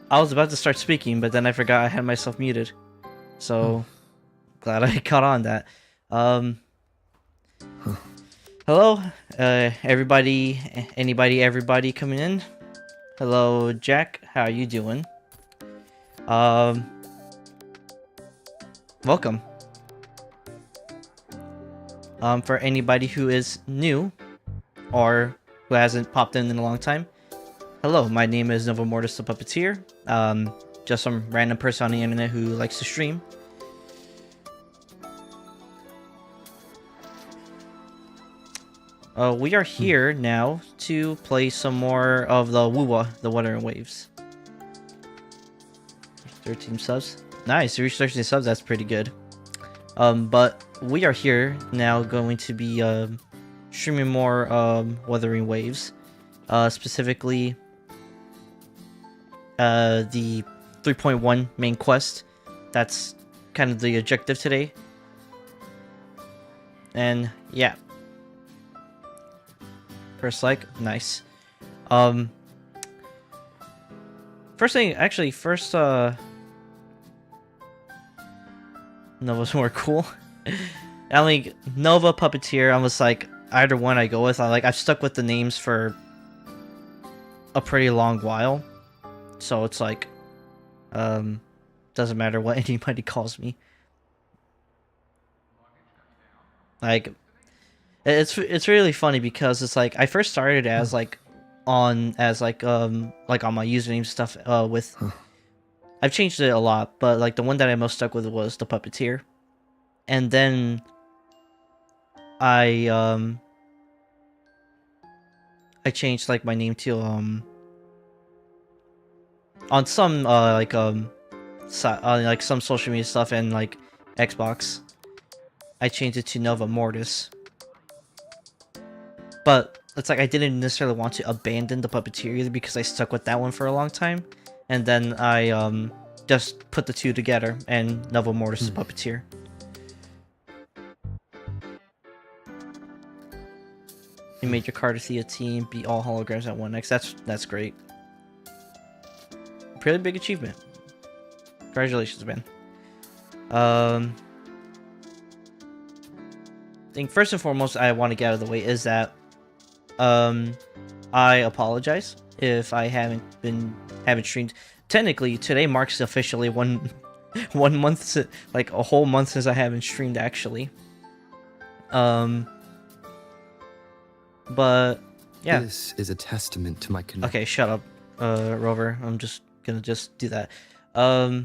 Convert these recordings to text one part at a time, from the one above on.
I was about to start speaking, but then I forgot I had myself muted. So glad I caught on that. Um, hello, everybody, anybody, everybody coming in. Hello, Jack. How are you doing? Um, welcome. For anybody who is new or who hasn't popped in a long time. Hello, my name is Mortis the Puppeteer. Just some random person on the internet who likes to stream. We are here now to play some more of the the Wuthering Waves. 13 subs. Nice, you reached 13 subs, that's pretty good. But we are here now going to be streaming more Wuthering Waves. Specifically the 3.1 main quest. That's kind of the objective today. And yeah. First like, nice. First thing, actually, first Nova's more cool. I mean, Nova, Puppeteer, I was like, either one I go with. I've stuck with the names for a pretty long while. So it's like, doesn't matter what anybody calls me. Like, it's really funny because it's like, I first started as like, on my username stuff, with... I've changed it a lot, but like the one that I most stuck with was the Puppeteer. And then I changed like my name to on some like some social media stuff and like Xbox, I changed it to Nova Mortis. But it's like I didn't necessarily want to abandon the Puppeteer either because I stuck with that one for a long time. And then I just put the two together and Nova Mortis is Puppeteer. You made your Cardathea team beat all holograms at 1x. That's great. Pretty big achievement. Congratulations, man. I think first and foremost I want to get out of the way is that I apologize if I haven't streamed. Technically, today marks officially one month, like a whole month since I haven't streamed actually. But yeah. This is a testament to my connection. Okay, shut up, Rover. I'm just gonna do that. I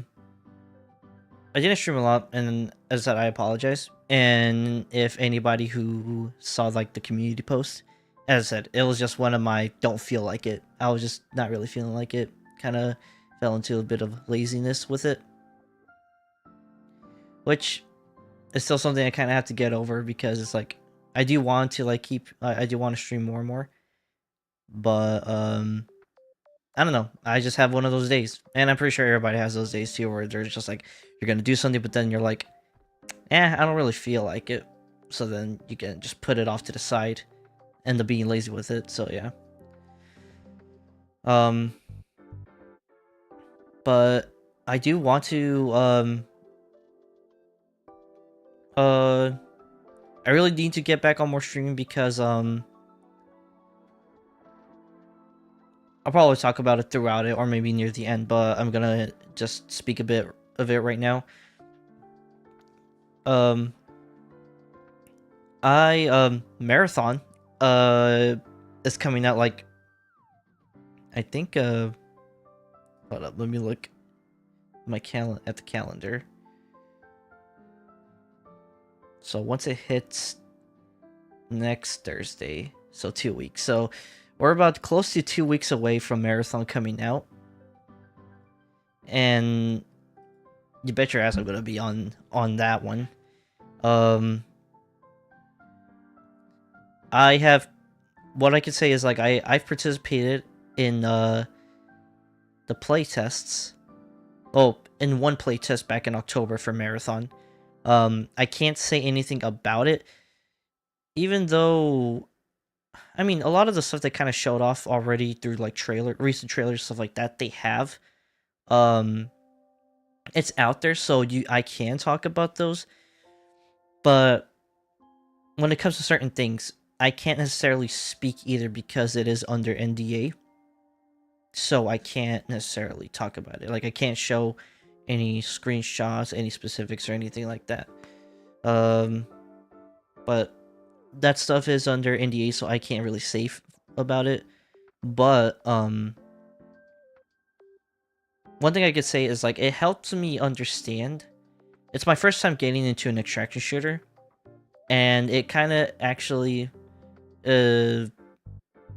didn't stream a lot, and as I said, I apologize. And if anybody who saw like the community post, as I said, it was just one of my don't feel like it. I was just not really feeling like it. Kind of fell into a bit of laziness with it, which is still something I kind of have to get over because it's like I do want to like I do want to stream more and more, but I don't know. I just have one of those days, and I'm pretty sure everybody has those days too, where they're just like you're gonna do something, but then you're like, I don't really feel like it. So then you can just put it off to the side, end up being lazy with it. So yeah. But I do want to I really need to get back on more streaming because I'll probably talk about it throughout it or maybe near the end, but I'm gonna just speak a bit of it right now. Marathon is coming out like I think hold up, let me look at the calendar. So once it hits next Thursday, so 2 weeks. So we're about close to 2 weeks away from Marathon coming out. And you bet your ass I'm gonna be on that one. I have, what I can say is like I've participated in the play tests. Oh, in one play test back in October for Marathon. I can't say anything about it, even though, I mean, a lot of the stuff they kind of showed off already through like recent trailers, stuff like that, they have. it's out there, so I can talk about those. But when it comes to certain things, I can't necessarily speak either because it is under NDA. So I can't necessarily talk about it. Like, I can't show any screenshots, any specifics, or anything like that. But that stuff is under NDA, so I can't really say about it. But one thing I could say is, like, it helps me understand. It's my first time getting into an extraction shooter, and it kind of actually it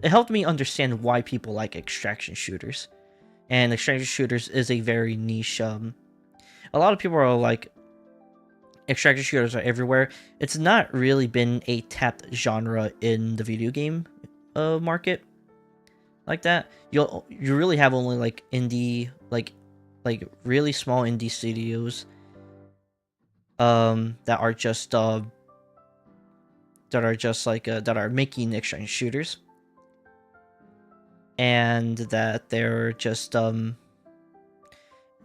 helped me understand why people like extraction shooters. And extraction shooters is a very niche. A lot of people are like, extraction shooters are everywhere. It's not really been a tapped genre in the video game market like that. You really have only like indie, like really small indie studios that are just that are making extraction shooters, and that they're just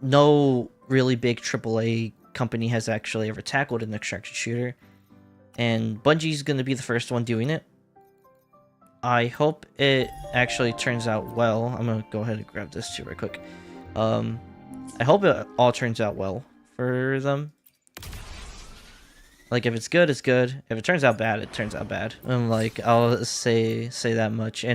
no really big AAA company has actually ever tackled an extraction shooter, and Bungie's gonna be the first one doing it. I hope it actually turns out well. I'm gonna go ahead and grab this too right quick. I hope it all turns out well for them. Like, if it's good, it's good. If it turns out bad, it turns out bad. And like, I'll say that much.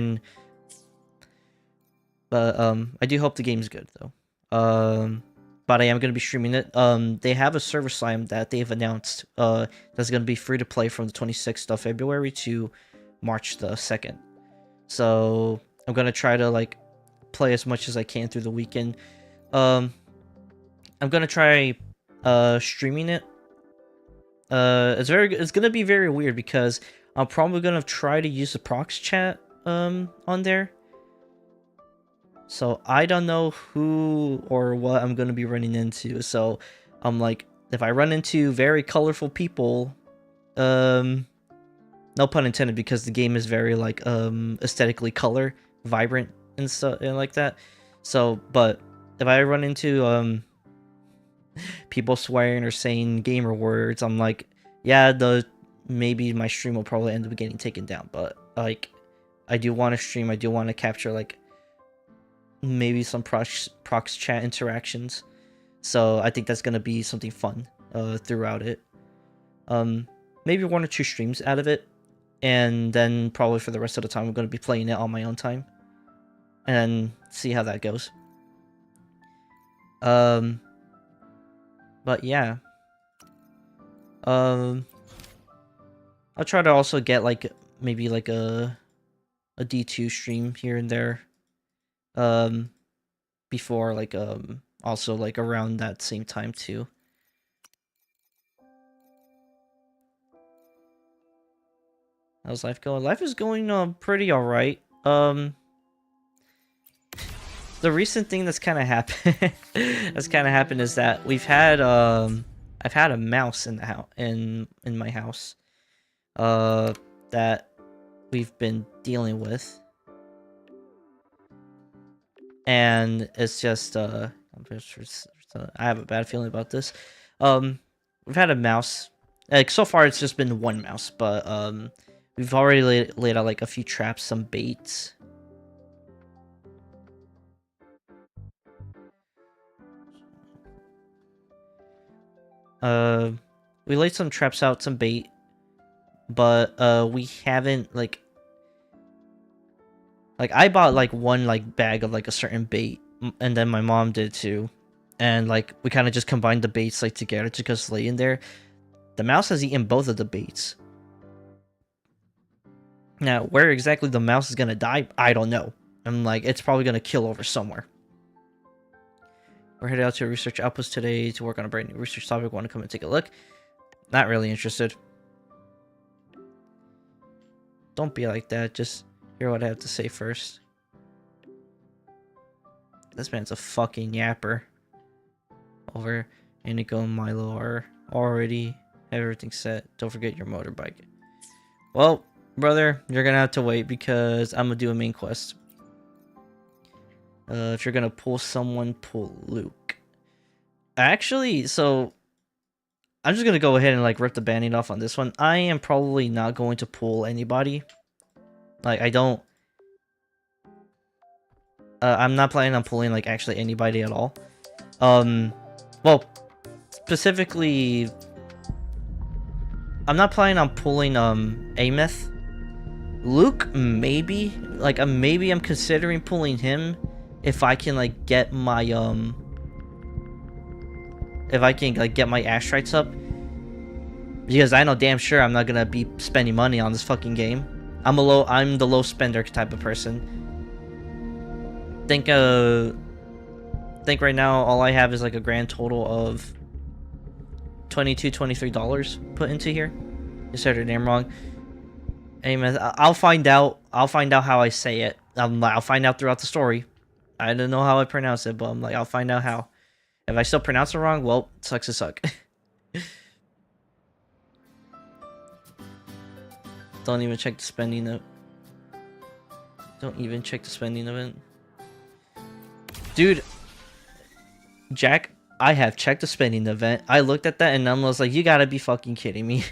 But I do hope the game's good though. But I am gonna be streaming it. They have a server slam that they've announced. That's gonna be free to play from the 26th of February to March the 2nd. So I'm gonna try to like play as much as I can through the weekend. I'm gonna try streaming it. It's gonna be very weird because I'm probably gonna try to use the prox chat on there. So I don't know who or what I'm gonna be running into. So I'm like, if I run into very colorful people, no pun intended, because the game is very like aesthetically vibrant and stuff and like that. So, but if I run into people swearing or saying gamer words, I'm like, yeah, maybe my stream will probably end up getting taken down. But like, I do want to stream. I do want to capture like maybe some prox chat interactions. So I think that's gonna be something fun throughout it. Maybe 1 or 2 streams out of it, and then probably for the rest of the time I'm gonna be playing it on my own time, and see how that goes. But yeah. I'll try to also get like maybe like a D2 stream here and there. Before like also like around that same time too. How's life going? Life is going pretty alright. The recent thing that's kind of happened is that we've had I've had a mouse in the house in my house that we've been dealing with, and it's just I have a bad feeling about this. We've had a mouse, like, so far it's just been one mouse, but we've already laid out like a few traps, some baits. We laid some traps out, some bait, but we haven't like I bought like one like bag of like a certain bait, and then my mom did too, and like we kind of just combined the baits like together to just lay in there. The mouse has eaten both of the baits. Now, where exactly the mouse is gonna die, I don't know. I'm like, it's probably gonna kill over somewhere. We're headed out to a research outpost today to work on a brand new research topic. Want to come and take a look? Not really interested. Don't be like that. Just hear what I have to say first. This man's a fucking yapper. Over. Inigo and Milo are already have everything set. Don't forget your motorbike. Well, brother, you're gonna have to wait because I'm gonna do a main quest. If you're gonna pull someone, pull Luke. Actually, so I'm just gonna go ahead and like rip the band-aid off on this one. I am probably not going to pull anybody. Like I don't. I'm not planning on pulling like actually anybody at all. Well, specifically, I'm not planning on pulling Ameth. Luke, maybe. Like maybe I'm considering pulling him if I can like get my if I can like get my ash up. Because I know damn sure I'm not gonna be spending money on this fucking game. I'm the low spender type of person. Think right now all I have is like a grand total of $23 put into here. You said her name wrong. Amen. I'll find out. I'll find out how I say it. I'll find out throughout the story. I don't know how I pronounce it, but I'm like, I'll find out how. If I still pronounce it wrong, well, sucks to suck. Don't even check the spending note. Don't even check the spending event. Dude, Jack, I have checked the spending event. I looked at that and I was like, you gotta be fucking kidding me.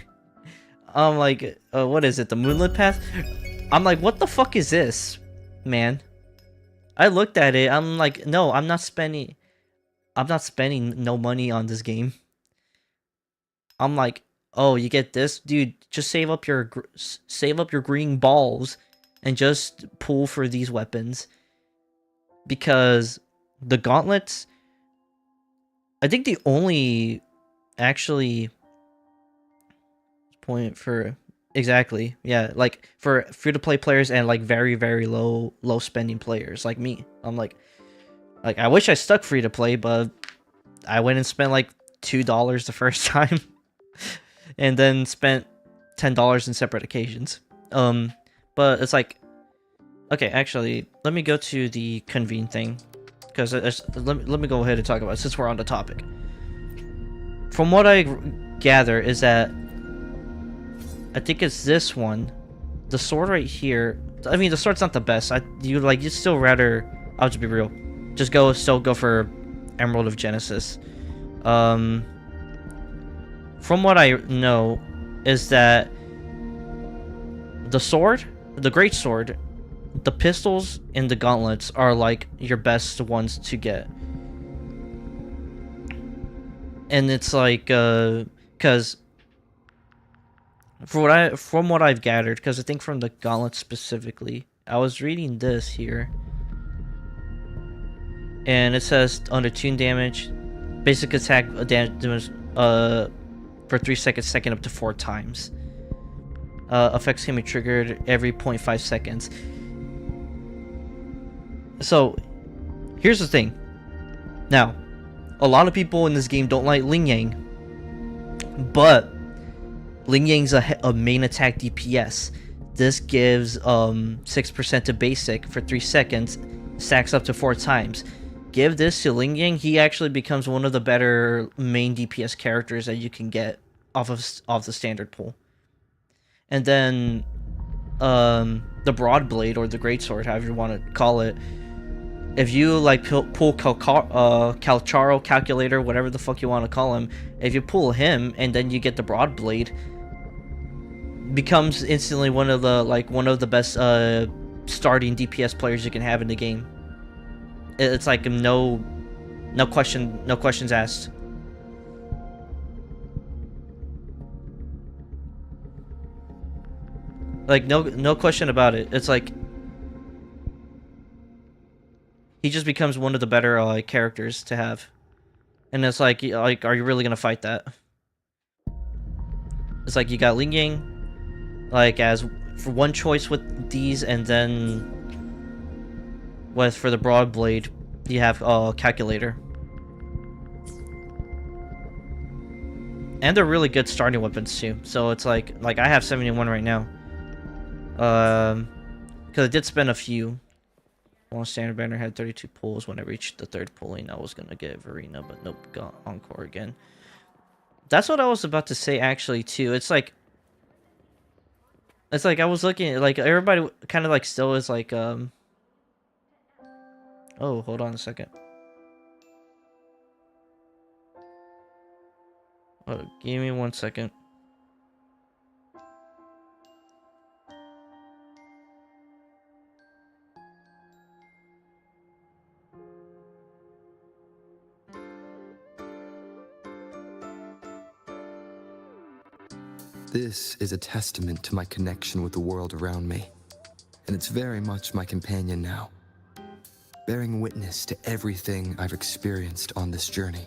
I'm like, what is it? The Moonlit Path? I'm like, what the fuck is this, man? I looked at it. I'm like, no, I'm not spending no money on this game. I'm like, oh, you get this, dude. Just save up your green balls and just pull for these weapons, because the gauntlets. I think the only actually point for exactly, yeah, like for free-to-play players and like very low spending players like me. I'm like I wish I stuck free-to-play, but I went and spent like $2 the first time. And then spent $10 in separate occasions. But it's like, okay, actually, let me go to the convene thing, because let me go ahead and talk about it since we're on the topic. From what I gather is that I think it's this one, the sword right here. I mean, the sword's not the best. You'd still rather. I'll just be real. Just go for Emerald of Genesis. From what I know, is that the sword, the great sword, the pistols, and the gauntlets are like your best ones to get. And it's like, cause from what I've gathered, because I think from the gauntlets specifically, I was reading this here, and it says under tune damage, basic attack damage, for 3 seconds, second up to 4 times. Effects can be triggered every 0.5 seconds. So, here's the thing. Now, a lot of people in this game don't like Ling Yang, but Ling Yang's a main attack DPS. This gives 6% to basic for 3 seconds, stacks up to 4 times. Give this to Ling Yang, he actually becomes one of the better main DPS characters that you can get off the standard pool. And then the broad blade, or the great sword, however you want to call it, if you like pull Calcharo, calculator, whatever the fuck you want to call him, if you pull him and then you get the broad blade, becomes instantly one of the best starting DPS players you can have in the game. It's like no questions asked. Like no question about it. It's like he just becomes one of the better characters to have. And it's like are you really gonna fight that? It's like you got Ling Yang like as for one choice with these, and then for the broad blade you have calculator. And they're really good starting weapons too. So it's like I have 71 right now. Because I did spend a few. Well, standard banner had 32 pulls. When I reached the 3rd pulling, I was gonna get Verena, but nope, got Encore again. That's what I was about to say actually too. It's like I was looking, like everybody kind of like still is like Oh, hold on a second. Give me 1 second. This is a testament to my connection with the world around me, and it's very much my companion now, bearing witness to everything I've experienced on this journey.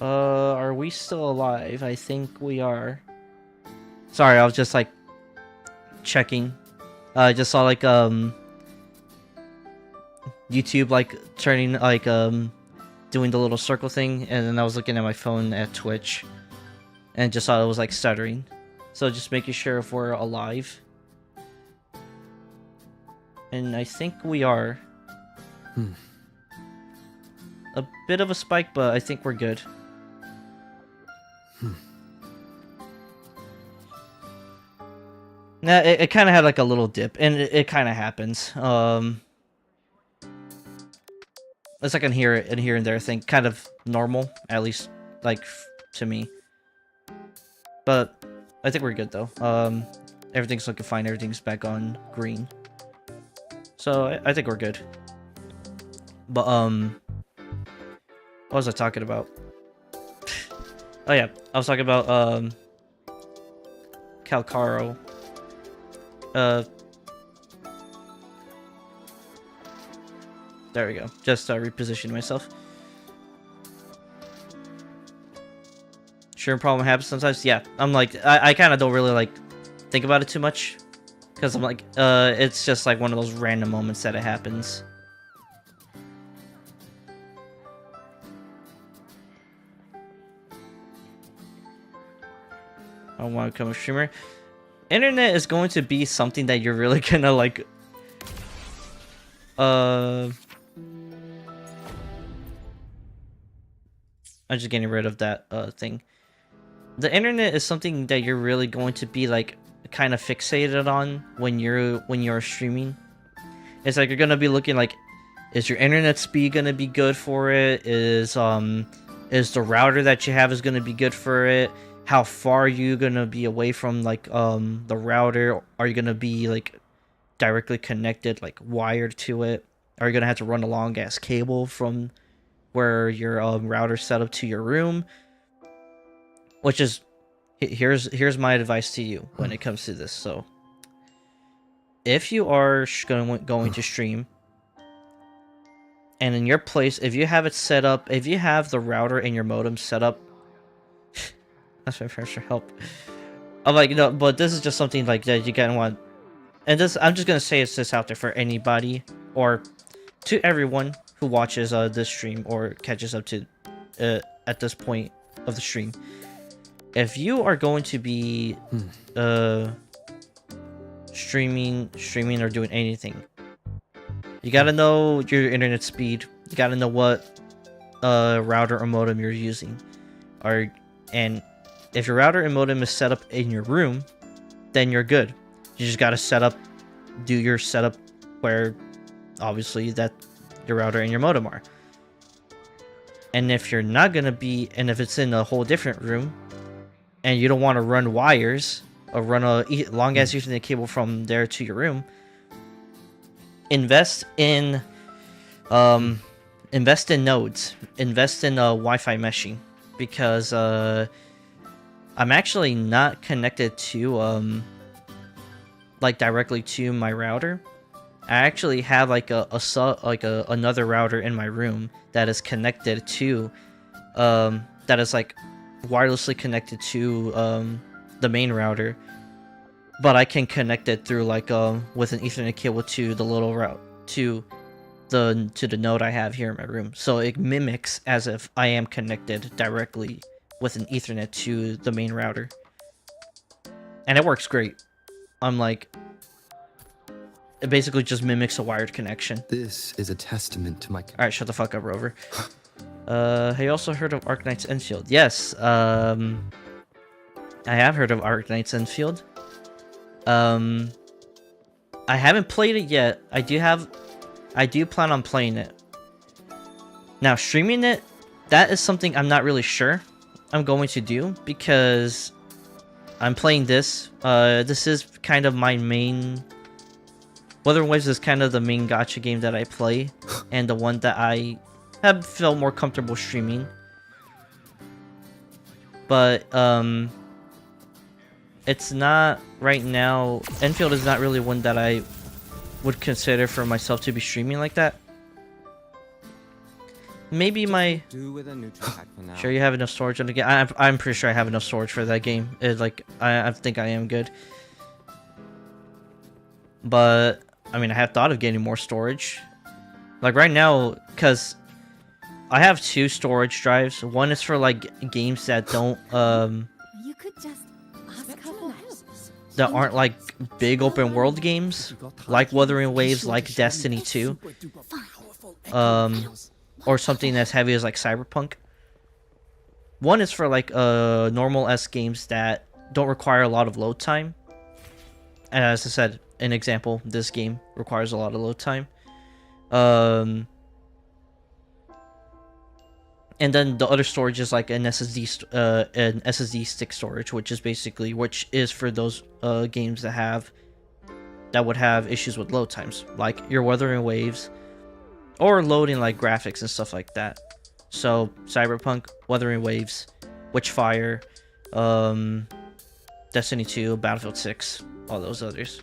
Are we still alive? I think we are. Sorry, I was just like checking. I just saw like YouTube like turning like doing the little circle thing, and then I was looking at my phone at Twitch and just saw it was like stuttering. So just making sure if we're alive. And I think we are. A bit of a spike, but I think we're good. Nah, it kind of had like a little dip, and it kind of happens. It's like in here and there thing, kind of normal, at least like to me. But I think we're good though. Everything's looking fine. Everything's back on green, so I think we're good. But what was I talking about? Oh yeah, I was talking about Calcaro. There we go. Just reposition myself. Sure, problem happens sometimes. Yeah, I'm like, I kind of don't really like think about it too much, because I'm like, it's just like one of those random moments that it happens. I want to become a streamer. Internet is going to be something that you're really gonna like. I'm just getting rid of that thing. The internet is something that you're really going to be like kind of fixated on when you're streaming. It's like you're gonna be looking like, is your internet speed gonna be good for it? Is the router that you have is gonna be good for it? How far are you gonna be away from like the router? Are you gonna be like directly connected, like wired to it? Are you gonna have to run a long ass cable from where your router's set up to your room? Which is, here's my advice to you when it comes to this. So if you are going to stream, and in your place, if you have it set up, if you have the router and your modem set up, that's my pressure help. I'm like, no, but this is just something like that you kind of want. And this, I'm just gonna say it's this out there for anybody or to everyone who watches this stream or catches up to at this point of the stream. If you are going to be streaming or doing anything, you gotta know your internet speed. You gotta know what router or modem you're using, and if your router and modem is set up in your room, then you're good. You just gotta do your setup where obviously that your router and your modem are. And if you're not gonna be, and if it's in a whole different room, and you don't want to run wires or run a long ass Ethernet cable from there to your room, invest in nodes, invest in Wi-Fi meshing, because I'm actually not connected to like directly to my router. I actually have like another router in my room that is connected to that is like wirelessly connected to the main router, but I can connect it through like with an Ethernet cable to the little route to to the node I have here in my room. So it mimics as if I am connected directly with an Ethernet to the main router. And it works great. It basically just mimics a wired connection. This is a testament to my... Alright, shut the fuck up, Rover. Have you also heard of Arknight's Enfield? Yes, I have heard of Arknight's Enfield. I haven't played it yet. I do plan on playing it. Now, streaming it, that is something I'm not really sure I'm going to do, because I'm playing this. This is kind of my main... Wuthering Waves is kind of the main gacha game that I play, and the one that I have felt more comfortable streaming. But, it's not, right now, Enfield is not really one that I would consider for myself to be streaming like that. Maybe my... Sure you have enough storage on the game? I'm pretty sure I have enough storage for that game. I think I am good. But, I mean, I have thought of getting more storage. Like, right now, because I have 2 storage drives. One is for, like, games that don't, You could just ask her that aren't, like, big open world games. Like Wuthering Waves, like Destiny 2. Or something as heavy as, like, Cyberpunk. One is for, like, normal S games that don't require a lot of load time. And as I said, an example, this game requires a lot of load time. And then the other storage is like an SSD stick storage, which is for those games that would have issues with load times, like your Wuthering Waves, or loading like graphics and stuff like that. So Cyberpunk, Wuthering Waves, Witchfire, Destiny 2, Battlefield 6, all those others.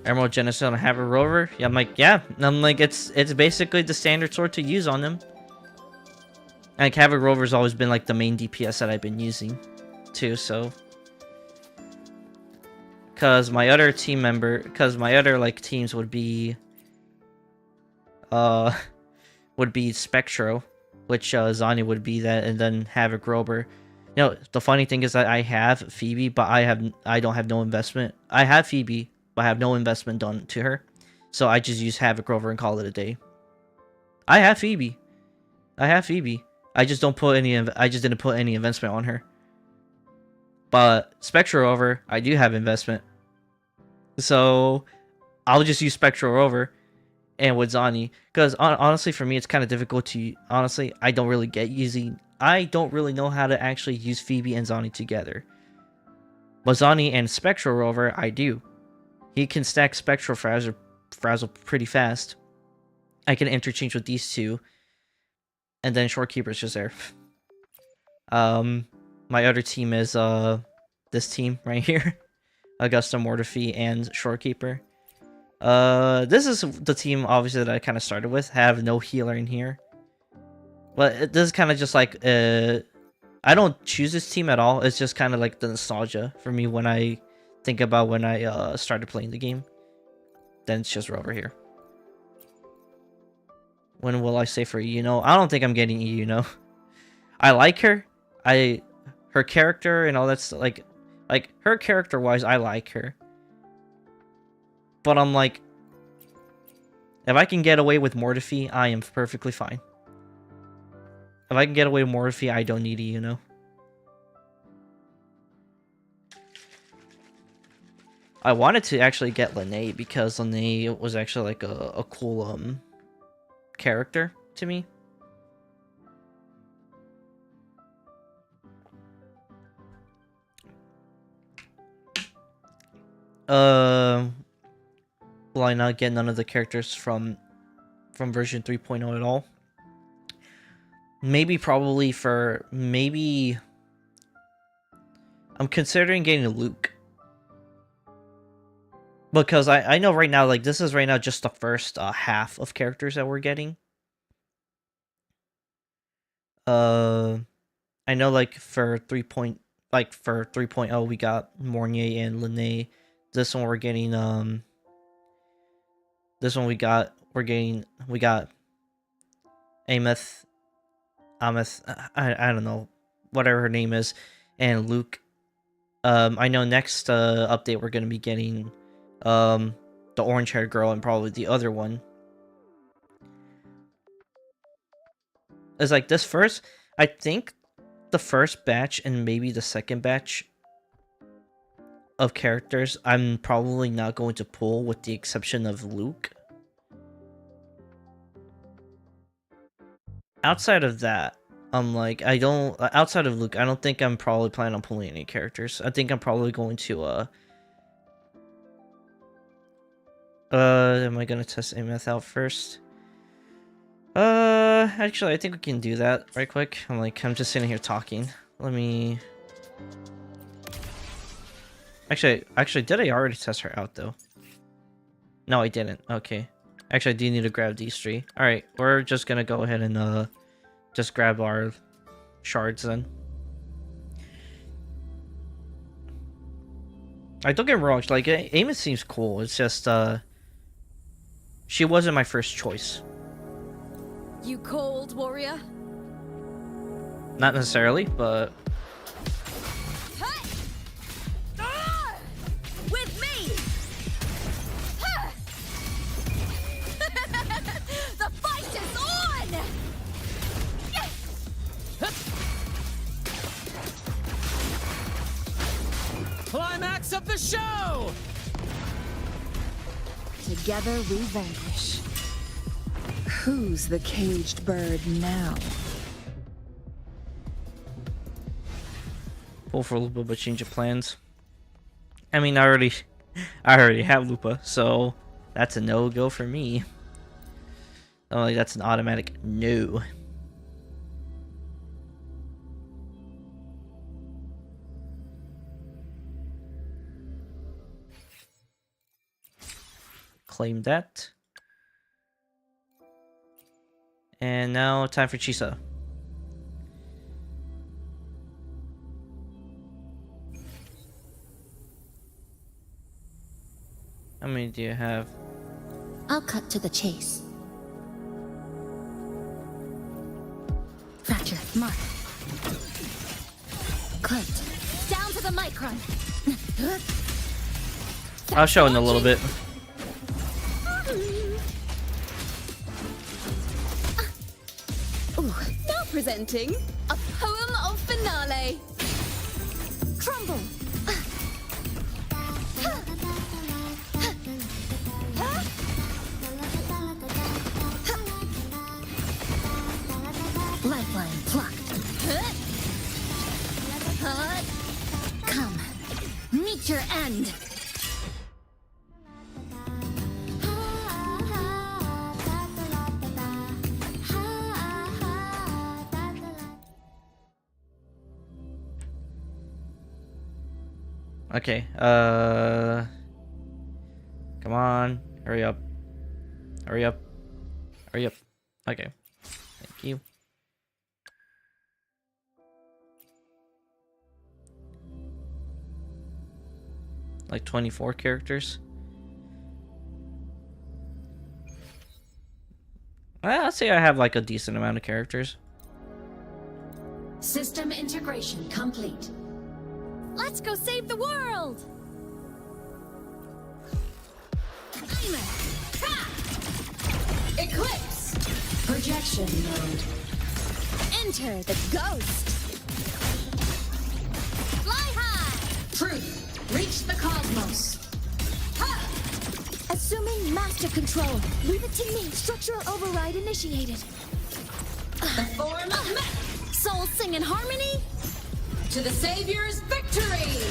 Emerald Genesis on a Haver Rover? Yeah, I'm like, yeah. I'm like, it's basically the standard sword to use on them. Like, Haver Rover's always been like the main DPS that I've been using too, so. Cause my other like teams would be Spectro, which Zanya would be that, and then Havoc Rover. You know, the funny thing is that I have Phoebe, but I don't have no investment. I have Phoebe, but I have no investment done to her. So I just use Havoc Rover and call it a day. I have Phoebe. I just didn't put any investment on her. But Spectral Rover, I do have investment. So I'll just use Spectral Rover and with Zani. Because honestly, for me, it's kind of difficult to... Honestly, I don't really know how to actually use Phoebe and Zani together. But Zani and Spectral Rover, I do. He can stack Spectral Frazzle pretty fast. I can interchange with these two. And then Shorekeeper's just there. My other team is this team right here. Augusta, Mortifee, and Shorekeeper. This is the team, obviously, that I kind of started with. Have no healer in here. But this is kind of just like, I don't choose this team at all. It's just kind of like the nostalgia for me when I think about when I started playing the game. Then it's just Rover here. When will I say for Yuno? I don't think I'm getting Yuno. I like her. Her character and all that's like her character-wise, I like her. But I'm like, if I can get away with Mortifee, I am perfectly fine. If I can get away with Mortifee, I don't need Yuno. I wanted to actually get Lene because Lene was actually like a cool character to me. Will I not get none of the characters from version 3.0 at all? Maybe I'm considering getting a Luke. Because I know right now, like, this is right now just the first half of characters that we're getting. I know, like, for 3.0 we got Mornier and Lene. This one we're getting this one we got Ameth, I don't know, whatever her name is, and Luke. I know next update we're gonna be getting the orange haired girl and probably the other one. It's like this first, I think the first batch and maybe the second batch of characters I'm probably not going to pull, with the exception of Luke. Outside of that, I'm like, outside of Luke, I don't think I'm probably planning on pulling any characters. I think I'm probably going to am I gonna test Ameth out first? Actually, I think we can do that right quick. I'm just sitting here talking. Let me... Actually, did I already test her out, though? No, I didn't. Okay. Actually, I do need to grab these three. Alright, we're just gonna go ahead and, just grab our shards, then. I don't get me wrong, like, Amos seems cool. It's just, she wasn't my first choice. You cold, warrior? Not necessarily, but... With me! The fight is on! Climax of the show! Together we vanquish. Who's the caged bird now? Pull for Lupa, but change of plans. I mean, I already have Lupa, so that's a no-go for me. Oh, like, that's an automatic no. Claim that. And now, time for Chisa. How many do you have? I'll cut to the chase. Fracture, mark. Clipped. Down to the micron. I'll show in a little bit. Ooh, now presenting a poem of finale. Crumble. Lifeline plucked. Come, meet your end. Okay, come on, hurry up. Hurry up. Hurry up. Okay, thank you. Like 24 characters. I'd say I have like a decent amount of characters. System integration complete. Let's go save the world! Eclipse. Projection mode. Enter the ghost! Fly high! Truth. Reach the cosmos. Assuming master control. Leave it to me. Structural override initiated. The form of mech. Soul sing in harmony? To the Savior's victory!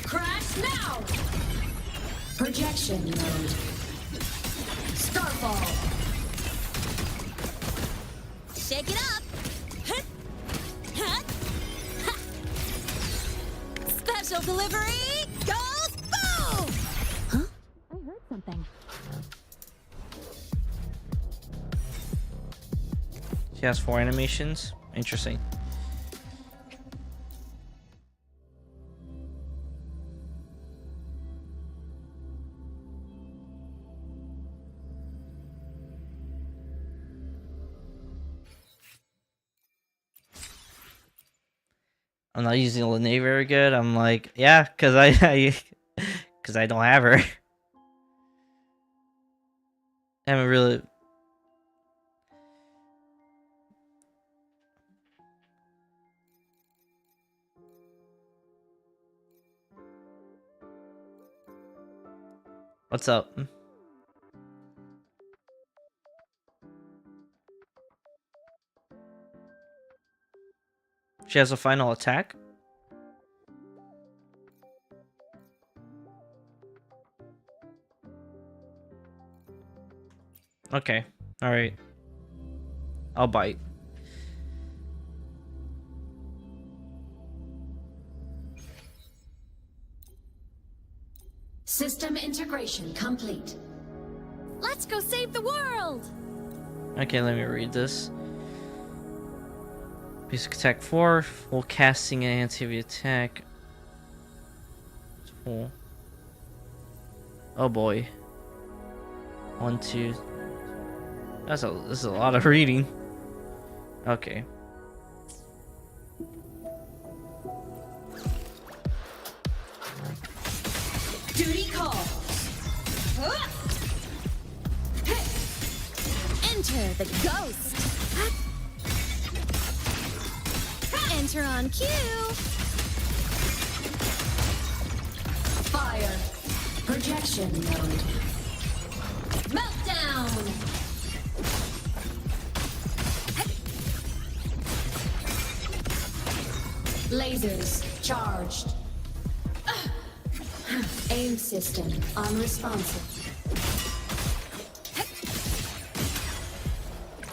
Crash now! Projection mode. Starfall. Shake it up! Hit! Hut! Ha! Special delivery goes boom! Huh? I heard something. She has 4 animations. Interesting. I'm not using Lene very good. I'm like, yeah, cause cause I don't have her. I haven't really. What's up? She has a final attack? Okay. Alright. I'll bite. System integration complete. Let's go save the world! Okay, let me read this. Basic attack 4, full casting and anti attack. Full. Oh boy. 1, 2. This is a lot of reading. Okay. Duty call. Enter the ghost! Enter on cue! Fire. Projection mode. Meltdown. Lasers charged. Aim system unresponsive.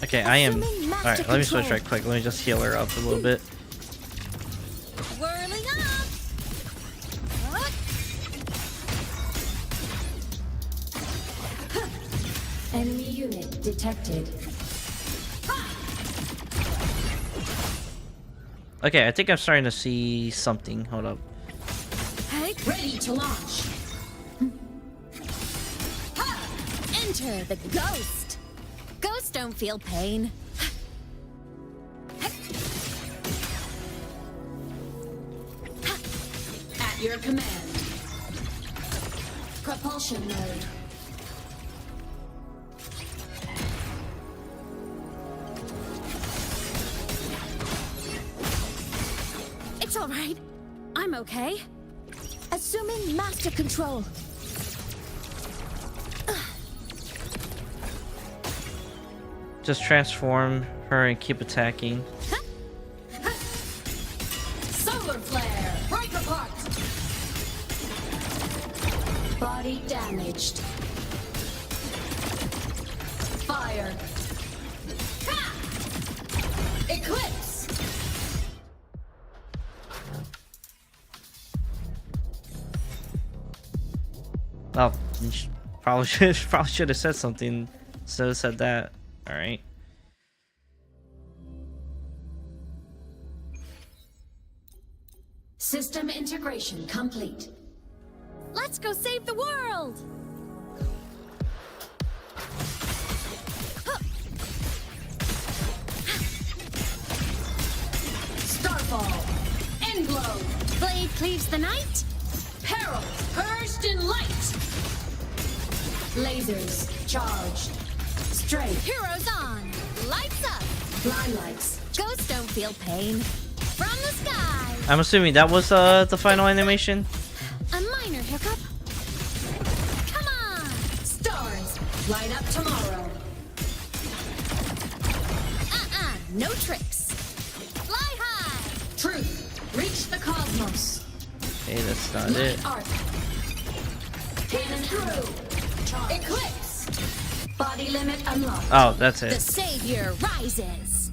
Okay, I am. Assuming master Alright, let me switch control. right quick. Let me just heal her up a little bit. Whirling up! Enemy unit detected. Okay, I think I'm starting to see something. Hold up. Hey, Ready to launch. enter the ghost! Ghosts don't feel pain. At your command. Propulsion mode. It's alright. I'm okay. Assuming master control. Just transform her and keep attacking. Solar flare. Break apart. Body damaged. Fire. Ha! Eclipse. Oh, probably should have said something instead of said that. All right. System integration complete. Let's go save the world! Starfall. Endglow. Blade cleaves the night. Peril. Purged in light. Lasers charged. Straight. Heroes on. Lights up. Blind lights. Ghosts don't feel pain. From the sky. I'm assuming that was the final animation. A minor hiccup. Come on. Stars. Light up tomorrow. No tricks. Fly high. Truth. Reach the cosmos. Okay, that's not Light it. arc. Cannon through. Eclipse. Body limit unlocked. Oh, that's The it. savior rises.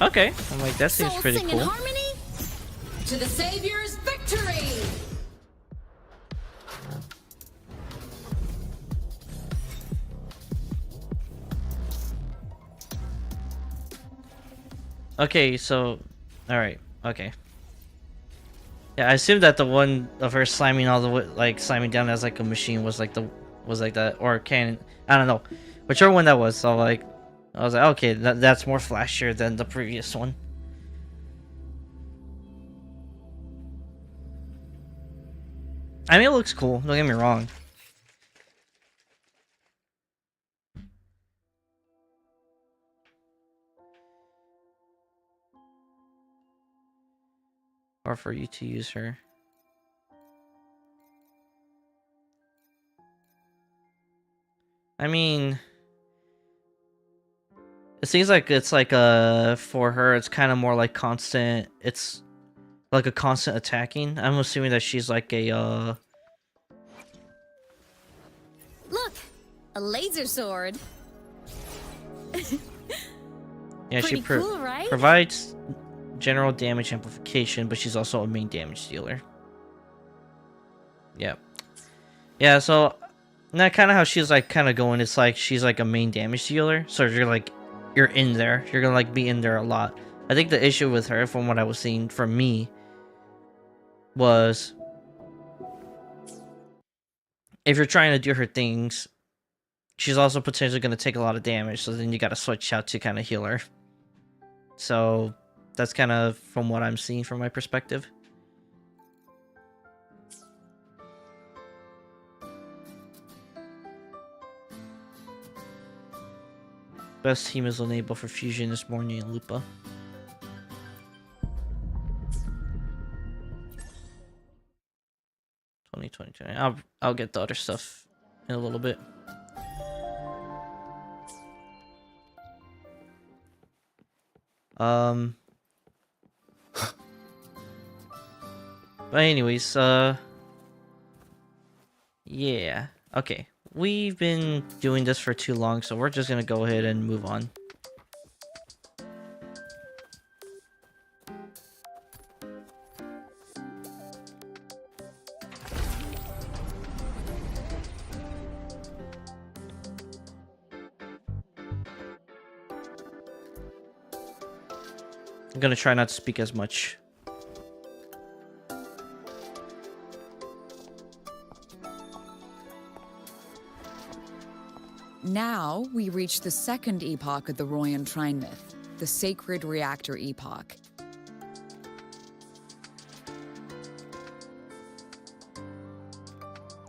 Okay, I'm like that seems Souls pretty sing in cool. harmony. To the Savior's victory! Okay, so, all right, okay. Yeah, I assumed that the one of her slamming all the way, like slamming down as like a machine was like that, or cannon. I don't know, whichever one that was. So like, I was like, okay, that's more flashier than the previous one. I mean, it looks cool. Don't get me wrong. Or for you to use her. I mean, it seems like it's like for her it's kind of more like constant. It's like a constant attacking. I'm assuming that she's like a Look, a laser sword. yeah, she Pretty cool, right? provides general damage amplification, but she's also a main damage dealer. Yeah. Yeah, so that kind of how she's like kind of going. It's like she's like a main damage dealer, so you're in there. You're gonna like be in there a lot. I think the issue with her, from what I was seeing from me, was if you're trying to do her things, she's also potentially gonna take a lot of damage. So then you gotta switch out to kind of heal her. So that's kind of from what I'm seeing from my perspective. Best team is unable for fusion this morning in Lupa. I'll get the other stuff in a little bit. But anyways, yeah. Okay. We've been doing this for too long, so we're just gonna go ahead and move on. I'm gonna try not to speak as much. Now, we reach the second epoch of the Royan Trine myth, the Sacred Reactor Epoch.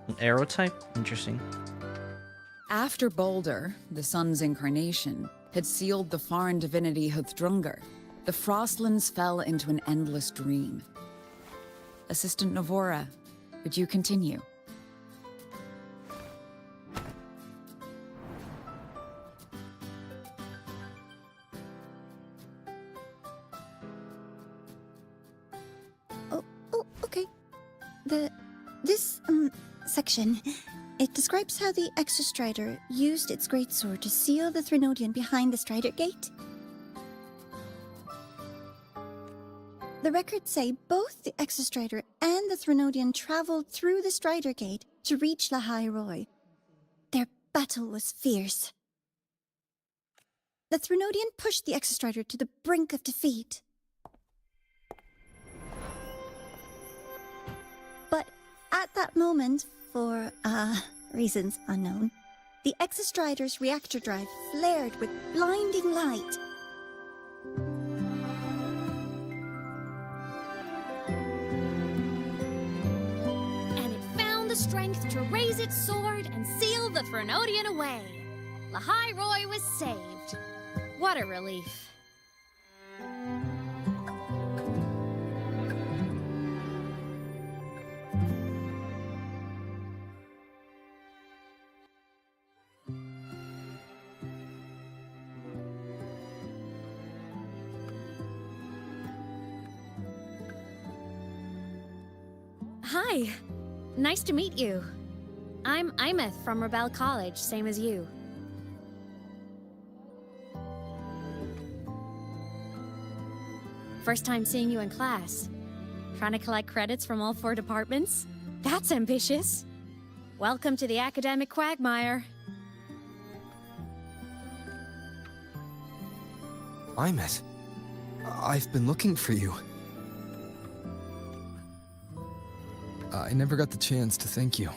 An arrow type? Interesting. After Baldur, the sun's incarnation, had sealed the foreign divinity Huthrungur, the Frostlands fell into an endless dream. Assistant Navora, would you continue? Okay. This section, it describes how the Exostrider used its greatsword to seal the Threnodian behind the Strider Gate. The records say both the Exostrider and the Threnodian traveled through the Strider Gate to reach Lahai Roy. Their battle was fierce. The Threnodian pushed the Exostrider to the brink of defeat. But at that moment, for reasons unknown, the Exostrider's reactor drive flared with blinding light. And it found the strength to raise its sword and seal the Threnodian away. Lahai Roy was saved. What a relief. Hi. Nice to meet you. I'm Imeth from Rebel College, same as you. First time seeing you in class. Trying to collect credits from all 4 departments? That's ambitious. Welcome to the academic quagmire. Imeth, I've been looking for you. I never got the chance to thank you.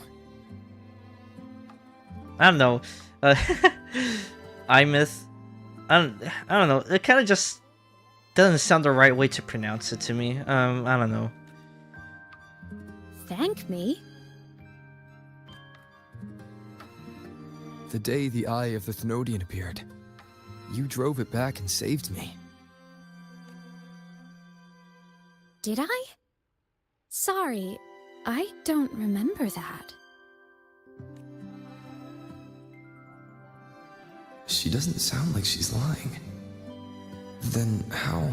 I don't know. Imeth. I don't know. It kind of just doesn't sound the right way to pronounce it to me. I don't know. Thank me? The day the Eye of the Thenodian appeared, you drove it back and saved me. Did I? Sorry, I don't remember that. She doesn't sound like she's lying. Then how?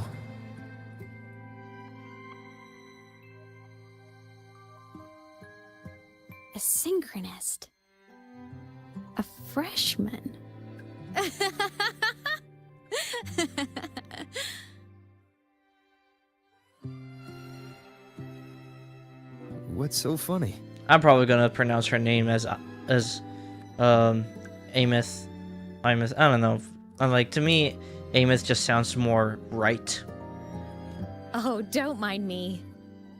A synchronist. A freshman. What's so funny? I'm probably gonna pronounce her name as Amith. I don't know. I'm like, to me, Amith just sounds more right. Oh, don't mind me.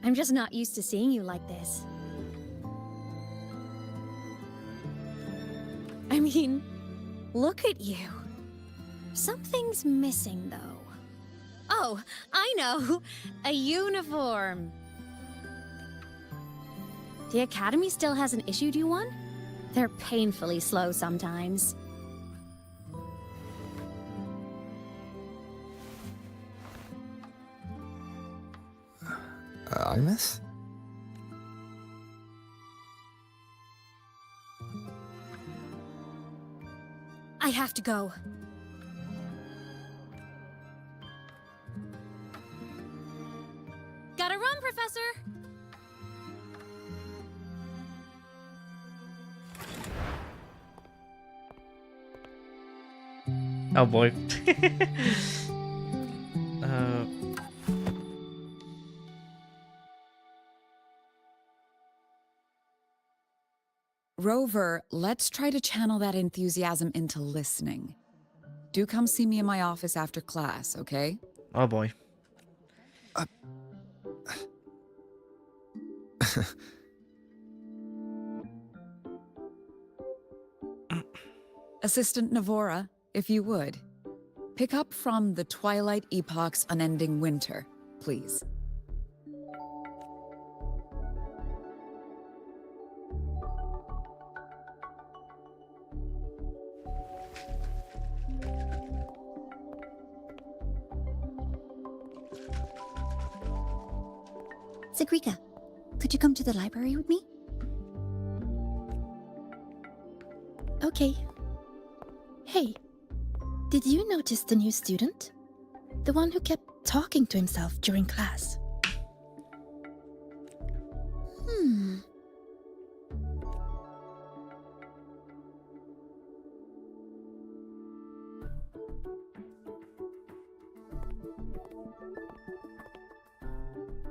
I'm just not used to seeing you like this. I mean, look at you. Something's missing, though. Oh, I know! A uniform! The Academy still hasn't issued you one? They're painfully slow sometimes. Imith? I have to go. Gotta run, Professor! Oh boy. Rover, let's try to channel that enthusiasm into listening. Do come see me in my office after class, okay? Oh boy. Assistant Navora, if you would. Pick up from the Twilight Epoch's Unending Winter, please. Sagrika, could you come to the library with me? Okay. Hey, did you notice the new student? The one who kept talking to himself during class.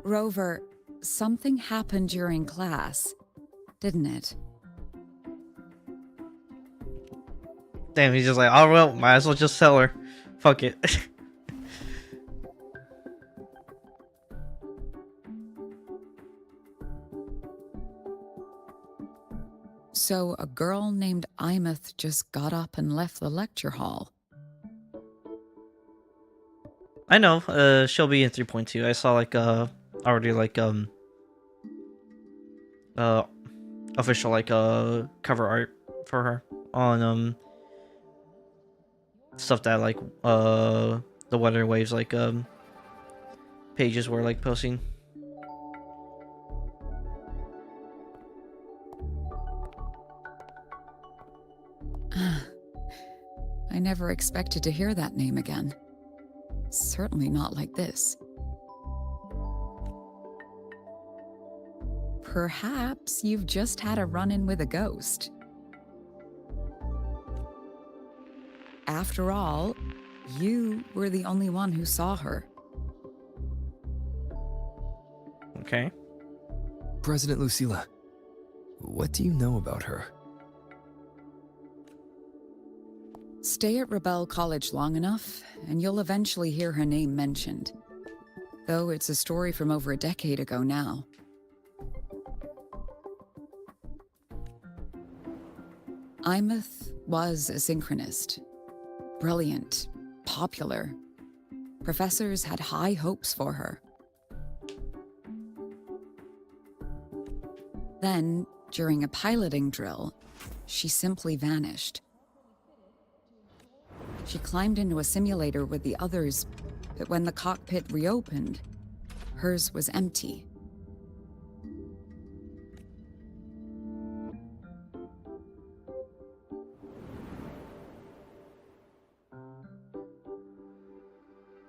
Rover, something happened during class, didn't it? Damn, he's just like, oh well, might as well just sell her. Fuck it. So a girl named Imith just got up and left the lecture hall. I know, she'll be in 3.2. I saw like already like official like cover art for her on stuff that like the Weather Waves like pages were like posting. I never expected to hear that name again. Certainly not like this. Perhaps you've just had a run-in with a ghost. After all, you were the only one who saw her. Okay. President Lucilla, what do you know about her? Stay at Rebel College long enough, and you'll eventually hear her name mentioned. Though it's a story from over a decade ago now. Imith was a synchronist. Brilliant, popular. Professors had high hopes for her. Then, during a piloting drill, she simply vanished. She climbed into a simulator with the others, but when the cockpit reopened, hers was empty.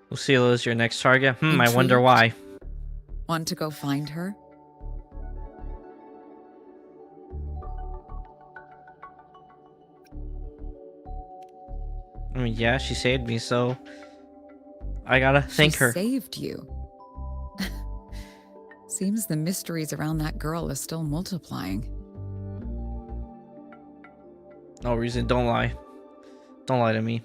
Lucille is your next target. I wonder Intrigued? why. Want to go find her? I mean, yeah, she saved me, so I gotta thank She her. saved you. Seems the mysteries around that girl are still multiplying. No reason. Don't lie. Don't lie to me.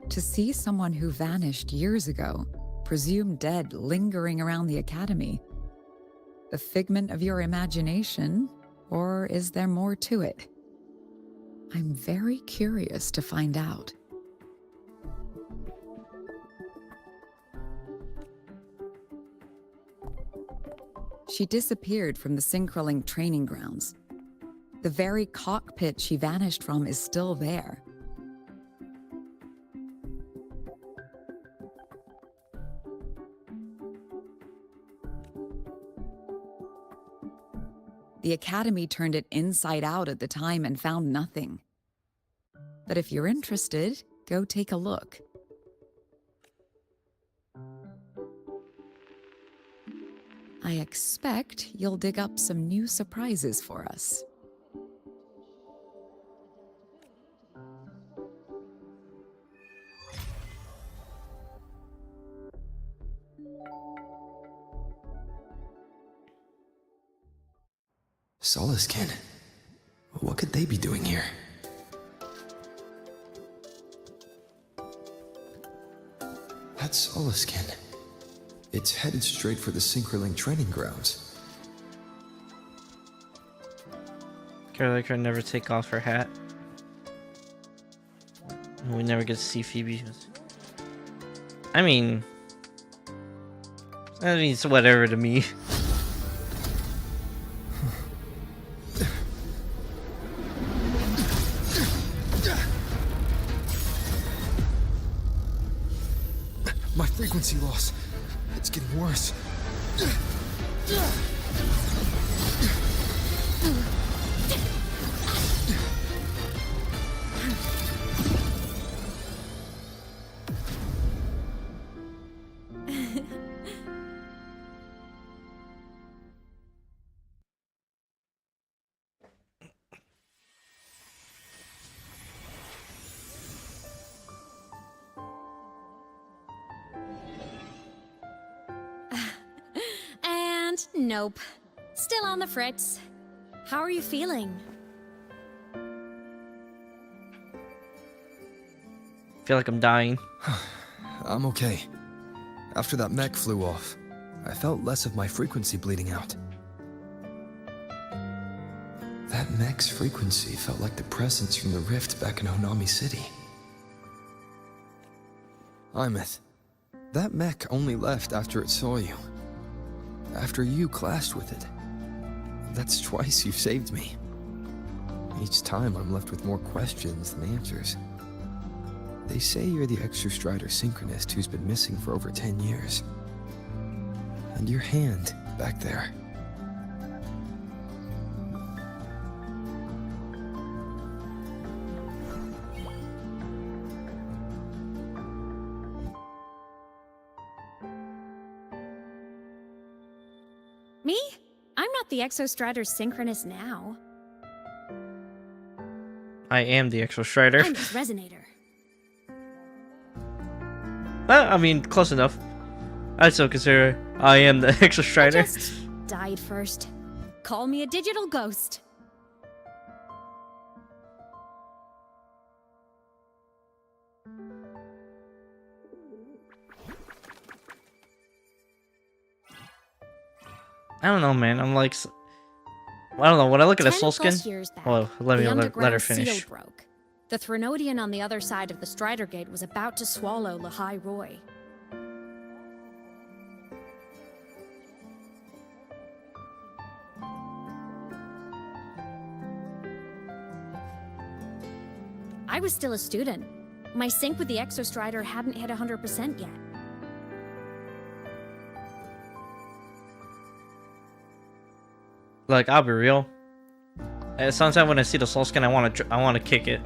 To see someone who vanished years ago, presumed dead, lingering around the academy. A figment of your imagination, or is there more to it? I'm very curious to find out. She disappeared from the Synchroling training grounds. The very cockpit she vanished from is still there. The Academy turned it inside out at the time and found nothing. But if you're interested, go take a look. I expect you'll dig up some new surprises for us. Solaskin. What could they be doing here? That's Solaskin. It's headed straight for the Synchroling training grounds. Caroline could never take off her hat. We never get to see Phoebe. I mean, it's whatever to me. My frequency loss. It's getting worse. And nope. Still on the fritz. How are you feeling? Feel like I'm dying. I'm okay. After that mech flew off, I felt less of my frequency bleeding out. That mech's frequency felt like the presence from the rift back in Honami City. Imeth, that mech only left after it saw you. After you clashed with it. That's twice you've saved me. Each time I'm left with more questions than answers. They say you're the extra Strider synchronist who's been missing for over 10 years. And your hand back there. Me? I'm not the Exostrider synchronist now. I am the Exo Strider. I'm his resonator. Well, I mean, close enough. I'd still consider I am the Exo I Strider. just died first. Call me a digital ghost. I don't know, man. I'm like, I don't know. When I look at a 10 soul plus skin, years back, well, let the her underground finish. seal broke. The Threnodian on the other side of the Strider Gate was about to swallow Lahai Roy. I was still a student. My sync with the Exostrider hadn't hit 100% yet. Like, I'll be real. Sometimes when I see the soul skin, I want to kick it.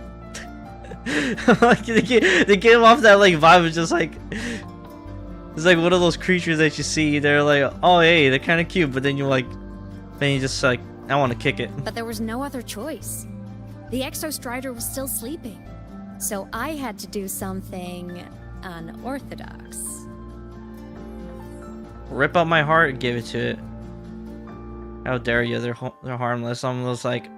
Like, they give off that like vibe of just like, it's like one of those creatures that you see. They're like, oh hey, they're kind of cute, but then you just like, I want to kick it. But there was no other choice. The Exostrider was still sleeping, so I had to do something unorthodox. Rip out my heart and give it to it. How dare you? They're harmless. I'm just like,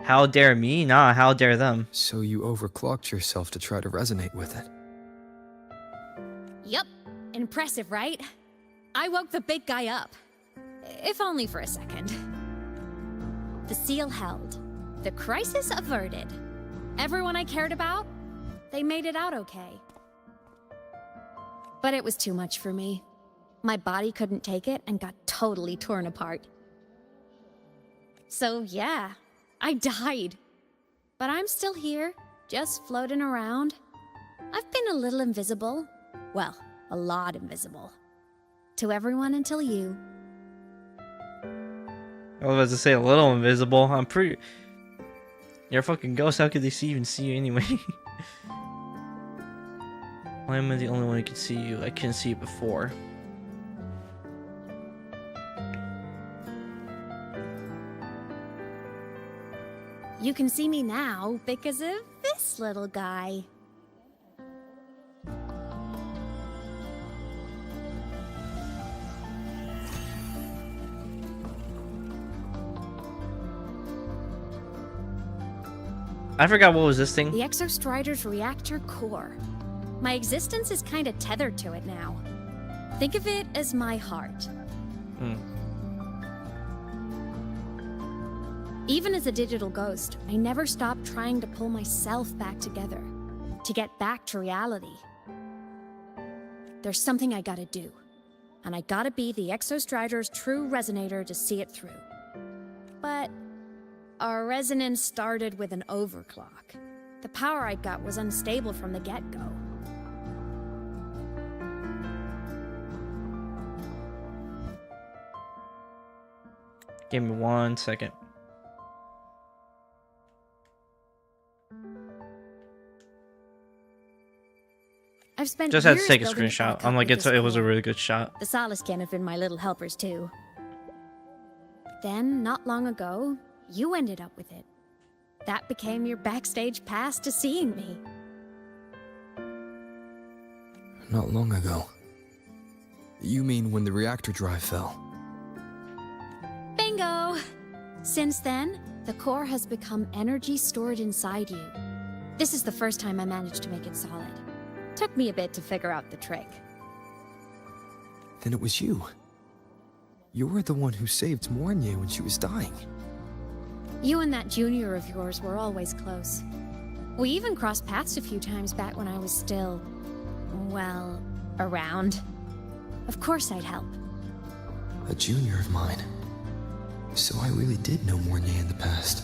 how dare me? Nah, how dare them? So you overclocked yourself to try to resonate with it. Yup. Impressive, right? I woke the big guy up. If only for a second. The seal held. The crisis averted. Everyone I cared about, they made it out okay. But it was too much for me. My body couldn't take it and got totally torn apart. So yeah, I died. But I'm still here, just floating around. I've been a little invisible. Well, a lot invisible. To everyone until you. I was about to say a little invisible. I'm pretty... You're a fucking ghost. How could they even see you anyway? Why am I the only one who can see you? I couldn't see you before. You can see me now because of this little guy. I forgot what was this thing. The Exostrider's reactor core. My existence is kind of tethered to it now. Think of it as my heart. Even as a digital ghost, I never stopped trying to pull myself back together, to get back to reality. There's something I gotta do, and I gotta be the Exostrider's true resonator to see it through. But our resonance started with an overclock. The power I got was unstable from the get-go. Give me 1 second. I've spent Just had to years take a building it screenshot. back I'm up like, with it this was a core. really good shot. The Solace can have been my little helpers too. Then, not long ago, you ended up with it. That became your backstage pass to seeing me. Not long ago. You mean when the reactor drive fell? Bingo! Since then, the core has become energy stored inside you. This is the first time I managed to make it solid. Took me a bit to figure out the trick. Then it was you. You were the one who saved Mornier when she was dying. You and that junior of yours were always close. We even crossed paths a few times back when I was still, well, around. Of course I'd help. A junior of mine. So I really did know Mornier in the past.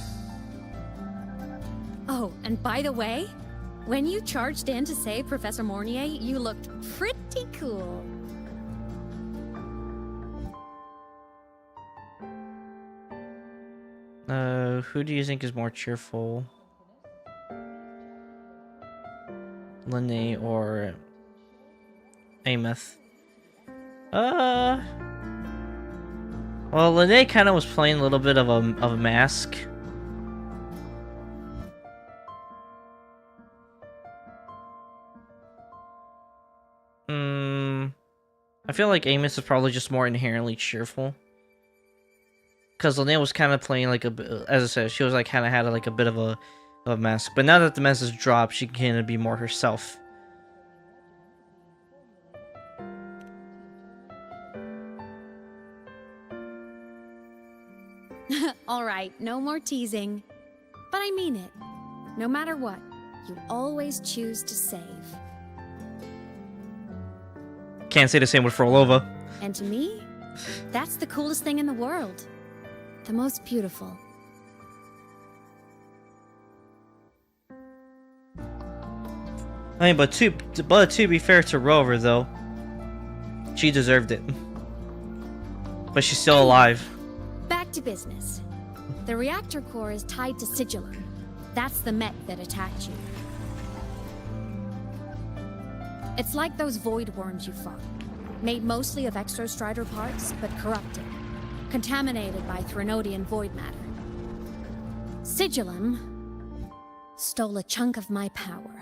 Oh, and by the way, when you charged in to save Professor Mornier, you looked pretty cool. Who do you think is more cheerful? Linne or Ameth? Well, Linne kind of was playing a little bit of a mask. I feel like Amos is probably just more inherently cheerful. Because Linne was kind of playing like as I said, she was like kind of had like a bit of a mask. But now that the mask has dropped, she can kind of be more herself. Alright, no more teasing. But I mean it. No matter what, you always choose to save. Can't say the same with Frolova. And to me, that's the coolest thing in the world. The most beautiful. I mean, but to be fair to Rover, though, she deserved it. But she's still alive. Back to business. The reactor core is tied to Sigillum. That's the mech that attacked you. It's like those void worms you fought. Made mostly of Exostrider parts, but corrupted. Contaminated by Threnodian void matter. Sigillum stole a chunk of my power.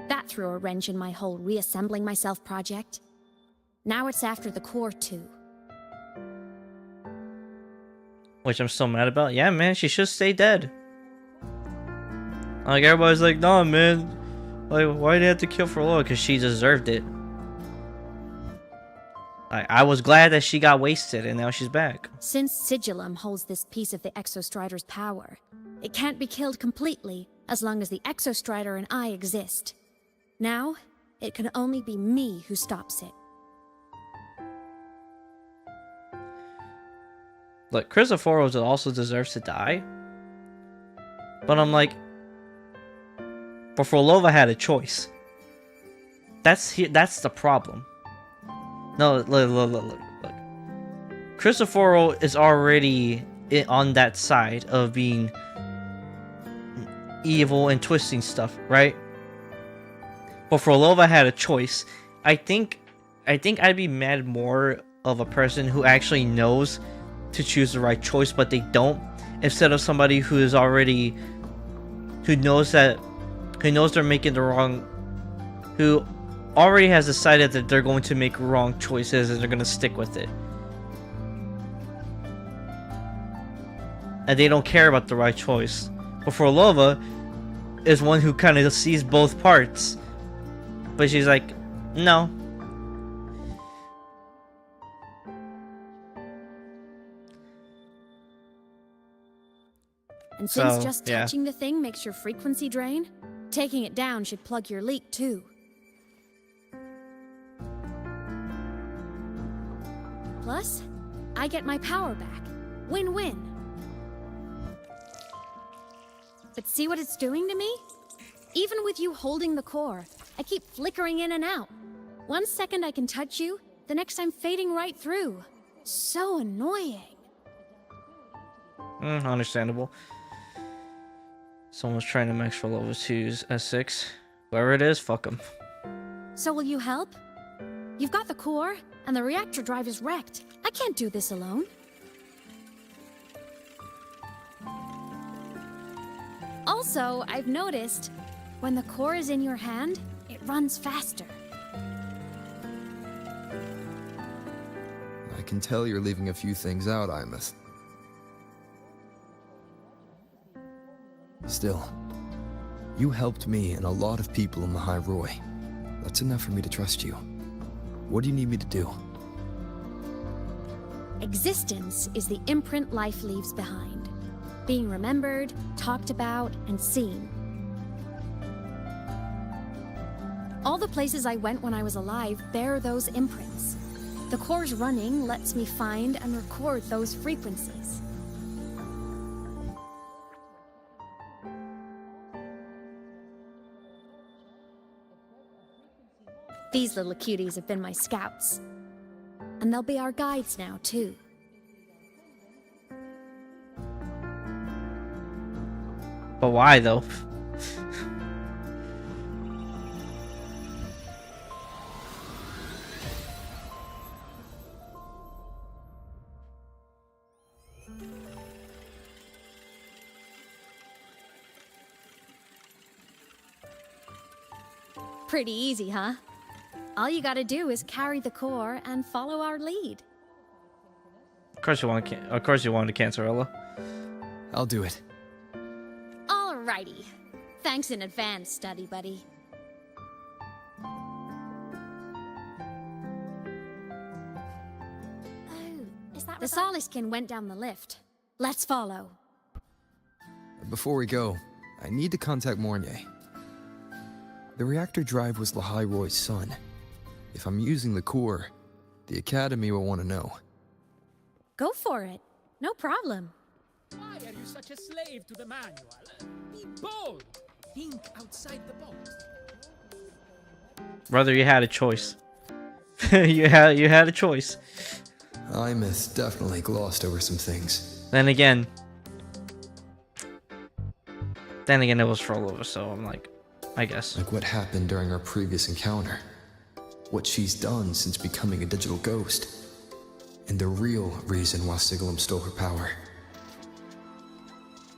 That threw a wrench in my whole reassembling myself project. Now it's after the core too. Which I'm still mad about. Yeah, man, she should stay dead. Like, everybody's like, nah, man. Like, why did they have to kill Frollo? Because she deserved it. Like, I was glad that she got wasted, and now she's back. Since Sigillum holds this piece of the Exostrider's power, it can't be killed completely as long as the Exostrider and I exist. Now, it can only be me who stops it. Look, Chrysophorus also deserves to die. But I'm like... But Frolova had a choice. That's the problem. No, look. Chrysophoro is already on that side of being evil and twisting stuff, right? But Frolova had a choice. I think I'd be mad more of a person who actually knows to choose the right choice, but they don't, instead of somebody who is already, who knows they're making the wrong, who already has decided that they're going to make wrong choices and they're going to stick with it. And they don't care about the right choice. But Frolova is one who kind of sees both parts. But she's like, no. And since So, just yeah. touching the thing makes your frequency drain, taking it down should plug your leak too. Plus, I get my power back. Win-win. But see what it's doing to me? Even with you holding the core, I keep flickering in and out. 1 second I can touch you, the next I'm fading right through. So annoying. Understandable. Someone's trying to max for level 2's S6. Whoever it is, fuck them. So will you help? You've got the core, and the reactor drive is wrecked. I can't do this alone. Also, I've noticed, when the core is in your hand, it runs faster. I can tell you're leaving a few things out, Imus. Still, you helped me and a lot of people in the High Roy. That's enough for me to trust you. What do you need me to do? Existence is the imprint life leaves behind. Being remembered, talked about, and seen. All the places I went when I was alive bear those imprints. The core's running lets me find and record those frequencies. These little cuties have been my scouts. And they'll be our guides now, too. But why, though? Pretty easy, huh? All you gotta do is carry the core and follow our lead. Of course you want to cancel Ella. I'll do it. Alrighty. Thanks in advance, study buddy. The Soliskin went down the lift. Let's follow. Before we go, I need to contact Mornier. The reactor drive was Lahai Roy's son. If I'm using the core, the Academy will want to know. Go for it. No problem. Why are you such a slave to the manual? Be bold. Think outside the box. Brother, you had a choice. you had a choice. Imith definitely glossed over some things. Then again, it was for Rolova, so I'm like, I guess. Like what happened during our previous encounter. What she's done since becoming a digital ghost. And the real reason why Sigalum stole her power.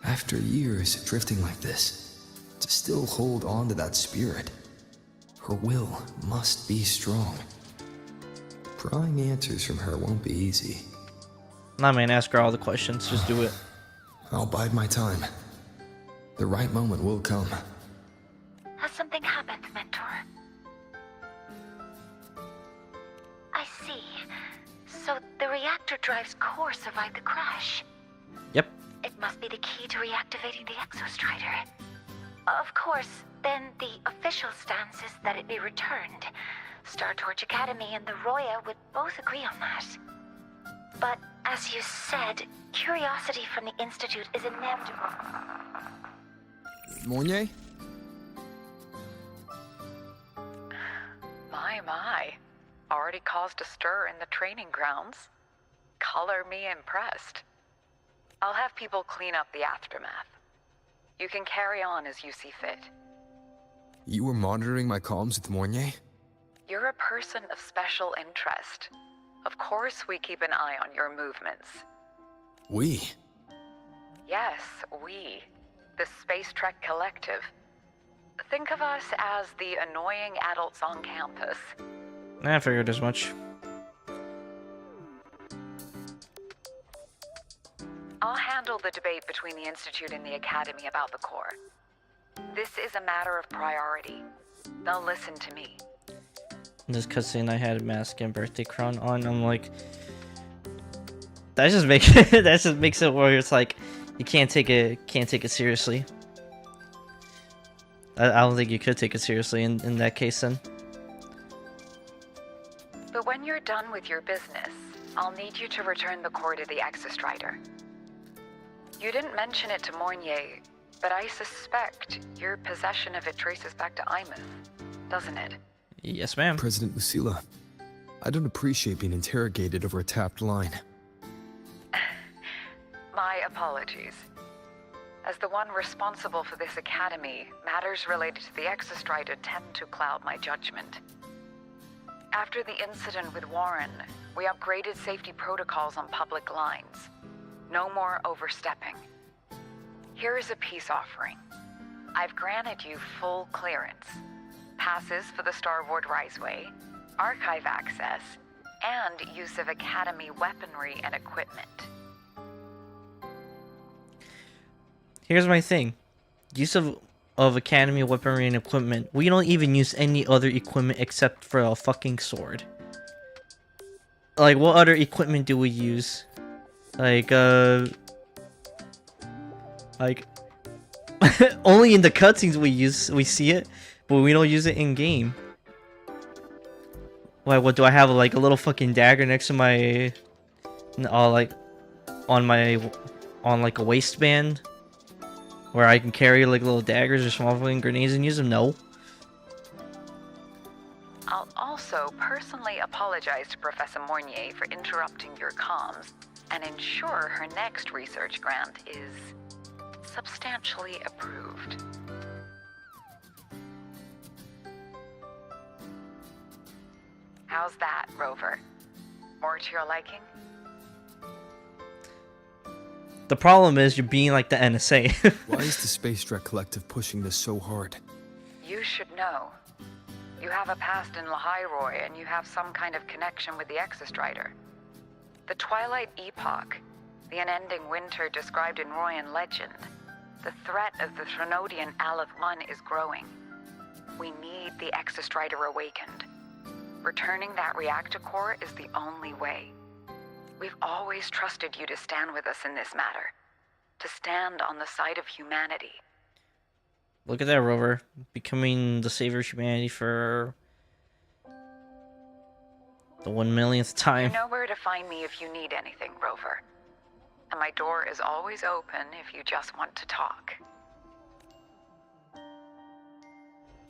After years drifting like this, to still hold on to that spirit, her will must be strong. Prying answers from her won't be easy. Nah, man, ask her all the questions. Just do it. I'll bide my time. The right moment will come. Has something happened, Mentor? I see. So the reactor drive's core survived the crash. Yep. It must be the key to reactivating the Exostrider. Of course, then the official stance is that it be returned. Star Torch Academy and the Roya would both agree on that. But, as you said, curiosity from the Institute is inevitable. Mornier? My. Already caused a stir in the training grounds. Color me impressed. I'll have people clean up the aftermath. You can carry on as you see fit. You were monitoring my comms with Mornier? You're a person of special interest. Of course we keep an eye on your movements. We? Yes, we. The Space Trek Collective. Think of us as the annoying adults on campus. I figured as much. I'll handle the debate between the Institute and the Academy about the core. This is a matter of priority. They'll listen to me. This cutscene, I had a mask and birthday crown on. I'm like, that just makes it where it's like you can't take it seriously. I don't think you could take it seriously in that case then. But when you're done with your business, I'll need you to return the core to the Exostrider. You didn't mention it to Mornier, but I suspect your possession of it traces back to Imith, doesn't it? Yes, ma'am. President Lucilla, I don't appreciate being interrogated over a tapped line. My apologies. As the one responsible for this academy, matters related to the Exostrider tend to cloud my judgment. After the incident with Warren, we upgraded safety protocols on public lines. No more overstepping. Here is a peace offering. I've granted you full clearance. Passes for the Starboard Riseway, archive access, and use of Academy weaponry and equipment. Here's my thing. Use of Academy weaponry and equipment. We don't even use any other equipment except for a fucking sword. Like, what other equipment do we use? Like only in the cutscenes we see it, but we don't use it in game. Why? What do I have? Like a little fucking dagger next to my, like, on like a waistband, where I can carry like little daggers or small fucking grenades and use them? No. I'll also personally apologize to Professor Mornier for interrupting your comms and ensure her next research grant is substantially approved. How's that, Rover? More to your liking? The problem is you're being like the NSA. Why is the Space Trek Collective pushing this so hard? You should know. You have a past in Lahairoi, and you have some kind of connection with the Exostrider. The Twilight Epoch, the unending winter described in Royan legend, the threat of the Threnodian Aleth One is growing. We need the Exostrider awakened. Returning that reactor core is the only way. We've always trusted you to stand with us in this matter. To stand on the side of humanity. Look at that, Rover. Becoming the savior of humanity for the 1,000,000th time. You know where to find me if you need anything, Rover. And my door is always open if you just want to talk.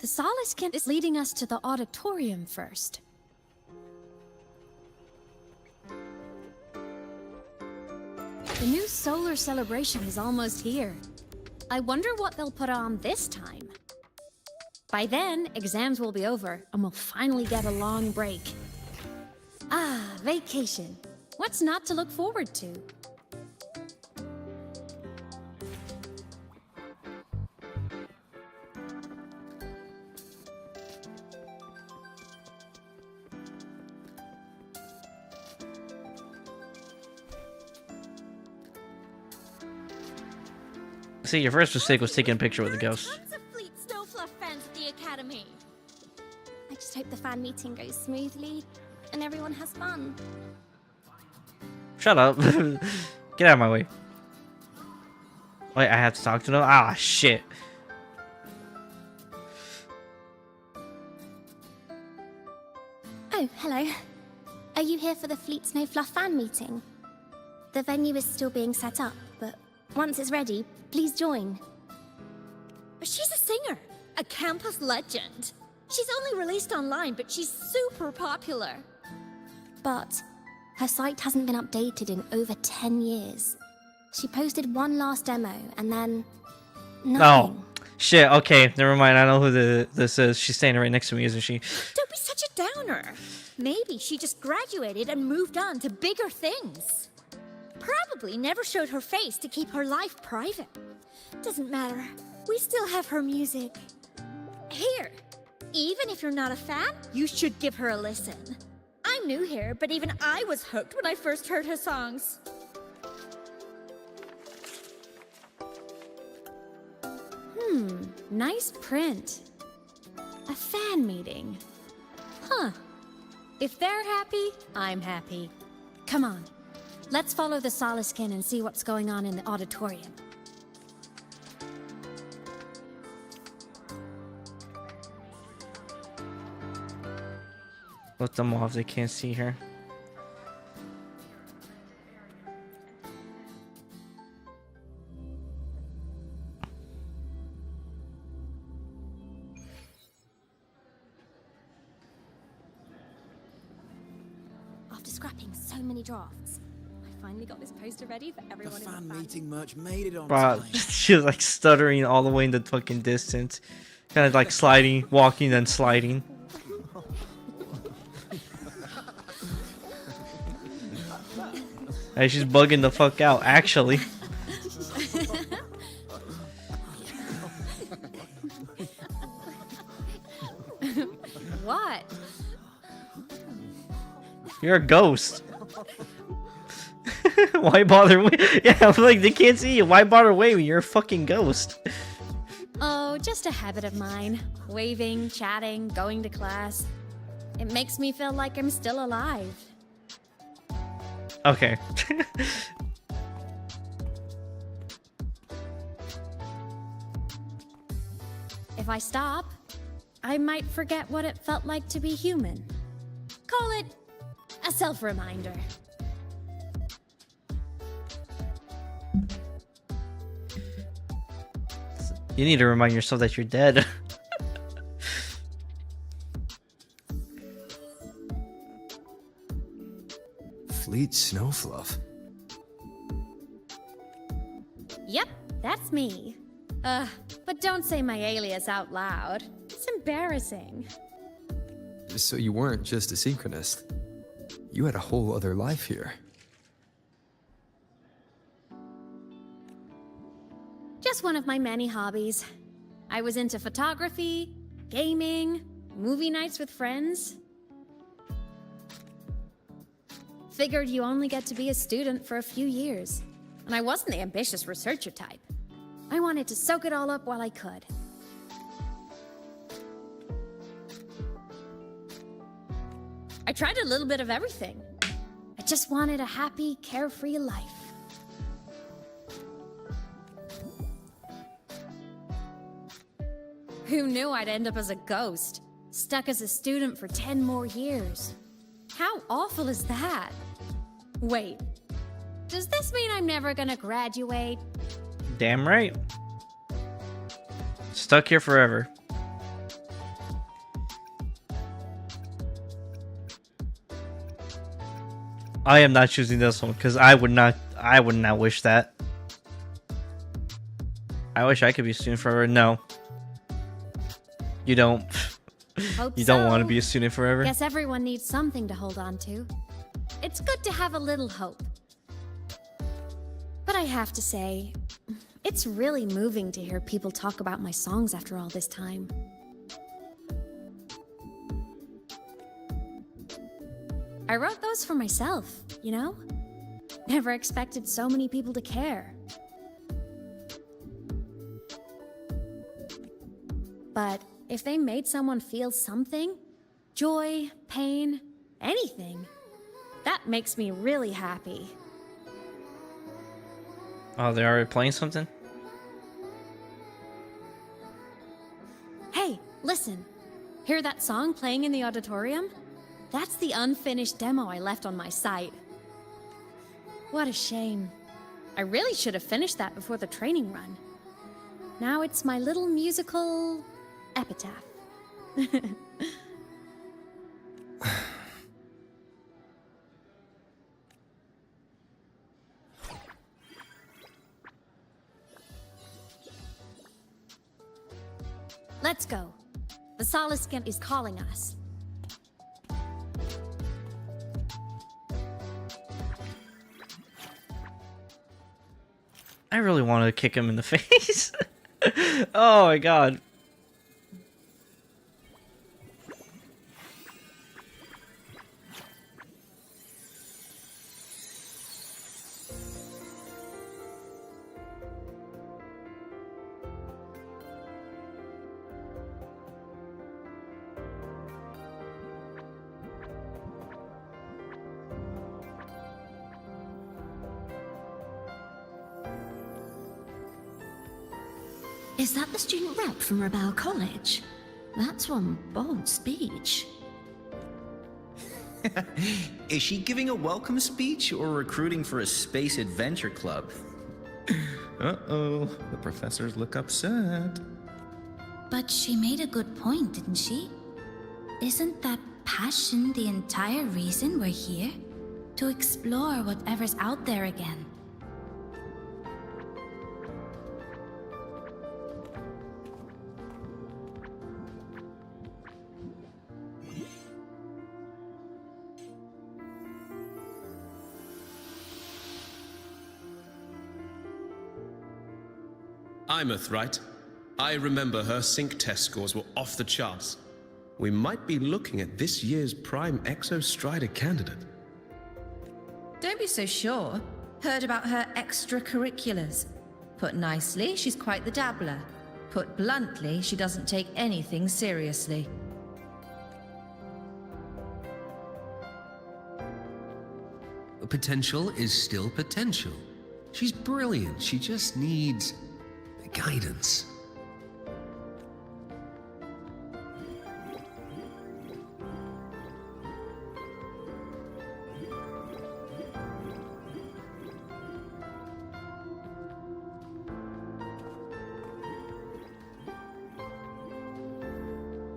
The Solace Kin is leading us to the auditorium first. The new solar celebration is almost here. I wonder what they'll put on this time. By then, exams will be over, and we'll finally get a long break. Ah, vacation. What's not to look forward to? See, your first mistake was taking a picture with a ghost. Tons of Fleet Snowfluff fans at the Academy. I just hope the fan meeting goes smoothly and everyone has fun. Shut up. Get out of my way. Wait, I have to talk to them? Ah, shit. Oh, hello. Are you here for the Fleet Snowfluff fan meeting? The venue is still being set up, but once it's ready, please join. She's a singer, a campus legend. She's only released online, but she's super popular. But her site hasn't been updated in over 10 years. She posted one last demo and then nothing. Oh, shit. Okay, never mind. I know who this is. She's standing right next to me, isn't she? Don't be such a downer. Maybe she just graduated and moved on to bigger things. Probably never showed her face to keep her life private. Doesn't matter. We still have her music. Here, even if you're not a fan, you should give her a listen. I'm new here, but even I was hooked when I first heard her songs. Nice print. A fan meeting. Huh. If they're happy, I'm happy. Come on. Let's follow the Solace Kin and see what's going on in the auditorium. Let them off. They can't see her. After scrapping so many drafts, I finally got this poster ready for everyone in the fan meeting merch made it on Bro, time. she was like stuttering all the way in the fucking distance. Kind of like sliding, walking, then sliding. Hey, she's bugging the fuck out, actually. What? You're a ghost. Why bother? Yeah, I'm like, they can't see you. Why bother waving? You're a fucking ghost. Oh, just a habit of mine. Waving, chatting, going to class. It makes me feel like I'm still alive. Okay. If I stop, I might forget what it felt like to be human. Call it a self-reminder. You need to remind yourself that you're dead. Fleet Snowfluff. Yep, that's me. But don't say my alias out loud. It's embarrassing. So you weren't just a synchronist. You had a whole other life here. Just one of my many hobbies. I was into photography, gaming, movie nights with friends. Figured you only get to be a student for a few years. And I wasn't the ambitious researcher type. I wanted to soak it all up while I could. I tried a little bit of everything. I just wanted a happy, carefree life. Who knew I'd end up as a ghost, stuck as a student for 10 more years? How awful is that? Wait, does this mean I'm never gonna graduate? Damn right. Stuck here forever. I am not choosing this one because I would not wish that. I wish I could be a student forever. No. You don't. Hope You don't so. want to be a student forever? Guess everyone needs something to hold on to. It's good to have a little hope. But I have to say, it's really moving to hear people talk about my songs after all this time. I wrote those for myself, you know? Never expected so many people to care. But if they made someone feel something, joy, pain, anything, that makes me really happy. Oh, they're already playing something? Hey, listen. Hear that song playing in the auditorium? That's the unfinished demo I left on my site. What a shame. I really should have finished that before the training run. Now it's my little musical epitaph. Let's go. The Solace Skimp is calling us. I really want to kick him in the face. Oh my god. Is that the student rep from Rebel College? That's one bold speech. Is she giving a welcome speech or recruiting for a space adventure club? Uh-oh, the professors look upset. But she made a good point, didn't she? Isn't that passion the entire reason we're here? To explore whatever's out there again. Imeth, right? I remember her sync test scores were off the charts. We might be looking at this year's prime Exo Strider candidate. Don't be so sure. Heard about her extracurriculars. Put nicely, she's quite the dabbler. Put bluntly, she doesn't take anything seriously. Potential is still potential. She's brilliant. She just needs guidance.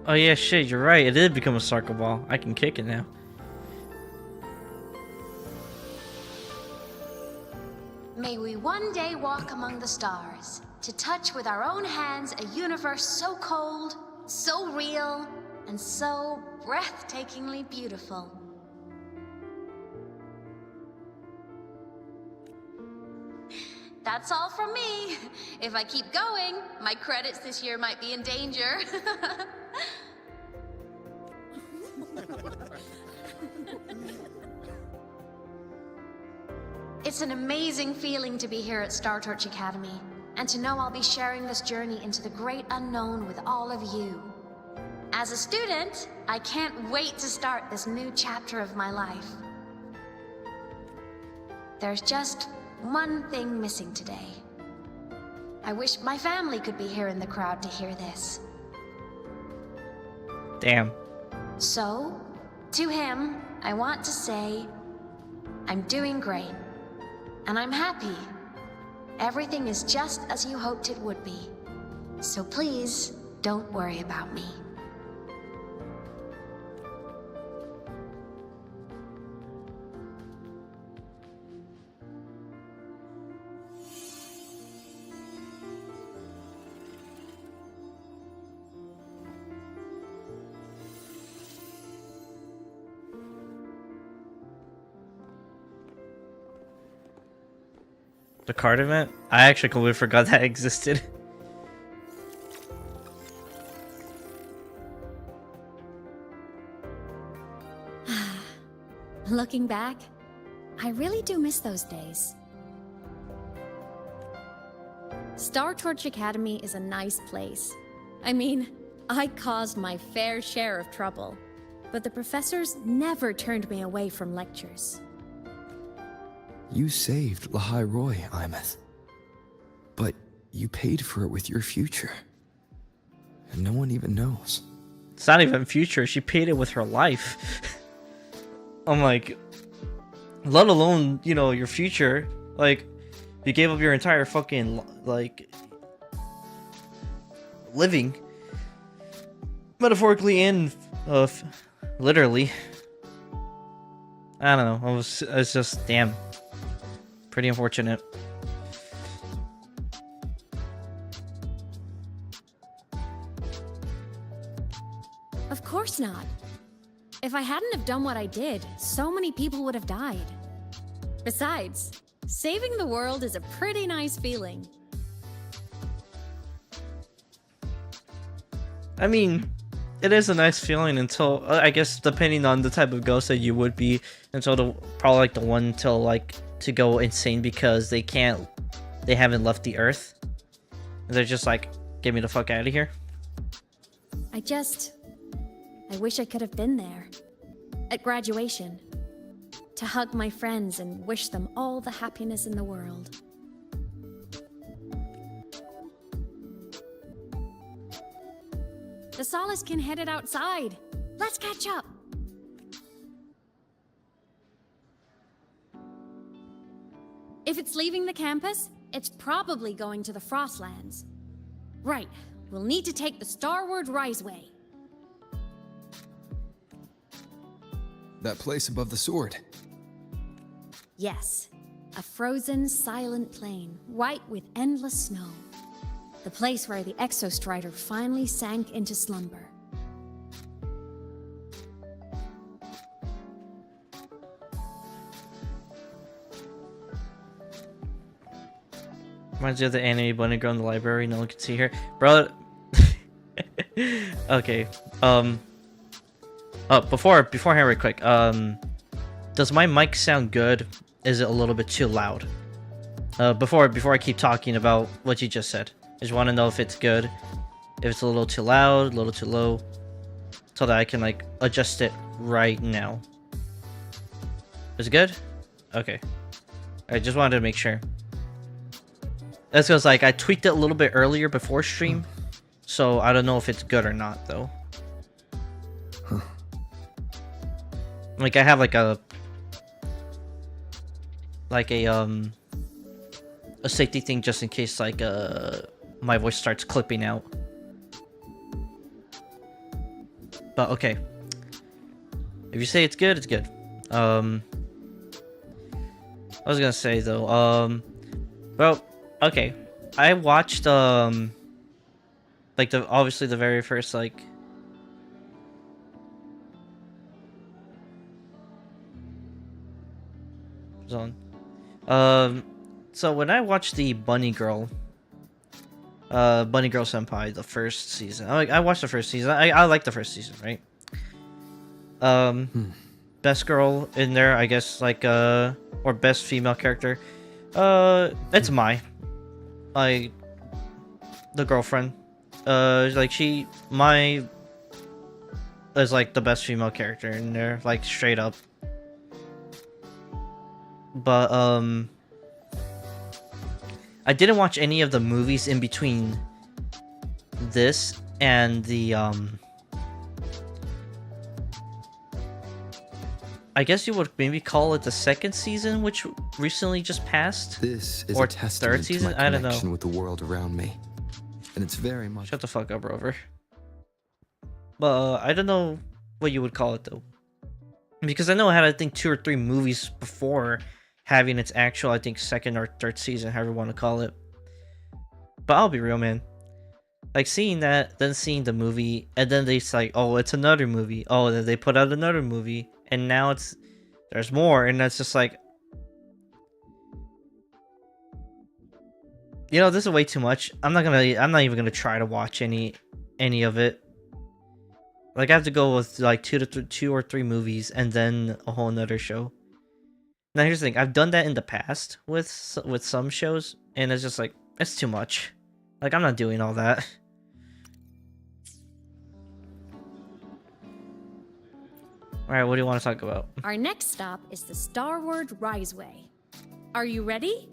Oh yeah, shit, you're right. It did become a soccer ball. I can kick it now. May we one day walk among the stars, to touch with our own hands a universe so cold, so real, and so breathtakingly beautiful. That's all from me. If I keep going, my credits this year might be in danger. It's an amazing feeling to be here at Star Torch Academy, and to know I'll be sharing this journey into the great unknown with all of you. As a student, I can't wait to start this new chapter of my life. There's just one thing missing today. I wish my family could be here in the crowd to hear this. Damn. So, to him, I want to say, I'm doing great. And I'm happy. Everything is just as you hoped it would be. So please, don't worry about me. The card event? I actually completely forgot that existed. Looking back, I really do miss those days. Star Torch Academy is a nice place. I mean, I caused my fair share of trouble, but the professors never turned me away from lectures. You saved Lahai Roy, Imeth. But you paid for it with your future. And no one even knows. It's not even future, she paid it with her life. I'm like, let alone, you know, your future. Like, you gave up your entire fucking, like, living. Metaphorically and, literally. I don't know, it's just, damn. Pretty unfortunate. Of course not. If I hadn't have done what I did, so many people would have died. Besides, saving the world is a pretty nice feeling. I mean, it is a nice feeling until, I guess, depending on the type of ghost that you would be, until probably like the one till like to go insane because they haven't left the earth. They're just like, get me the fuck out of here. I wish I could have been there. At graduation. To hug my friends and wish them all the happiness in the world. The Solace can headed outside. Let's catch up. If it's leaving the campus, it's probably going to the Frostlands. Right, we'll need to take the Starward Riseway. That place above the sword. Yes, a frozen, silent plain, white with endless snow. The place where the Exostrider finally sank into slumber. Reminds me of the anime bunny girl in the library. No one can see her, bro. Okay. Beforehand, real quick. Does my mic sound good? Is it a little bit too loud? Before I keep talking about what you just said, I just want to know if it's good, if it's a little too loud, a little too low, so that I can like adjust it right now. Is it good? Okay. I just wanted to make sure. That's because like I tweaked it a little bit earlier before stream, so I don't know if it's good or not though. Huh. Like I have like a safety thing just in case like my voice starts clipping out. But okay. If you say it's good, it's good. I was gonna say though, well, okay. I watched like obviously the very first like zone. So when I watched the Bunny Girl Senpai, the first season, I watched the first season. I like the first season, right? Best girl in there, I guess, like or best female character. It's the girlfriend. Like my is like the best female character in there, like straight up. But I didn't watch any of the movies in between this and the I guess you would maybe call it the second season, which recently just passed. This is or a testament third season. to my I don't connection know. with the world around me, and it's very much. Shut the fuck up, Rover. But I don't know what you would call it though, because I know it had I think 2 or 3 movies before having its actual I think second or third season, however you want to call it. But I'll be real, man. Like seeing that, then seeing the movie, and then they say, "Oh, it's another movie." Oh, then they put out another movie, and now there's more, and that's just like, You know, this is way too much. I'm not even gonna try to watch any of it. Like, I have to go with like two or three movies and then a whole nother show. Now here's the thing, I've done that in the past with some shows, and it's just like, it's too much. Like, I'm not doing all that. Alright, what do you want to talk about? Our next stop is the Starward Riseway. Are you ready?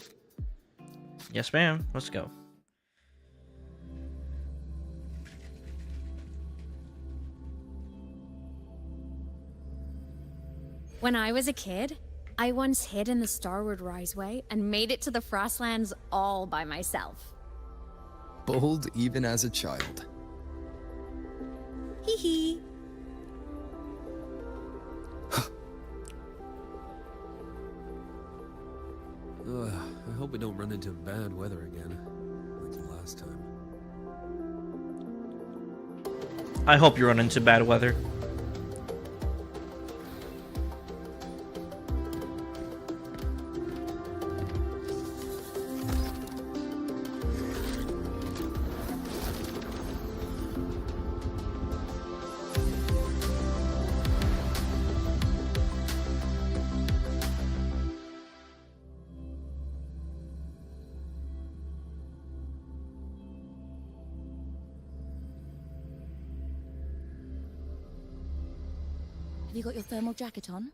Yes, ma'am. Let's go. When I was a kid, I once hid in the Starward Riseway and made it to the Frostlands all by myself. Bold even as a child. Hee hee. I hope we don't run into bad weather again, like the last time. I hope you run into bad weather. Have you got your thermal jacket on?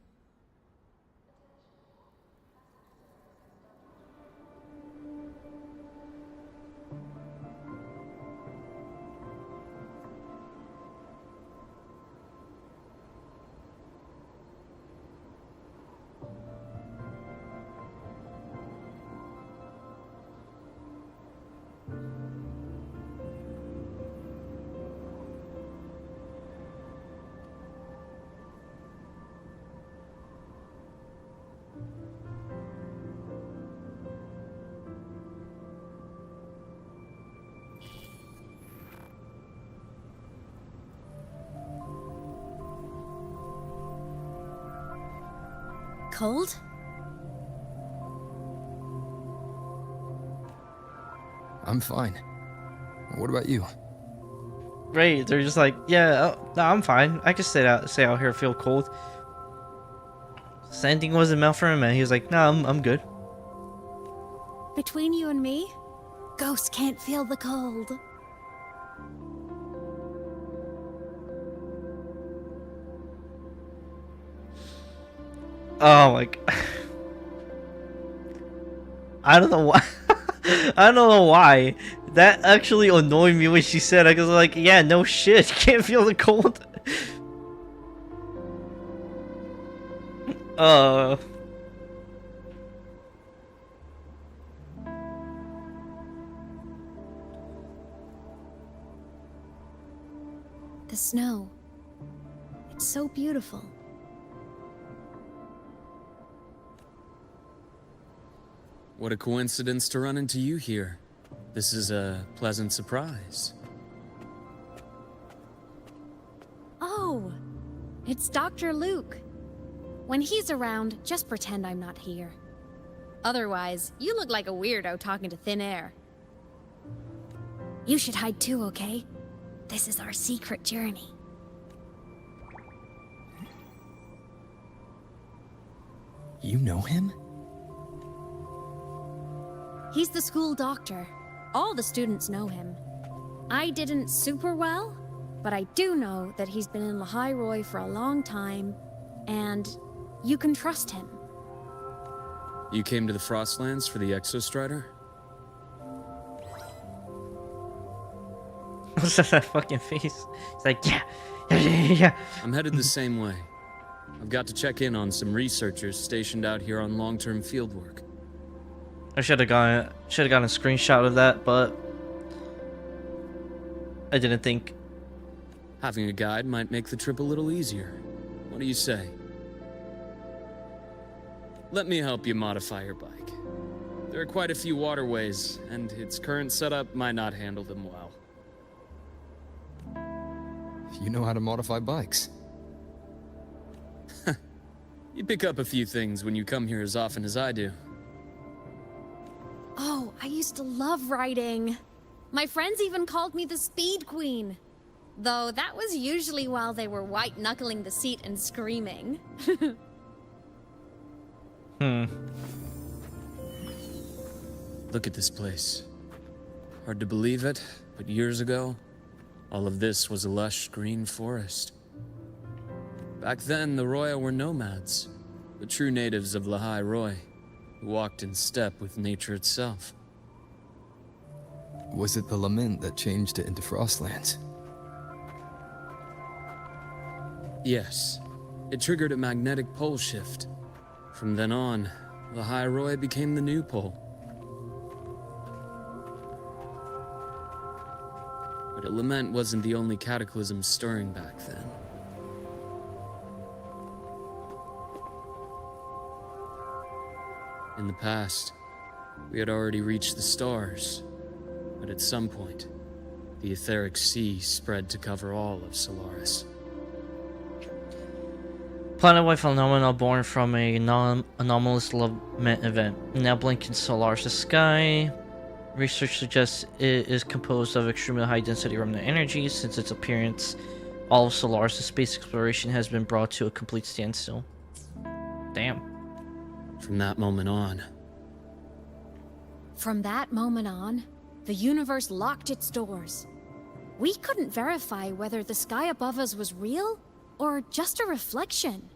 Cold? I'm fine. What about you? Right, they're just like, yeah, no, I'm fine. I can stay out here, feel cold. Same thing wasn't meant for him, man. He was like, no, I'm good. Between you and me, ghosts can't feel the cold. Oh my god. I don't know why. I don't know why. That actually annoyed me when she said it. I was like, yeah, no shit. You can't feel the cold. The snow. It's so beautiful. What a coincidence to run into you here. This is a pleasant surprise. Oh, it's Dr. Luke. When he's around, just pretend I'm not here. Otherwise, you look like a weirdo talking to thin air. You should hide too, okay? This is our secret journey. You know him? He's the school doctor. All the students know him. I didn't super well, but I do know that he's been in Lahai for a long time, and you can trust him. You came to the Frostlands for the Exostrider? What's that fucking face? It's like, yeah. I'm headed the same way. I've got to check in on some researchers stationed out here on long-term fieldwork. I should have gotten a screenshot of that, but I didn't think. Having a guide might make the trip a little easier. What do you say? Let me help you modify your bike. There are quite a few waterways, and its current setup might not handle them well. You know how to modify bikes. You pick up a few things when you come here as often as I do. Oh, I used to love riding. My friends even called me the Speed Queen. Though that was usually while they were white-knuckling the seat and screaming. Look at this place. Hard to believe it, but years ago, all of this was a lush green forest. Back then, the Roya were nomads, the true natives of Lahai Roy, who walked in step with nature itself. Was it the lament that changed it into Frostlands? Yes, it triggered a magnetic pole shift. From then on, Lahai Roy became the new pole. But a lament wasn't the only cataclysm stirring back then. In the past, we had already reached the stars, but at some point, the etheric sea spread to cover all of Solaris. Planet-wide phenomena born from a anomalous lament event, now blinking Solaris' sky. Research suggests it is composed of extremely high-density remnant energy. Since its appearance, all of Solaris' space exploration has been brought to a complete standstill. Damn. From that moment on, the universe locked its doors. We couldn't verify whether the sky above us was real or just a reflection.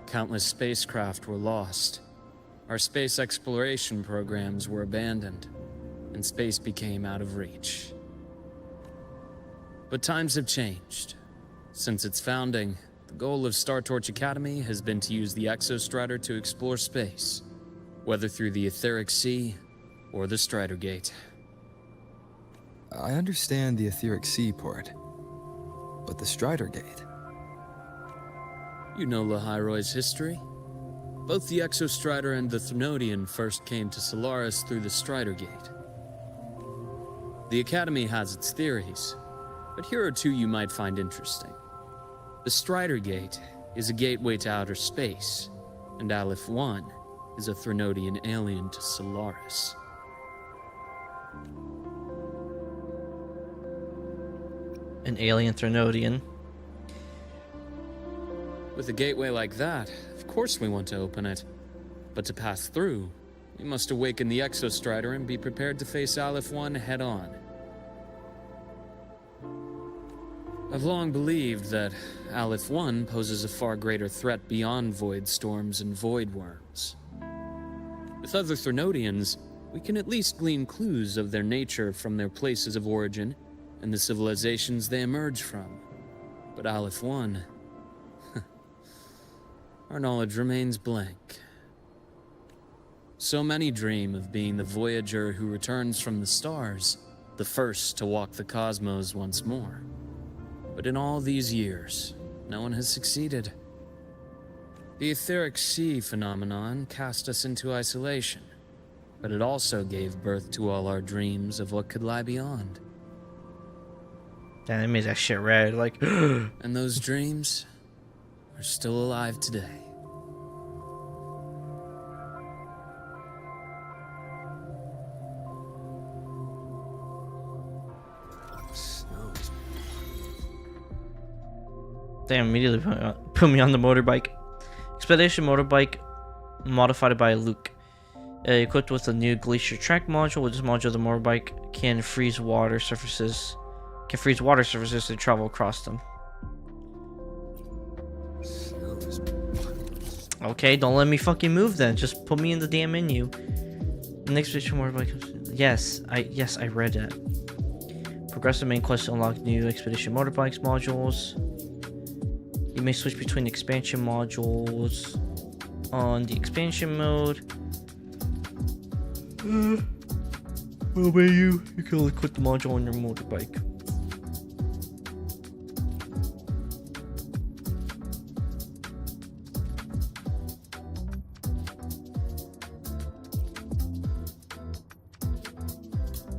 countless spacecraft were lost. Our space exploration programs were abandoned, and space became out of reach. But times have changed. Since its founding, the goal of Star Torch Academy has been to use the Exostrider to explore space, whether through the Etheric Sea or the Strider Gate. I understand the Etheric Sea part, but the Strider Gate? You know Lahai Roy's history? Both the Exostrider and the Threnodian first came to Solaris through the Strider Gate. The Academy has its theories, but here are two you might find interesting. The Strider Gate is a gateway to outer space, and Aleph 1 is a Threnodian alien to Solaris. An alien Threnodian. With a gateway like that, of course we want to open it. But to pass through, we must awaken the Exostrider and be prepared to face Aleph 1 head-on. I've long believed that Aleph 1 poses a far greater threat beyond void storms and void worms. With other Threnodians, we can at least glean clues of their nature from their places of origin and the civilizations they emerge from. But Aleph 1... our knowledge remains blank. So many dream of being the Voyager who returns from the stars, the first to walk the cosmos once more. But in all these years, no one has succeeded. The Etheric Sea phenomenon cast us into isolation, but it also gave birth to all our dreams of what could lie beyond. Damn, they made that shit red, like... And those dreams are still alive today. Damn, immediately put me on the motorbike. Expedition motorbike modified by Luke. Equipped with a new glacier track module. With this module, the motorbike can freeze water surfaces. To travel across them. Okay, don't let me fucking move then. Just put me in the damn menu. Next expedition motorbike. Yes, I read that. Progressive main quest to unlock new expedition motorbikes modules. You may switch between expansion modules on the expansion mode. Well, you can only quit the module on your motorbike.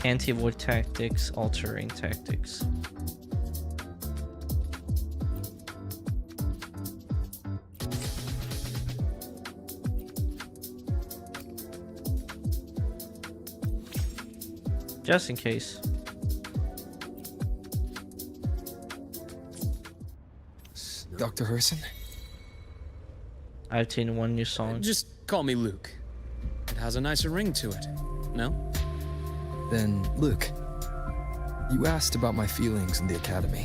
Anti-avoid tactics, all-terrain tactics. Just in case. Dr. Herson? I've seen one new song. Just call me Luke. It has a nicer ring to it. No? Then, Luke, you asked about my feelings in the academy.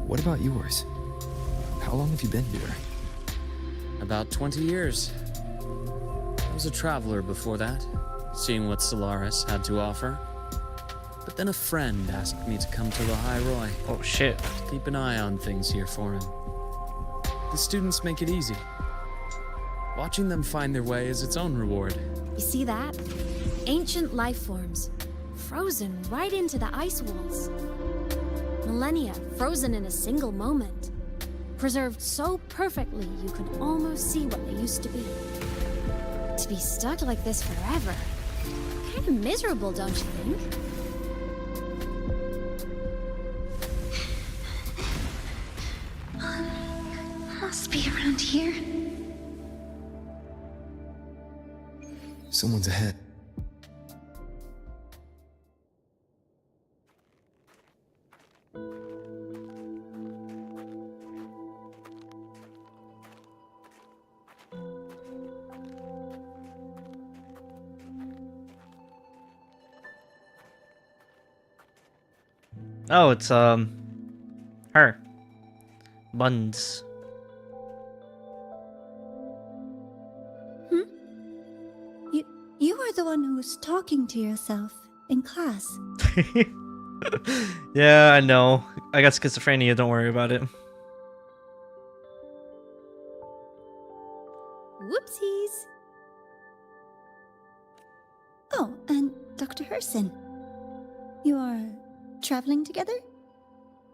What about yours? How long have you been here? About 20 years. I was a traveler before that, seeing what Solaris had to offer. But then a friend asked me to come to Lahai Roi. Oh shit. To keep an eye on things here for him. The students make it easy. Watching them find their way is its own reward. You see that? Ancient life forms, frozen right into the ice walls. Millennia frozen in a single moment. Preserved so perfectly you can almost see what they used to be. To be stuck like this forever. Kind of miserable, don't you think? Must be around here. Someone's ahead. Oh, it's her. Buns. You are the one who was talking to yourself in class. Yeah, I know. I got schizophrenia, don't worry about it. Whoopsies. Oh, and Dr. Herson. You are traveling together?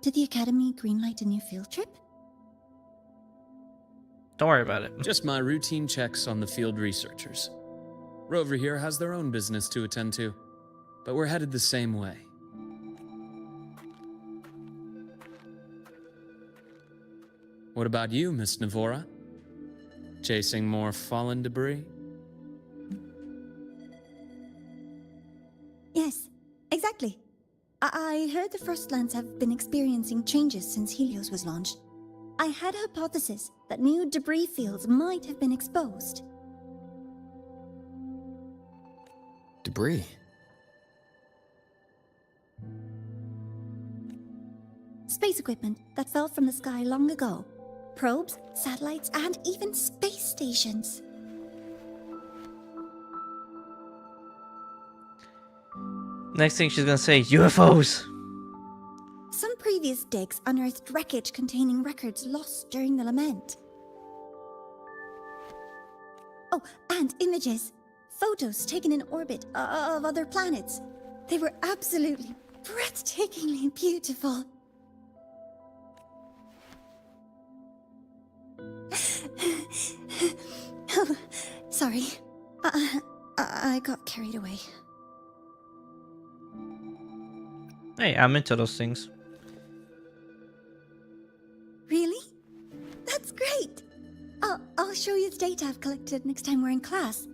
Did the Academy greenlight a new field trip? Don't worry about it. Just my routine checks on the field researchers. Rover here has their own business to attend to, but we're headed the same way. What about you, Miss Navora? Chasing more fallen debris? Yes, exactly. I heard the Frostlands have been experiencing changes since Helios was launched. I had a hypothesis that new debris fields might have been exposed. Debris? Space equipment that fell from the sky long ago. Probes, satellites, and even space stations. Next thing she's gonna say, UFOs! Some previous digs unearthed wreckage containing records lost during the lament. Oh, and images. Photos taken in orbit of other planets. They were absolutely breathtakingly beautiful. Oh, sorry. I got carried away. Hey, I'm into those things. Really? That's great! I'll show you the data I've collected next time we're in class.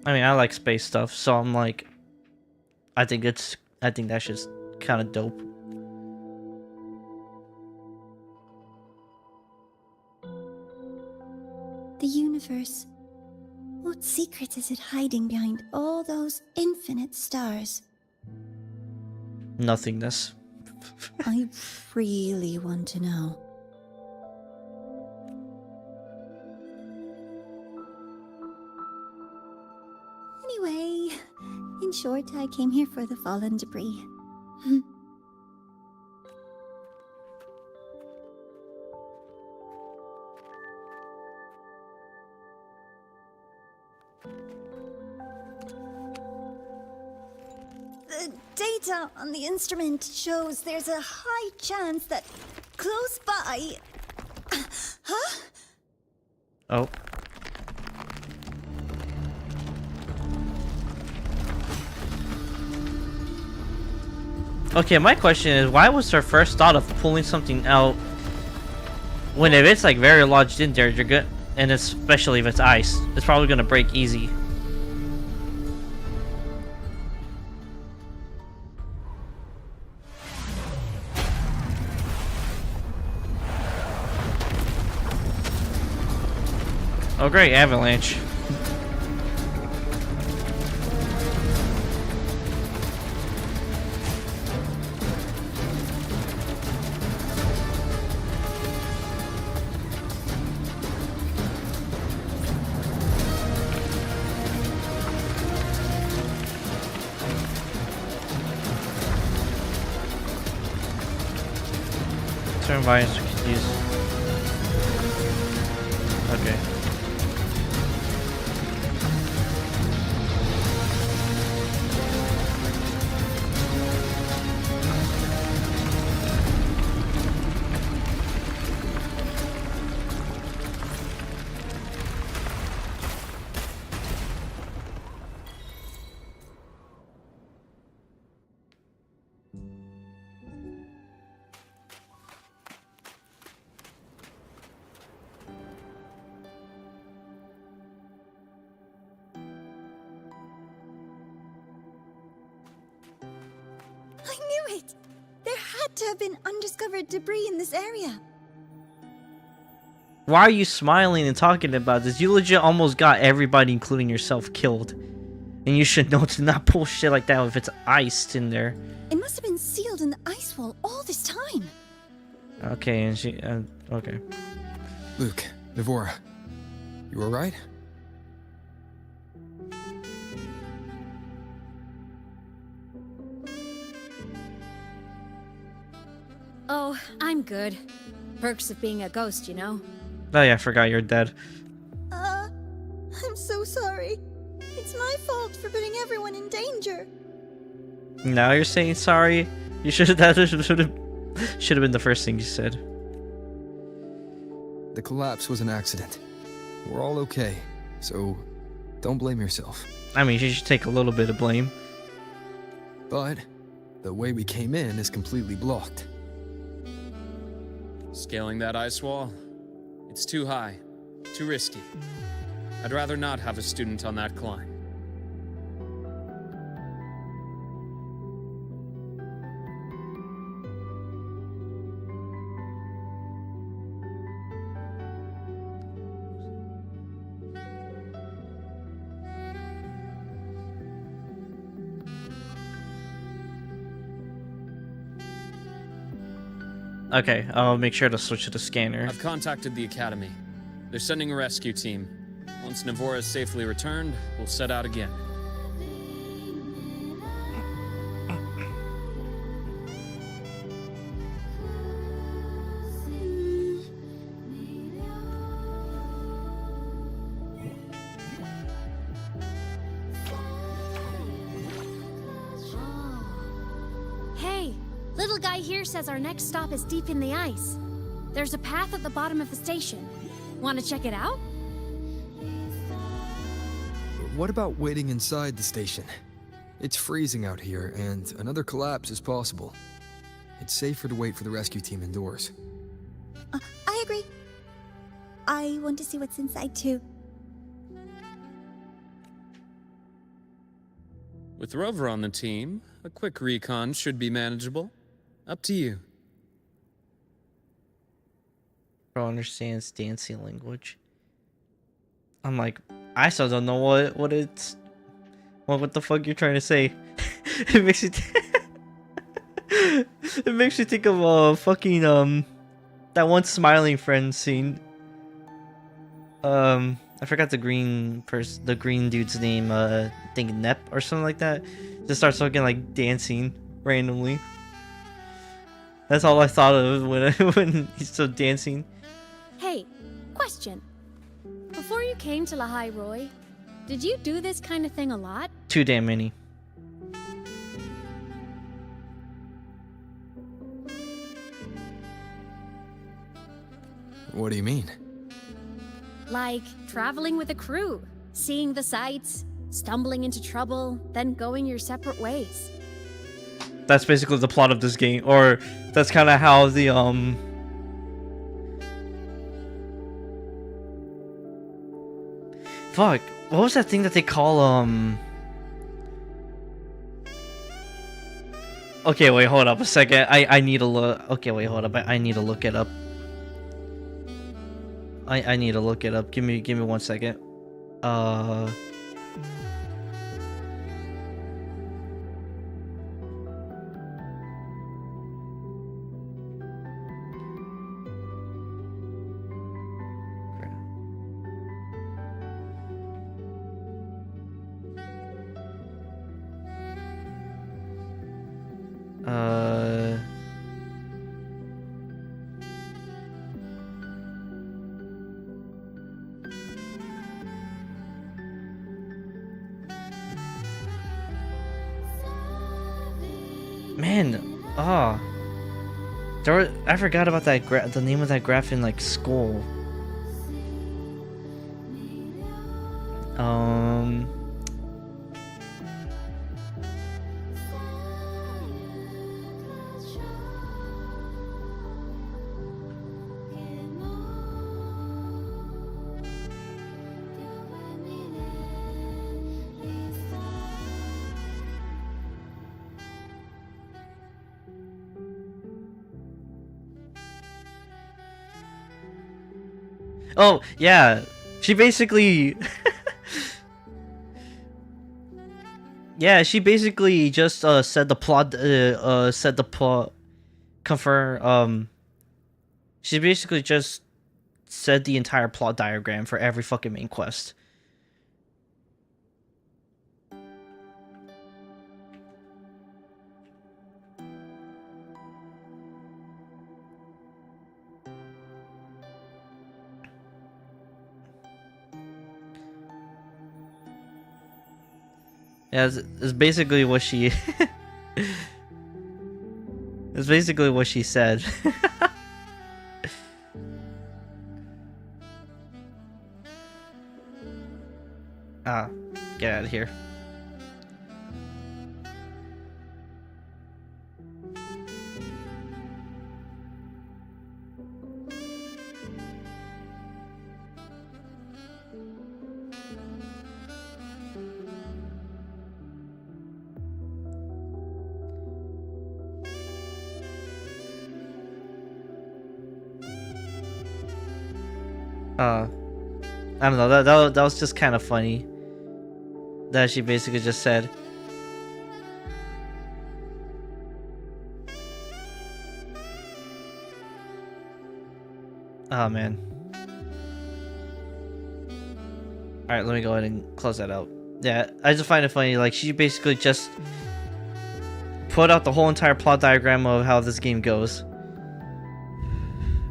I mean, I like space stuff, so I'm like, I think that's just kind of dope. The universe. What secrets is it hiding behind all those infinite stars? Nothingness. I really want to know. Anyway, in short, I came here for the fallen debris. The data on the instrument shows there's a high chance that close by... Huh? Oh. Okay, my question is, why was her first thought of pulling something out when if it's like very lodged in there, you're good, and especially if it's ice, it's probably gonna break easy. Oh great, avalanche. Certain volumes we could use. Okay. I knew it! There had to have been undiscovered debris in this area. Why are you smiling and talking about this? You legit almost got everybody, including yourself, killed. And you should know to not pull shit like that if it's iced in there. It must have been sealed in the ice wall all this time. Okay, and she... okay. Luke, Navora, you alright? Oh, I'm good. Perks of being a ghost, you know? Oh yeah, I forgot you're dead. I'm so sorry. It's my fault for putting everyone in danger. Now you're saying sorry? You should have... That should have been the first thing you said. The collapse was an accident. We're all okay, so don't blame yourself. I mean, you should take a little bit of blame. But the way we came in is completely blocked. Scaling that ice wall? It's too high. Too risky. I'd rather not have a student on that climb. Okay, I'll make sure to switch to the scanner. I've contacted the Academy. They're sending a rescue team. Once Navora is safely returned, we'll set out again. Hey, little guy here says our next stop is deep in the ice. There's a path at the bottom of the station. Want to check it out? What about waiting inside the station? It's freezing out here, and another collapse is possible. It's safer to wait for the rescue team indoors. I agree. I want to see what's inside too. With Rover on the team, a quick recon should be manageable. Up to you. Bro understands dancing language. I'm like, I still don't know what it's... What the fuck you're trying to say. It makes you... It makes you think of fucking that one smiling friend scene. I forgot the green dude's name. I think Nep or something like that. Just starts fucking like dancing randomly. That's all I thought of when he's still dancing. Hey, question. Before you came to Lahai Roy, did you do this kind of thing a lot? Too damn many. What do you mean? Like traveling with a crew, seeing the sights, stumbling into trouble, then going your separate ways. That's basically the plot of this game, or that's kind of how the Fuck, what was that thing that they call Okay, wait, hold up a second. I need to look. Okay, wait, hold up. I need to look it up. I need to look it up. Give me 1 second. Man, I forgot about that the name of that graph in like school. Oh, yeah. She basically yeah, she basically just said the plot she basically just said the entire plot diagram for every fucking main quest. Yeah, it's basically what she it's basically what she said. Get out of here. I don't know, that was just kind of funny that she basically just said, oh man. Alright, let me go ahead and close that out. Yeah, I just find it funny, like she basically just put out the whole entire plot diagram of how this game goes.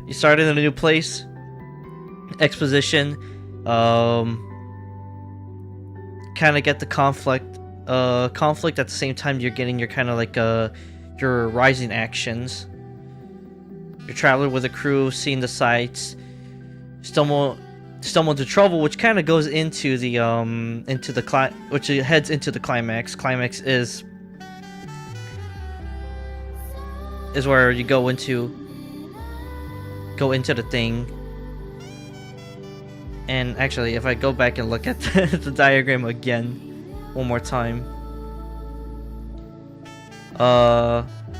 You start in a new place, exposition, kind of get the conflict at the same time you're getting your kind of like your rising actions. You're traveling with a crew, seeing the sights, stumble into trouble, which kind of goes into the which heads into the climax. Climax is where you go into the thing. And actually, if I go back and look at the diagram again, one more time,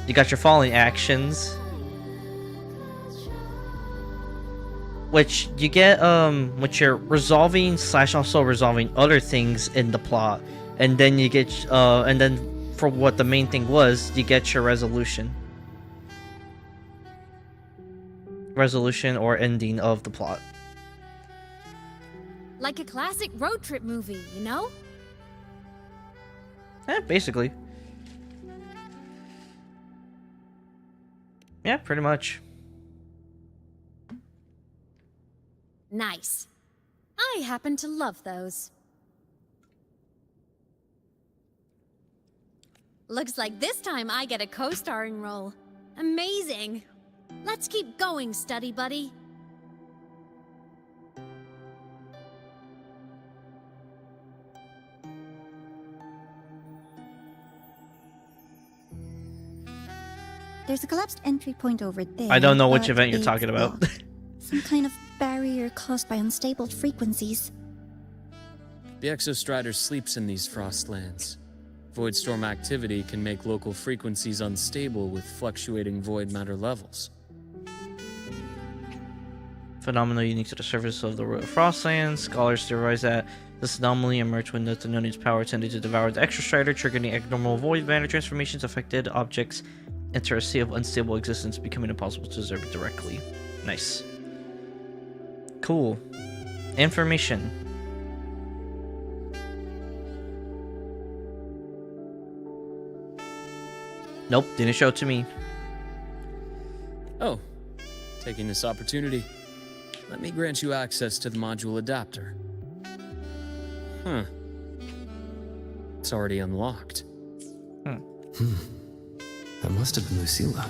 you got your following actions, which you get, which you're resolving / also resolving other things in the plot, and then you get, and then for what the main thing was, you get your resolution or ending of the plot. Like a classic road trip movie, you know? Basically. Yeah, pretty much. Nice. I happen to love those. Looks like this time I get a co-starring role. Amazing. Let's keep going, study buddy. There's a collapsed entry point over there. I don't know which but event you're it's talking about. blocked. Some kind of barrier caused by unstable frequencies. The Exostrider sleeps in these frostlands. Void storm activity can make local frequencies unstable with fluctuating void matter levels. phenomenon unique to the surface of the Royal Frostland. Scholars theorize that this anomaly emerged when the Thenonion's power tended to devour the Extrastrider, triggering abnormal void matter transformations. Affected objects enter a state of unstable existence, becoming impossible to observe directly. Nice. Cool. Information. Nope, didn't show it to me. Oh, taking this opportunity, let me grant you access to the module adapter. Huh. It's already unlocked. That must have been Lucilla.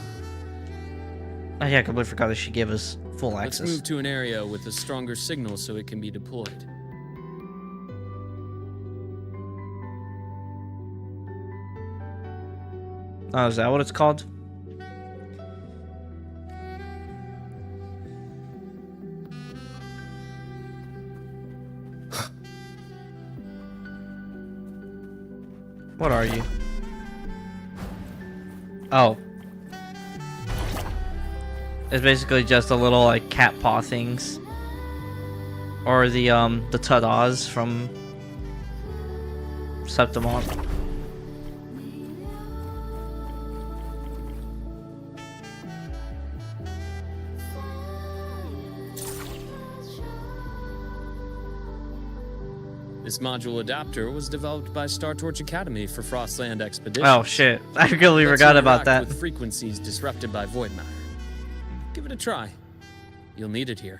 Oh yeah, I completely forgot that she gave us full access. Let's move to an area with a stronger signal so it can be deployed. Oh, is that what it's called? What are you? Oh. It's basically just a little like cat paw things. Or the Tadas from Septimon. This module adapter was developed by Star Torch Academy for Frostland Expedition. Oh shit, I completely forgot about that. With frequencies disrupted by void matter. Give it a try. You'll need it here.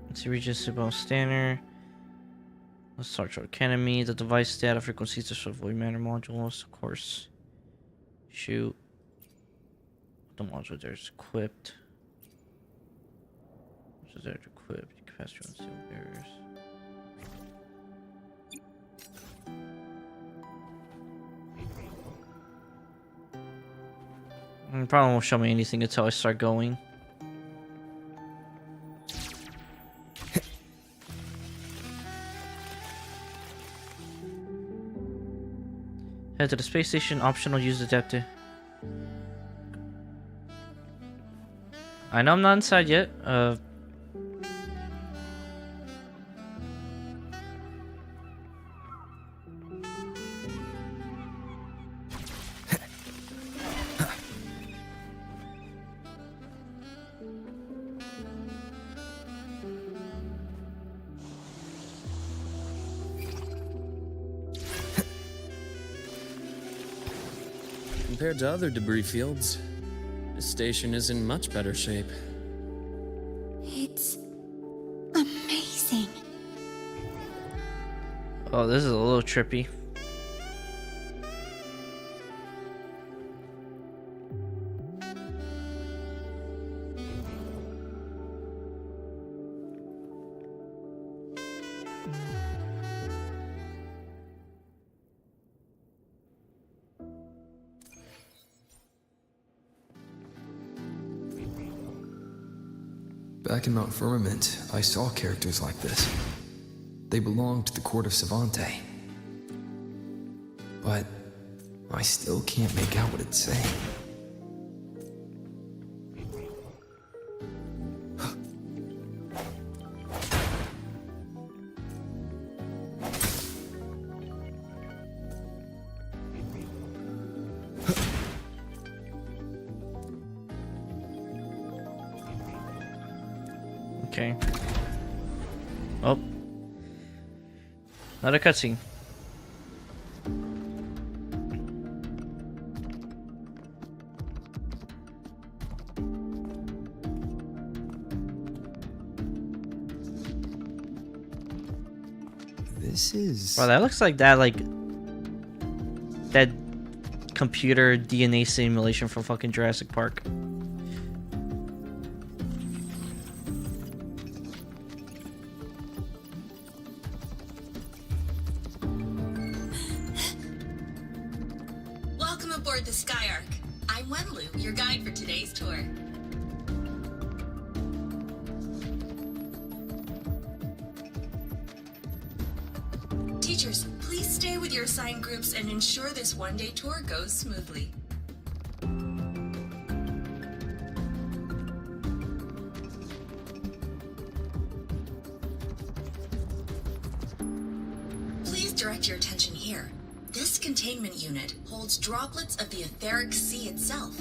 Let's see, reach a Super Standard. Let's Star Torch Academy. The device data frequencies disrupt void matter modules, of course. Shoot. The module there's equipped. Which is there equipped. Capacitor and steel barriers. It probably won't show me anything until I start going. Head to the space station, optional use adapter. I know I'm not inside yet. Compared to other debris fields, this station is in much better shape. It's amazing. Oh, this is a little trippy. Back in Mount Firmament, I saw characters like this. They belonged to the court of Savante. But I still can't make out what it's saying. Okay. Oh. Another cutscene. This is... Bro, that looks like that, that computer DNA simulation from fucking Jurassic Park. Welcome aboard the Skyark. I'm Wenlu, your guide for today's tour. Teachers, please Please stay with your assigned groups and ensure this one-day tour goes smoothly. Please direct your attention here. This containment unit holds droplets of the etheric sea itself.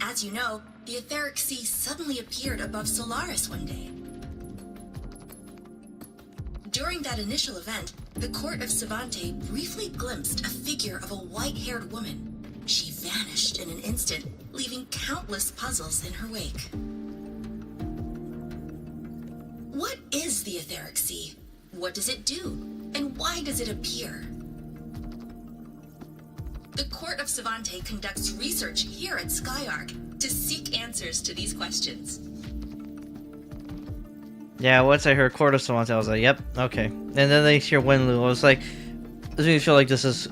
As you know, the etheric sea suddenly appeared above Solaris one day. During that initial event, the court of Savante briefly glimpsed a figure of a white-haired woman. She vanished in an instant, leaving countless puzzles in her wake. What is the etheric sea? What does it do? And why does it appear? The Court of Savante conducts research here at Skyark to seek answers to these questions. Yeah, once I heard Court of Savante, I was like, yep, okay. And then they hear Wenlu, I was like, this makes me feel like this is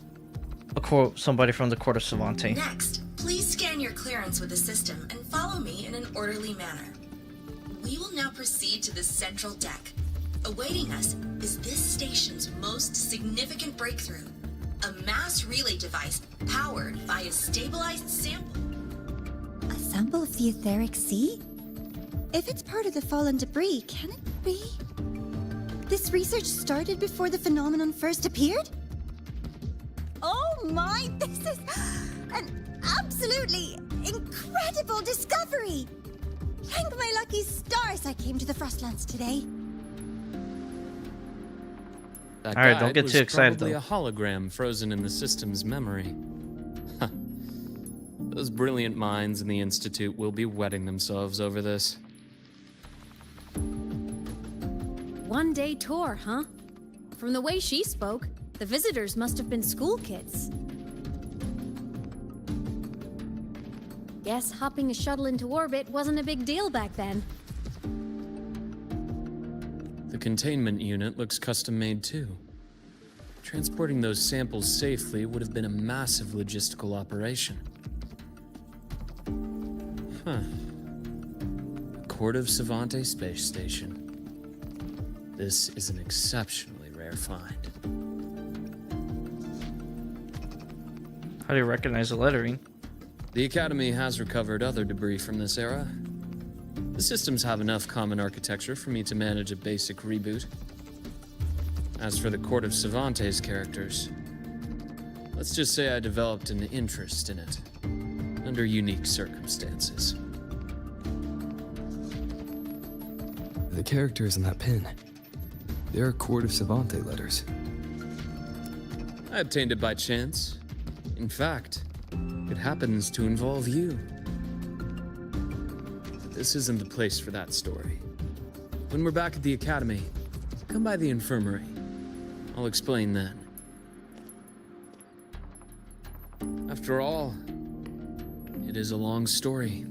somebody from the Court of Savante. Next, please scan your clearance with the system and follow me in an orderly manner. We will now proceed to the central deck. Awaiting us is this station's most significant breakthrough. A mass relay device powered by a stabilized sample. A sample of the etheric sea? If it's part of the fallen debris, can it be? This research started before the phenomenon first appeared? Oh my, this is an absolutely incredible discovery! Thank my lucky stars I came to the Frostlands today. That All right, don't guide get was too excited, probably though. a hologram frozen in the system's memory. Huh. Those brilliant minds in the Institute will be wetting themselves over this. One-day tour, huh? From the way she spoke, the visitors must have been school kids. Guess hopping a shuttle into orbit wasn't a big deal back then. The containment unit looks custom-made too. Transporting those samples safely would have been a massive logistical operation. Huh. Court of Savante Space Station. This is an exceptionally rare find. How do you recognize the lettering? The Academy has recovered other debris from this era. The systems have enough common architecture for me to manage a basic reboot. As for the Court of Savante's characters, let's just say I developed an interest in it, under unique circumstances. The characters in that pin, they're Court of Savante letters. I obtained it by chance. In fact, it happens to involve you. But this isn't the place for that story. When we're back at the Academy, come by the infirmary. I'll explain then. After all, it is a long story.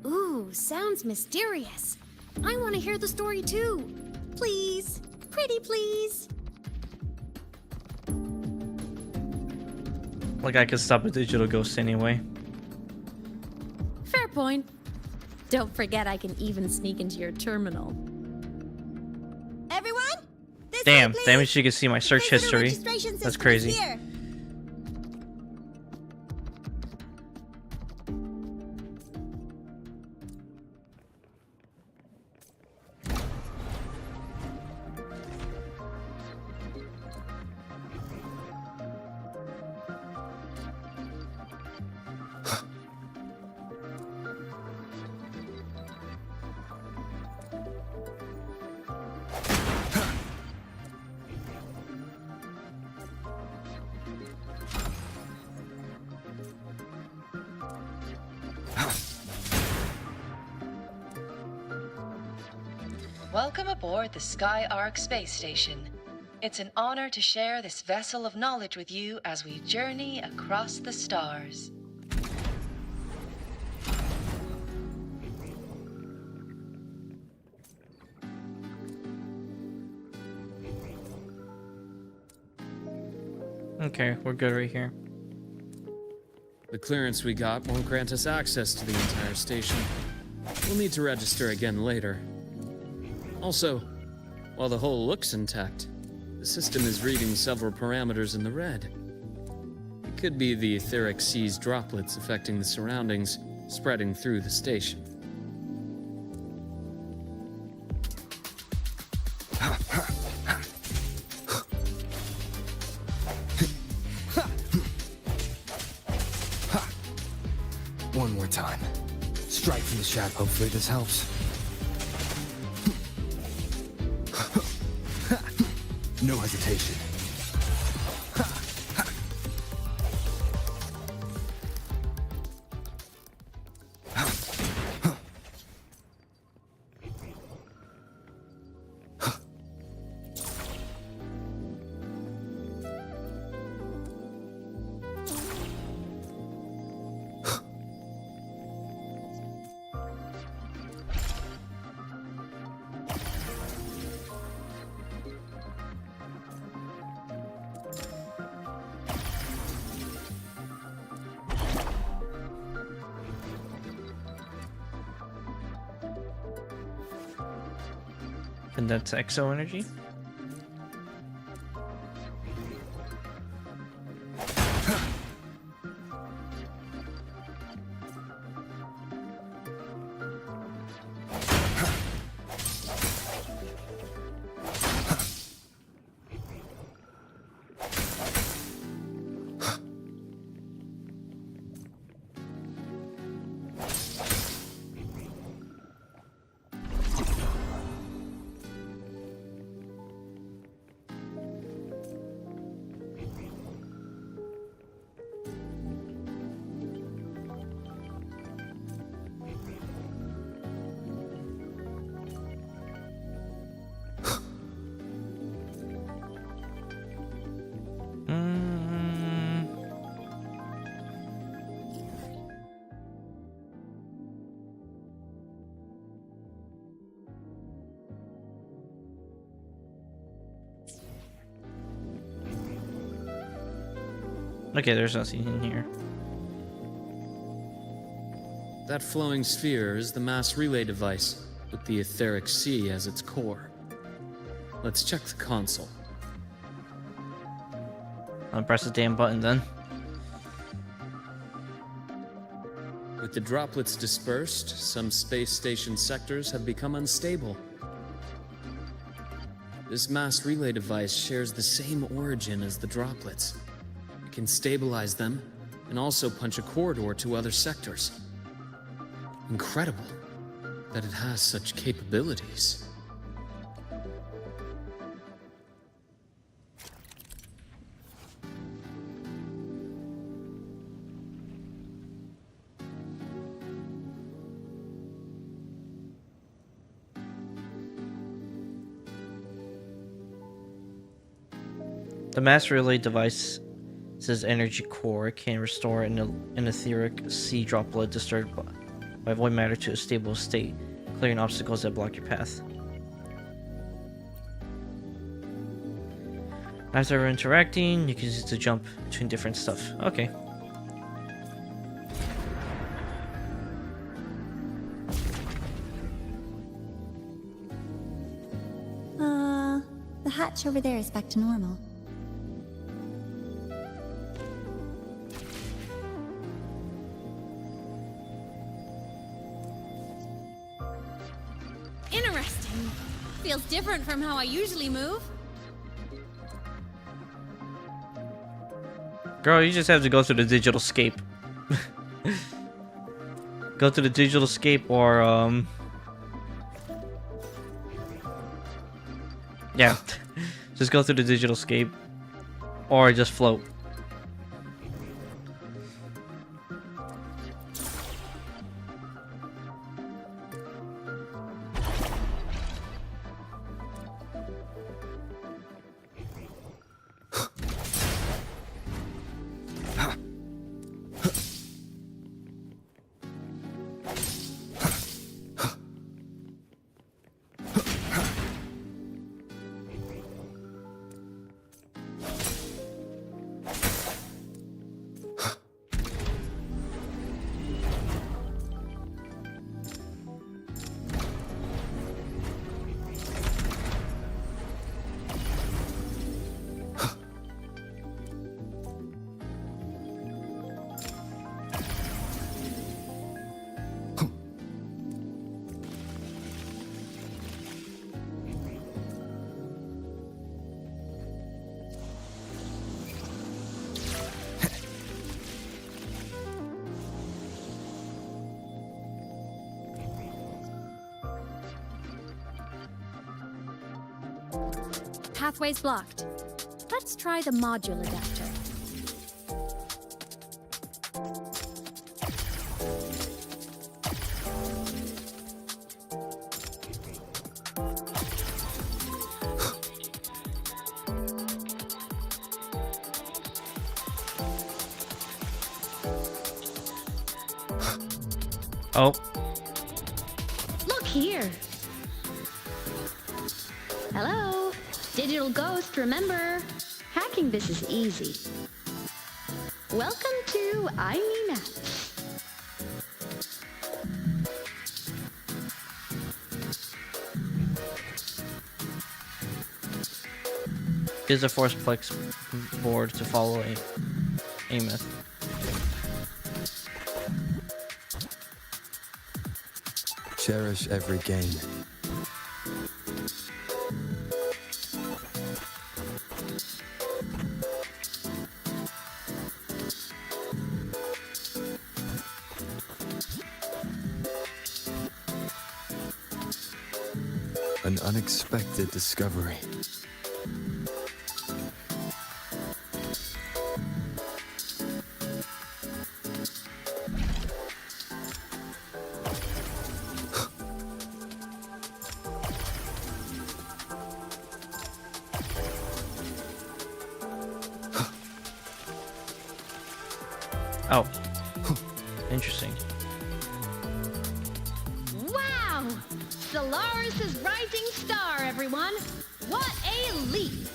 Ooh, sounds mysterious. I want to hear the story too. Please, pretty please. Like I could stop a digital ghost anyway. Fair point. Don't forget I can even sneak into your terminal. Everyone? Damn, that means you can see my search history. That's crazy. Here. Welcome aboard the Skyark space station. It's an honor to share this vessel of knowledge with you as we journey across the stars. Okay, we're good right here. The clearance we got won't grant us access to the entire station. We'll need to register again later. Also, while the hull looks intact, the system is reading several parameters in the red. It could be the etheric sea's droplets affecting the surroundings, spreading through the station. One more time. Strike from the shadow. Hopefully this helps. No hesitation. And that's exo energy. Okay, there's nothing in here. That flowing sphere is the mass relay device, with the etheric sea as its core. Let's check the console. I'll press the damn button then. With the droplets dispersed, some space station sectors have become unstable. This mass relay device shares the same origin as the droplets. It can stabilize them and also punch a corridor to other sectors. Incredible that it has such capabilities. The mass relay device says energy core can restore an etheric sea droplet disturbed by void matter to a stable state, clearing obstacles that block your path. After interacting, you can use it to jump between different stuff. Okay. The hatch over there is back to normal. Interesting. Feels different from how I usually move. Girl, you just have to go to the digital scape. Go to the digital scape or yeah. Just go to the digital scape or just float. Pathway's blocked. Let's try the module adapter. Oh. Look here. Hello. Digital Ghost, remember, hacking this is easy. Welcome to iMeMaps. Is a Forceplex board to follow Amos. Cherish every gain. An unexpected discovery. Oh. Interesting. Wow! Solaris' rising star, everyone! What a leap!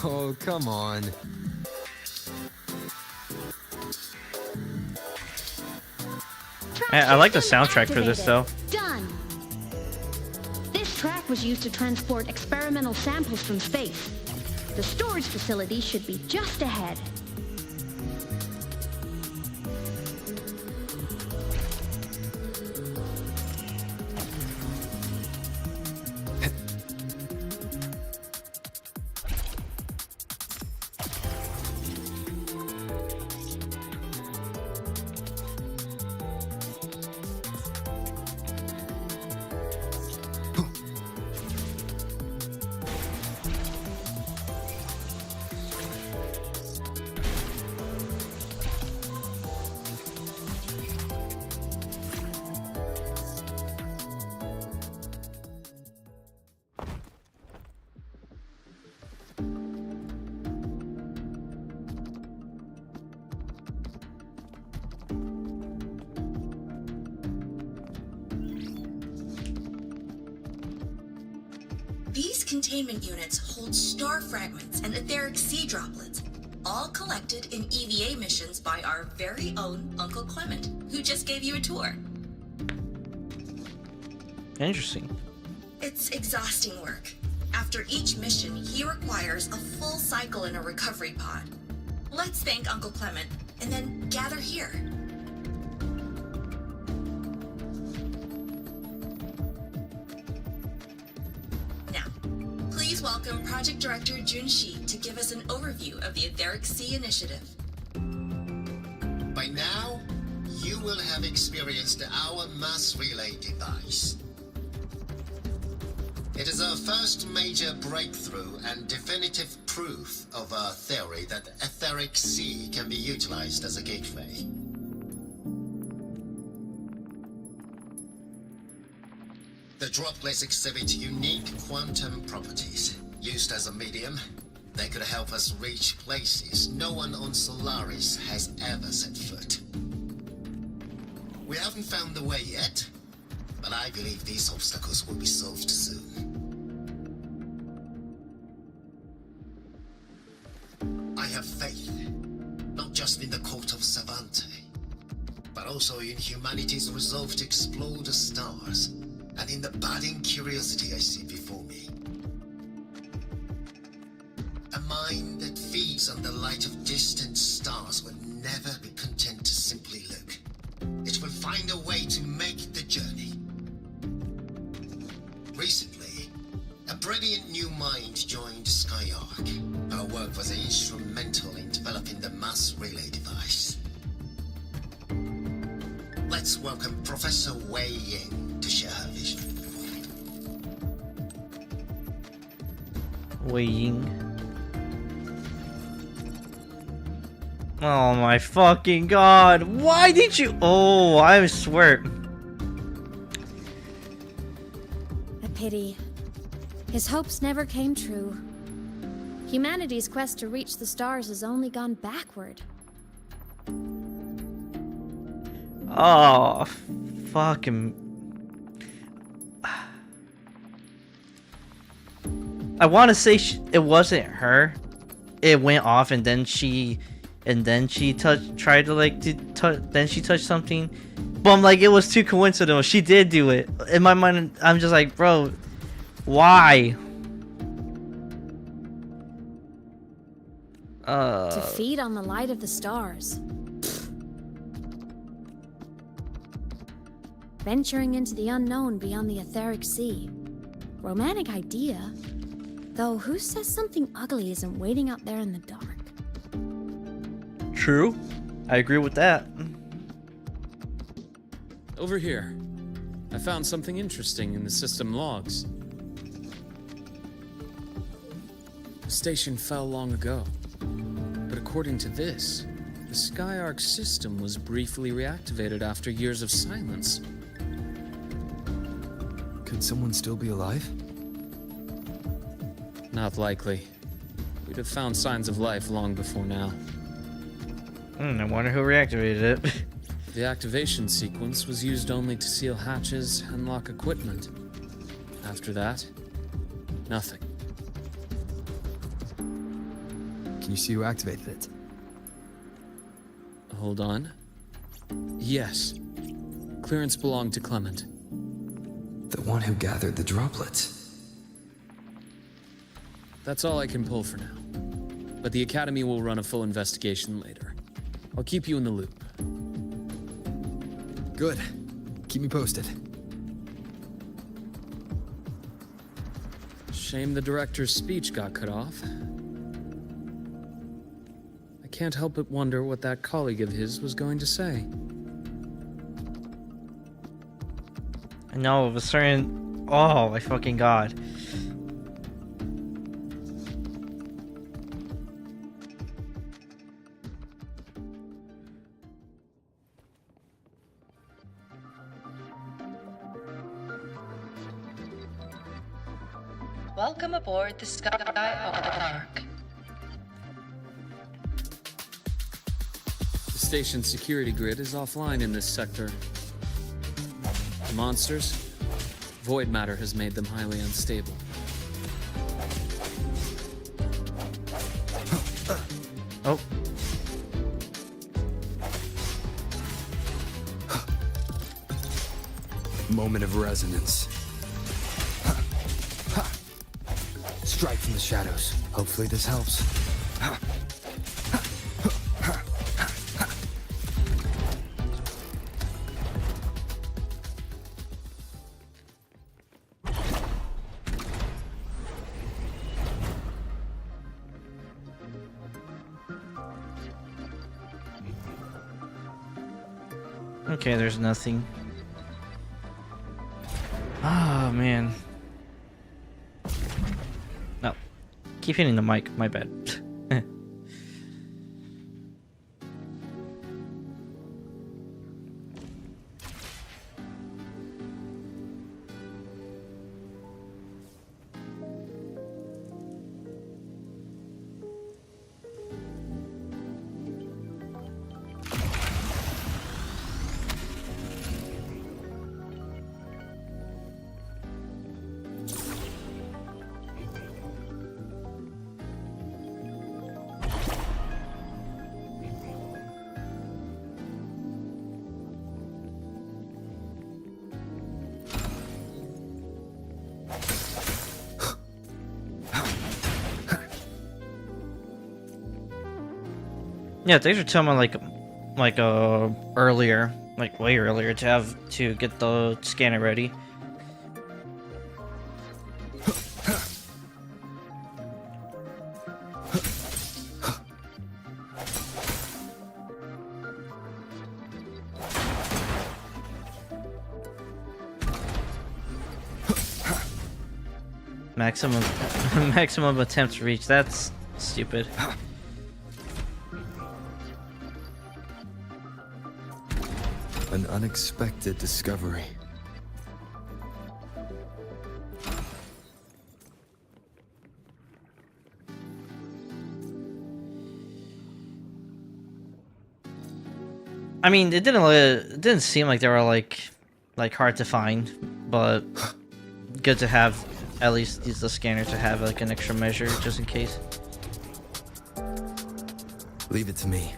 Oh, come on. I like the soundtrack for this though. Done! This track was used to transport experimental samples from space. The storage facility should be just ahead. These containment units hold star fragments and etheric sea droplets, all collected in EVA missions by our very own Uncle Clement, who just gave you a tour. Interesting. It's exhausting work. After each mission, he requires a full cycle in a recovery pod. Let's thank Uncle Clement, and then gather here. Please welcome Project Director Junshi to give us an overview of the Etheric Sea Initiative. By now, you will have experienced our mass relay device. It is our first major breakthrough and definitive proof of our theory that Etheric Sea can be utilized as a gateway. The droplets exhibit unique quantum properties. Used as a medium, they could help us reach places no one on Solaris has ever set foot. We haven't found the way yet, but I believe these obstacles will be solved soon. I have faith, not just in the court of Savante, but also in humanity's resolve to explore the stars, and in the budding curiosity I see before me. A mind that feeds on the light of distant stars will never be content to simply look. It will find a way to make the journey. Recently, a brilliant new mind joined Skyark. Her work was instrumental in developing the mass relay device. Let's welcome Professor Wei Ying to share her vision. Waiting. Oh my fucking god. Why did you? Oh, I swear. A pity. His hopes never came true. Humanity's quest to reach the stars has only gone backward. Oh, fucking. I want to say it wasn't her. It went off, and then she tried to like then she touched something. But I'm like, it was too coincidental. She did do it. In my mind, I'm just like, bro, why? To feed on the light of the stars. Venturing into the unknown beyond the etheric sea. Romantic idea. Though who says something ugly isn't waiting out there in the dark? True. I agree with that. Over here. I found something interesting in the system logs. The station fell long ago. But according to this, the Skyark system was briefly reactivated after years of silence. Could someone still be alive? Not likely. We'd have found signs of life long before now. I wonder who reactivated it. The activation sequence was used only to seal hatches and lock equipment. After that, nothing. Can you see who activated it? Hold on. Yes. Clearance belonged to Clement. The one who gathered the droplets. That's all I can pull for now. But the Academy will run a full investigation later. I'll keep you in the loop. Good. Keep me posted. Shame the director's speech got cut off. I can't help but wonder what that colleague of his was going to say. I know of a certain. Oh my fucking god. Welcome aboard the Skyark. The station's security grid is offline in this sector. The monsters? Void matter has made them highly unstable. Oh. Moment of resonance. Strike from the shadows. Hopefully this helps. Okay, there's nothing. Oh man. No. Keep hitting the mic, my bad. Yeah, thanks for telling me earlier, like way earlier, to get the scanner ready. Maximum maximum attempt reach. That's stupid. An unexpected discovery. I mean, it didn't seem like they were like hard to find, but good to have at least use the scanner to have like an extra measure just in case. Leave it to me.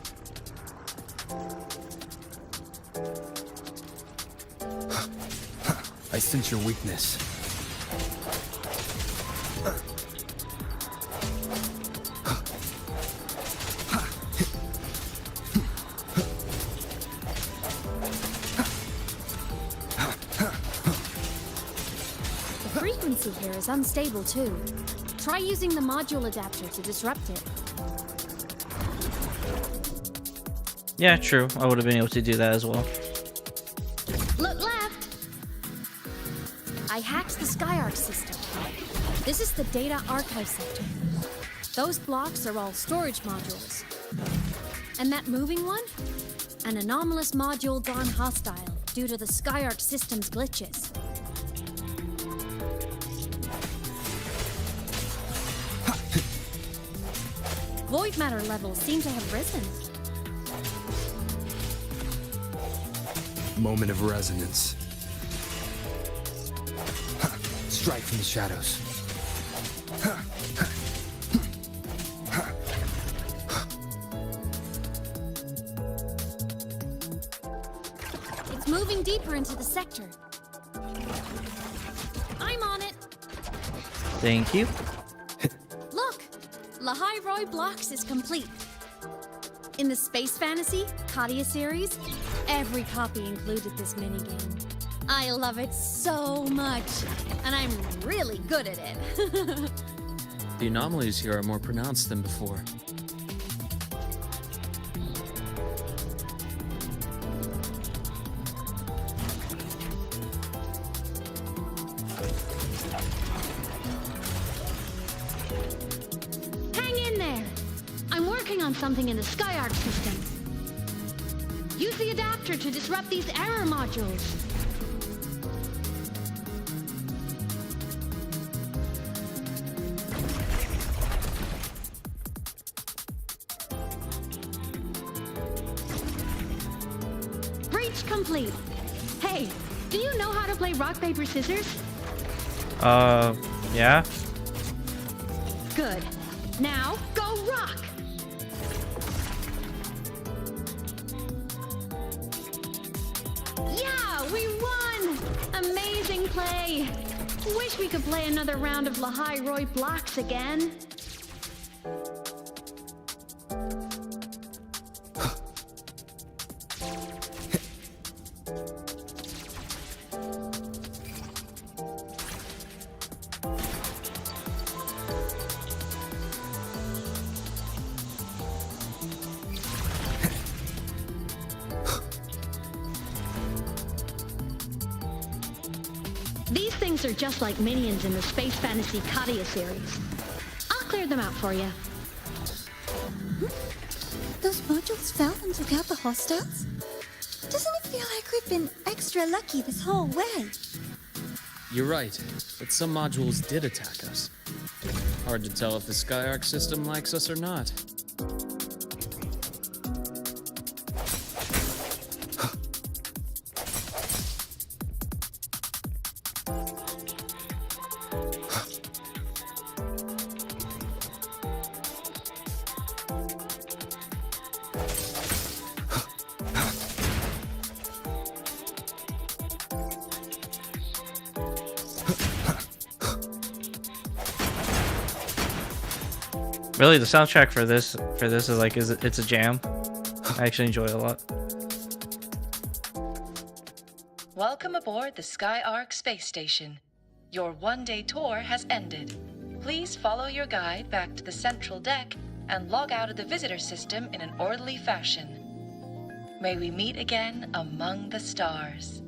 I sense your weakness. The frequency here is unstable too. Try using the module adapter to disrupt it. Yeah, true. I would have been able to do that as well. Look left! I hacked the Skyarc system. This is the data archive sector. Those blocks are all storage modules. And that moving one? An anomalous module gone hostile due to the Skyarc system's glitches. Void matter levels seem to have risen. Moment of resonance. Strike from the shadows. It's moving deeper into the sector. I'm on it. Thank you. Look, Lahai Roy Blocks is complete. In the Space Fantasy Katia series, every copy included this minigame. I love it so much, and I'm really good at it. The anomalies here are more pronounced than before. Hang in there! I'm working on something in the Skyarc system. Use the adapter to disrupt these error modules. Breach complete. Hey, do you know how to play rock, paper, scissors? Yeah. Good. Now, go rock! Yeah, we won! Amazing play! Wish we could play another round of Lahai Roy Blocks again. These things are just like minions in the Space Fantasy Katia series. I'll clear them out for you. Those modules fell and took out the hostiles? Doesn't it feel like we've been extra lucky this whole way? You're right, but some modules did attack us. Hard to tell if the Skyarc system likes us or not. Really, the soundtrack for this is like it's a jam. I actually enjoy it a lot. Welcome aboard the Skyarc space station. Your one-day tour has ended. Please follow your guide back to the central deck and log out of the visitor system in an orderly fashion. May we meet again among the stars.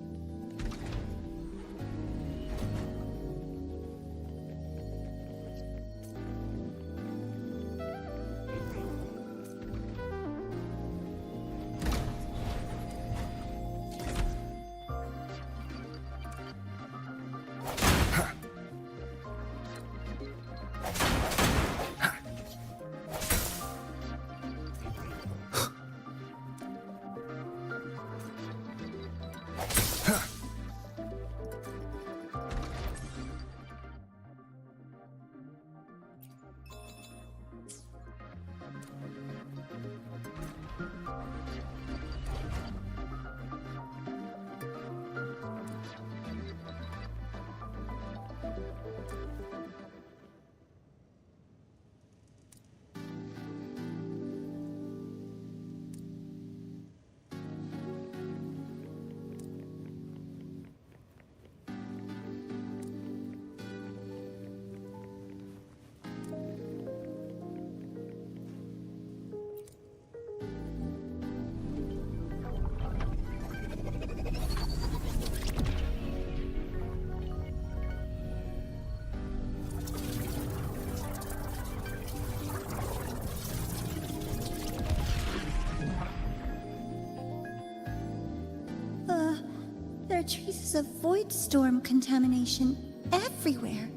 traces of void storm contamination everywhere.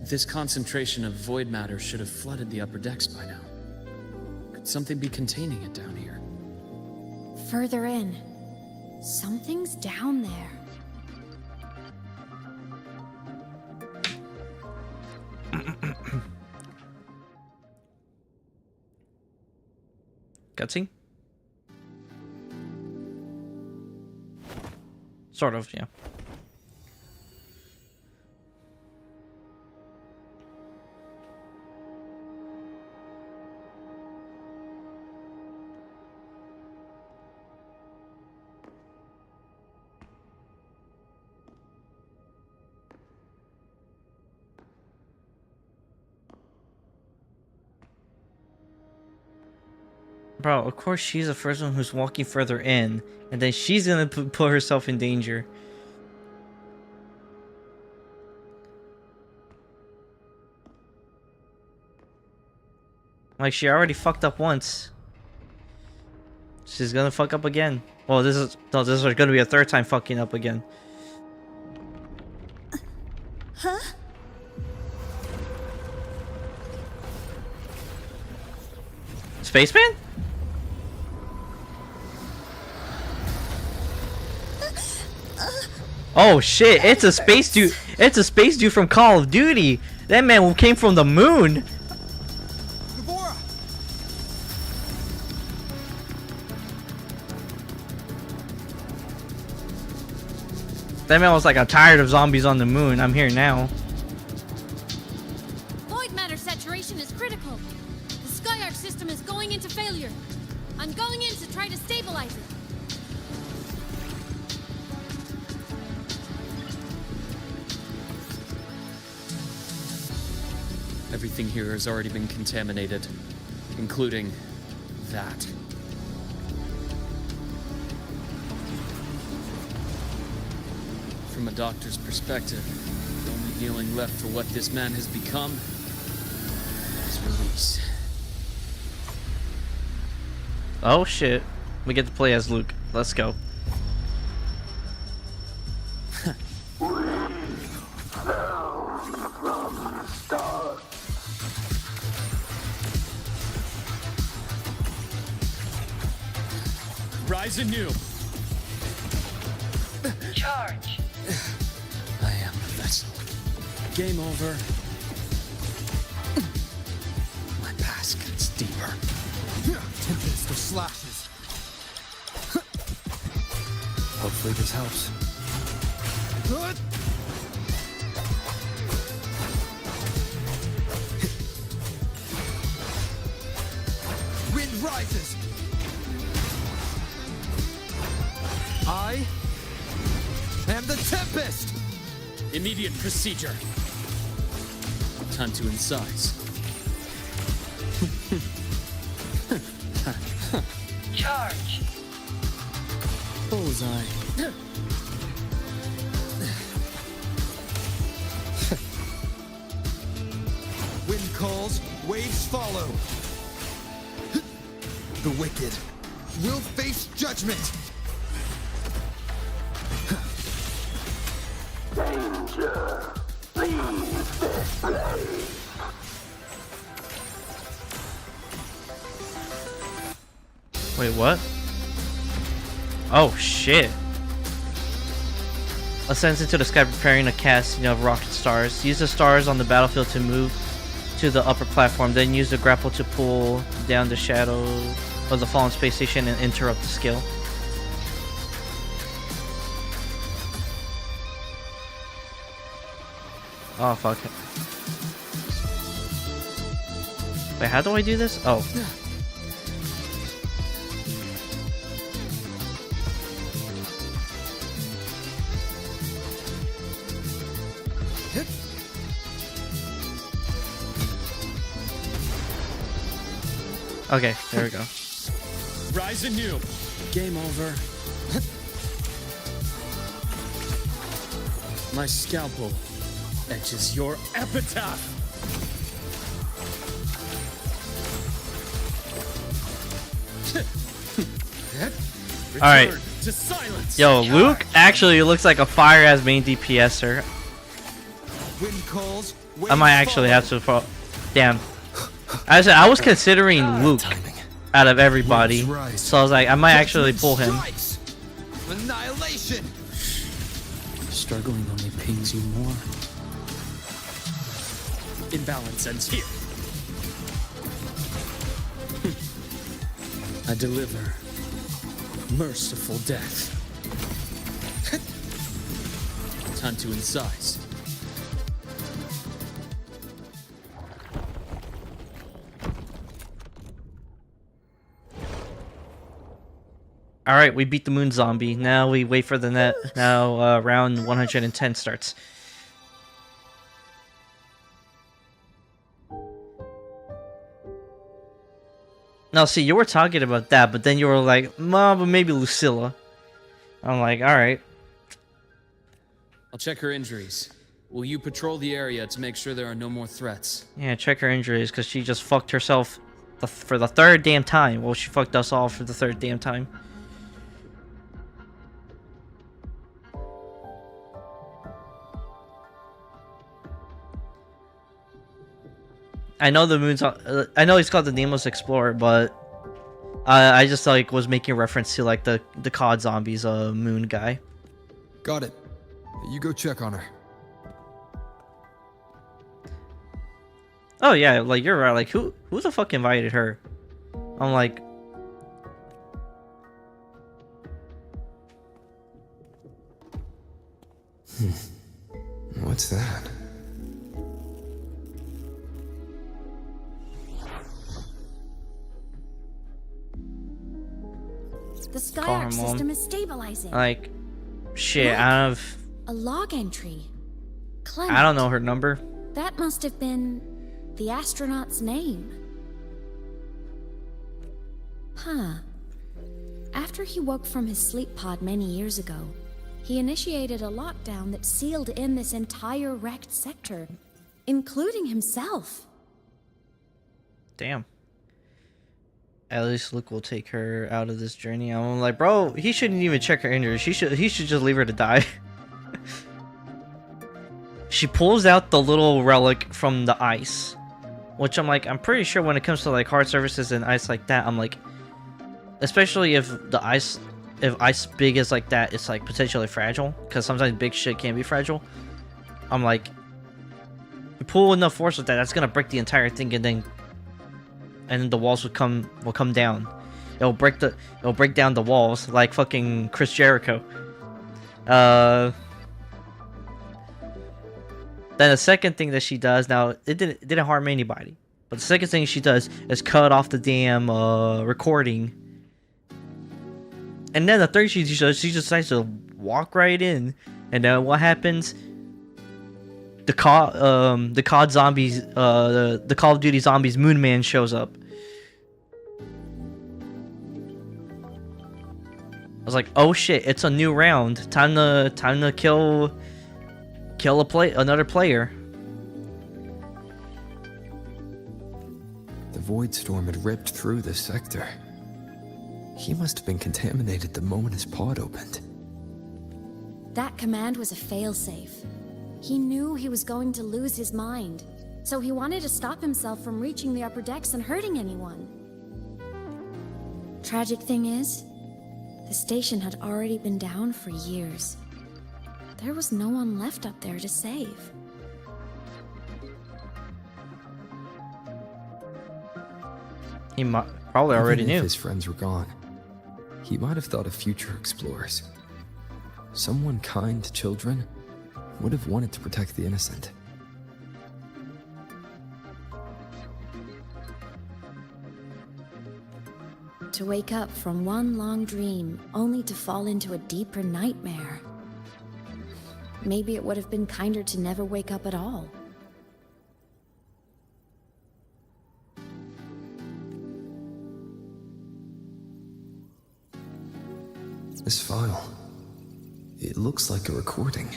This concentration of void matter should have flooded the upper decks by now. Could something be containing it down here? Further in. Something's down there. Cutscene? Sort of, yeah. Bro, of course she's the first one who's walking further in, and then she's gonna put herself in danger. Like, she already fucked up once. She's gonna fuck up again. Well, this is gonna be a third time fucking up again. Huh? Spaceman? Oh shit, it's a space dude. It's a space dude from Call of Duty. That man came from the moon. That man was like, I'm tired of zombies on the moon. I'm here now. Void matter saturation is critical. The Skyark system is going into failure. I'm going in to try to stabilize it. Everything here has already been contaminated, including that. From a doctor's perspective, the only healing left for what this man has become is release. Oh shit. We get to play as Luke. Let's go. Rise anew. Charge. I am the vessel. Game over. My past gets deeper. Tempest of slashes. Hopefully this helps. Wind rises. I am the Tempest! Immediate procedure. Time to incise. Charge. Bullseye. Wind calls, waves follow. The wicked will face judgment. Danger! Leave this place! Wait, what? Oh shit. Ascends into the sky preparing a casting of rocket stars. Use the stars on the battlefield to move to the upper platform, then use the grapple to pull down the shadow of the fallen space station and interrupt the skill. Oh fuck. Wait, how do I do this? Oh. Okay, there we go. Rise anew. Game over. My scalpel etches your epitaph. All right, to silence. Yo, Luke actually looks like a fire-ass main DPSer. Wind calls, I might actually have to follow. Damn. I was considering Luke out of everybody, so I was like, I might actually pull him. Annihilation. Struggling only pains you more. Imbalance ends here. I deliver merciful death. Time to incise. All right, we beat the moon zombie. Now we wait for the net. Now round 110 starts. Now, see, you were talking about that, but then you were like, "Mom, but maybe Lucilla." I'm like, all right. I'll check her injuries. Will you patrol the area to make sure there are no more threats? Yeah, check her injuries, because she just fucked herself for the third damn time. Well, she fucked us all for the third damn time. I know the moon's I know he's called the Nameless Explorer, but I just like was making reference to like the COD Zombies moon guy. Got it. You go check on her. Oh yeah, like you're right. Like who the fuck invited her? I'm like, What's that? The Call her Skyark mom. system is stabilizing. like, shit. Look. I don't. A log entry. I don't know her number. That must have been the astronaut's name. Huh. After he woke from his sleep pod many years ago, he initiated a lockdown that sealed in this entire wrecked sector, including himself. Damn. At least Luke will take her out of this journey. I'm like, bro, he shouldn't even check her injuries. He should just leave her to die. She pulls out the little relic from the ice, which I'm like, I'm pretty sure when it comes to like hard surfaces and ice like that, I'm like, especially if ice big is like that, it's like potentially fragile, because sometimes big shit can be fragile. I'm like, you pull enough force with that, that's gonna break the entire thing, and then the walls will come down. It'll break down the walls like fucking Chris Jericho. Then the second thing that she does, now it didn't harm anybody, but the second thing she does is cut off the damn recording. And then the third she does, she just decides to walk right in, and then what happens? The COD zombies, the Call of Duty zombies Moon Man shows up. I was like, oh shit, it's a new round. Time to kill another player. The void storm had ripped through this sector. He must have been contaminated the moment his pod opened. That command was a failsafe. He knew he was going to lose his mind, so he wanted to stop himself from reaching the upper decks and hurting anyone. Tragic thing is, the station had already been down for years. There was no one left up there to save. He probably already Even if knew. his friends were gone, he might have thought of future explorers. Someone kind to children would have wanted to protect the innocent. To wake up from one long dream, only to fall into a deeper nightmare. Maybe it would have been kinder to never wake up at all. This file, it looks like a recording.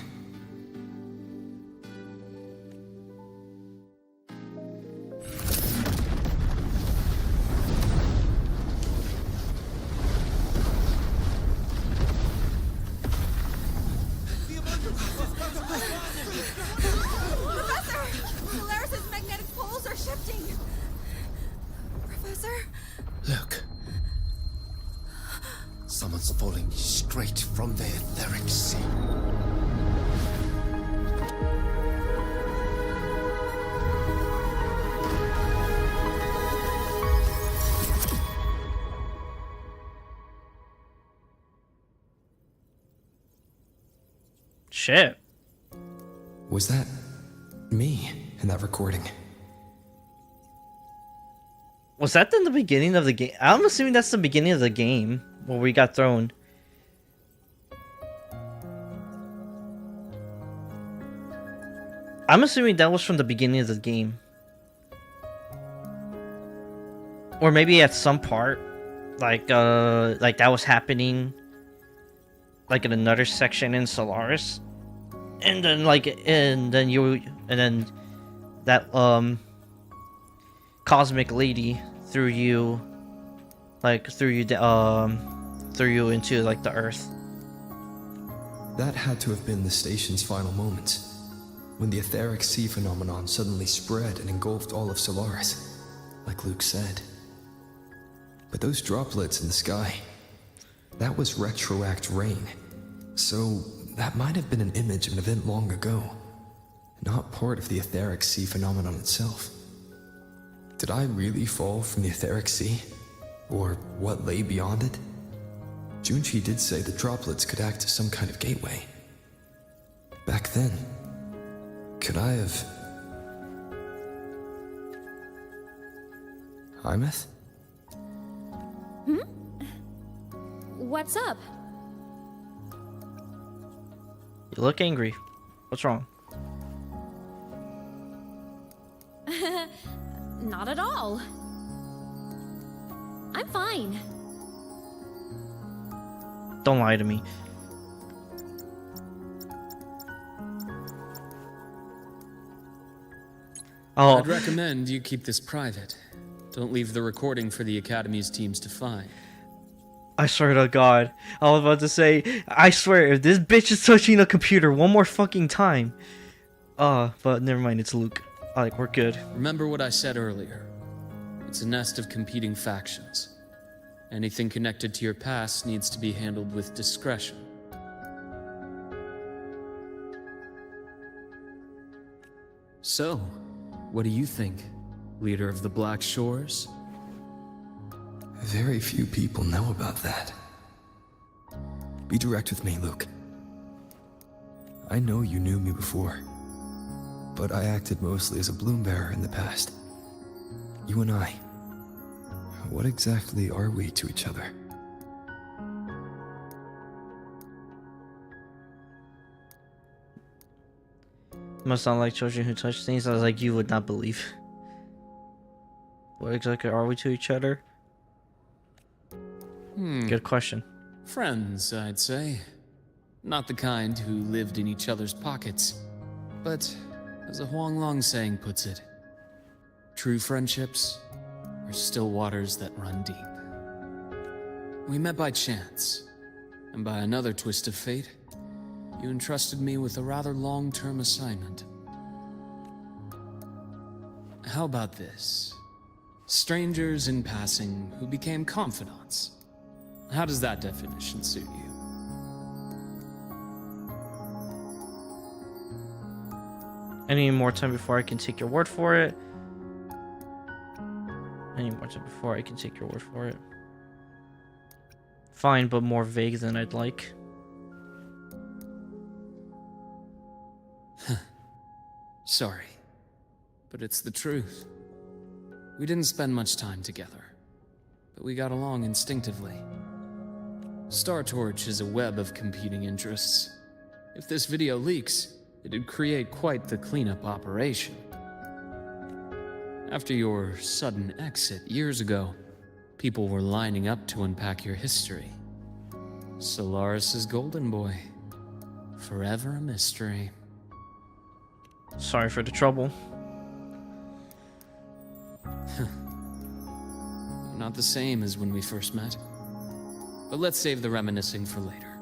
Professor? Look. Someone's falling straight from the etheric sea. Shit. Was that me in that recording? Was that in the beginning of the game? I'm assuming that's the beginning of the game where we got thrown. I'm assuming that was from the beginning of the game. Or maybe at some part, like that was happening, like in another section in Solaris, and then that cosmic lady threw you into like the earth. That had to have been the station's final moments, when the etheric sea phenomenon suddenly spread and engulfed all of Solaris, like Luke said. But those droplets in the sky, that was retroact rain. So that might have been an image of an event long ago, not part of the etheric sea phenomenon itself. Did I really fall from the etheric sea? Or what lay beyond it? Junchi did say the droplets could act as some kind of gateway. Back then, could I have... Imeth? Hmm? What's up? You look angry. What's wrong? Not at all. I'm fine. Don't lie to me. Oh. I'd recommend you keep this private. Don't leave the recording for the Academy's teams to find. I swear to God. I was about to say, I swear, if this bitch is touching a computer one more fucking time. But never mind, it's Luke. Like, we're good. Remember what I said earlier. It's a nest of competing factions. Anything connected to your past needs to be handled with discretion. So, what do you think, leader of the Black Shores? Very few people know about that. Be direct with me, Luke. I know you knew me before, but I acted mostly as a bloom bearer in the past. You and I, what exactly are we to each other? Must sound like children who touch things. I was like, you would not believe. What exactly are we to each other? Good question. Friends, I'd say. Not the kind who lived in each other's pockets. But, as a Huang Long saying puts it, true friendships are still waters that run deep. We met by chance, and by another twist of fate, you entrusted me with a rather long-term assignment. How about this? Strangers in passing who became confidants. How does that definition suit you? Any more time before I can take your word for it? Any more time before I can take your word for it? Fine, but more vague than I'd like. Sorry, but it's the truth. We didn't spend much time together, but we got along instinctively. Star Torch is a web of competing interests. If this video leaks, it'd create quite the cleanup operation. After your sudden exit years ago, people were lining up to unpack your history. Solaris's golden boy. Forever a mystery. Sorry for the trouble. You're not the same as when we first met. But let's save the reminiscing for later.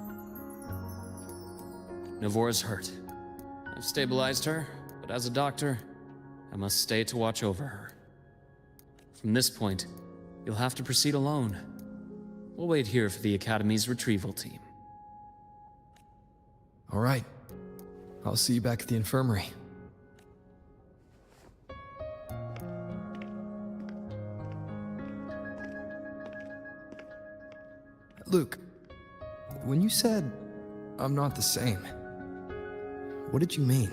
Navora's hurt. I've stabilized her, but as a doctor, I must stay to watch over her. From this point, You'll have to proceed alone. We'll wait here for the Academy's retrieval team. All right. I'll see you back at the infirmary. Luke, when you said, I'm not the same, what did you mean?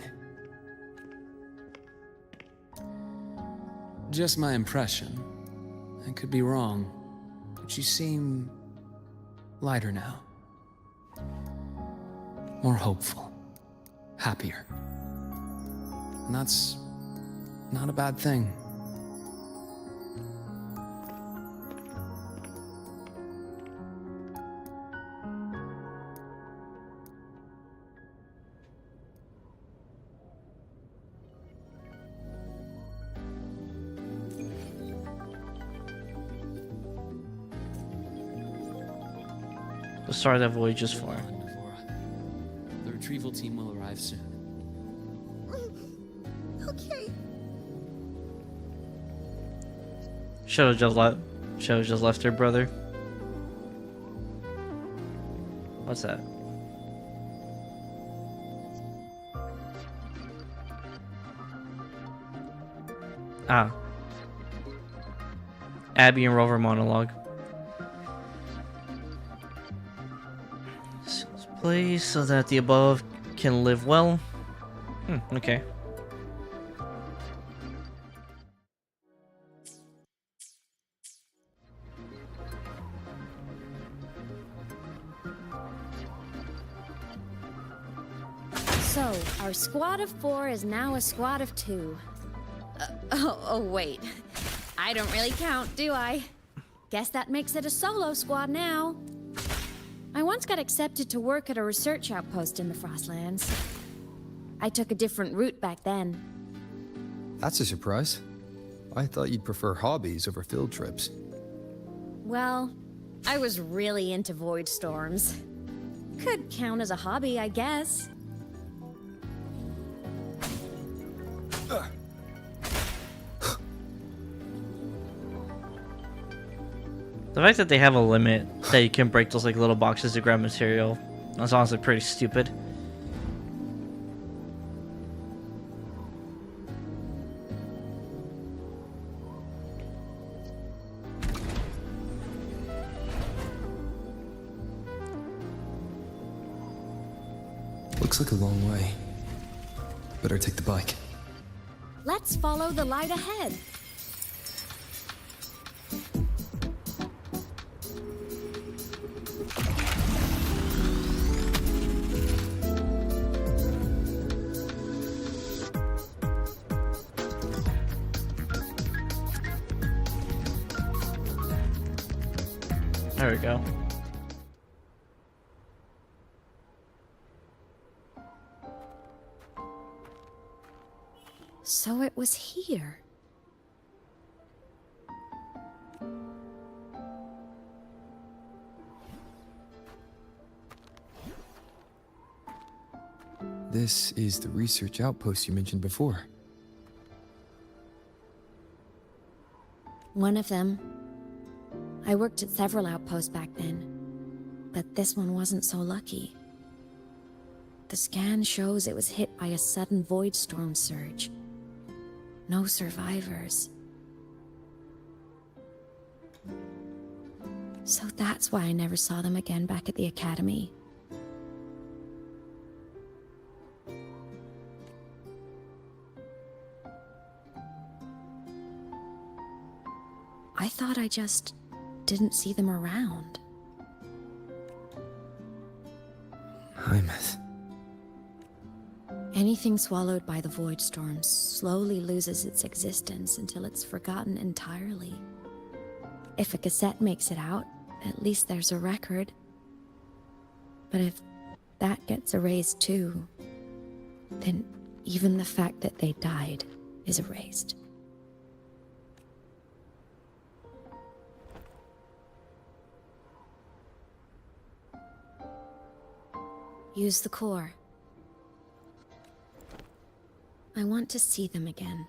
Just my impression. I could be wrong, but you seem lighter now. More hopeful. Happier. And that's not a bad thing. The star that voyage is for. The retrieval team will arrive soon. Okay. Should've just left her brother. What's that? Ah. Abby and Rover monologue. Please, so that the above can live well. Okay. So, our squad of 4 is now a squad of 2. Oh, wait. I don't really count, do I? Guess that makes it a solo squad now. I once got accepted to work at a research outpost in the Frostlands. I took a different route back then. That's a surprise. I thought you'd prefer hobbies over field trips. Well, I was really into void storms. Could count as a hobby, I guess. The fact that they have a limit that you can break those like little boxes to grab material, that's honestly pretty stupid. Looks like a long way. Better take the bike. Let's follow the light ahead. There we go. So it was here. This is the research outpost you mentioned before. One of them. I worked at several outposts back then, but this one wasn't so lucky. The scan shows it was hit by a sudden void storm surge. No survivors. So that's why I never saw them again back at the academy. I thought I just didn't see them around. Hymus. Anything swallowed by the void storms slowly loses its existence until it's forgotten entirely. If a cassette makes it out, at least there's a record. But if that gets erased too, then even the fact that they died is erased. Use the core. I want to see them again.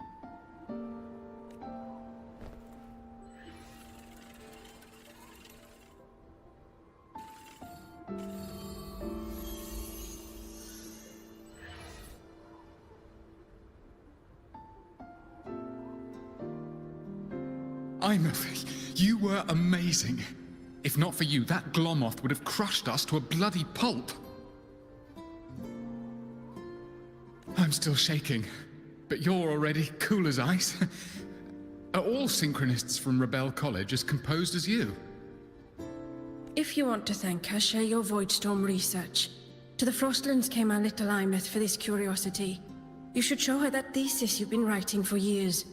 You were amazing. If not for you, that Glomoth would have crushed us to a bloody pulp. I'm still shaking, but you're already cool as ice. Are all synchronists from Rebel College as composed as you? If you want to thank her, share your Voidstorm research. To the Frostlands came our little Imeth for this curiosity. You should show her that thesis you've been writing for years.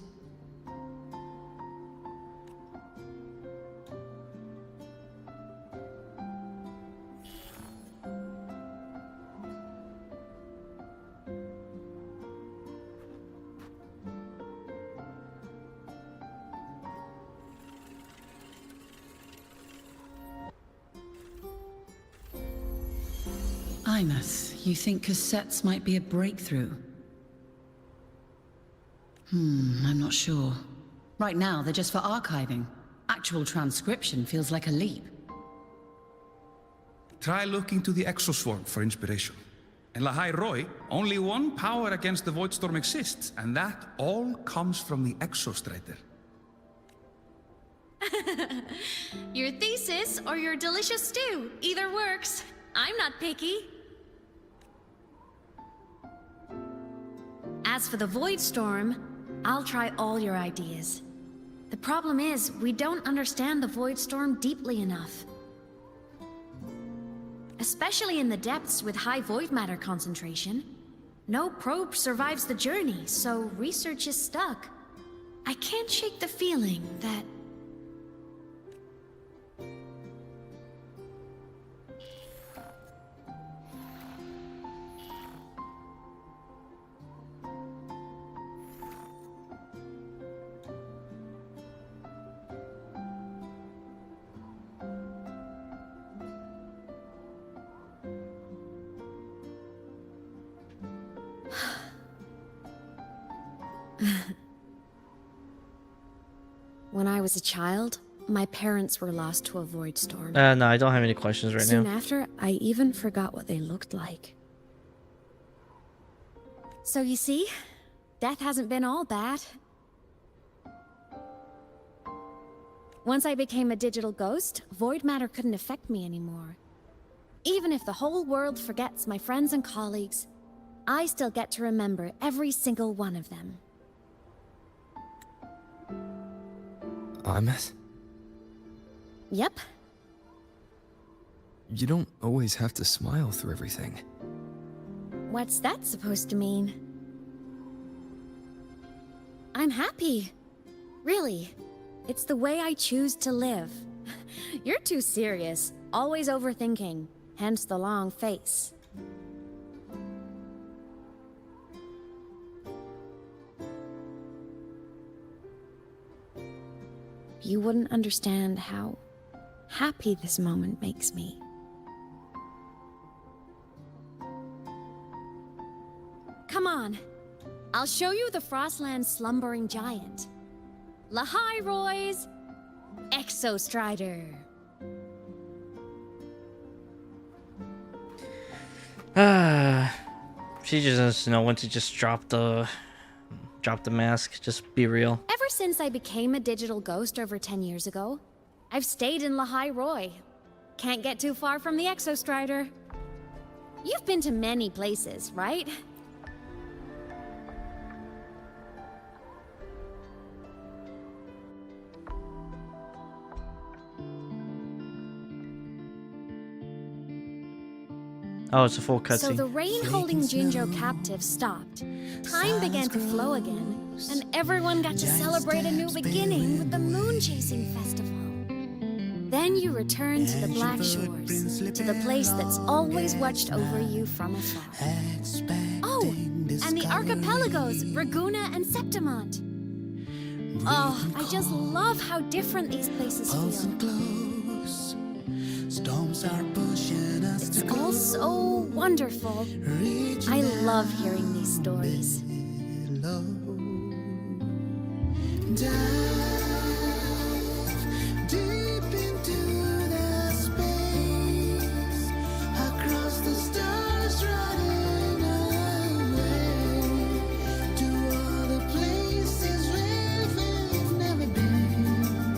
Imeth, you think cassettes might be a breakthrough? I'm not sure. Right now, they're just for archiving. Actual transcription feels like a leap. Try looking to the Exoswarm for inspiration. In Lahai Roi, only one power against the Voidstorm exists, and that all comes from the Exostrider. Your thesis or your delicious stew, either works. I'm not picky. As for the Voidstorm, I'll try all your ideas. The problem is, we don't understand the Voidstorm deeply enough. Especially in the depths with high void matter concentration. No probe survives the journey, so research is stuck. I can't shake the feeling that... When I was a child, my parents were lost to a Voidstorm. No, I don't have any questions right Soon now. after, I even forgot what they looked like. So you see, death hasn't been all bad. Once I became a digital ghost, void matter couldn't affect me anymore. Even if the whole world forgets my friends and colleagues, I still get to remember every single one of them. Imeth? Yep. You don't always have to smile through everything. What's that supposed to mean? I'm happy. Really. It's the way I choose to live. You're too serious. Always overthinking. Hence the long face. You wouldn't understand how happy this moment makes me. Come on. I'll show you the Frostland's slumbering giant. Lahai Roi's Exostrider. She just doesn't know when to just drop the mask. Just be real. Ever since I became a digital ghost over 10 years ago, I've stayed in Lahai Roi. Can't get too far from the Exostrider. You've been to many places, right? Oh, it's a full cutscene. So the rain holding Jinjo captive stopped. Time began to flow again, and everyone got to celebrate a new beginning with the Moon Chasing Festival. Then you returned to the Black Shores, to the place that's always watched over you from afar. Oh, and the archipelagos, Raguna and Septimont. Oh, I just love how different these places feel. Storms are pushing us. It's all so wonderful. I love hearing these stories. Deep into the space, across the stars running away to all the places where we've never been.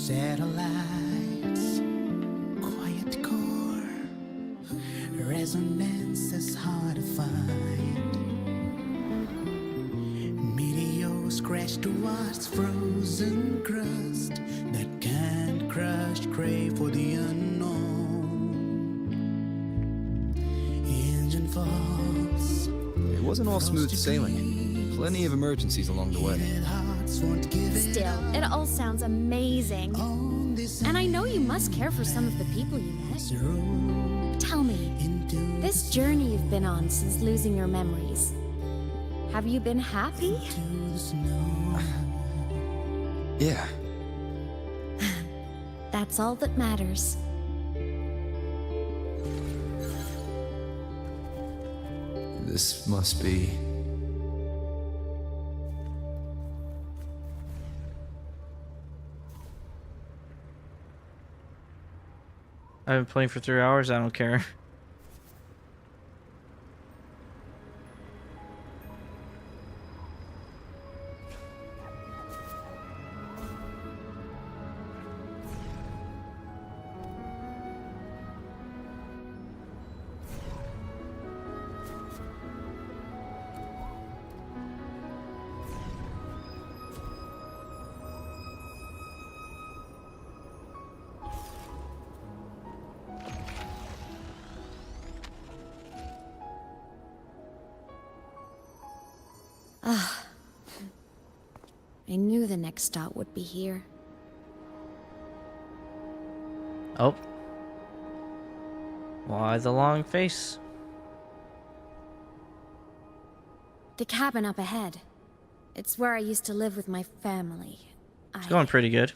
Satellites, quiet core, resonance is hard to find. Meteors crash towards frozen crust that can't crush, crave for the unknown. Engine falls. It wasn't all smooth sailing. Plenty of emergencies along the way. Still, it all sounds amazing. And I know you must care for some of the people you met. Tell me, this journey you've been on since losing your memories, have you been happy? Yeah. That's all that matters. This must be... I've been playing for 3 hours. I don't care. Ah, I knew the next stop would be here. Oh. Why the long face? The cabin up ahead. It's where I used to live with my family. It's going pretty good.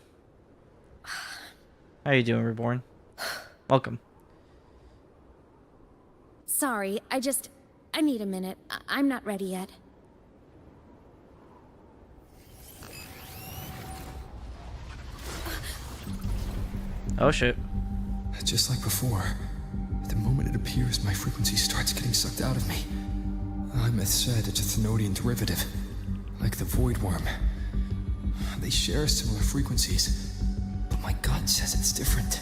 How you doing, Reborn? Welcome. Sorry, I need a minute. I'm not ready yet. Oh shit. Just like before, the moment it appears, my frequency starts getting sucked out of me. Imeth said it's a Thenodian derivative, like the Void Worm. They share similar frequencies, but my gut says it's different.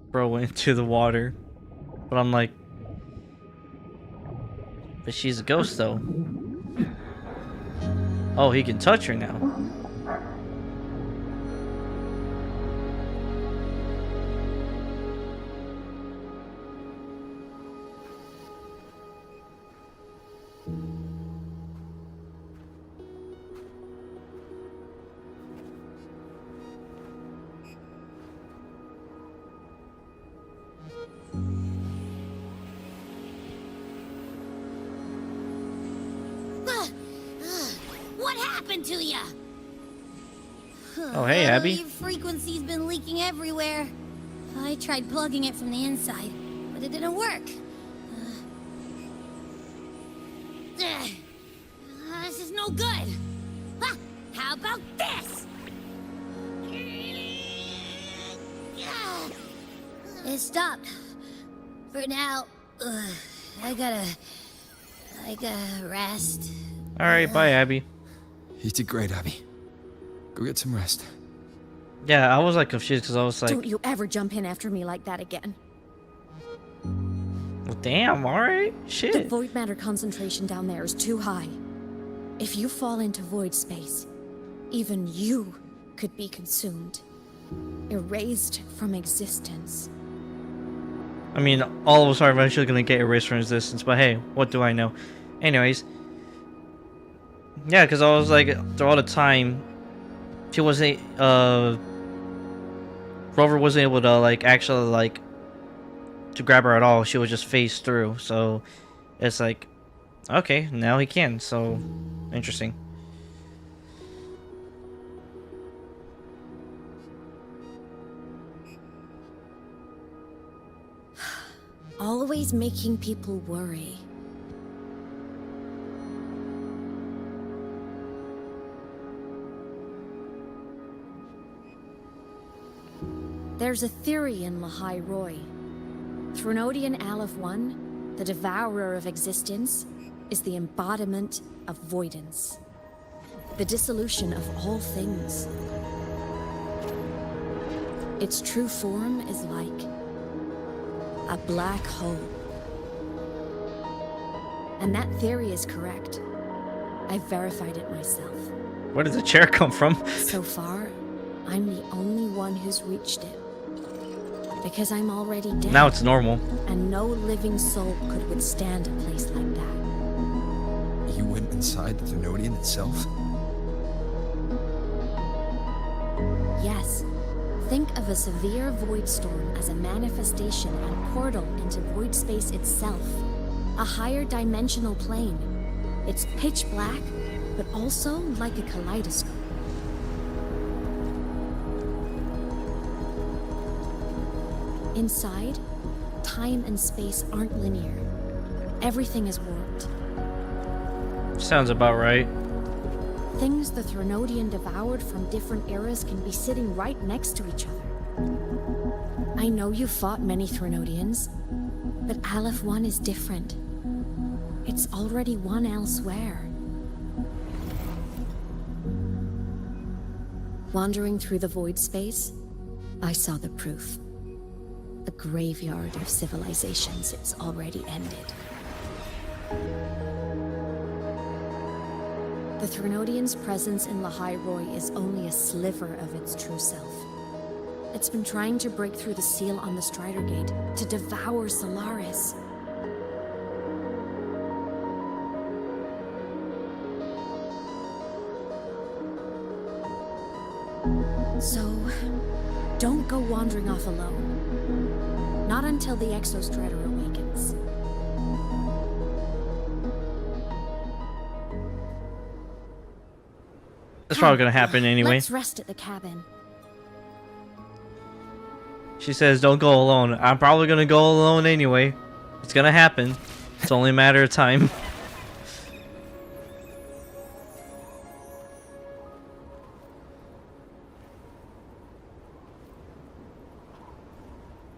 Bro went into the water. But I'm like... But she's a ghost though. Oh, he can touch her now. What happened to ya? Oh, hey, Abby. Your frequency's been leaking everywhere. I tried plugging it from the inside, but it didn't work. This is no good. How about this? It stopped. For now, I gotta rest. Alright, bye, Abby. You did great, Abby. Go get some rest. Yeah, I was like confused because I was like... Don't you ever jump in after me like that again. Well, damn, alright. Shit. The void matter concentration down there is too high. If you fall into void space, even you could be consumed. Erased from existence. I mean, all of us are eventually going to get erased from existence, but hey, what do I know? Anyways. Yeah, because I was like, through all the time, she wasn't, Rover wasn't able to, like, actually, like, to grab her at all. She was just phased through, so it's like, okay, now he can, so, interesting. always making people worry. There's a theory in Lahai Roy. Threnodian Aleph 1, the devourer of existence, is the embodiment of voidance. The dissolution of all things. Its true form is like a black hole. And that theory is correct. I've verified it myself. Where did the chair come from? So far, I'm the only one who's reached it. Because I'm already dead. Now it's normal. And no living soul could withstand a place like that. You went inside the Threnodian itself? Yes. Think of a severe void storm as a manifestation and portal into void space itself. A higher dimensional plane. It's pitch black, but also like a kaleidoscope. Inside, time and space aren't linear. Everything is warped. Sounds about right. Things the Threnodian devoured from different eras can be sitting right next to each other. I know you fought many Threnodians, but Aleph 1 is different. It's already won elsewhere. Wandering through the void space, I saw the proof. A graveyard of civilizations it's already ended. The Threnodian's presence in Lahai Roy is only a sliver of its true self. It's been trying to break through the seal on the Strider Gate to devour Solaris. So, don't go wandering off alone. Not until the Exostrider awakens. That's probably gonna happen anyway. Let's rest at the cabin. She says, don't go alone. I'm probably gonna go alone anyway. It's gonna happen. It's only a matter of time.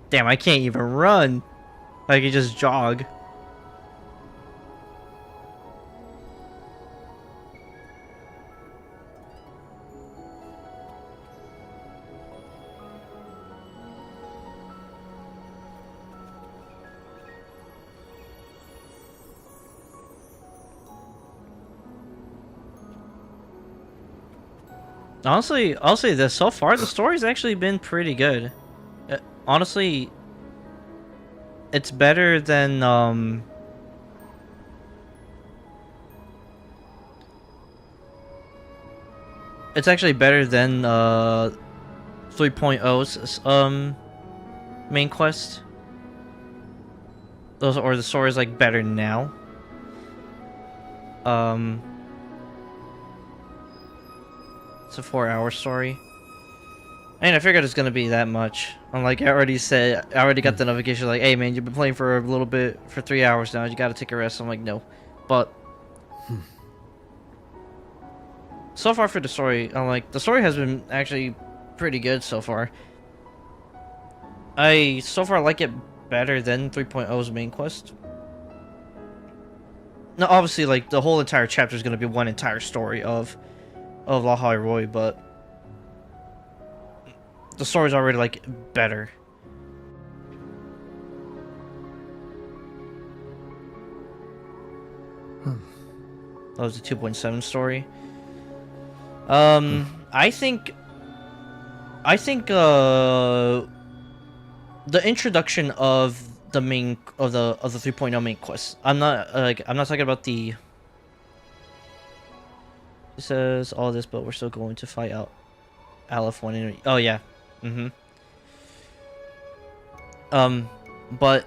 Damn, I can't even run. I can just jog. Honestly, I'll say this. So far, the story's actually been pretty good. Honestly, it's better than, it's actually better than, 3.0's, main quest. Or the story's, like, better now. It's a 4-hour story. I mean, I figured it's gonna be that much. I'm like, I already got the notification like, hey man, you've been playing for a little bit, for 3 hours now, you gotta take a rest. I'm like, no. But so far for the story, I'm like, the story has been actually pretty good so far. I so far like it better than 3.0's main quest. Now obviously, like, the whole entire chapter is gonna be one entire story of Lahai Roy, but the story's already, like, better. That was the 2.7 story. I think the introduction of the main of the 3.0 main quest. I'm not talking about the. It says all this, but we're still going to fight out Aleph 1 in. Oh yeah. But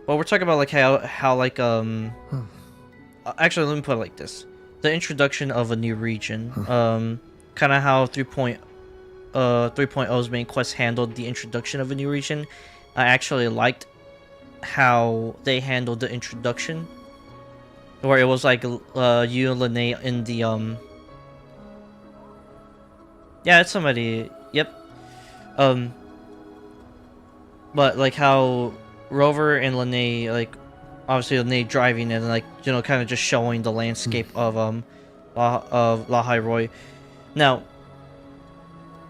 we're talking about like how like actually let me put it like this: the introduction of a new region, kind of how 3.0's main quest handled the introduction of a new region. I actually liked how they handled the introduction, where it was like you and Lene in the yeah, it's somebody. Yep. But like how Rover and Lene, like obviously Lene driving and like, you know, kind of just showing the landscape of La High Roy. Now,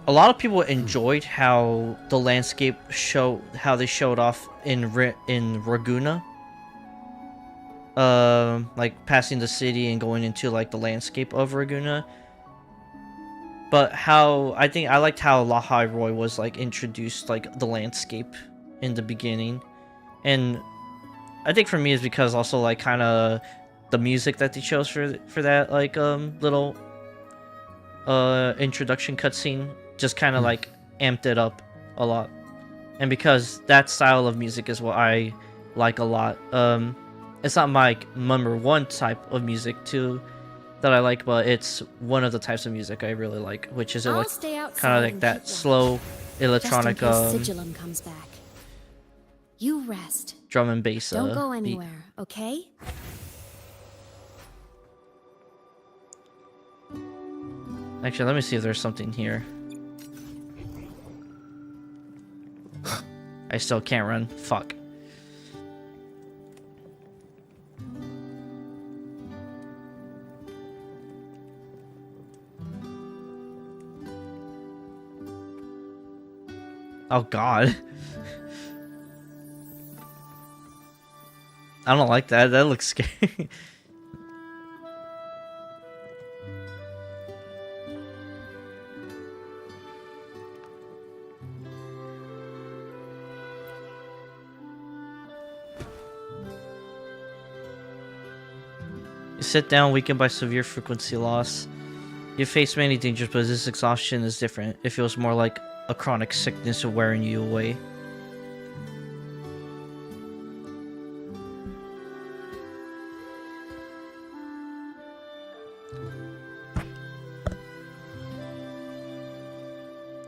a lot of people enjoyed how the landscape how they showed off in Raguna. Like passing the city and going into like the landscape of Raguna. But I liked how La High Roy was like introduced, like the landscape in the beginning. And I think for me it's because also like kind of the music that they chose for that like little introduction cutscene just kind of like amped it up a lot. And because that style of music is what I like a lot. It's not my number one type of music too that I like, but it's one of the types of music I really like, which is like kind of like that slow electronic Sigillum comes back. You rest. Drum and bass. Don't go beat. anywhere, okay? Actually, let me see if there's something here. I still can't run. Fuck. Oh god. I don't like that. That looks scary. You sit down, weakened by severe frequency loss. You face many dangers, but this exhaustion is different. It feels more like a chronic sickness wearing you away.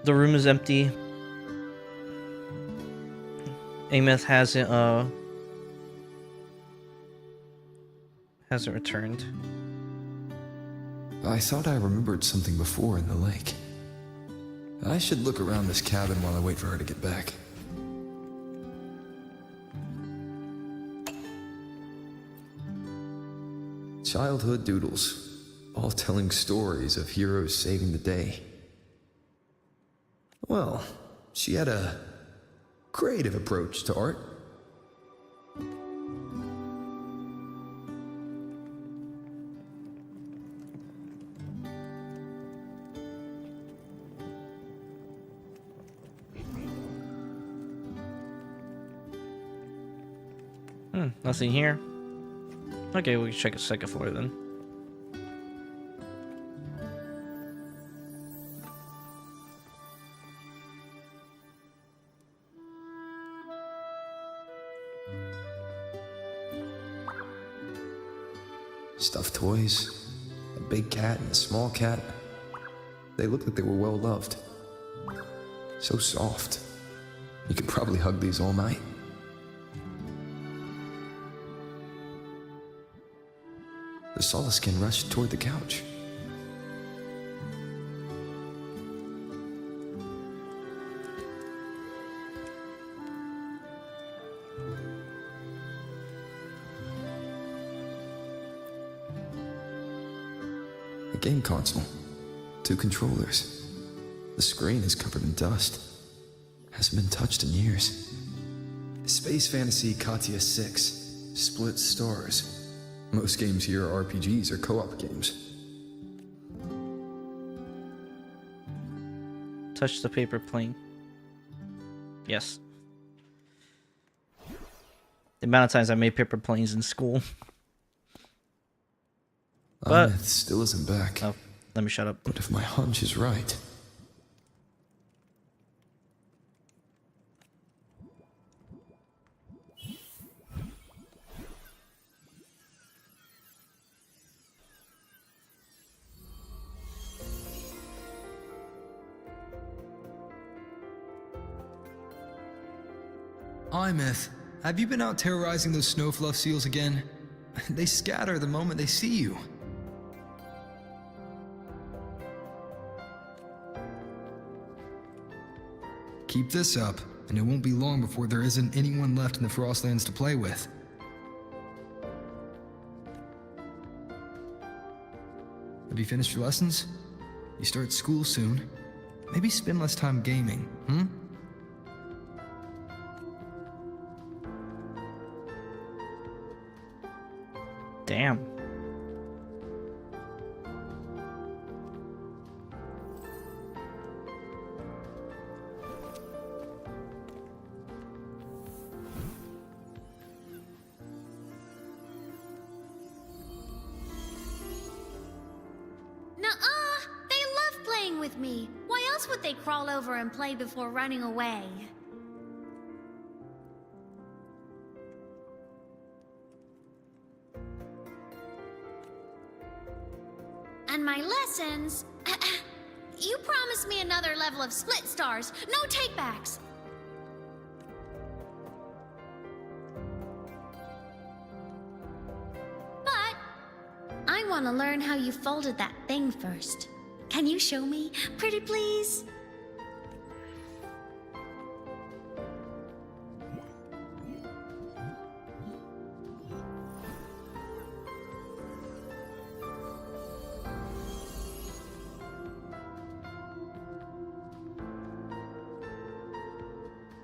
The room is empty. Ameth hasn't returned. I thought I remembered something before in the lake. I should look around this cabin while I wait for her to get back. Childhood doodles, all telling stories of heroes saving the day. Well, she had a creative approach to art. Nothing here. Okay, we can check a second floor then. Stuffed toys, a big cat and a small cat. They looked like they were well loved. So soft. You could probably hug these all night. The Solaskin rushed toward the couch. A game console. 2 controllers. The screen is covered in dust. Hasn't been touched in years. Space Fantasy Katia 6. Split stars. Most games here are RPGs or co-op games. Touch the paper plane. Yes. The amount of times I made paper planes in school. But Ameth still isn't back. Oh, let me shut up. But if my hunch is right... Imeth, have you been out terrorizing those snowfluff seals again? They scatter the moment they see you. Keep this up, and it won't be long before there isn't anyone left in the Frostlands to play with. Have you finished your lessons? You start school soon. Maybe spend less time gaming, hmm? Damn. Nuh-uh! They love playing with me. Why else would they crawl over and play before running away? And my lessons... You promised me another level of split stars. No takebacks. But I want to learn how you folded that thing first. Can you show me? Pretty please?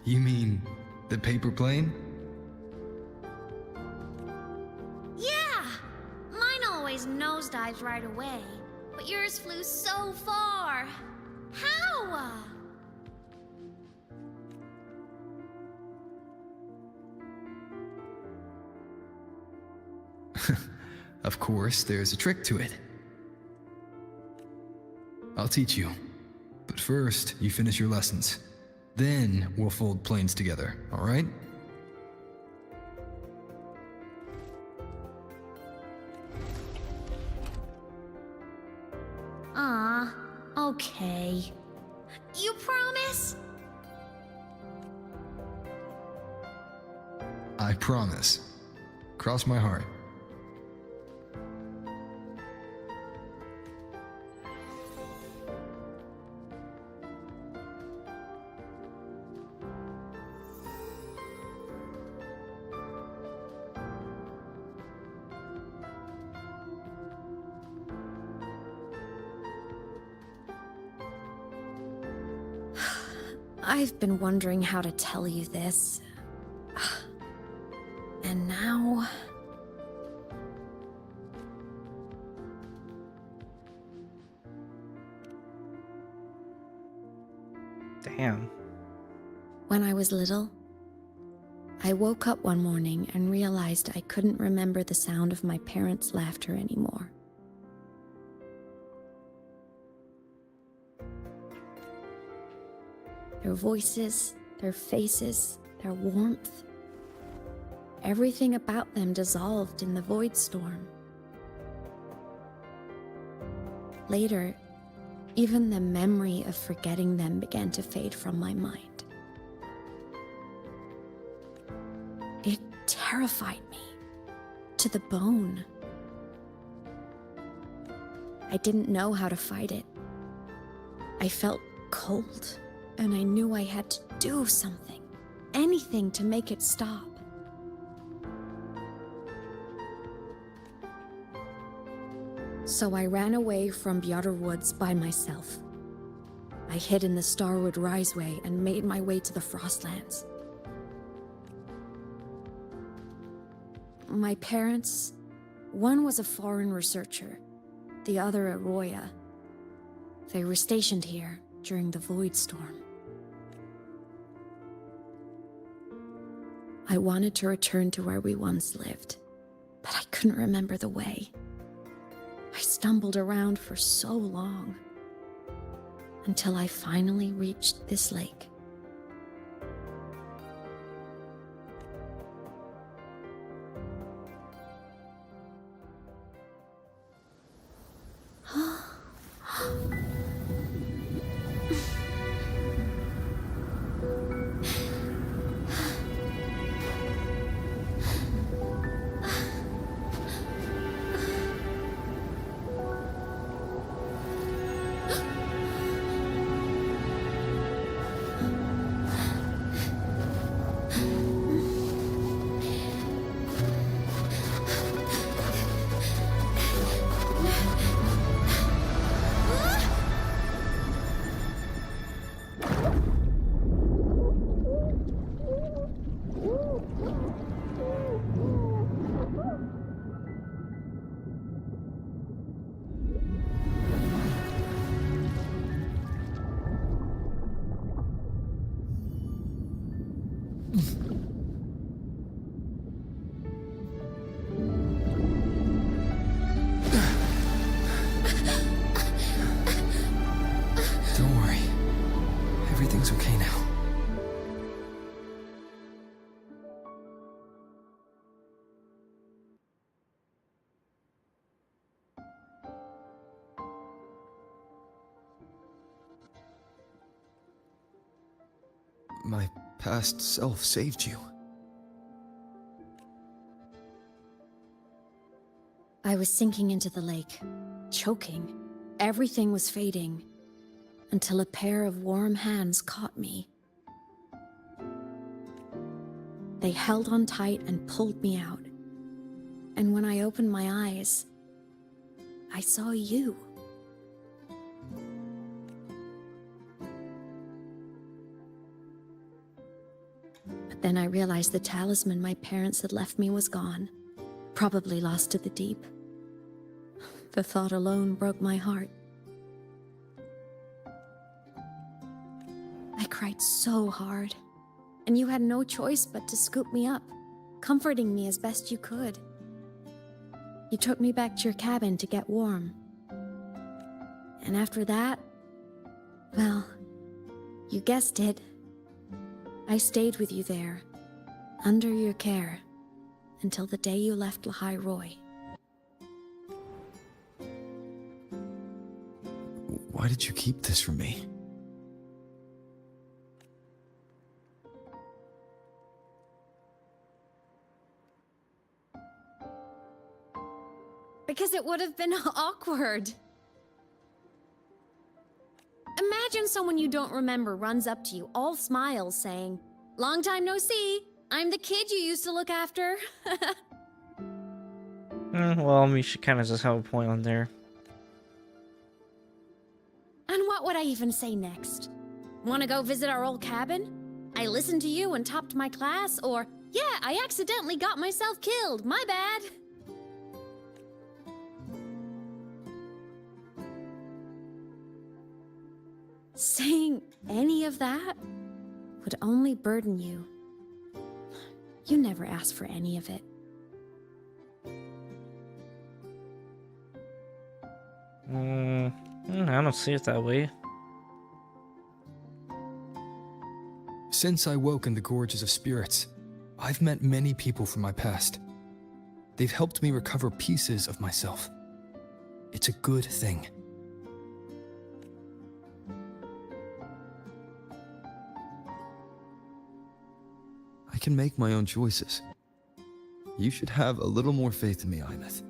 You mean the paper plane? Yeah! Mine always nosedives right away, but yours flew so far. How? Of course, there's a trick to it. I'll teach you. But first, you finish your lessons. Then we'll fold planes together, alright? Okay. You promise? I promise. Cross my heart. I've been wondering how to tell you this. And now... Damn. When I was little, I woke up one morning and realized I couldn't remember the sound of my parents' laughter anymore. Their voices, their faces, their warmth. Everything about them dissolved in the void storm. Later, even the memory of forgetting them began to fade from my mind. It terrified me to the bone. I didn't know how to fight it. I felt cold. And I knew I had to do something, anything to make it stop. So I ran away from Bjotr Woods by myself. I hid in the Starwood Riseway and made my way to the Frostlands. My parents, one was a foreign researcher, the other a Roya. They were stationed here during the Void Storm. I wanted to return to where we once lived, but I couldn't remember the way. I stumbled around for so long, until I finally reached this lake. my past self saved you. I was sinking into the lake, choking. Everything was fading, until a pair of warm hands caught me. They held on tight and pulled me out. And when I opened my eyes, I saw you. But then I realized the talisman my parents had left me was gone, probably lost to the deep. The thought alone broke my heart. I cried so hard, and you had no choice but to scoop me up, comforting me as best you could. You took me back to your cabin to get warm. And after that, well, you guessed it. I stayed with you there, under your care, until the day you left Lahai Roy. Why did you keep this from me? Because it would have been awkward. Imagine someone you don't remember runs up to you, all smiles, saying, "Long time no see. I'm the kid you used to look after." Well, I mean, she kind of just have a point on there. And what would I even say next? Want to go visit our old cabin? I listened to you and topped my class, or, yeah, I accidentally got myself killed, my bad. Saying any of that would only burden you. You never asked for any of it. I don't see it that way. Since I woke in the Gorges of Spirits, I've met many people from my past. They've helped me recover pieces of myself. It's a good thing. I can make my own choices. You should have a little more faith in me, Imeth.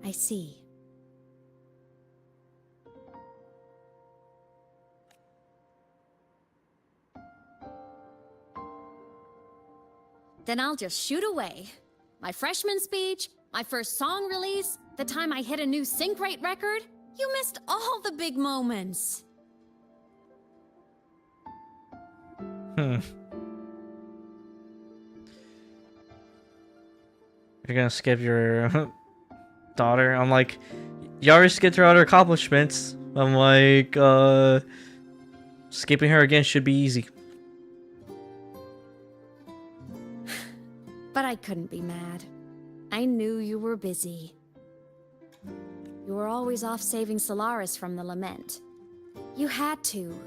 I see. Then I'll just shoot away. My freshman speech, my first song release, the time I hit a new sync rate record. You missed all the big moments. You're gonna skip your daughter? I'm like, you already skipped her other accomplishments. I'm like, skipping her again should be easy. But I couldn't be mad. I knew you were busy. You were always off saving Solaris from the lament. You had to.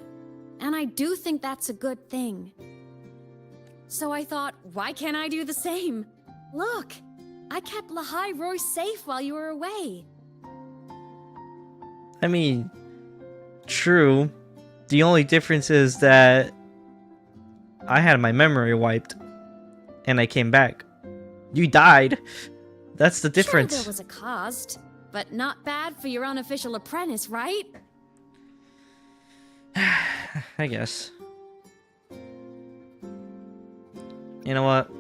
And I do think that's a good thing. So I thought, why can't I do the same? Look, I kept Lahai Roy safe while you were away. I mean, true. The only difference is that I had my memory wiped and I came back. You died. That's the difference. Sure, there was a cost, but not bad for your unofficial apprentice, right? I guess. You know what?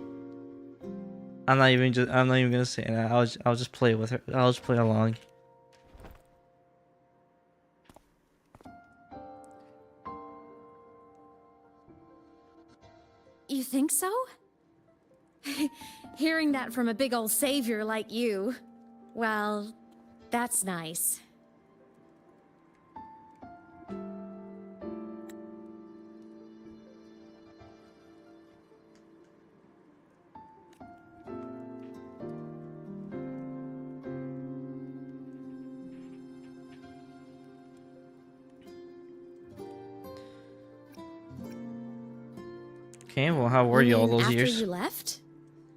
I'm not even gonna say that. I'll just play with her. I'll just play along. You think so? Hearing that from a big old savior like you, well, that's nice. Okay, well, how were you all those after years? After you left?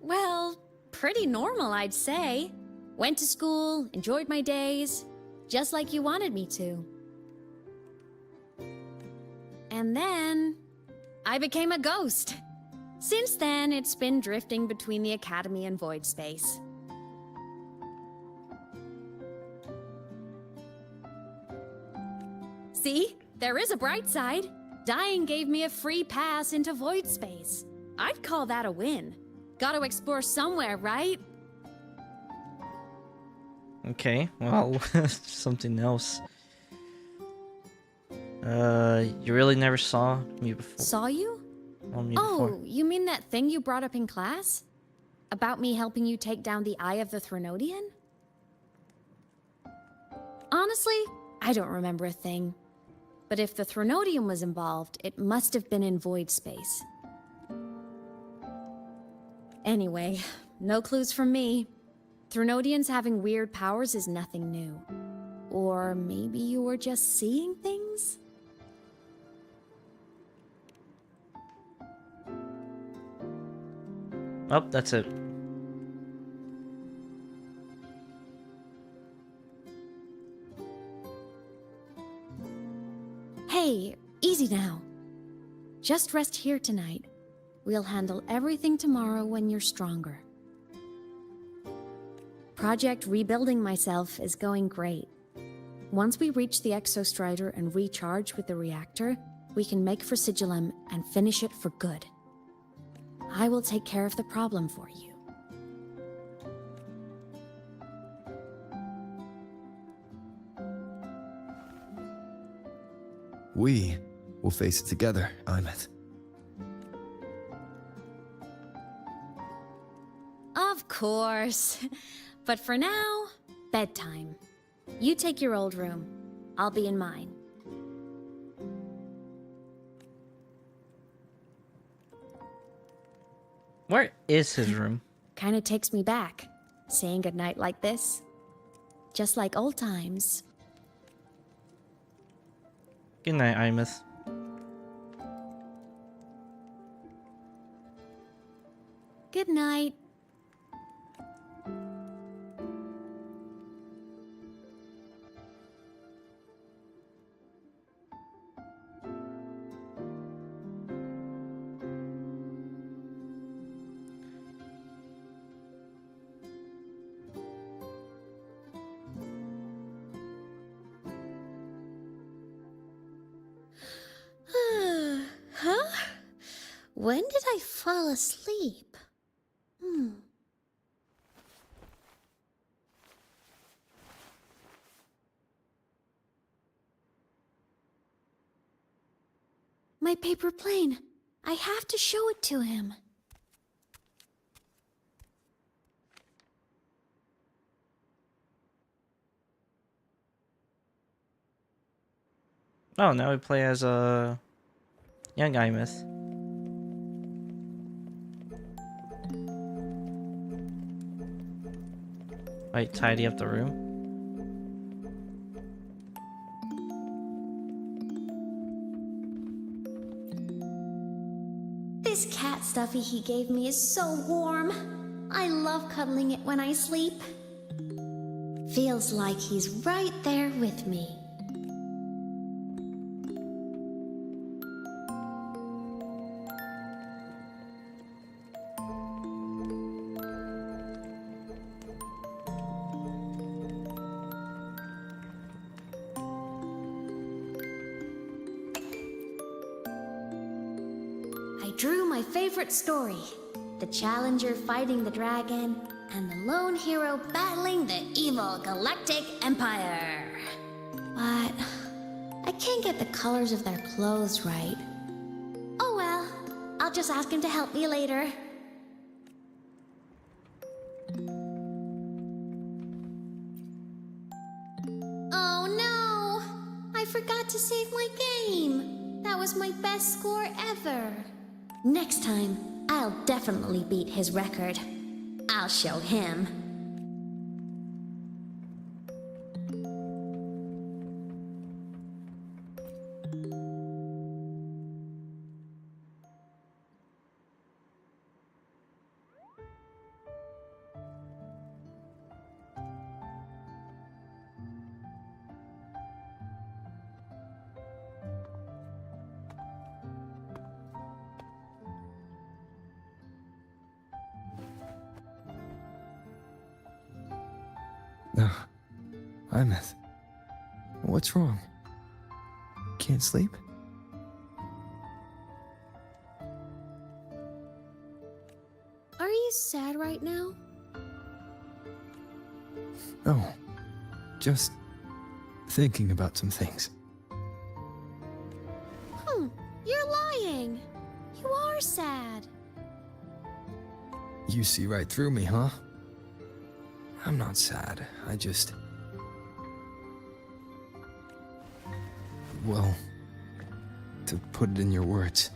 Well, pretty normal, I'd say. Went to school, enjoyed my days, just like you wanted me to. And then I became a ghost. Since then, it's been drifting between the Academy and void space. See? There is a bright side. Dying gave me a free pass into void space. I'd call that a win. Gotta explore somewhere, right? Okay, well, something else. You really never saw me before? Saw you? Or me Oh, before? you mean that thing you brought up in class? About me helping you take down the Eye of the Threnodian? Honestly, I don't remember a thing. But if the Threnodian was involved, it must have been in void space. Anyway, no clues from me. Threnodians having weird powers is nothing new. Or maybe you were just seeing things? Oh, that's it. Hey, easy now. Just rest here tonight. We'll handle everything tomorrow when you're stronger. Project Rebuilding Myself is going great. Once we reach the Exostrider and recharge with the reactor, we can make for Sigillum and finish it for good. I will take care of the problem for you. We will face it together, Imeth. Of course. But for now, bedtime. You take your old room. I'll be in mine. Where is his room? Kinda takes me back, saying goodnight like this. Just like old times. Good night, Imeth. Good night. Huh? When did I fall asleep? My paper plane. I have to show it to him. Oh, now we play as a young Imeth. Might tidy up the room. This cat stuffy he gave me is so warm. I love cuddling it when I sleep. Feels like he's right there with me. I drew my favorite story. The Challenger fighting the dragon, and the lone hero battling the evil Galactic Empire. But I can't get the colors of their clothes right. Oh well, I'll just ask him to help me later. Oh no! I forgot to save my game. That was my best score ever. Next time, I'll definitely beat his record. I'll show him. No. Imeth. What's wrong? Can't sleep? Are you sad right now? No. Just thinking about some things. You're lying. You are sad. You see right through me, huh? I'm not sad. I just... Well, to put it in your words,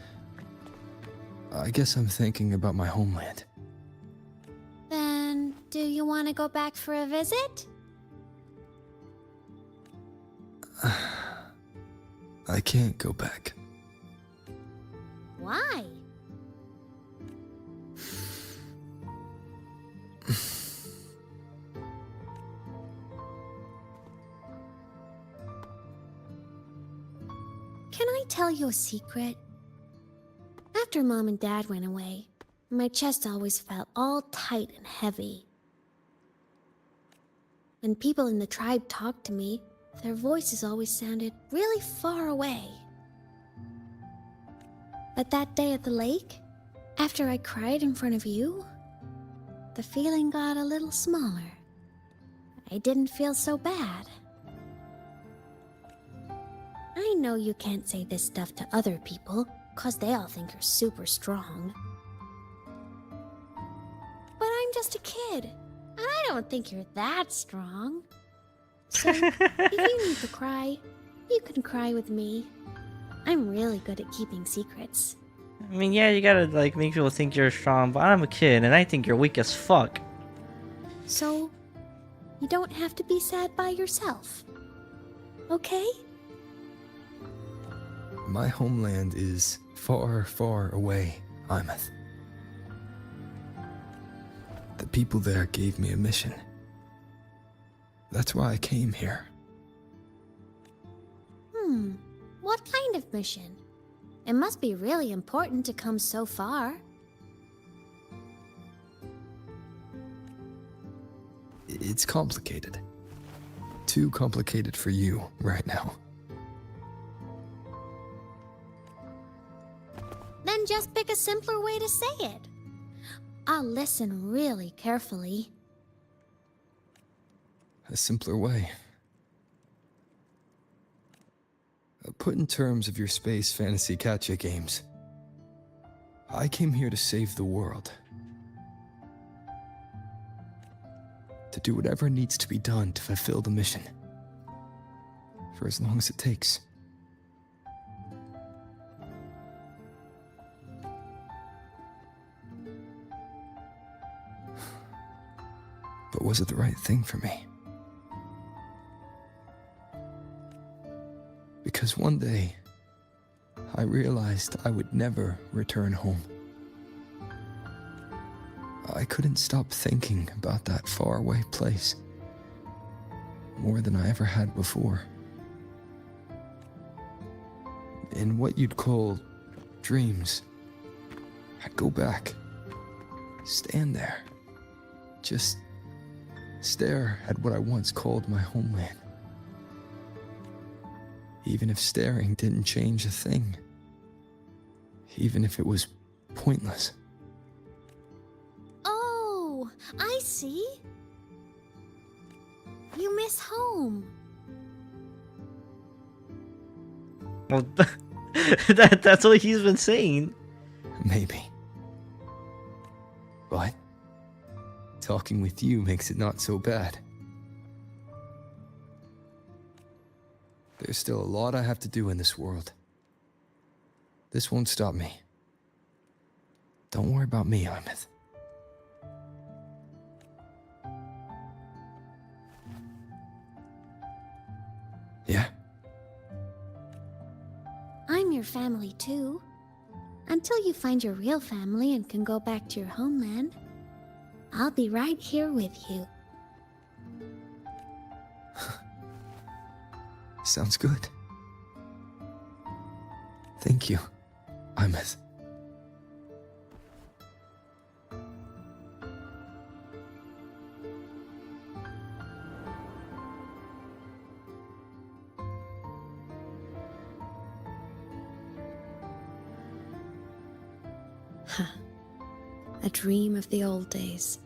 I guess I'm thinking about my homeland. Then, do you want to go back for a visit? I can't go back. Why? Can I tell you a secret? After Mom and Dad went away, my chest always felt all tight and heavy. When people in the tribe talked to me, their voices always sounded really far away. But that day at the lake, after I cried in front of you, the feeling got a little smaller. I didn't feel so bad. I know you can't say this stuff to other people, 'cause they all think you're super strong. But I'm just a kid, and I don't think you're that strong. So, if you need to cry, you can cry with me. I'm really good at keeping secrets. I mean, yeah, you gotta like make people think you're strong, but I'm a kid and I think you're weak as fuck. So, you don't have to be sad by yourself. Okay? My homeland is far, far away, Imeth. The people there gave me a mission. That's why I came here. What kind of mission? It must be really important to come so far. It's complicated. Too complicated for you right now. Then just pick a simpler way to say it. I'll listen really carefully. A simpler way. Put in terms of your space fantasy gacha games. I came here to save the world. To do whatever needs to be done to fulfill the mission. For as long as it takes. But was it the right thing for me? Because one day, I realized I would never return home. I couldn't stop thinking about that faraway place. More than I ever had before. In what you'd call dreams, I'd go back, stand there, just stare at what I once called my homeland. Even if staring didn't change a thing. Even if it was pointless. Oh, I see. You miss home. Well, that's what he's been saying. Maybe. But talking with you makes it not so bad. There's still a lot I have to do in this world. This won't stop me. Don't worry about me, Imeth. Yeah? I'm your family too. Until you find your real family and can go back to your homeland, I'll be right here with you. Sounds good. Thank you, Imeth. A dream of the old days.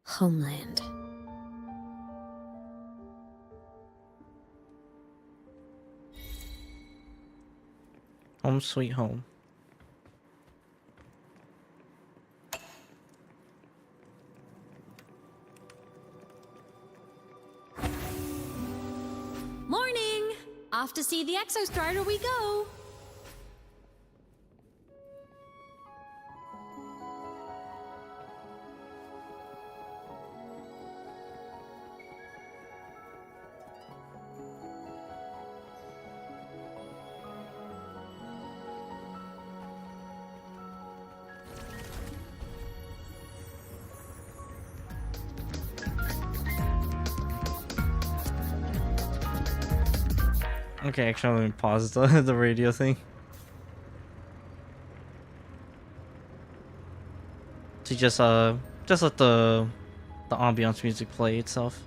Homeland. Home sweet home. Morning! Off to see the Exostrider we go! Okay, actually, let me pause the radio thing. To just let the ambiance music play itself.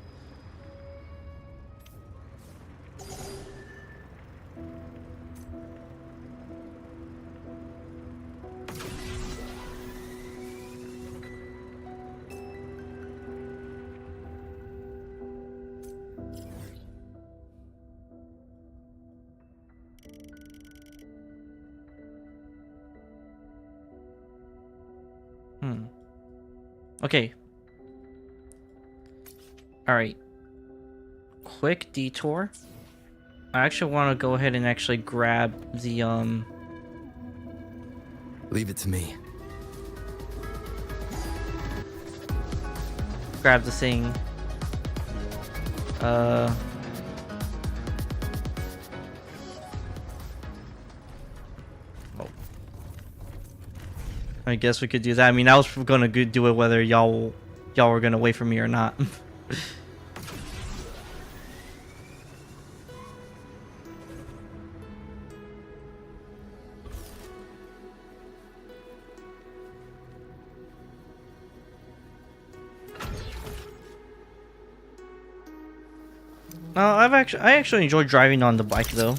Okay. Alright. Quick detour. I actually want to go ahead and actually grab the, Leave it to me. grab the thing. I guess we could do that. I mean, I was gonna do it whether y'all were gonna wait for me or not. I actually enjoy driving on the bike though.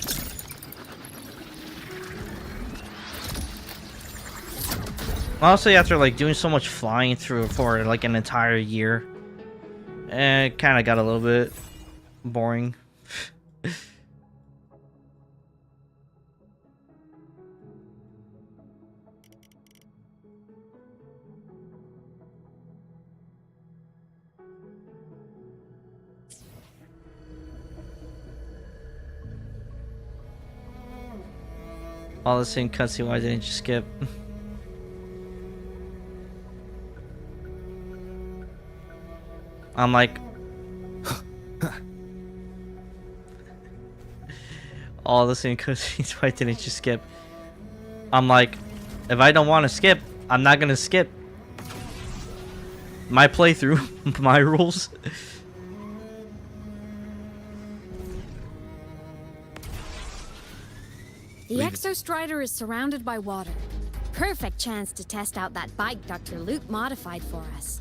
Honestly, after like doing so much flying through for like an entire year, it kind of got a little bit boring. All the same cutscene, why didn't you skip? I'm like, all the same cutscenes, why didn't you skip? I'm like, if I don't want to skip, I'm not gonna skip. My playthrough, my rules. The Exostrider is surrounded by water. Perfect chance to test out that bike Dr. Luke modified for us.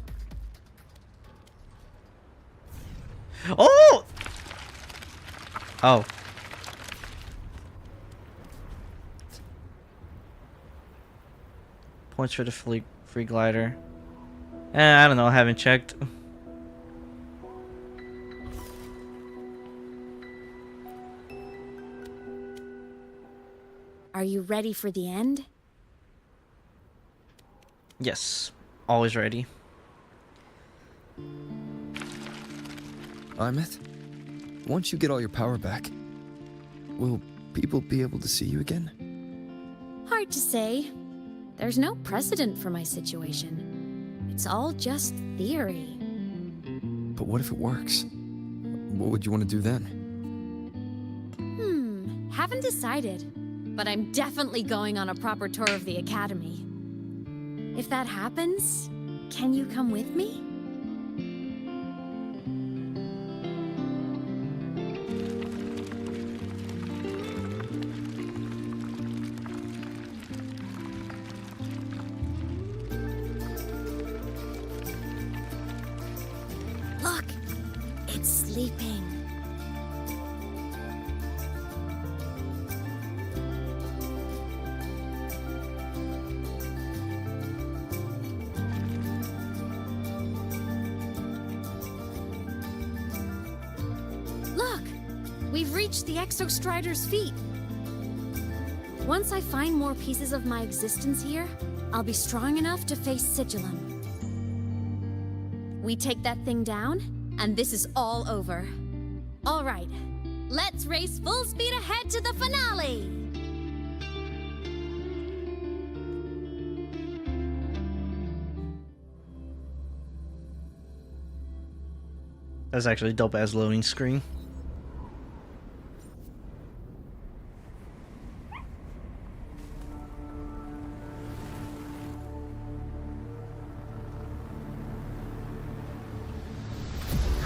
Oh! Oh. Points for the free glider. I don't know, I haven't checked. Are you ready for the end? Yes, always ready. Imeth, once you get all your power back, will people be able to see you again? Hard to say. There's no precedent for my situation. It's all just theory. But what if it works? What would you want to do then? Haven't decided. But I'm definitely going on a proper tour of the Academy. If that happens, can you come with me? Look, it's sleeping. Look! We've reached the Exostrider's feet. Once I find more pieces of my existence here, I'll be strong enough to face Sigillum. We take that thing down, and this is all over. All right, let's race full speed ahead to the finale! That's actually a dope ass loading screen.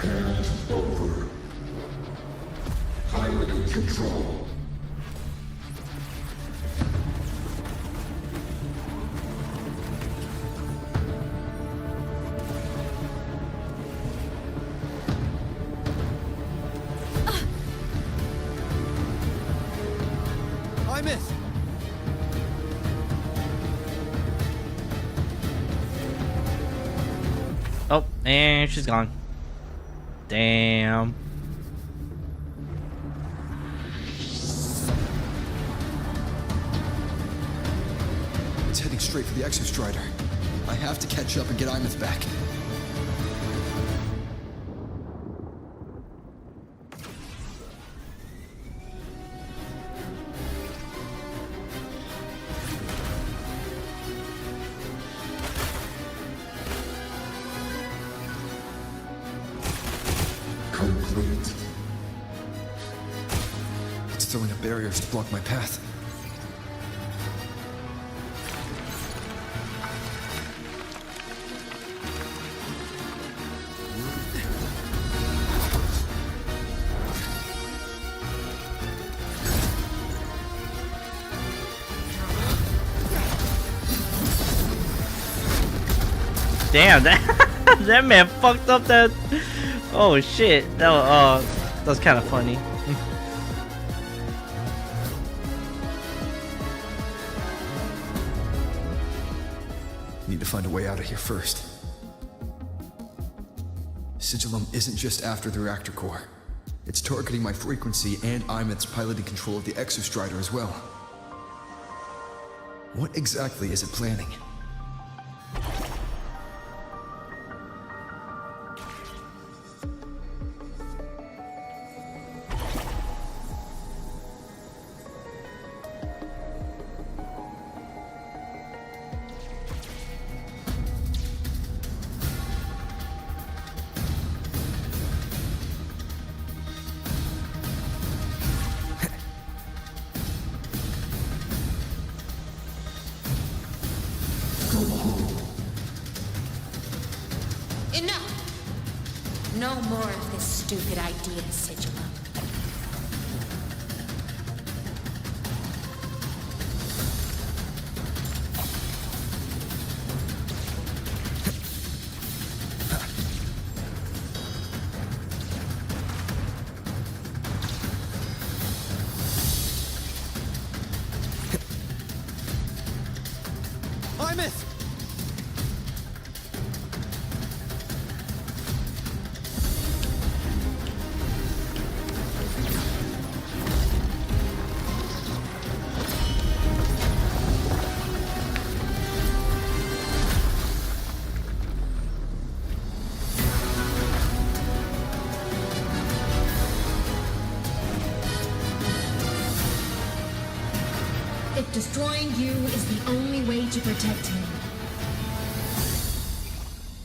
Hand over. Pilot control. Imeth! Oh, and she's gone. Damn. It's heading straight for the Exostrider. I have to catch up and get Imeth back. Complete. It's throwing up barriers to block my path. Damn, that man fucked up that. Oh shit, that was kind of funny. Need to find a way out of here first. Sigillum isn't just after the reactor core. It's targeting my frequency and Imeth's piloted control of the Exostrider as well. What exactly is it planning? Enough! No more of this stupid idea, Sigillum. Imeth! If destroying you is the only way to protect him,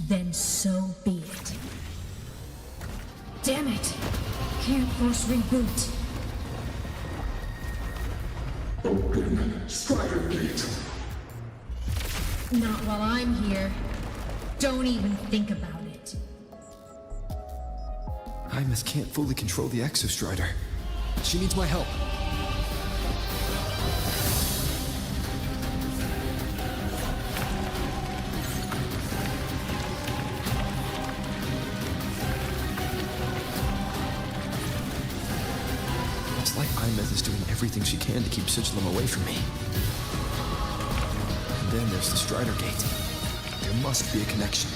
then so be it. Damn it! Can't force reboot. Open Strider Gate. Not while I'm here. Don't even think about it. Hymus can't fully control the Exostrider. She needs my help. It's like Hymus is doing everything she can to keep Sigilum away from me. And then there's the Strider Gate. There must be a connection.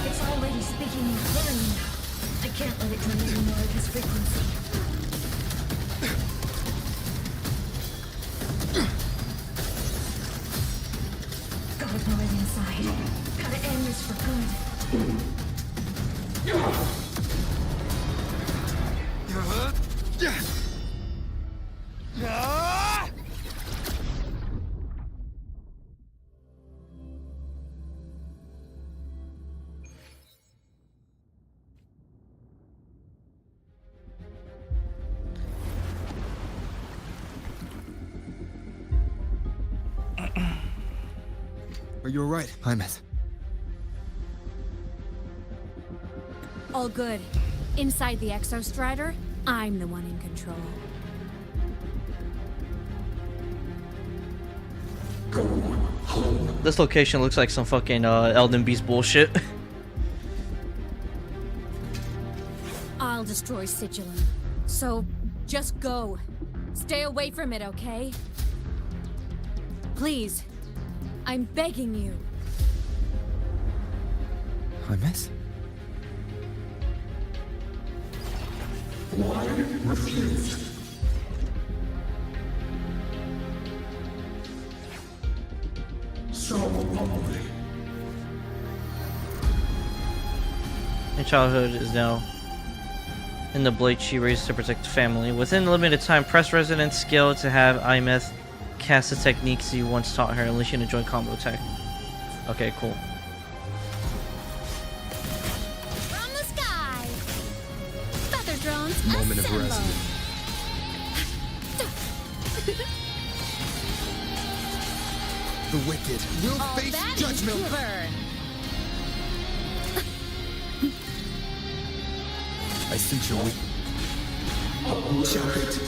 It's already speaking in Wuthering. I can't let it turn any more of his frequency. Gotta pull it inside. Gotta end this for good. Are you alright, Hymus? All good. Inside the Exostrider, I'm the one in control. This location looks like some fucking Elden Beast bullshit. I'll destroy Sigilum. So, just go. Stay away from it, okay? Please. I'm begging you. Hymus? Why refused? So lonely. In childhood is now in the blade she raised to protect the family. Within limited time, press resonance skill to have Imeth cast the techniques you once taught her, unleashing a joint combo attack. Okay, cool. From the sky! Feather drones Moment of assemble! resonance. The wicked will All face that judgment. quiver. I sense your weak. Chop it.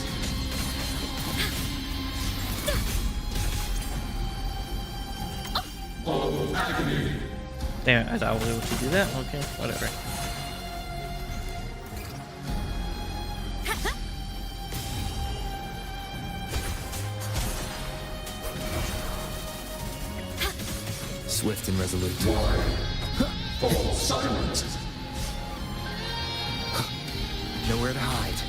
Damn it, I thought I was able to do that. Okay, whatever. Swift and resolute. Fall silent. Nowhere to hide.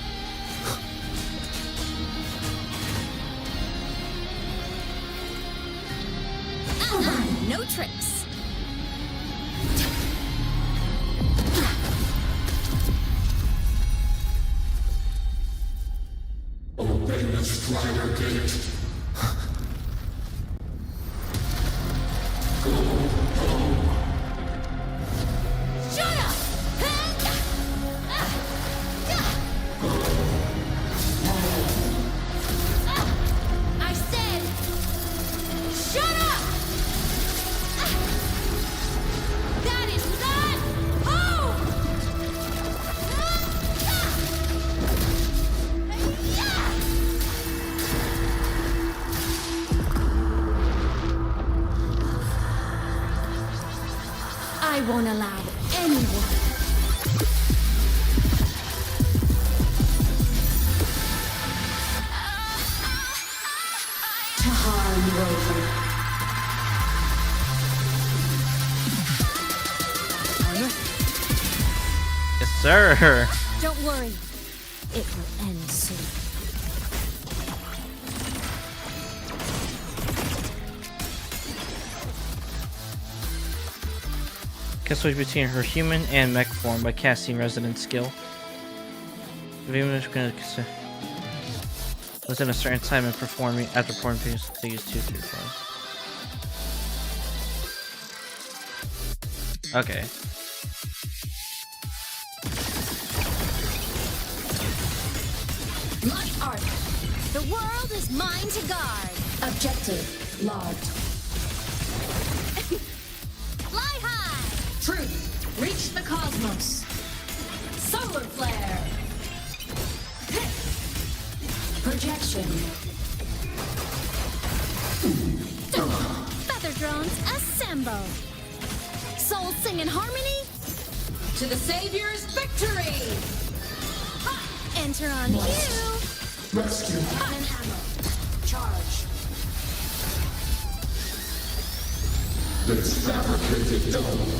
No tricks. Obey the Strider Gate. Shut up! I said, shut up! That is not home! I won't allow anyone sir. Don't worry. It will end soon. Can switch between her human and mech form by casting resident skill. Within a certain time and performing after performing things to use 2, 3, 4. Okay. Light art. The world is mine to guard. Objective logged. Fly high. Truth. Reach the cosmos. Solar flare. Projection. Feather drones assemble. Souls sing in harmony. To the Savior's victory. Enter on cue. Rescue. And ammo. Charge. This fabricated dome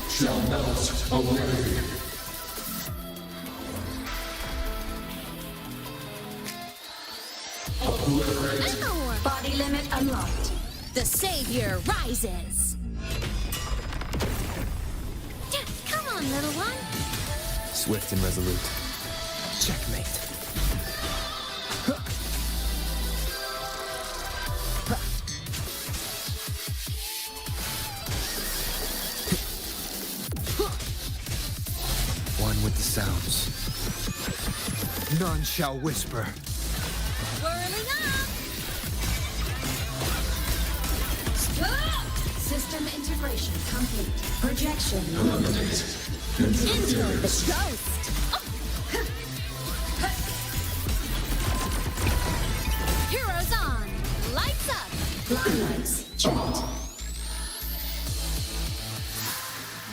shall melt away. Obliterate. Body limit unlocked. The Savior rises. Come on, little one. Swift and resolute. Checkmate. One with the sounds. None shall whisper. Whirling up. System integration complete. Projection. Eliminate. Enter the ghost. Heroes on. Lights up. Blind lights. Checked.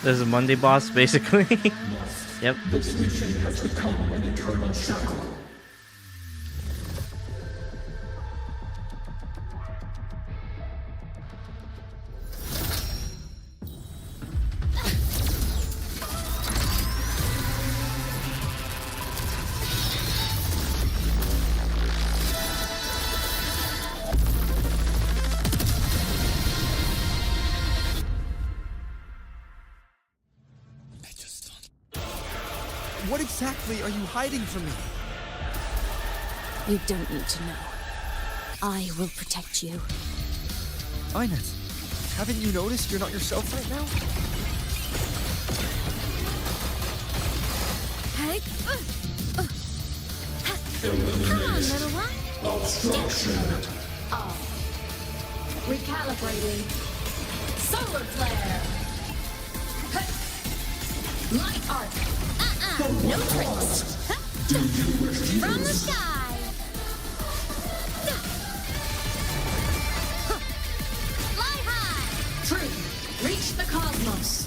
This is a Monday boss, basically. Yep. This mission has become an eternal shackle. What exactly are you hiding from me? You don't need to know. I will protect you. Ines, haven't you noticed you're not yourself right now? Hey. Come on, little one. Obstruction. Recalibrating. Solar flare. Light arc. No tricks. From the sky. Fly high. Truth. Reach the cosmos.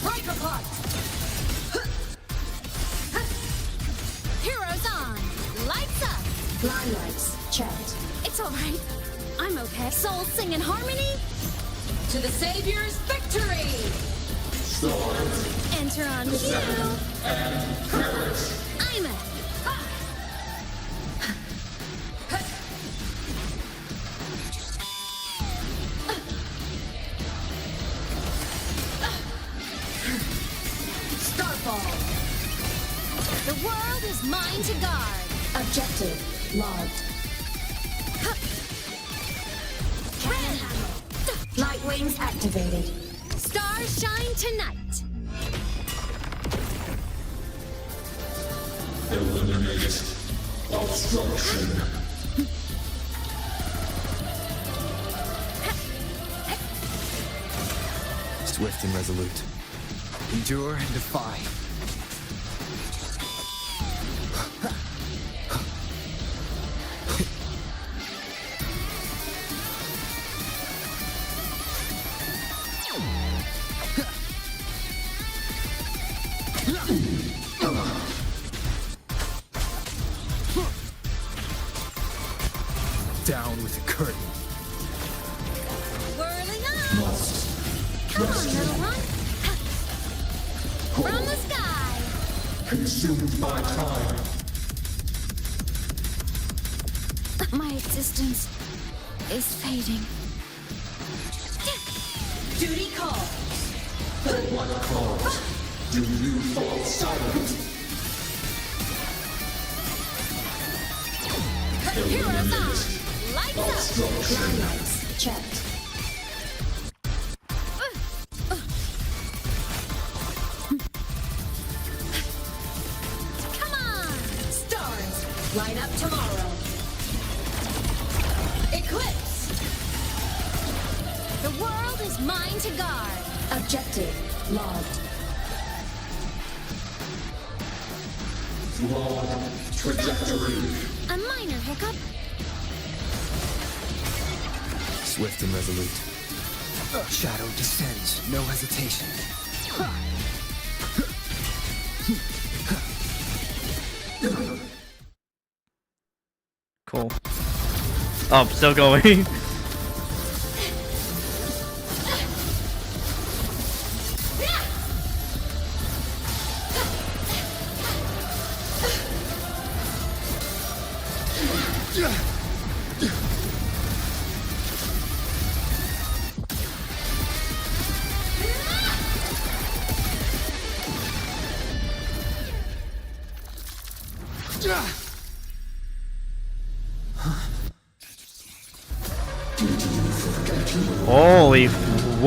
Break apart. Heroes on. Lights up. Blind lights. Checked. It's all right. I'm okay. Souls sing in harmony. To the Savior's victory. Stars. Enter on cue. And courage. I'm a. Starfall. The world is mine to guard. Objective logged. Light wings activated. Stars shine tonight. Eliminate. Obstruction. Swift and resolute. Endure and defy. Down with the curtain. Whirling up. Come on, little one. Consumed by time. My existence is fading. Duty call. For what cause do you fall silent? Heroes on! Lights up! Obstruction. Checked. Come on! Stars, light up tomorrow. Eclipse. The world is mine to guard. Objective logged. Flawed trajectory. A minor hiccup. Swift and resolute. Shadow descends, no hesitation. Cool. Oh, still going.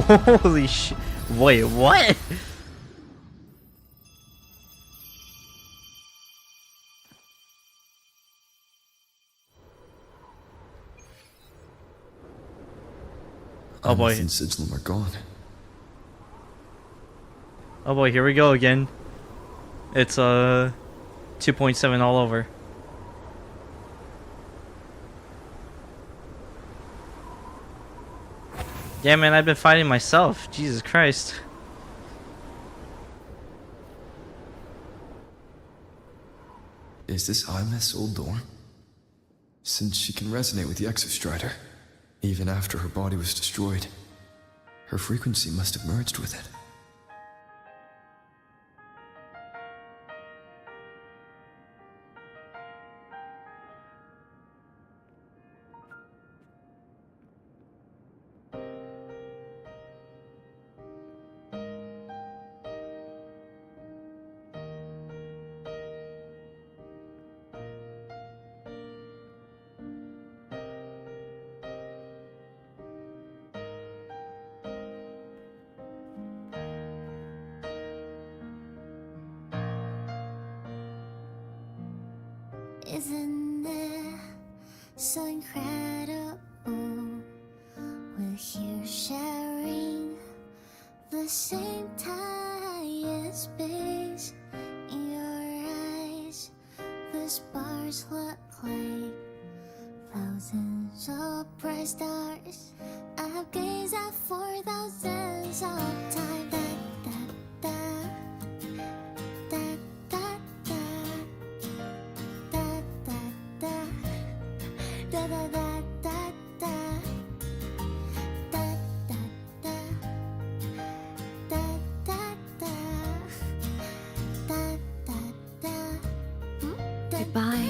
Holy sh! Wait, what? Oh boy. And Sigilum are gone. Oh boy, here we go again. It's 2.7 all over. Yeah, man, I've been fighting myself. Jesus Christ. Is this Imeth's old door? Since she can resonate with the Exostrider, even after her body was destroyed, her frequency must have merged with it. Isn't it so incredible? We're here sharing the same time and space. In your eyes, the sparks look like thousands of bright stars. I've gazed at for thousands of time. Goodbye.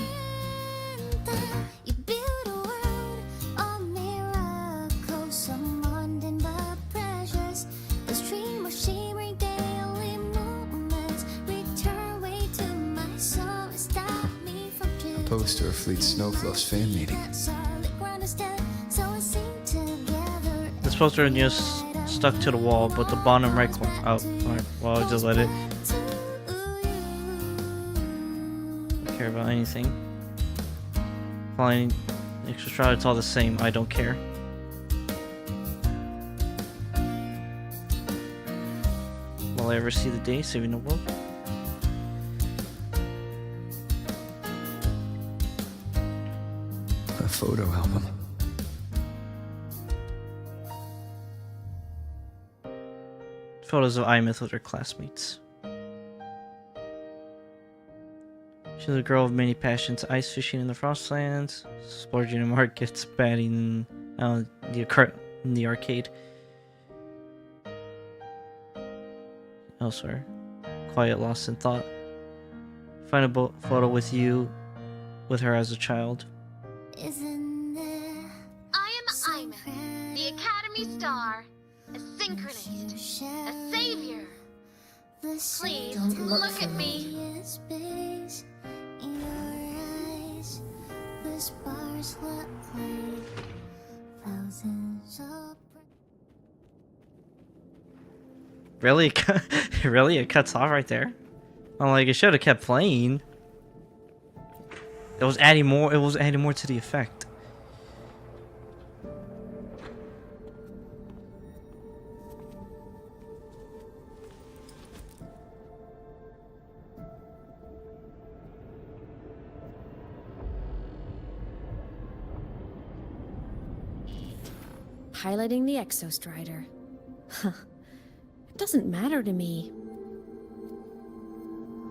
You build a world of miracles, some mundane but precious. A stream of shimmering daily moments return way to my soul. Stop me from A poster of Fleet Snowfluff's fan meeting. This poster is just stuck to the wall, but the bottom right corner. Oh, alright. Well, I'll just let it. Don't care about anything. Flying extra shroud, it's all the same. I don't care. Will I ever see the day saving the world? A photo album. Photos of Imeth with her classmates. She's a girl of many passions, ice fishing in the Frostlands, splurging in markets, batting in the arcade. Elsewhere, quiet, lost in thought. find a photo with you, with her as a child. Isn't there? I am Iman, the Academy Star, a synchronist, a savior. Please look at me. Space in your eyes. The stars look like thousands of. Really? Really? It cuts off right there? I'm like, it should have kept playing. It was adding more. It was adding more to the effect. Piloting the Exostrider. Huh. It doesn't matter to me.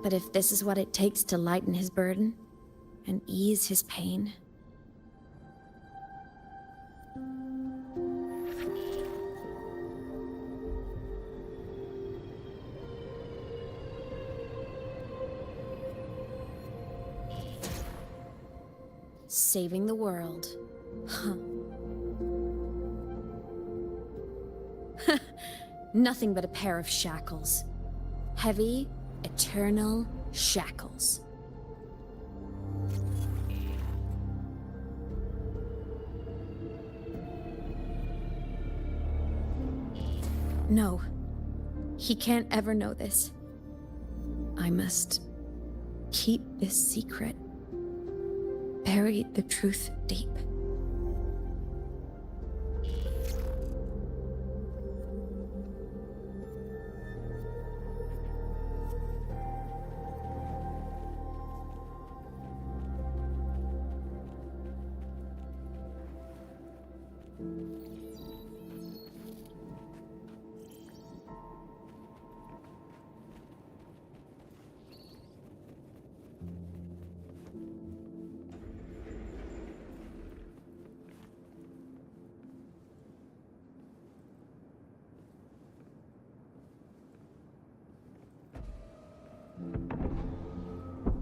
But if this is what it takes to lighten his burden and ease his pain. Saving the world. Huh. Nothing but a pair of shackles. Heavy, eternal shackles. No. He can't ever know this. I must keep this secret. Bury the truth deep.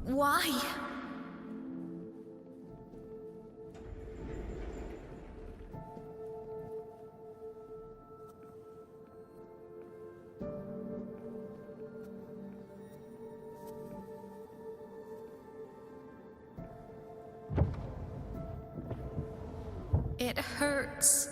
Why? It hurts.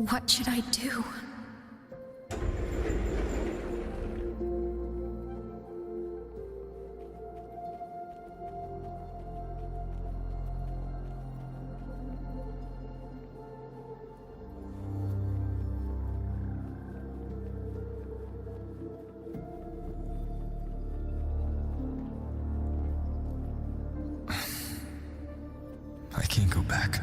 What should I do? I can't go back.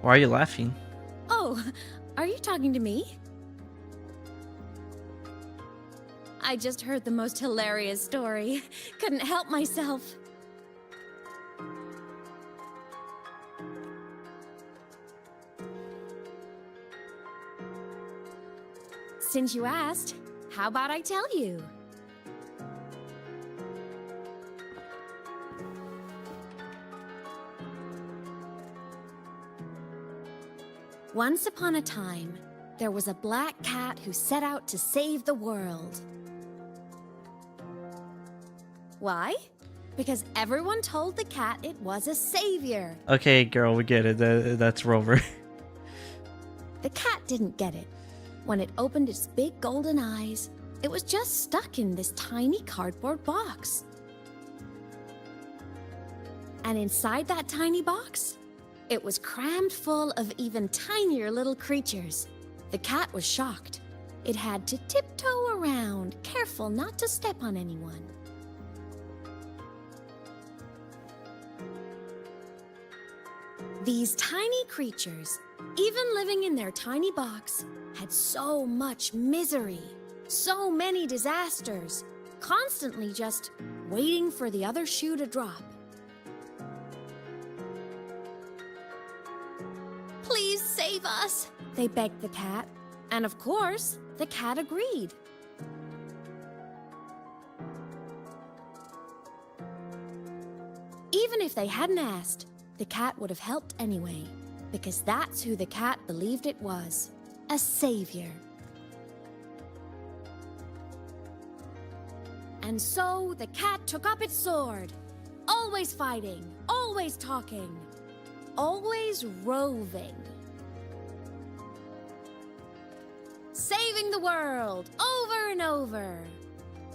Why are you laughing? Oh, are you talking to me? I just heard the most hilarious story. Couldn't help myself. Since you asked, how about I tell you? Once upon a time, there was a black cat who set out to save the world. Why? Because everyone told the cat it was a savior. Okay, girl, we get it. That's Rover. The cat didn't get it. When it opened its big golden eyes, it was just stuck in this tiny cardboard box. And inside that tiny box, it was crammed full of even tinier little creatures. The cat was shocked. It had to tiptoe around, careful not to step on anyone. These tiny creatures, even living in their tiny box, had so much misery, so many disasters, constantly just waiting for the other shoe to drop. Please save us, they begged the cat. And of course, the cat agreed. Even if they hadn't asked, the cat would have helped anyway, because that's who the cat believed it was, a savior. And so the cat took up its sword, always fighting, always talking, always roving. Saving the world over and over.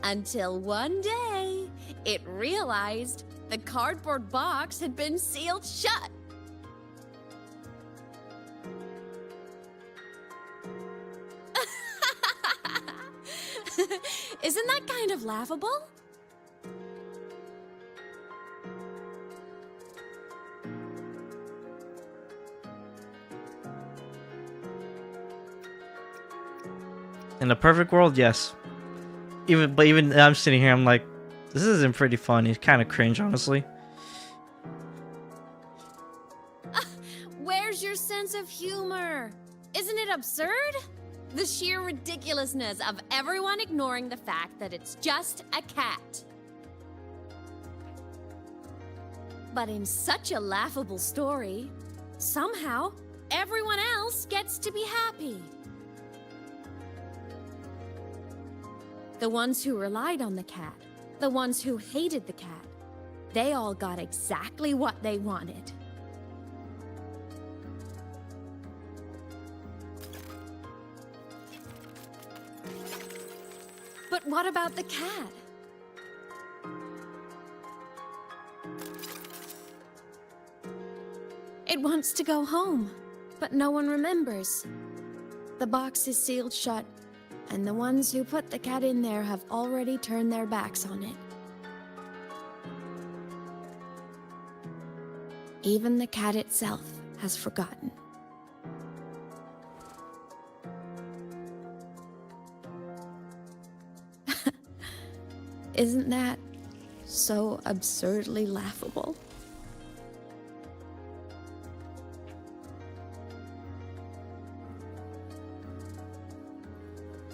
Until one day, it realized the cardboard box had been sealed shut. Isn't that kind of laughable? In a perfect world, yes. But even I'm sitting here, I'm like, this isn't pretty funny. It's kind of cringe, honestly. Where's your sense of humor? Isn't it absurd? The sheer ridiculousness of everyone ignoring the fact that it's just a cat. But in such a laughable story, somehow everyone else gets to be happy. The ones who relied on the cat, the ones who hated the cat, they all got exactly what they wanted. But what about the cat? It wants to go home, but no one remembers. The box is sealed shut, and the ones who put the cat in there have already turned their backs on it. Even the cat itself has forgotten. Isn't that so absurdly laughable?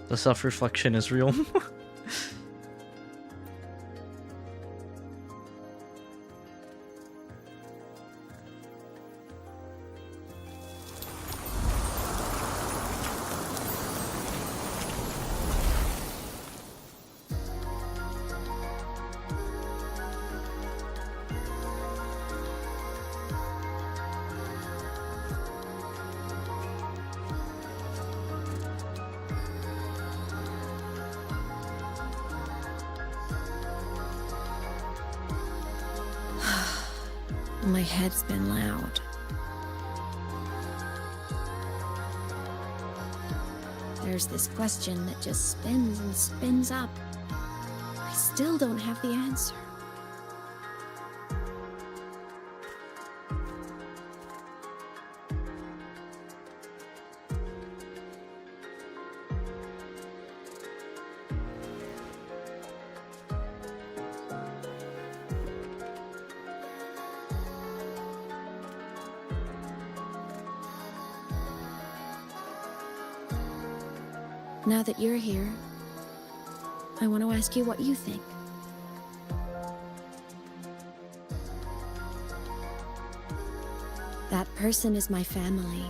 The self-reflection is real. My head's been loud. There's this question that just spins and spins up. I still don't have the answer. Now that you're here, I want to ask you what you think. That person is my family.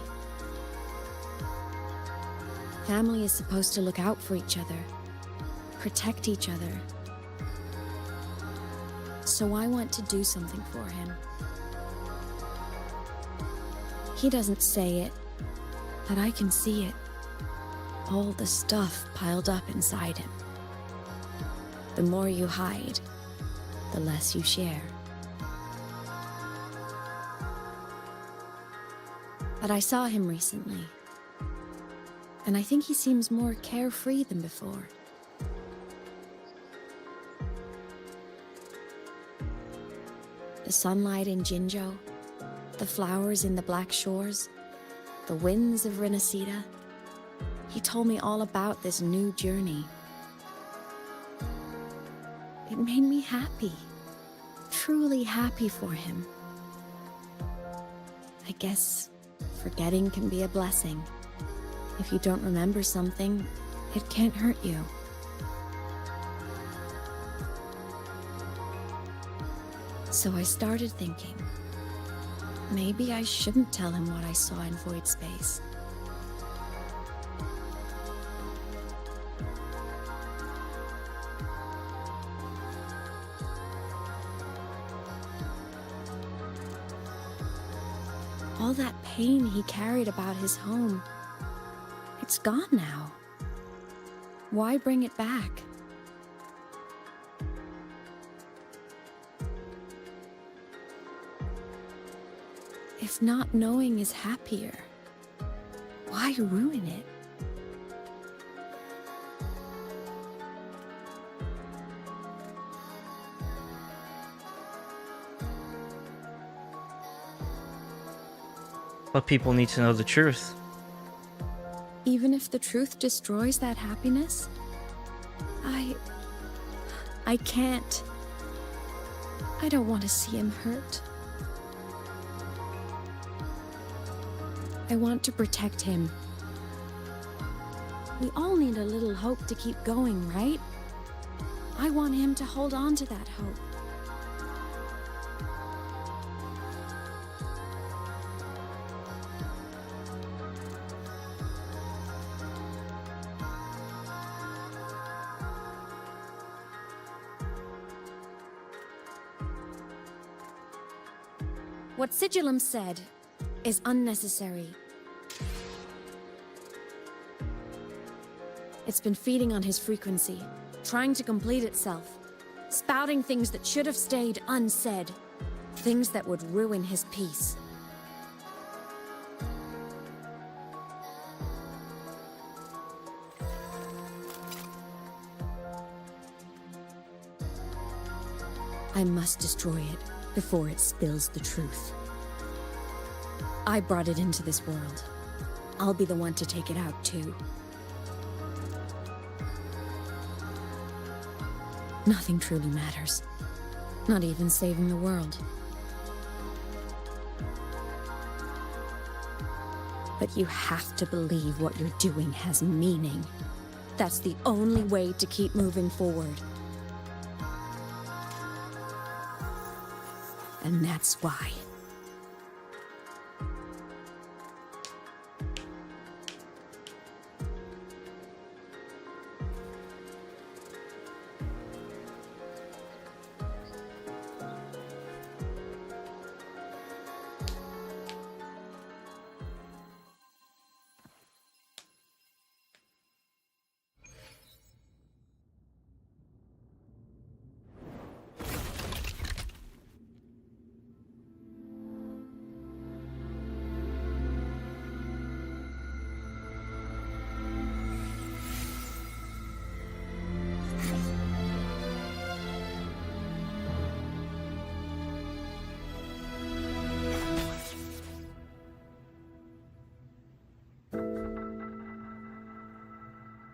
Family is supposed to look out for each other, protect each other. So I want to do something for him. He doesn't say it, but I can see it. All the stuff piled up inside him. The more you hide, the less you share. But I saw him recently, and I think he seems more carefree than before. The sunlight in Jinzhou, the flowers in the Black Shores, the winds of Renacida. He told me all about this new journey. It made me happy, truly happy for him. I guess forgetting can be a blessing. If you don't remember something, it can't hurt you. So I started thinking, maybe I shouldn't tell him what I saw in void space. All that pain he carried about his home, it's gone now. Why bring it back? If not knowing is happier, why ruin it? But people need to know the truth. Even if the truth destroys that happiness, I can't. I don't want to see him hurt. I want to protect him. We all need a little hope to keep going, right? I want him to hold on to that hope. What Sigillum said is unnecessary. It's been feeding on his frequency, trying to complete itself, spouting things that should have stayed unsaid, things that would ruin his peace. I must destroy it before it spills the truth. I brought it into this world. I'll be the one to take it out, too. Nothing truly matters. Not even saving the world. But you have to believe what you're doing has meaning. That's the only way to keep moving forward. And that's why.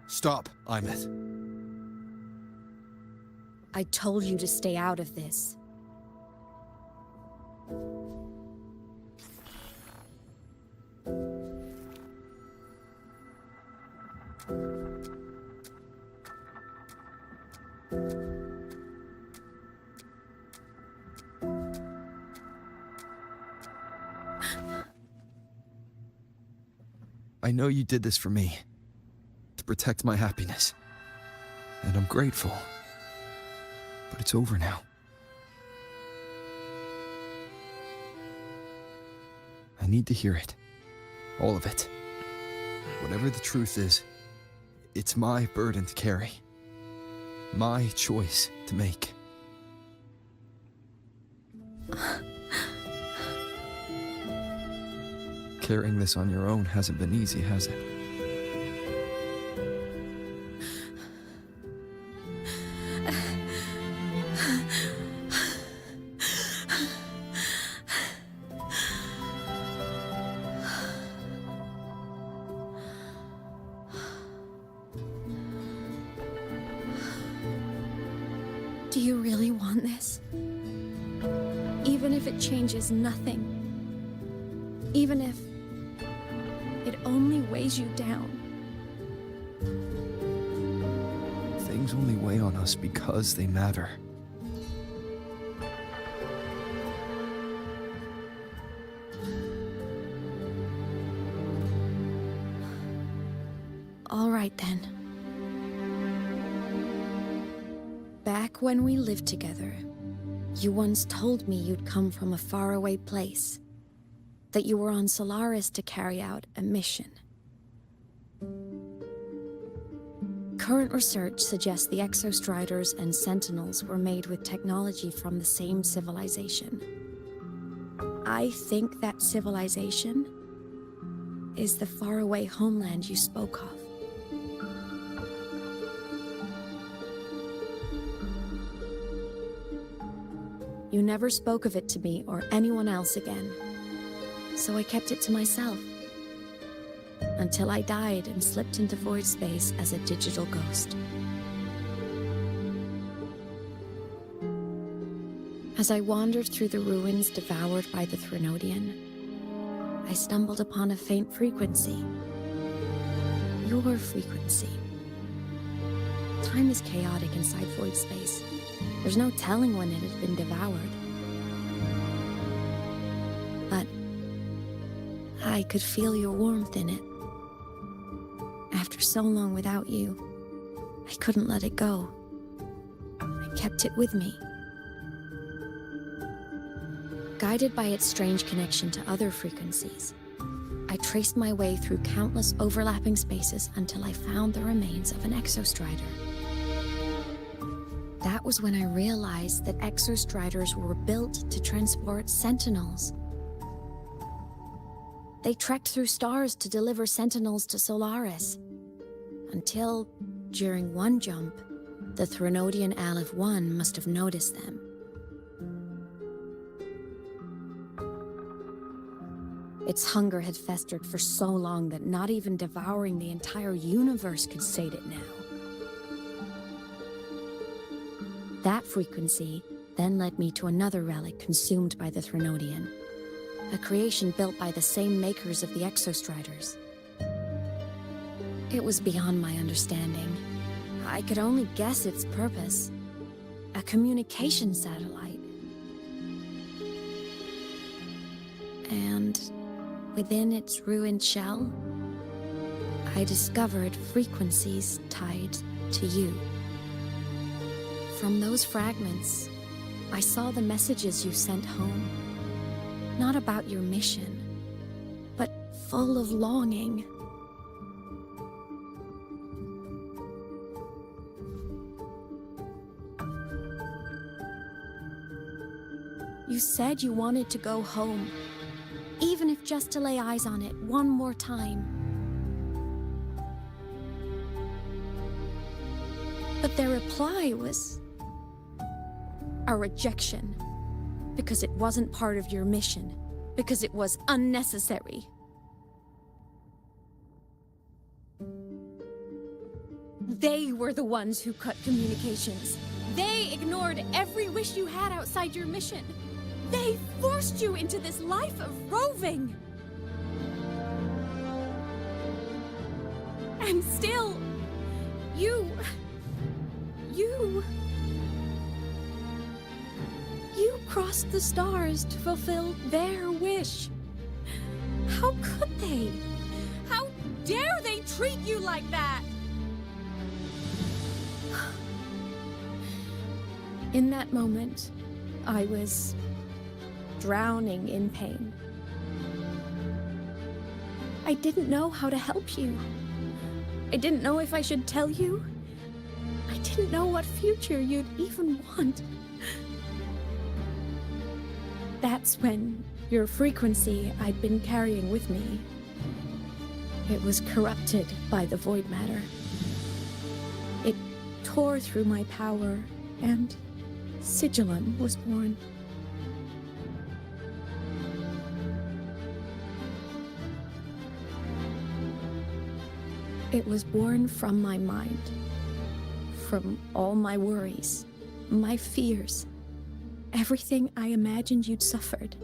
Stop, Imeth. I told you to stay out of this. I know you did this for me, to protect my happiness. And I'm grateful. But it's over now. I need to hear it. All of it. Whatever the truth is, it's my burden to carry. My choice to make. Carrying this on your own hasn't been easy, has it? Do you really want this? Even if it changes nothing? Even if it only weighs you down? Things only weigh on us because they matter. All right then. Back when we lived together, you once told me you'd come from a faraway place. That you were on Solaris to carry out a mission. Current research suggests the Exostriders and Sentinels were made with technology from the same civilization. I think that civilization is the faraway homeland you spoke of. You never spoke of it to me or anyone else again. So I kept it to myself. Until I died and slipped into void space as a digital ghost. As I wandered through the ruins devoured by the Threnodian, I stumbled upon a faint frequency. Your frequency. Time is chaotic inside void space. There's no telling when it had been devoured. But I could feel your warmth in it. After so long without you, I couldn't let it go. I kept it with me. Guided by its strange connection to other frequencies, I traced my way through countless overlapping spaces until I found the remains of an Exostrider. That was when I realized that Exostriders were built to transport Sentinels. They trekked through stars to deliver Sentinels to Solaris. Until, during one jump, the Threnodian Aleph 1 must have noticed them. Its hunger had festered for so long that not even devouring the entire universe could sate it now. That frequency then led me to another relic consumed by the Threnodian, a creation built by the same makers of the Exostriders. It was beyond my understanding. I could only guess its purpose. A communication satellite. And within its ruined shell, I discovered frequencies tied to you. From those fragments, I saw the messages you sent home. Not about your mission, but full of longing. You said you wanted to go home, even if just to lay eyes on it one more time. But their reply was a rejection, because it wasn't part of your mission, because it was unnecessary. They were the ones who cut communications. They ignored every wish you had outside your mission. They forced you into this life of roving. And still, you crossed the stars to fulfill their wish. How could they? dare they treat you like that? In that moment, I was drowning in pain. I didn't know how to help you. I didn't know if I should tell you. I didn't know what future you'd even want. That's when your frequency I'd been carrying with me, it was corrupted by the void matter. It tore through my power, and Sigilum was born. It was born from my mind, from all my worries, my fears, everything I imagined you'd suffered.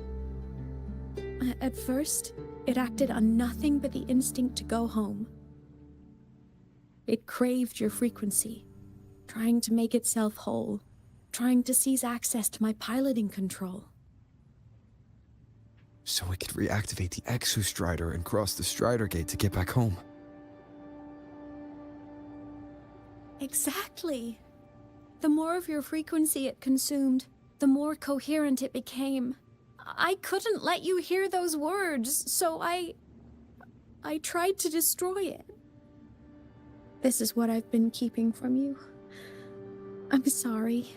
At first, it acted on nothing but the instinct to go home. It craved your frequency, trying to make itself whole, trying to seize access to my piloting control. So it could reactivate the Exostrider and cross the Strider Gate to get back home. Exactly. The more of your frequency it consumed, the more coherent it became. I couldn't let you hear those words, so I tried to destroy it. This is what I've been keeping from you. I'm sorry.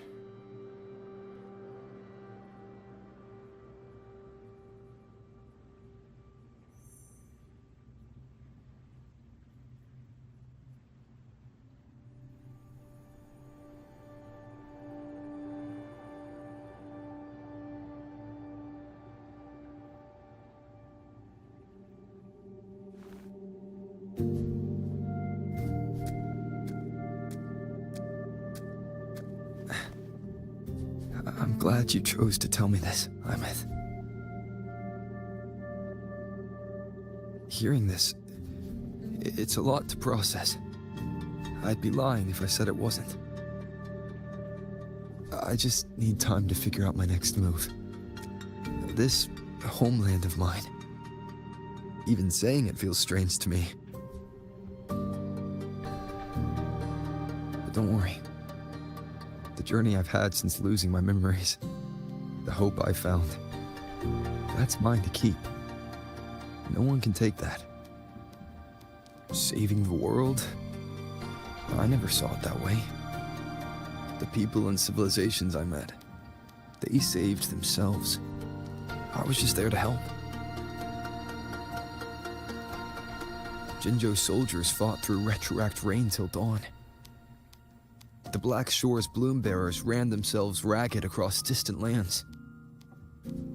I'm glad you chose to tell me this, Imeth. Hearing this, it's a lot to process. I'd be lying if I said it wasn't. I just need time to figure out my next move. This homeland of mine, even saying it feels strange to me. But don't worry. The journey I've had since losing my memories, the hope I found, that's mine to keep. No one can take that. Saving the world? I never saw it that way. The people and civilizations I met, they saved themselves. I was just there to help. Jinjo's soldiers fought through retroact rain till dawn. The Black Shore's bloom bearers ran themselves ragged across distant lands.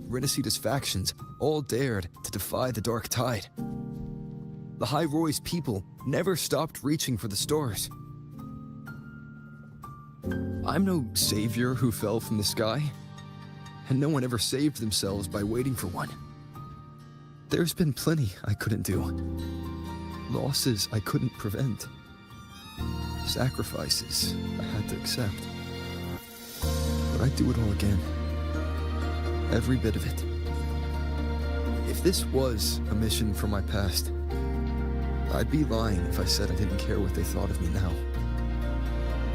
Renacita's factions all dared to defy the dark tide. The High Roy's people never stopped reaching for the stars. I'm no savior who fell from the sky, and no one ever saved themselves by waiting for one. There's been plenty I couldn't do. Losses I couldn't prevent. Sacrifices I had to accept. But I'd do it all again. Every bit of it. If this was a mission from my past, I'd be lying if I said I didn't care what they thought of me now.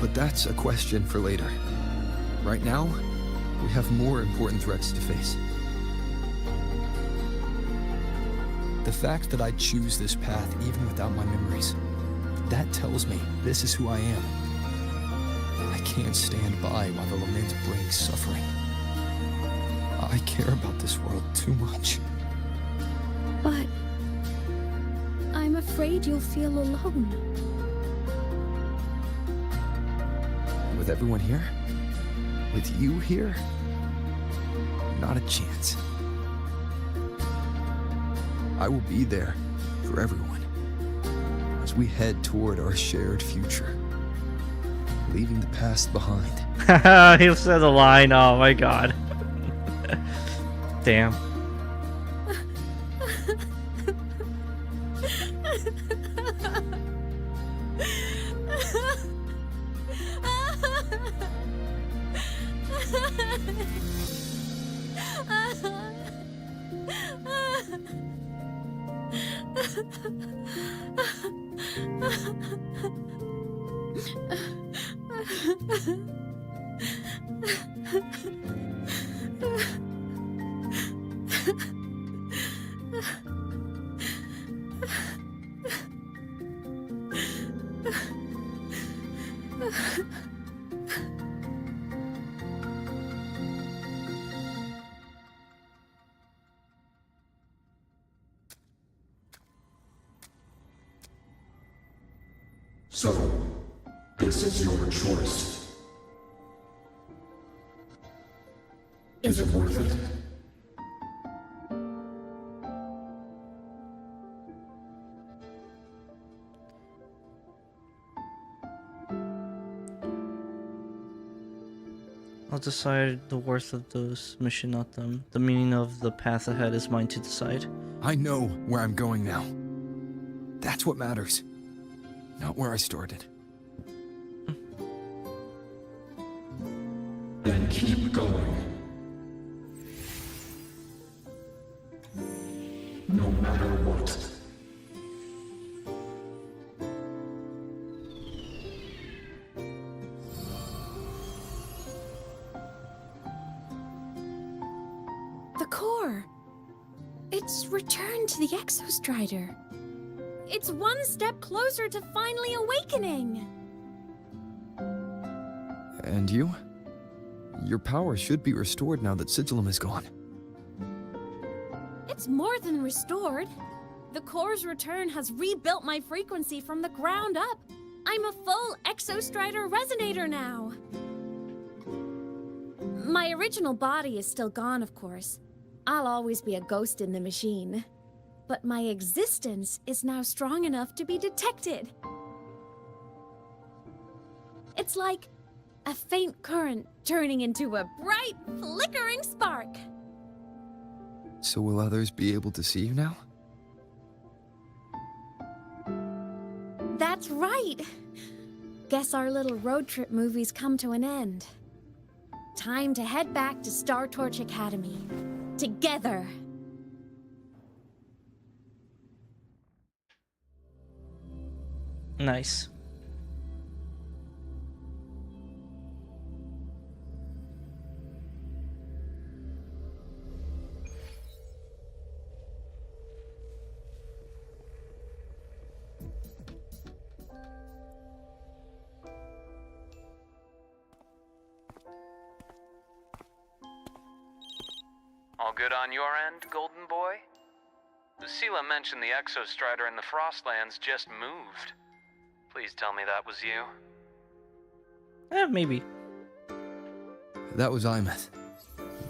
But that's a question for later. Right now, we have more important threats to face. The fact that I choose this path even without my memories, that tells me this is who I am. I can't stand by while the lament brings suffering. I care about this world too much. But I'm afraid you'll feel alone. With everyone here? With you here? Not a chance. I will be there for everyone as we head toward our shared future, leaving the past behind. He said the line. Oh my god. Damn. So, this is your choice. Is it worth it? I'll decide the worth of this mission, not them. The meaning of the path ahead is mine to decide. I know where I'm going now. That's what matters. Not where I started. Then keep going. No matter what. The core. It's returned to the Exostrider. It's one step closer to finally awakening. And you? Your power should be restored now that Sigillum is gone. It's more than restored. The core's return has rebuilt my frequency from the ground up. I'm a full Exostrider resonator now. My original body is still gone, of course. I'll always be a ghost in the machine. But my existence is now strong enough to be detected. It's like a faint current turning into a bright, flickering spark. So will others be able to see you now? That's right. Guess our little road trip movie's come to an end. Time to head back to Star Torch Academy. Together. Nice. All good on your end, Golden Boy? Lucilla mentioned the Exostrider in the Frostlands just moved. Please tell me that was you. Maybe. That was Imeth.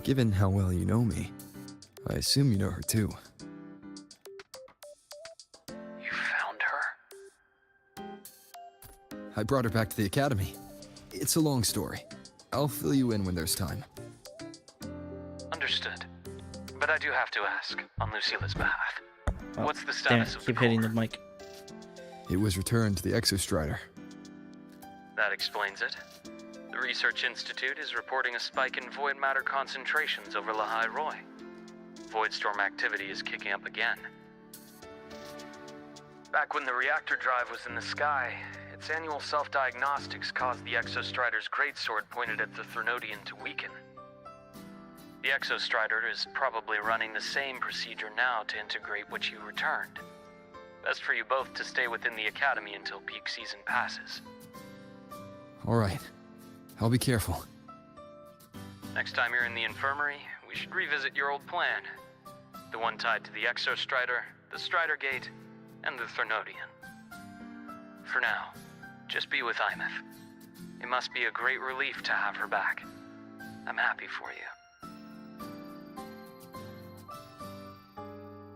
Given how well you know me, I assume you know her too. You found her? I brought her back to the academy. It's a long story. I'll fill you in when there's time. Understood. But I do have to ask, on Lucilla's behalf. Oh, What's the damn status it, of keep the hitting core? the mic. It was returned to the Exostrider. That explains it. The Research Institute is reporting a spike in void matter concentrations over Lahai Roy. Voidstorm activity is kicking up again. Back when the reactor drive was in the sky, its annual self-diagnostics caused the Exostrider's greatsword pointed at the Threnodian to weaken. The Exostrider is probably running the same procedure now to integrate what you returned. Best for you both to stay within the Academy until peak season passes. Alright. I'll be careful. Next time you're in the infirmary, we should revisit your old plan. The one tied to the Exostrider, the Strider Gate, and the Threnodian. For now, just be with Imeth. It must be a great relief to have her back. I'm happy for you.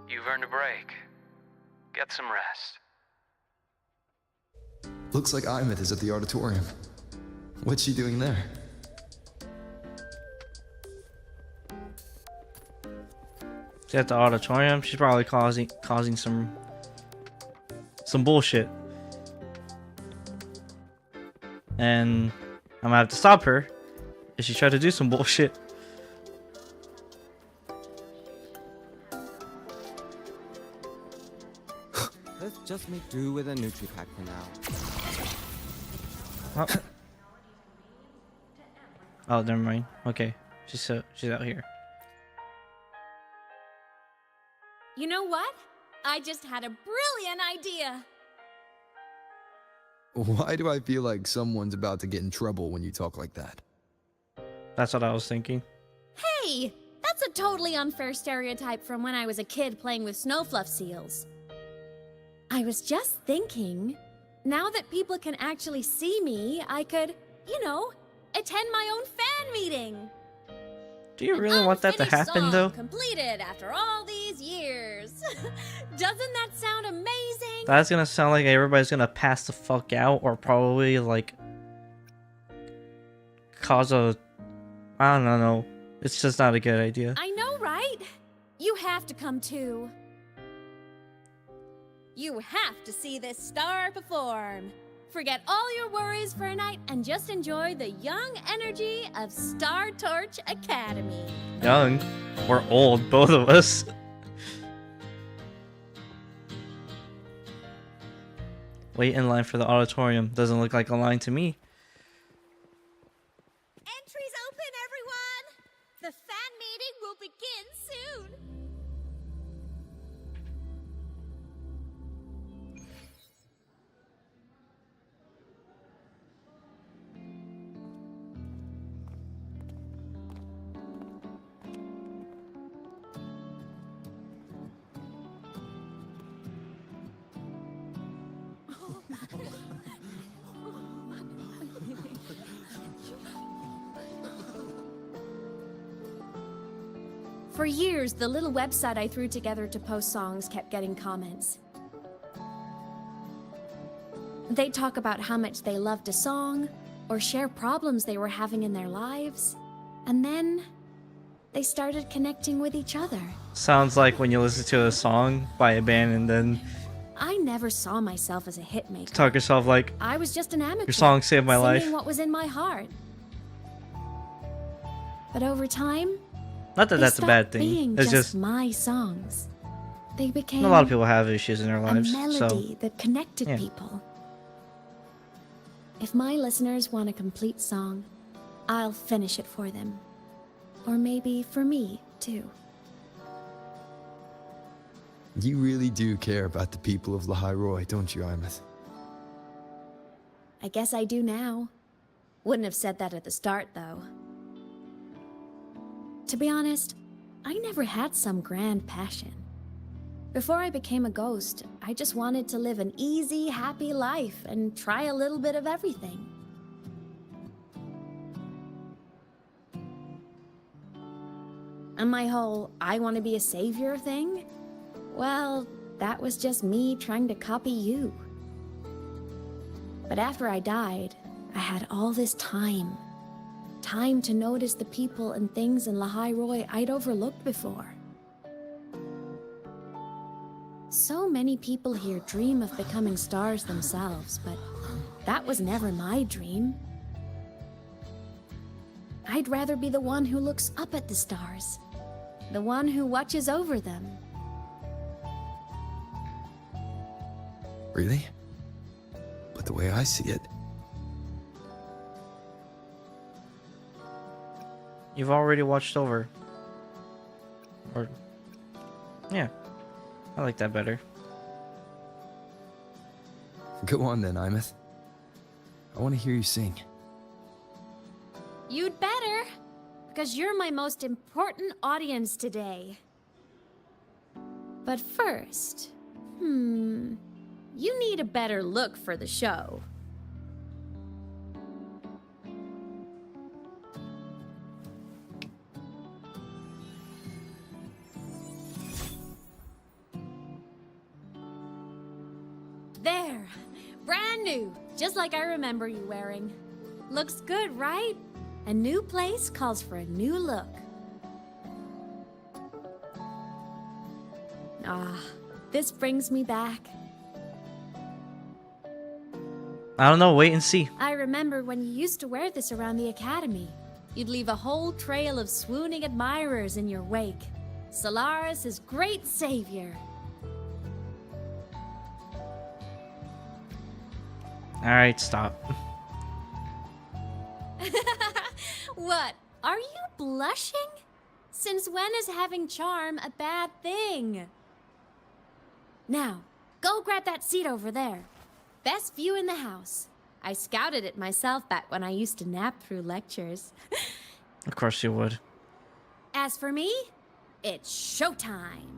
You've earned a break. Get some rest. Looks like Imeth is at the auditorium. What's she doing there? She's at the auditorium. She's probably causing some bullshit. And I'm gonna have to stop her if she tried to do some bullshit. Just make do with a Nutri-Pack for now. Oh. Oh, never mind. Okay, she's out here. You know what? I just had a brilliant idea. Why do I feel like someone's about to get in trouble when you talk like that? That's what I was thinking. Hey, that's a totally unfair stereotype from when I was a kid playing with snowfluff seals. I was just thinking, now that people can actually see me, I could, you know, attend my own fan meeting. Do you really want that to happen, song though? Completed after all these years. Doesn't that sound amazing? That's gonna sound like everybody's gonna pass the fuck out, or probably like cause a, I don't know. It's just not a good idea. I know, right? You have to come too. You have to see this star perform. Forget all your worries for a night and just enjoy the young energy of Star Torch Academy. Young or old, both of us. Wait in line for the auditorium. Doesn't look like a line to me. Entries open, everyone! The fan meeting will begin soon. For years, the little website I threw together to post songs kept getting comments. They'd talk about how much they loved a song, or share problems they were having in their lives, and then they started connecting with each other. Sounds like when you listen to a song by a band and then I never saw myself as a hitmaker. talk yourself like, I was just an amateur. your song saved my life. Singing what was in my heart. But over time, Not that they that's a bad stopped thing. being It's just my songs. They became a lot of people have issues in their a lives. melody So that connected yeah. people. If my listeners want a complete song, I'll finish it for them. Or maybe for me, too. You really do care about the people of Lahairoi, don't you, Imeth? I guess I do now. Wouldn't have said that at the start, though. To be honest, I never had some grand passion. Before I became a ghost, I just wanted to live an easy, happy life and try a little bit of everything. And my whole I want to be a savior thing? Well, that was just me trying to copy you. But after I died, I had all this time. Time to notice the people and things in Lahairoi I'd overlooked before. So many people here dream of becoming stars themselves, but that was never my dream. I'd rather be the one who looks up at the stars, the one who watches over them. Really? But the way I see it, you've already watched over. Or yeah. I like that better. go on then, Imeth. I want to hear you sing. You'd better, because you're my most important audience today. But first, you need a better look for the show. There, brand new, just like I remember you wearing. Looks good, right? A new place calls for a new look. Ah, this brings me back. I don't know, wait and see. I remember when you used to wear this around the academy. You'd leave a whole trail of swooning admirers in your wake. Solaris' great savior. Alright, stop. What? Are you blushing? Since when is having charm a bad thing? Now, go grab that seat over there. Best view in the house. I scouted it myself back when I used to nap through lectures. Of course you would. As for me, it's showtime.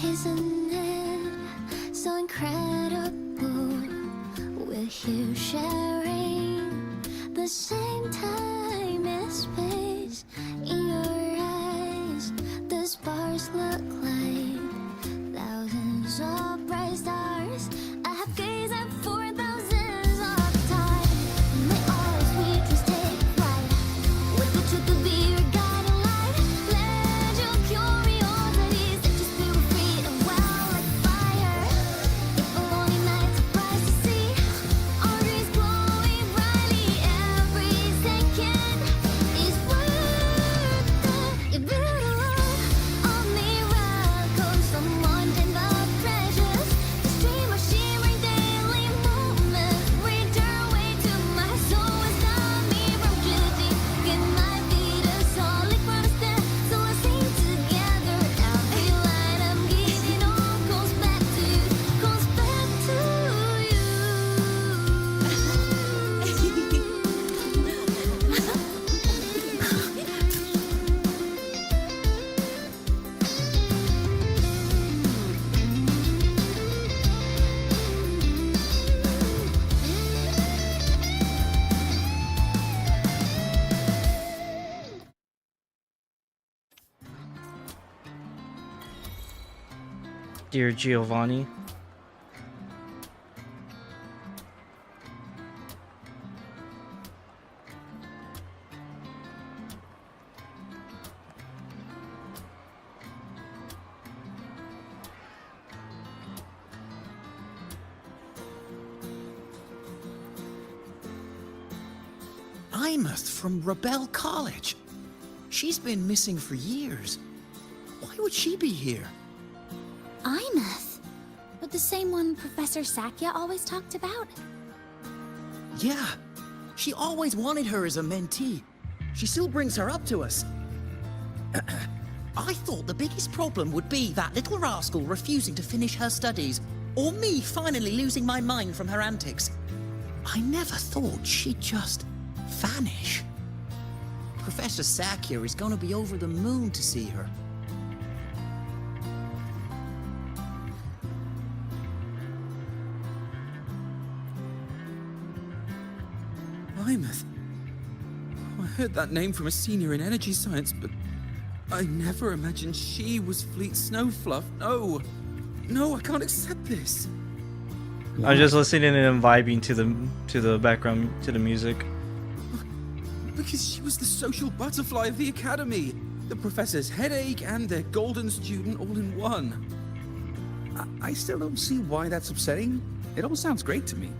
Isn't it so incredible? We're here sharing the same time and space. In your eyes, the sparks look like thousands of bright stars. I have gazed at for thousands of time. May all sweetness take flight. With the truth to be your guiding light. Let your curiosity set your spirit free and well like fire. If a lonely night surprise to see our dreams glowing brightly, every second is worth it. If it alone on miracles, someone and the treasures, the stream of shimmering daily moments return way to my soul and stop me from drifting. It might be the solid constant, so let's sing together. Every light I'm giving all goes back to you, goes back to you. Dear Giovanni. Imeth from Rebel College. She's been missing for years. Why would she be here? Imeth, but the same one Professor Sakya always talked about. Yeah, she always wanted her as a mentee. She still brings her up to us. I thought the biggest problem would be that little rascal refusing to finish her studies, or me finally losing my mind from her antics. I never thought she'd just vanish. Professor Sakya is gonna be over the moon to see her. Imeth. I heard that name from a senior in energy science, but I never imagined she was Fleet Snowfluff. No. No, I can't accept this. I'm just listening and vibing to the background, to the music. Because she was the social butterfly of the academy, the professor's headache and their golden student all in one. I still don't see why that's upsetting. It all sounds great to me.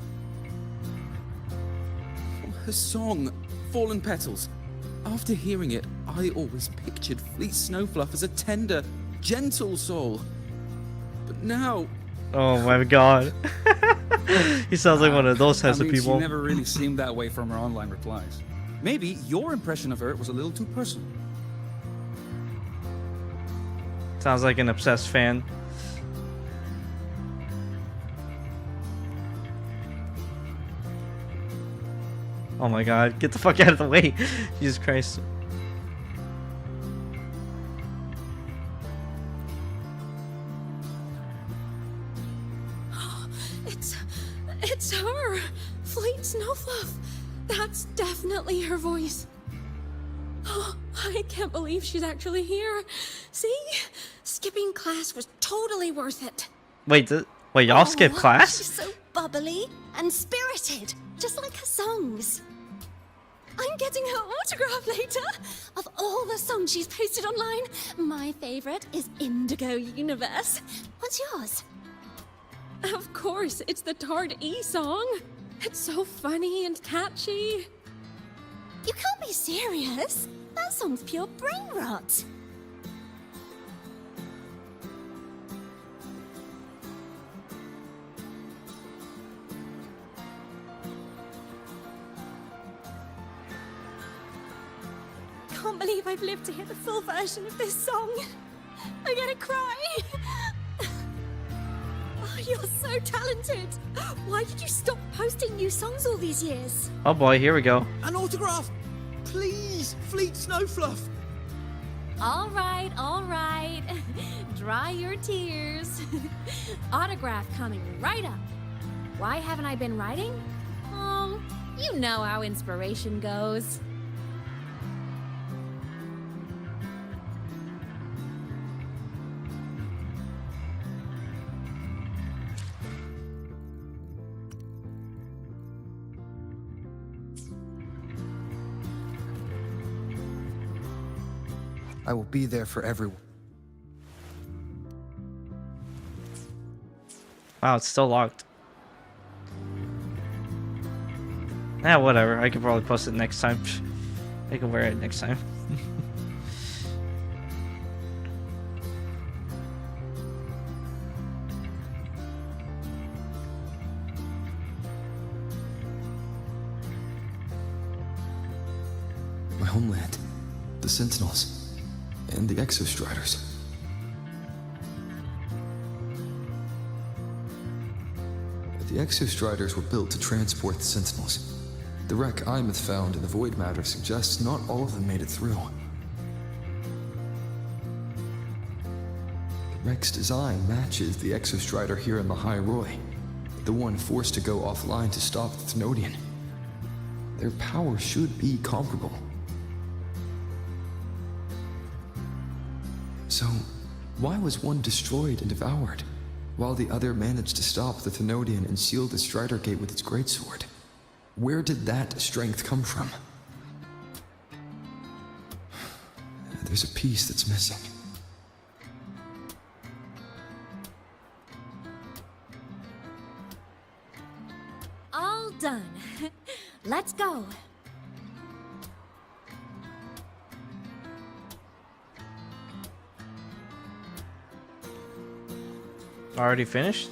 Her song, Fallen Petals. After hearing it, I always pictured Fleet Snowfluff as a tender, gentle soul. But now... Oh my god. He sounds like one of those types of people. She never really seemed that way from her online replies. Maybe your impression of her was a little too personal. Sounds like an obsessed fan. Oh my god, get the fuck out of the way. Jesus Christ. It's her! Fleet Snowfluff! That's definitely her voice. Oh, I can't believe she's actually here. See? skipping class was totally worth it. Wait, y'all skip class? She's so bubbly and spirited, just like her songs. I'm getting her autograph later. Of all the songs she's posted online, my favorite is Indigo Universe. What's yours? Of course, it's the Tard E song. It's so funny and catchy. You can't be serious. That song's pure brain rot. Can't believe I've lived to hear the full version of this song. I'm gonna cry. Oh, you're so talented. Why did you stop posting new songs all these years? Oh boy, here we go. An autograph! Please, Fleet Snowfluff! All right, all right. Dry your tears. Autograph coming right up. Why haven't I been writing? Oh, you know how inspiration goes. I will be there for everyone. Wow, it's still locked. Ah, whatever. I can probably post it next time. I can wear it next time. My homeland, the Sentinels, and the Exostriders. The Exostriders were built to transport the Sentinels. The wreck Imeth found in the Void Matter suggests not all of them made it through. The wreck's design matches the Exostrider here in the High Roy, the one forced to go offline to stop the Thenodian. Their power should be comparable. So, why was one destroyed and devoured, while the other managed to stop the Thenodian and seal the Strider Gate with its greatsword? Where did that strength come from? There's a piece that's missing. All done. Let's go. Already finished?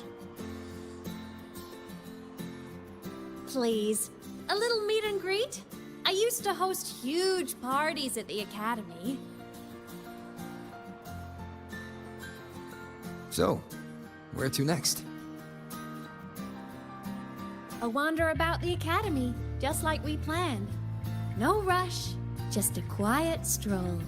Please, a little meet and greet? I used to host huge parties at the Academy. So, where to next? A wander about the Academy, just like we planned. No rush, just a quiet stroll.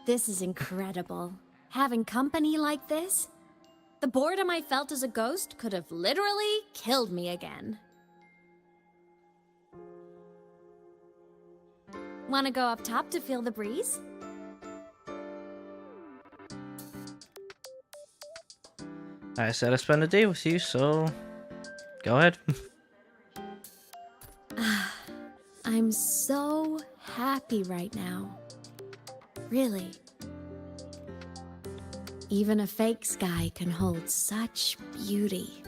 This is incredible. Having company like this? The boredom I felt as a ghost could have literally killed me again. Wanna go up top to feel the breeze? I said I spend a day with you, so go ahead. I'm so happy right now. Really. Even a fake sky can hold such beauty.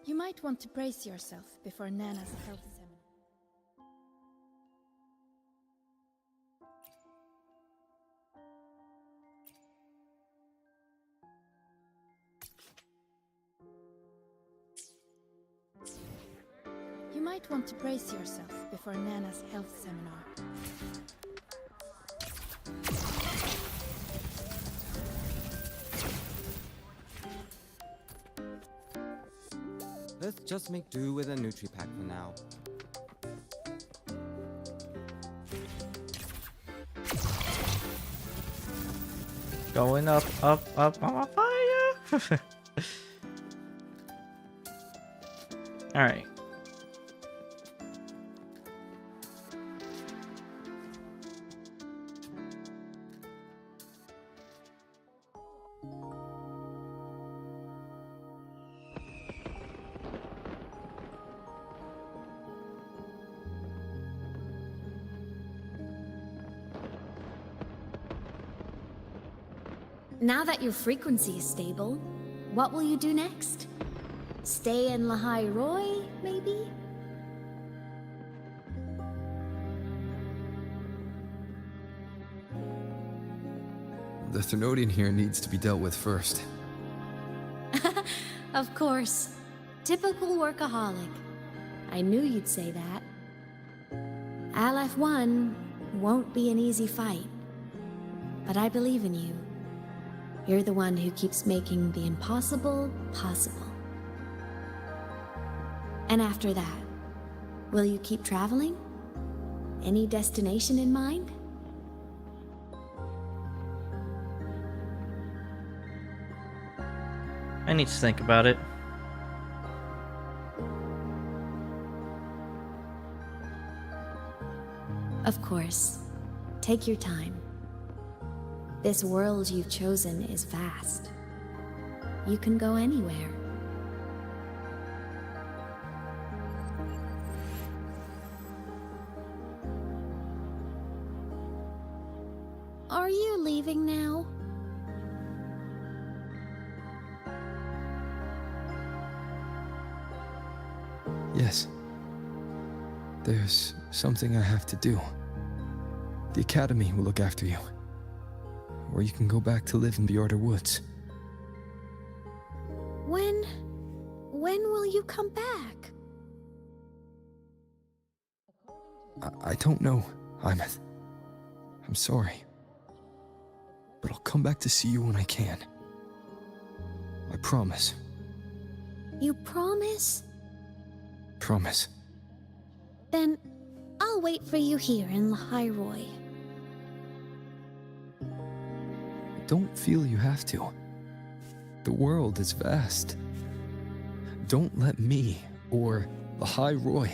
You might want to brace yourself before Nana's health seminar. You might want to brace yourself before Nana's health seminar. Let's just make do with a Nutri-Pack for now. Going up, up, on fire! Alright. Now that your frequency is stable, what will you do next? Stay in Lahai Roy, maybe? The Thermodian here needs to be dealt with first. Of course. Typical workaholic. I knew you'd say that. LF1 won't be an easy fight. But I believe in you. You're the one who keeps making the impossible possible. And after that, will you keep traveling? Any destination in mind? I need to think about it. Of course. Take your time. This world you've chosen is vast. You can go anywhere. Are you leaving now? Yes. There's something I have to do. The Academy will look after you. Or you can go back to live in Bjorder Woods. When will you come back? I don't know, Imeth. I'm sorry. But I'll come back to see you when I can. I promise. You promise? Promise. Then I'll wait for you here in Lahai Roy. Don't feel you have to. The world is vast. Don't let me or Lahai Roy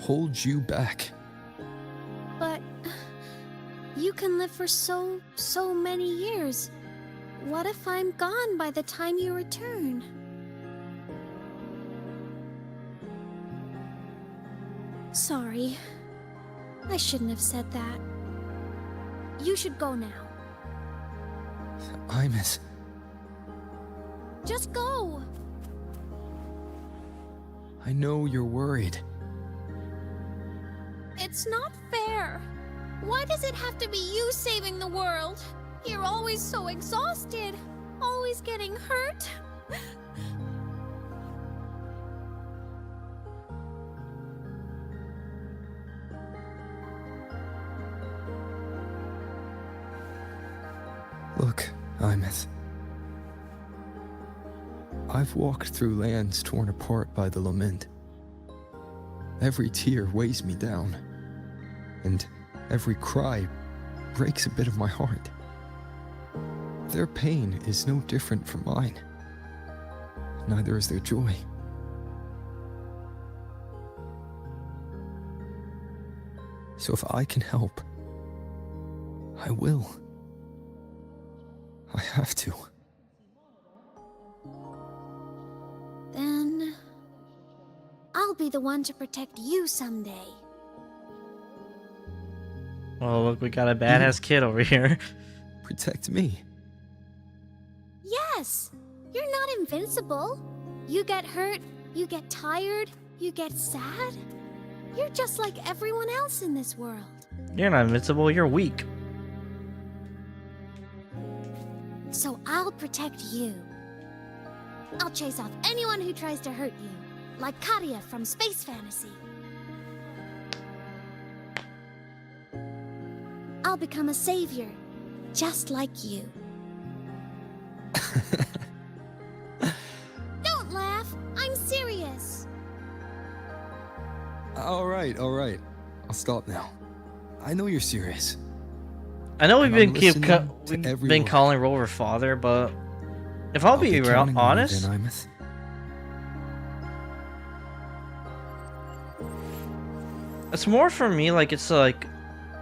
hold you back. But you can live for so many years. What if I'm gone by the time you return? Sorry. I shouldn't have said that. You should go now. Imeth. Just go! I know you're worried. It's not fair. Why does it have to be you saving the world? You're always so exhausted. Always getting hurt. Look, Imeth. I've walked through lands torn apart by the lament. Every tear weighs me down, and every cry breaks a bit of my heart. Their pain is no different from mine. Neither is their joy. So if I can help, I will. I have to. Then I'll be the one to protect you someday. Oh, look, we got a badass kid over here. Protect me. Yes! You're not invincible. You get hurt, You get tired, you get sad. You're just like everyone else in this world. You're not invincible, you're weak. So I'll protect you. I'll chase off anyone who tries to hurt you, like Katia from Space Fantasy. I'll become a savior, just like you. Don't laugh, I'm serious. Alright. I'll stop now. I know you're serious. I know we've And been calling Rover father, but if I'll be honest, then, Imeth. it's more for me like it's like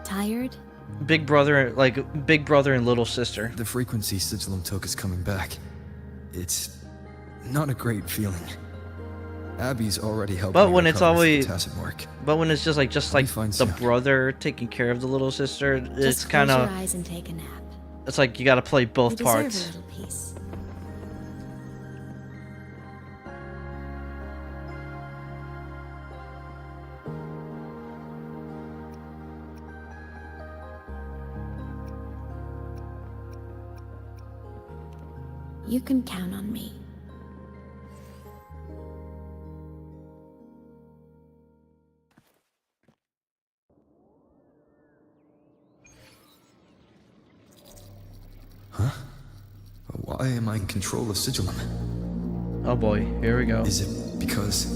tired. Big brother, like big brother and little sister. The frequency Sigilum took is coming back. It's not a great feeling. Abby's already helped. But when it's always, work. but when it's just like the brother taking care of the little sister, it's kind of. Close your eyes and take a nap. It's like you got to play both You parts. deserve a little peace. You can count on me. Huh? Why am I in control of Sigilum? Oh boy, here we go. Is it because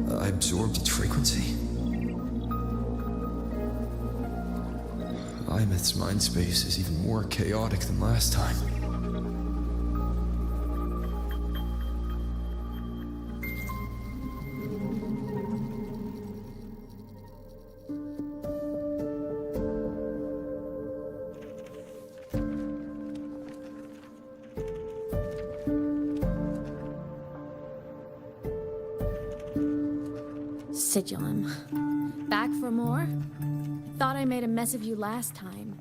I absorbed its frequency? Imeth's mind space is even more chaotic than last time. Sigilum. Back for more? Thought I made a mess of you last time.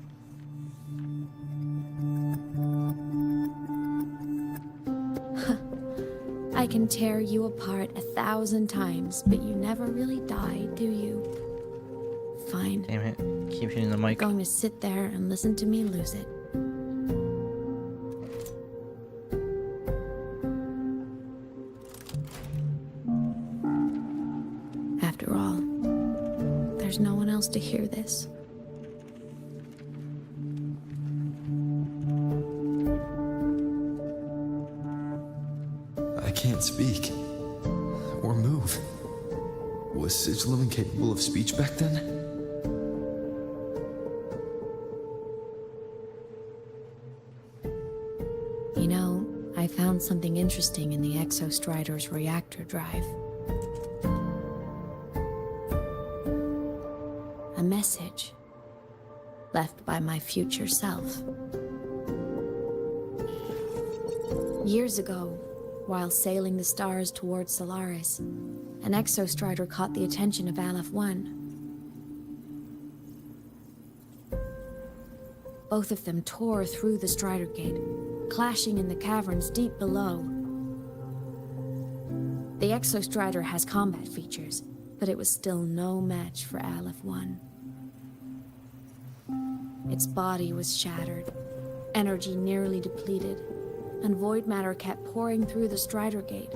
I can tear you apart 1,000 times, but you never really die, do you? Fine. Damn it. Keep hitting the mic. Going to sit there and listen to me lose it. After all, there's no one else to hear this. I can't speak. Or move. Was Sigilum incapable of speech back then? You know, I found something interesting in the Exostrider's reactor drive. A message left by my future self. Years ago, while sailing the stars towards Solaris, an Exostrider caught the attention of Aleph 1. Both of them tore through the Strider Gate, clashing in the caverns deep below. The Exostrider has combat features, but it was still no match for Aleph 1. Its body was shattered, energy nearly depleted, and void matter kept pouring through the Strider Gate.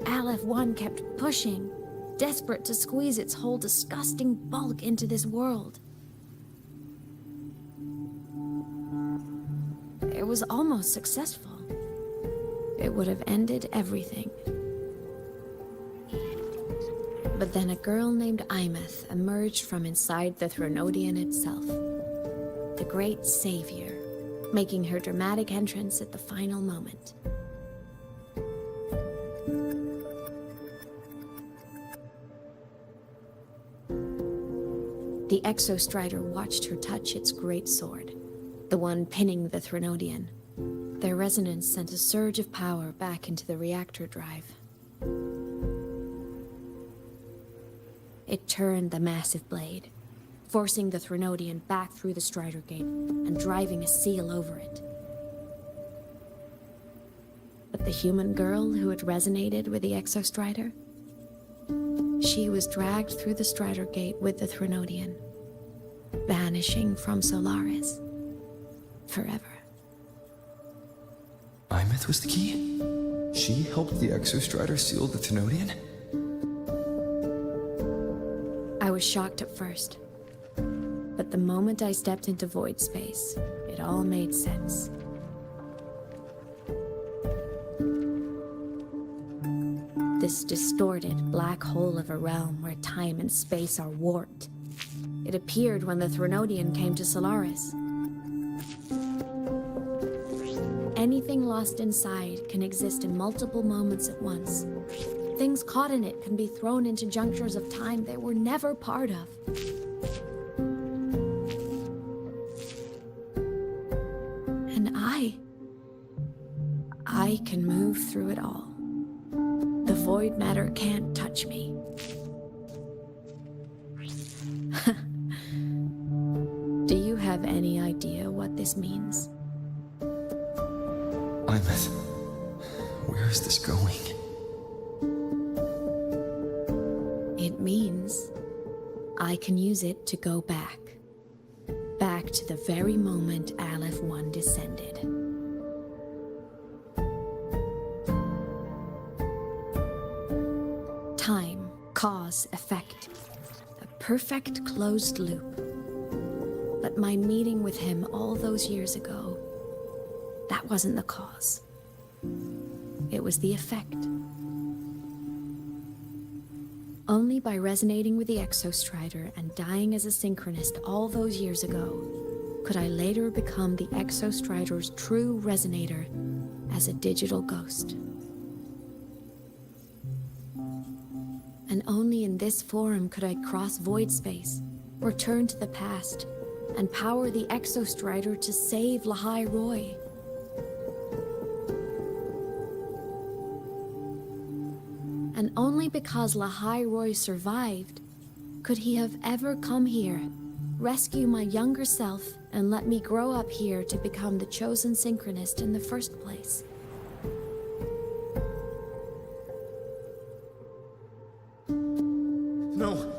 Aleph 1 kept pushing, desperate to squeeze its whole disgusting bulk into this world. It was almost successful. It would have ended everything. But then a girl named Imeth emerged from inside the Threnodian itself. The great savior, making her dramatic entrance at the final moment. The Exostrider watched her touch its great sword, the one pinning the Threnodian. Their resonance sent a surge of power back into the reactor drive. It turned the massive blade, forcing the Threnodian back through the Strider Gate and driving a seal over it. But the human girl who had resonated with the Exostrider She was dragged through the Strider Gate with the Threnodian, vanishing from Solaris forever. Imeth was the key? She helped the Exostrider seal the Thenodian? I was shocked at first, but the moment I stepped into void space, it all made sense. This distorted black hole of a realm where time and space are warped. It appeared when the Threnodian came to Solaris. Anything lost inside can exist in multiple moments at once. Things caught in it can be thrown into junctures of time they were never part of. And I can move through it all. The void matter can't touch me. Do you have any idea what this means? Imeth, where is this going? It means I can use it to go back. Back to the very moment Aleph 1 descended. Time, cause, effect. A perfect closed loop. But my meeting with him all those years ago, that wasn't the cause. It was the effect. Only by resonating with the Exostrider and dying as a synchronist all those years ago could I later become the Exostrider's true resonator as a digital ghost. And only in this forum could I cross void space, return to the past, and power the Exostrider to save Lahai Roy. And only because Lahai Roy survived could he have ever come here, rescue my younger self, and let me grow up here to become the chosen synchronist in the first place. No,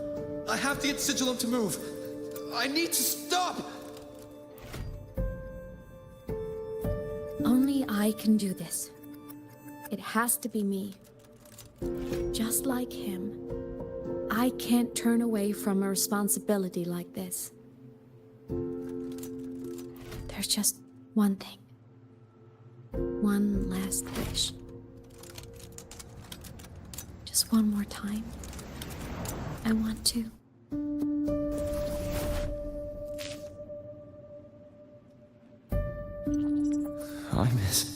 I have to get Sigillum to move. I need to stop! Only I can do this. It has to be me. Just like him, I can't turn away from a responsibility like this. There's just one thing. One last wish. Just one more time. I want to. I miss.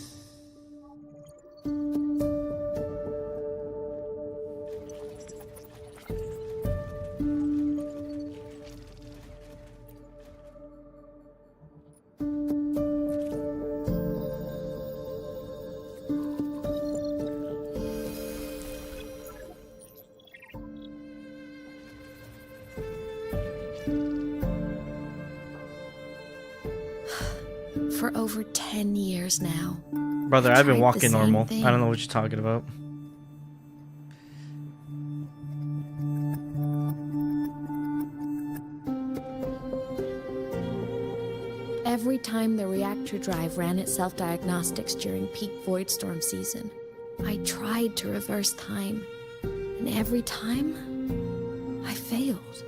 For over 10 years now. Brother, I've been tried the walking same normal. thing. I don't know what you're talking about. Every time the reactor drive ran its self-diagnostics during peak void storm season, I tried to reverse time. And every time, I failed.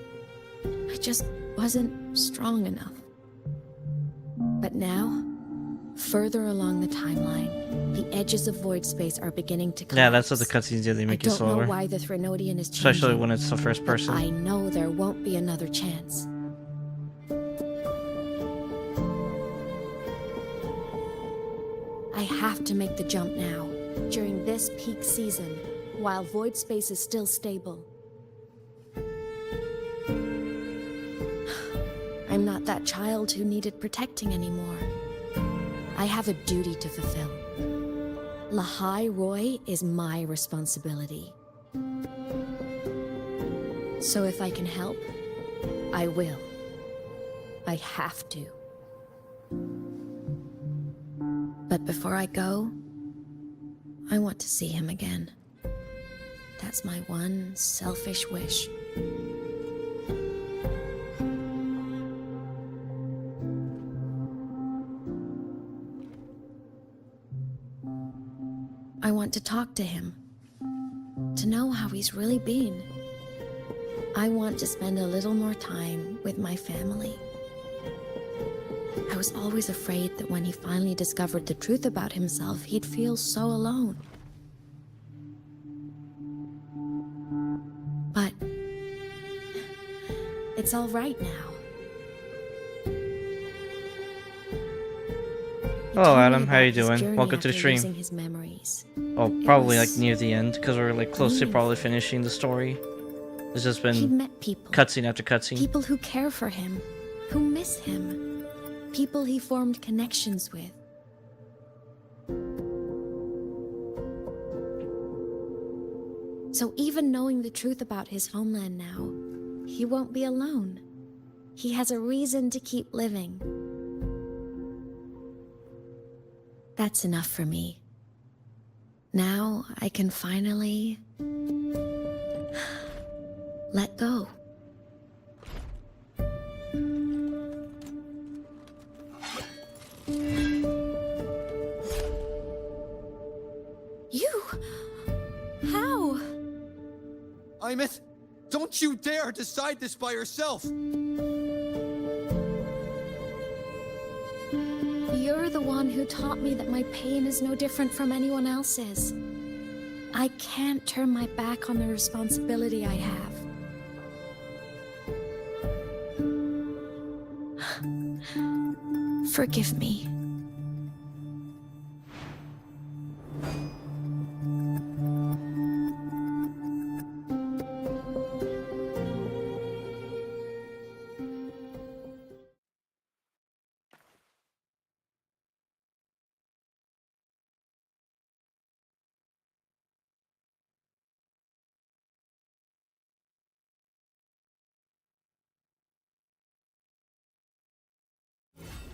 I just wasn't strong enough. But now, further along the timeline, the edges of void space are beginning to collapse. Yeah, that's what the cutscenes do. They make I it don't slower. know why the Threnodian is changing. Especially when it's the first but person. I know there won't be another chance. I have to make the jump now, during this peak season, while void space is still stable. I'm not that child who needed protecting anymore. I have a duty to fulfill. Lahai Roy is my responsibility. So if I can help, I will. I have to. But before I go, I want to see him again. That That's my one selfish wish. I want to talk to him, to know how he's really been. I want to spend a little more time with my family. I was always afraid that when he finally discovered the truth about himself, he'd feel so alone. But it's all right now. Hello, Adam. How you doing? Journey Welcome to the after stream. losing his memories. Oh, probably like near the end, because we're like close to probably finishing the story. It's just He been met people. cutscene after cutscene. People who care for him, who miss him, people he formed connections with. So even knowing the truth about his homeland now, he won't be alone. He has a reason to keep living. That's enough for me. Now I can finally let go. You? How? Imeth, don't you dare decide this by yourself! You're the one who taught me that my pain is no different from anyone else's. I can't turn my back on the responsibility I have. Forgive me.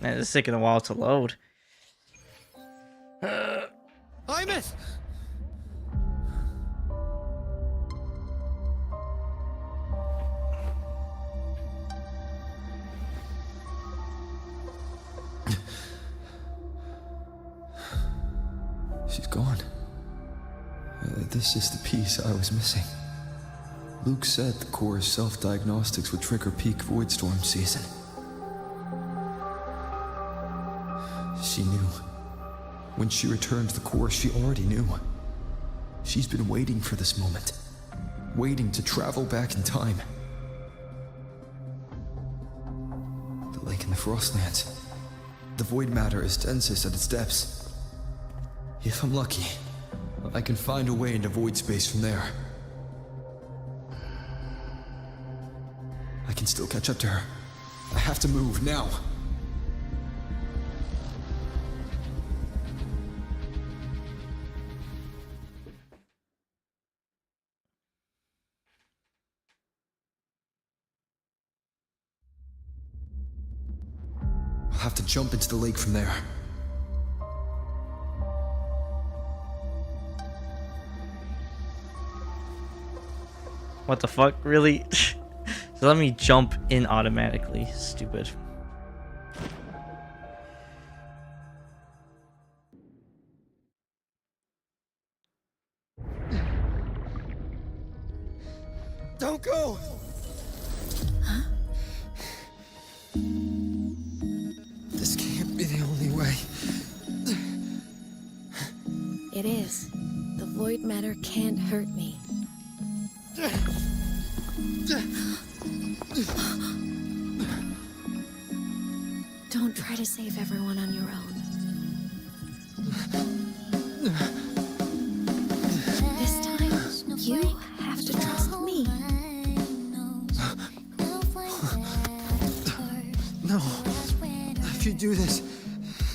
Man, it's taking a while to load. Imeth! She's gone. This is the piece I was missing. Luke said the core's self-diagnostics would trigger peak void storm season. She knew. When she returned to the core, she already knew. She's been waiting for this moment. Waiting to travel back in time. The lake in the Frostlands. The void matter is densest at its depths. If I'm lucky, I can find a way into void space from there. I can still catch up to her. I have to move now. I'll have to jump into the lake from there. What the fuck? Really? So let me jump in automatically. Stupid. Don't go! Huh? This can't be the only way. It is. The void matter can't hurt me. Don't try to save everyone on your own. This time, you have to trust me. No. If you do this,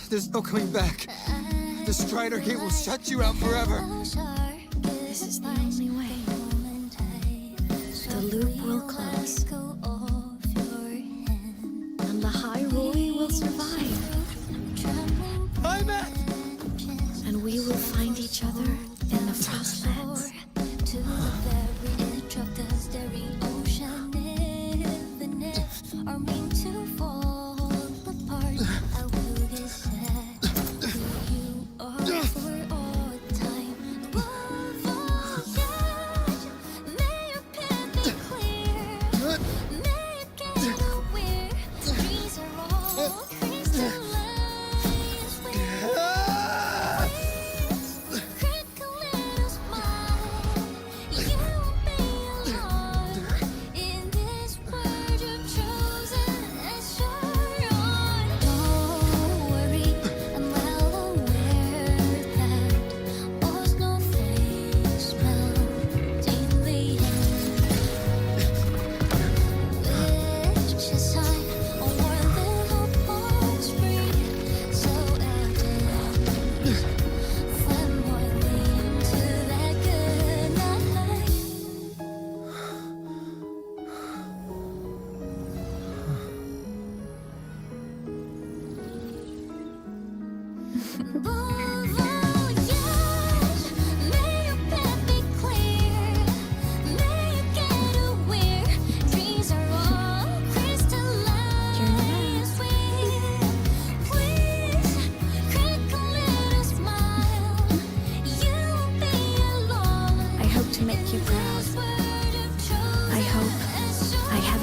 there's no coming back. The Strider Gate will shut you out forever. This is the only way. The loop will close. And the High Roy will survive. And we will find each other in the Frostlands.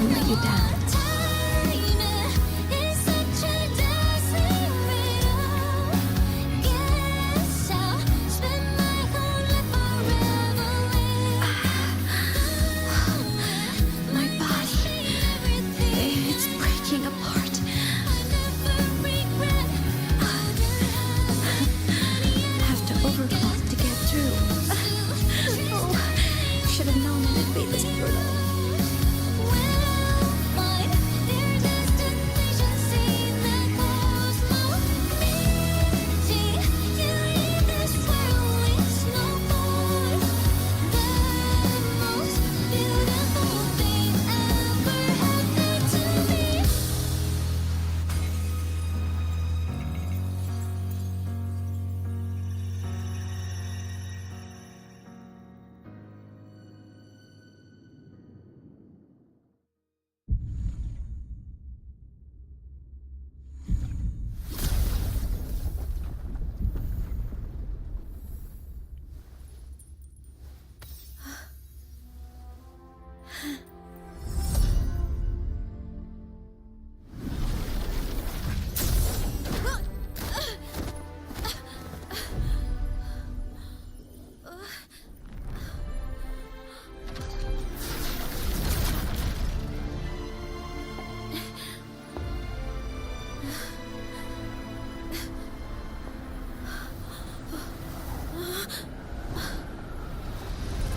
won't let you down. My body, it's breaking apart. Have to overclock to get through. Oh, should have known it'd be this brutal.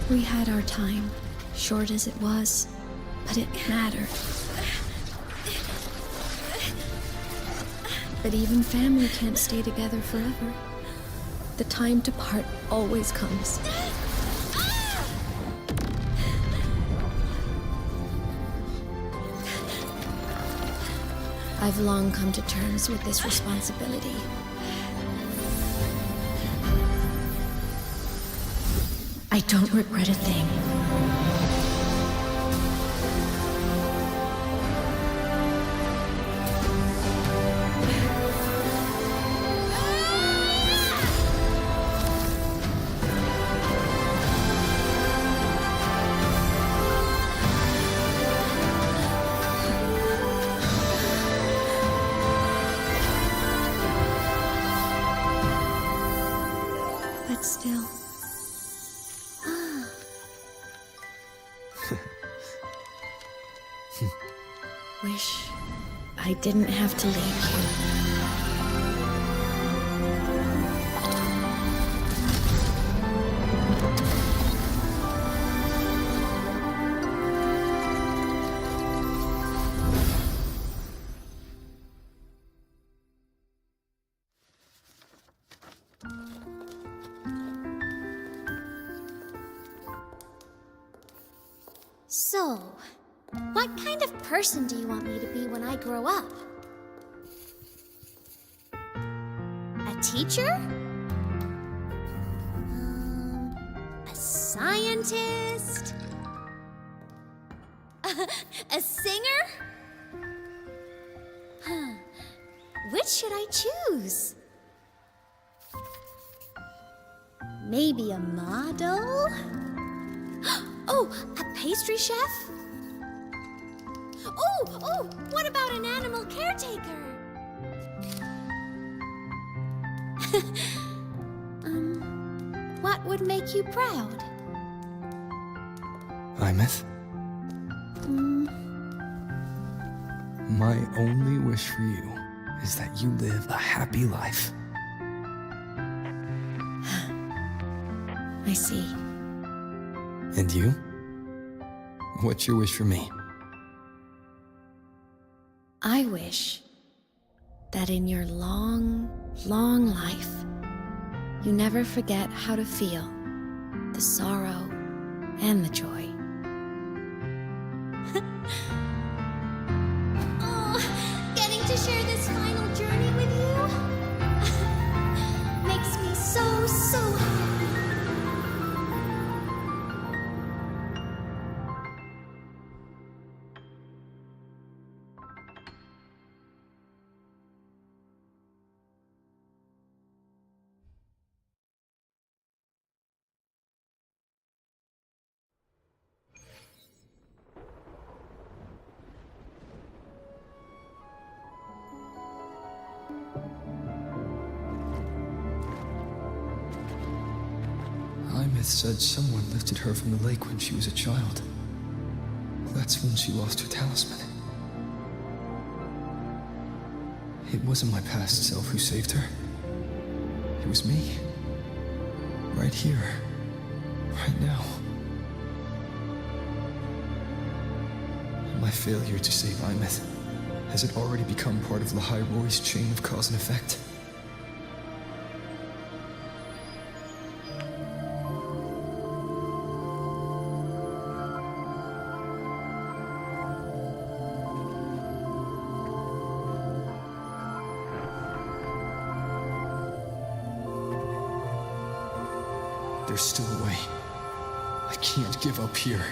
We had our time, short as it was, but it mattered. But even family can't stay together forever. The time to part always comes. I've long come to terms with this responsibility. I don't regret a thing. But still. Wish I didn't have to leave you. So, what kind of person do you want me to be when I grow up? A teacher? A scientist? A singer? Huh. Which should I choose? Maybe a model? Oh, a pastry chef? Oh, what about an animal caretaker? What would make you proud? Imeth, my only wish for you is that you live a happy life. I see. And you? What's your wish for me? I wish that in your long, long life, you never forget how to feel the sorrow and the joy. Oh, getting to share this final journey with you makes me so happy. Imeth said someone lifted her from the lake when she was a child. That's when she lost her talisman. It wasn't my past self who saved her. It was me. Right here. Right now. My failure to save Imeth, has it already become part of Lahiroy's chain of cause and effect? There's still a way. I can't give up here.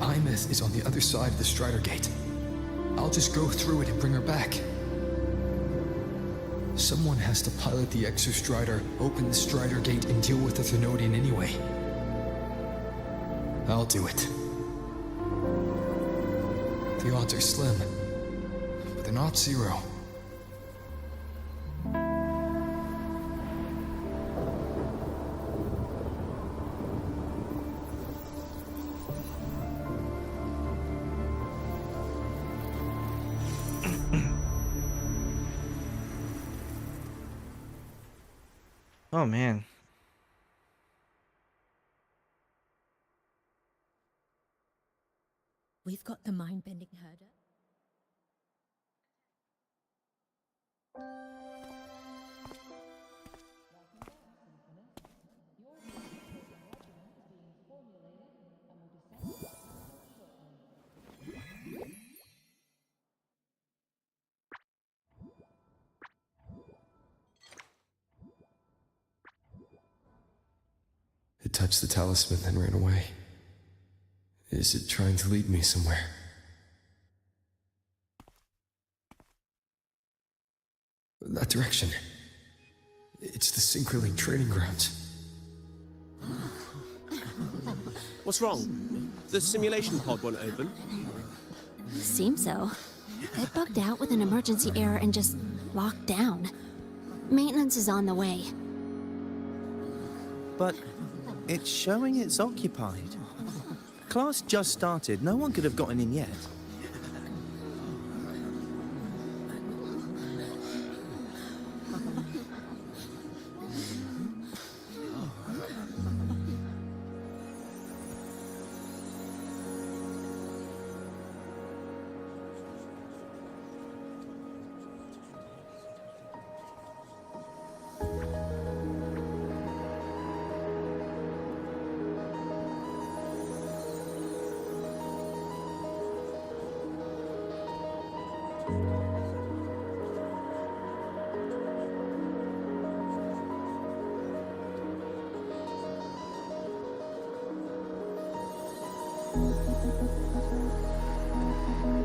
Imeth is on the other side of the Strider Gate. I'll just go through it and bring her back. Someone has to pilot the Exostrider, open the Strider Gate, and deal with the Thenodian anyway. I'll do it. The odds are slim, but they're not zero. Oh man. We've got the mind-bending herder. It touched the talisman, then ran away. Is it trying to lead me somewhere? That direction. It's the Synchroling training grounds. What's wrong? The simulation pod won't open? Seems so. It bugged out with an emergency error and just locked down. Maintenance is on the way. But it's showing it's occupied. Class just started. No one could have gotten in yet.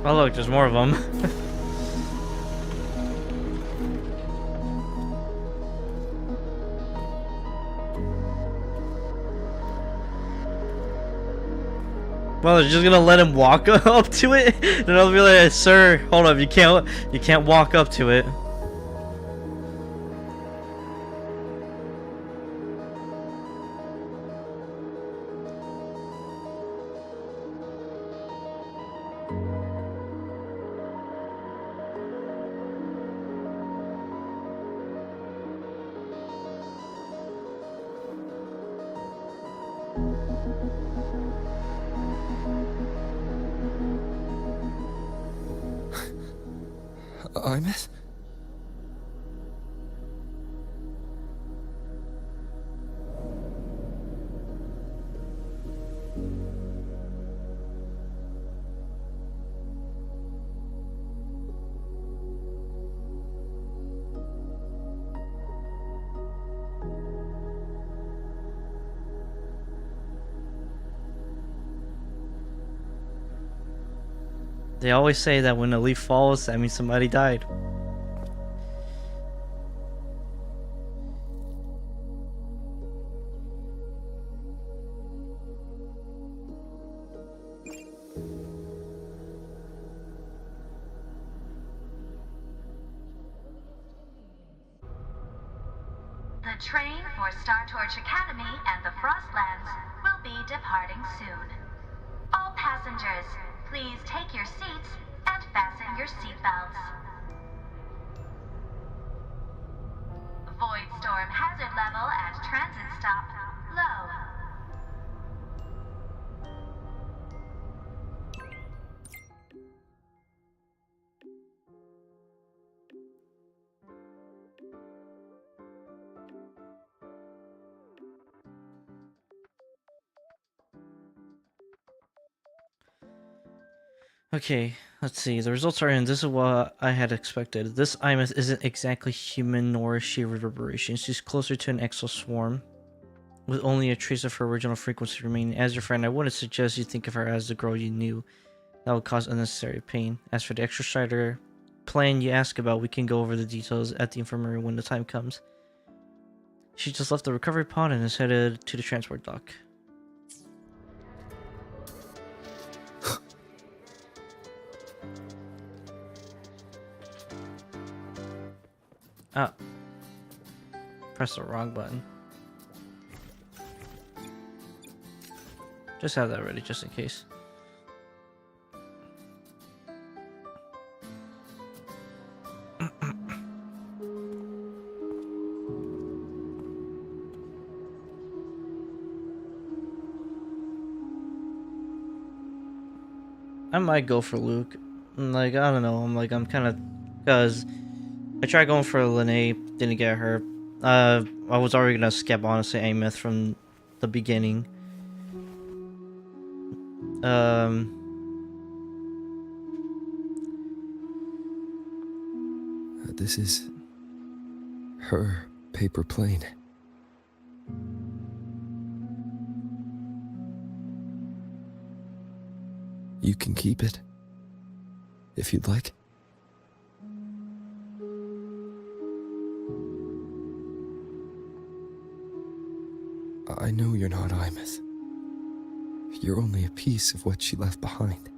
Oh look, there's more of them. Well, they're just gonna let him walk up to it. Then they'll be like, "Sir, hold up, you can't walk up to it." Imeth? They always say that when a leaf falls, that means somebody died. The train for Star Torch Academy and the Frostlands will be departing soon. All passengers, please take your seats and fasten your seatbelts. Void storm hazard level at transit stop low. Okay, let's see. The results are in. This is what I had expected. This Imeth isn't exactly human, nor is she reverberation. She's closer to an exoswarm, with only a trace of her original frequency remaining. As your friend, I wouldn't suggest you think of her as the girl you knew. That would cause unnecessary pain. As for the extra strider plan you ask about, we can go over the details at the infirmary when the time comes. She just left the recovery pod and is headed to the transport dock. Ah. Press the wrong button. Just have that ready, just in case. I might go for Luke. Like, I don't know. I'm kind of... Because I tried going for Lene, didn't get her. I was already going to skip, honestly, Ameth from the beginning. This is her paper plane. You can keep it, if you'd like. I know you're not Imeth. You're only a piece of what she left behind,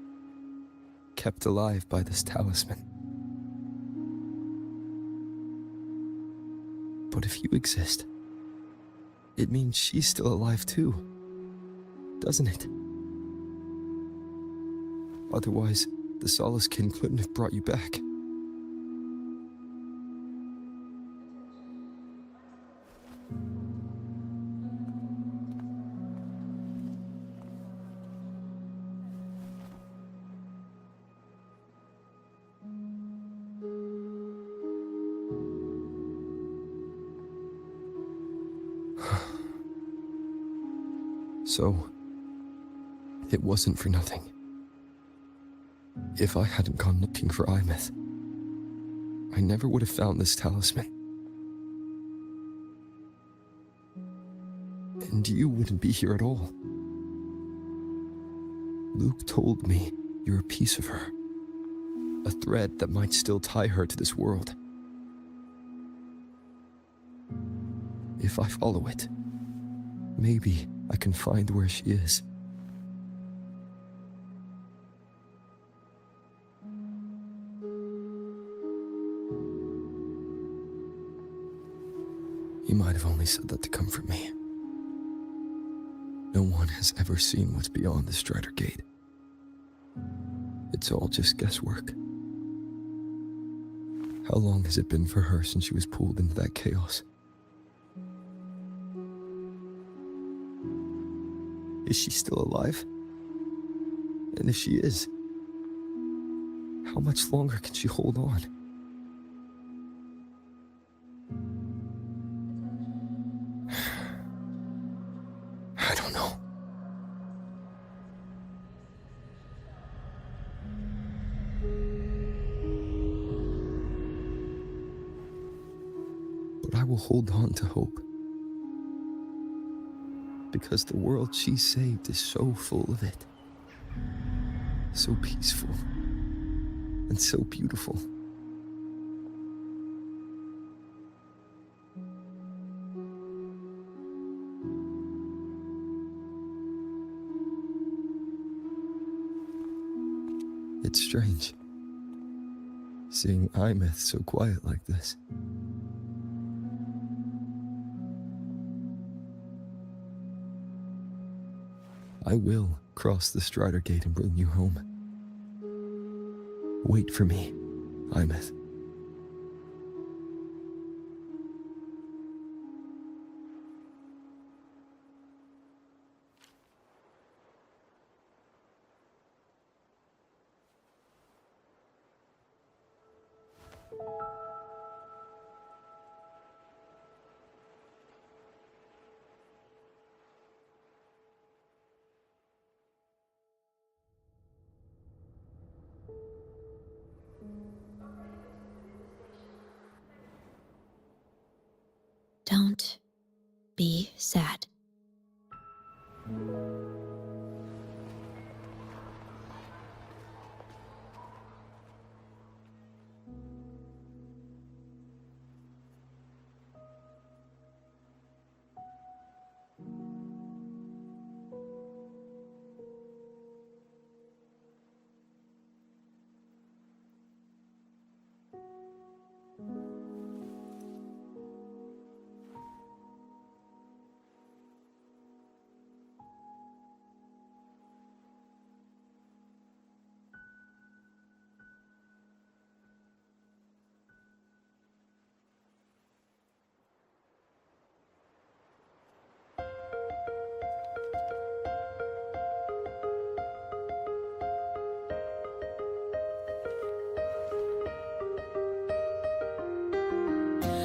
kept alive by this talisman. But if you exist, it means she's still alive too, doesn't it? Otherwise, the Solace Kin couldn't have brought you back. So, it wasn't for nothing. If I hadn't gone looking for Imeth, I never would have found this talisman. And you wouldn't be here at all. Luke told me you're a piece of her. A thread that might still tie her to this world. If I follow it, maybe I can find where she is. You might have only said that to comfort me. No one has ever seen what's beyond the Strider Gate. It's all just guesswork. How long has it been for her since she was pulled into that chaos? Is she still alive? And if she is, how much longer can she hold on? I don't know. But I will hold on to hope. Because the world she saved is so full of it. So peaceful. And so beautiful. It's strange, seeing Imeth so quiet like this. I will cross the Strider Gate and bring you home. Wait for me, Imeth. Don't be sad.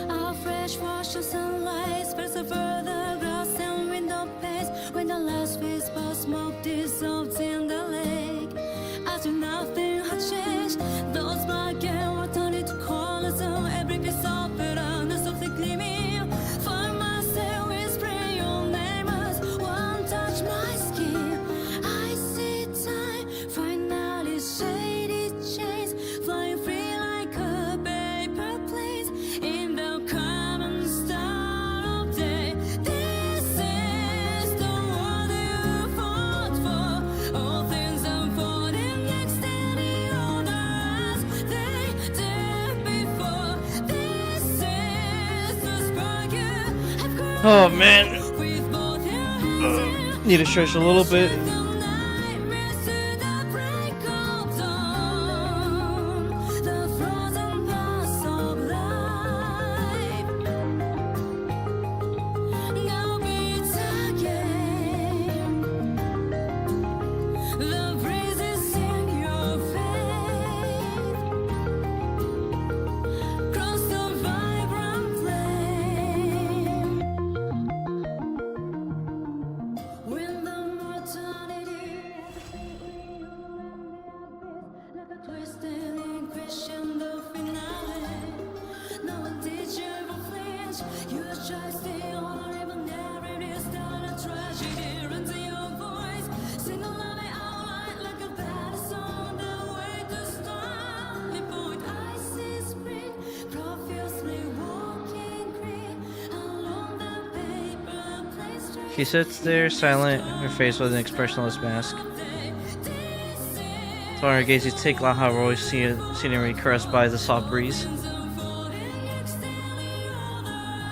Our fresh wash of sunlight spreads over the grass and window panes. When the last whisper of smoke dissolves in the lake, as if nothing had changed, those black and white turn into colors, and every piece of it and softly gleaming. Find myself whispering your name as one touch my skin. I see time finally shady chains flying free like a paper plane in the common style of day. This is the world you fought for. All things unfolding next in the order as they did before. This is the spark you have grown Oh man, with both your hands. need to stretch a little bit. The frozen past of life now beats again. The breezes in your face cross the vibrant flame. When the mortality like a twisted crescendo finale. No one did you ever flinch. You try stay on, even there it is not a tragedy. Run to your voice, sing a line out loud like a bad song. The way to stop me, point I see spring, profusely walking green along the paper place. She sits there, silent, her face with an expressionless mask. Following her gaze, you take Laha Roy's scenery caressed by the soft breeze.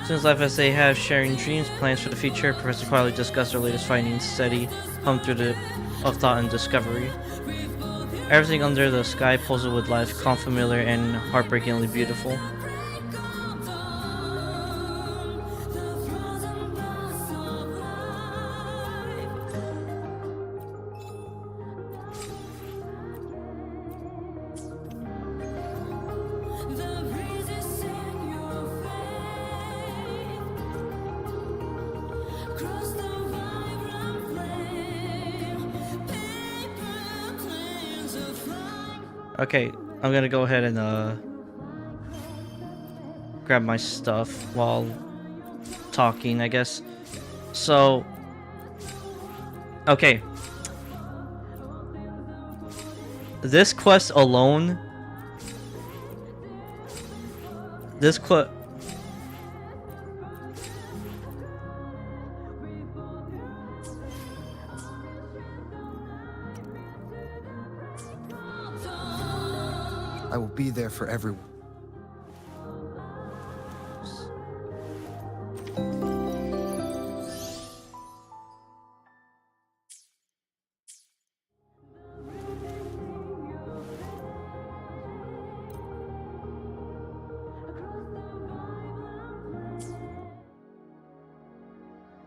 Since life as they have, sharing dreams, plans for the future, Professor quietly discussed their latest findings, steady, hum through of thought and discovery. Everything under the sky pulses with life, calm, familiar, and heartbreakingly beautiful. The breezes in your face cross the vibrant flame. Paper planes are flying. Okay, I'm gonna go ahead and grab my stuff while talking, I guess. So, okay. This quest alone, I will be there for everyone.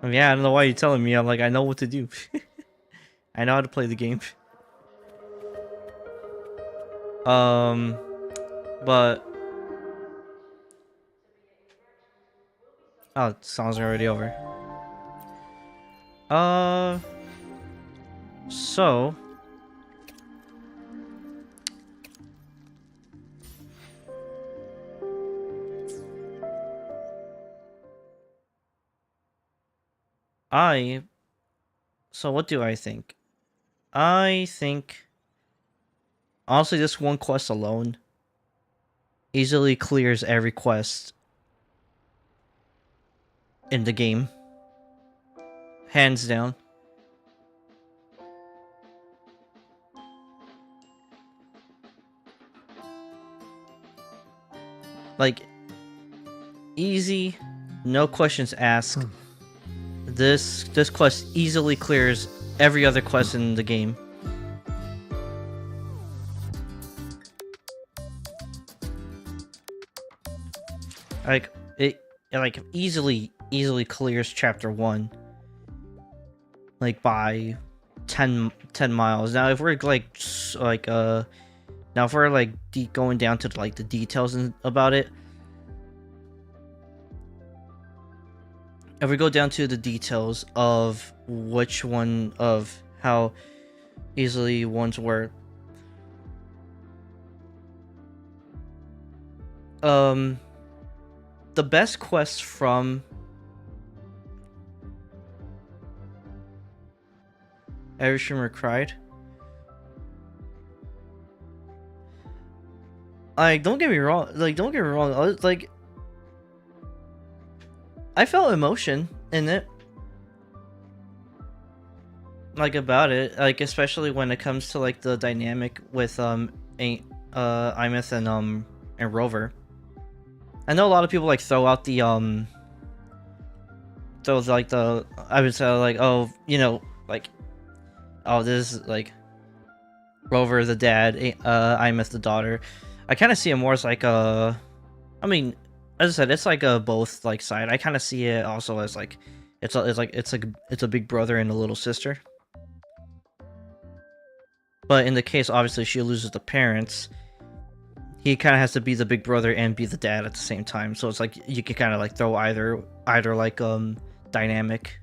Yeah, I don't know why you're telling me. I'm like, I know what to do. I know how to play the game. But oh, songs are already over. So what do I think? I think honestly this one quest alone easily clears every quest in the game. Hands down. Like easy, no questions asked. This quest easily clears every other quest in the game. Like it like easily clears chapter 1 like by 10 miles. Now if we're now if we're like going down to like the details about it, if we go down to the details of which one of how easily ones were, the best quests from Every Streamer Cried. Like, don't get me wrong. Like, I felt emotion in it. Like, about it. Like, especially when it comes to, like, the dynamic with, Imeth and Rover. I know a lot of people, like, throw out the, I would say, like, oh, you know, like, oh, this is, like, Rover the dad, Imeth the daughter. I kind of see it more as, like, I mean, as I said, it's, like, a both, like, side. I kind of see it also as, like, it's a big brother and a little sister. But in the case, obviously, she loses the parents. He kind of has to be the big brother and be the dad at the same time. So it's like you can kind of like throw either like dynamic.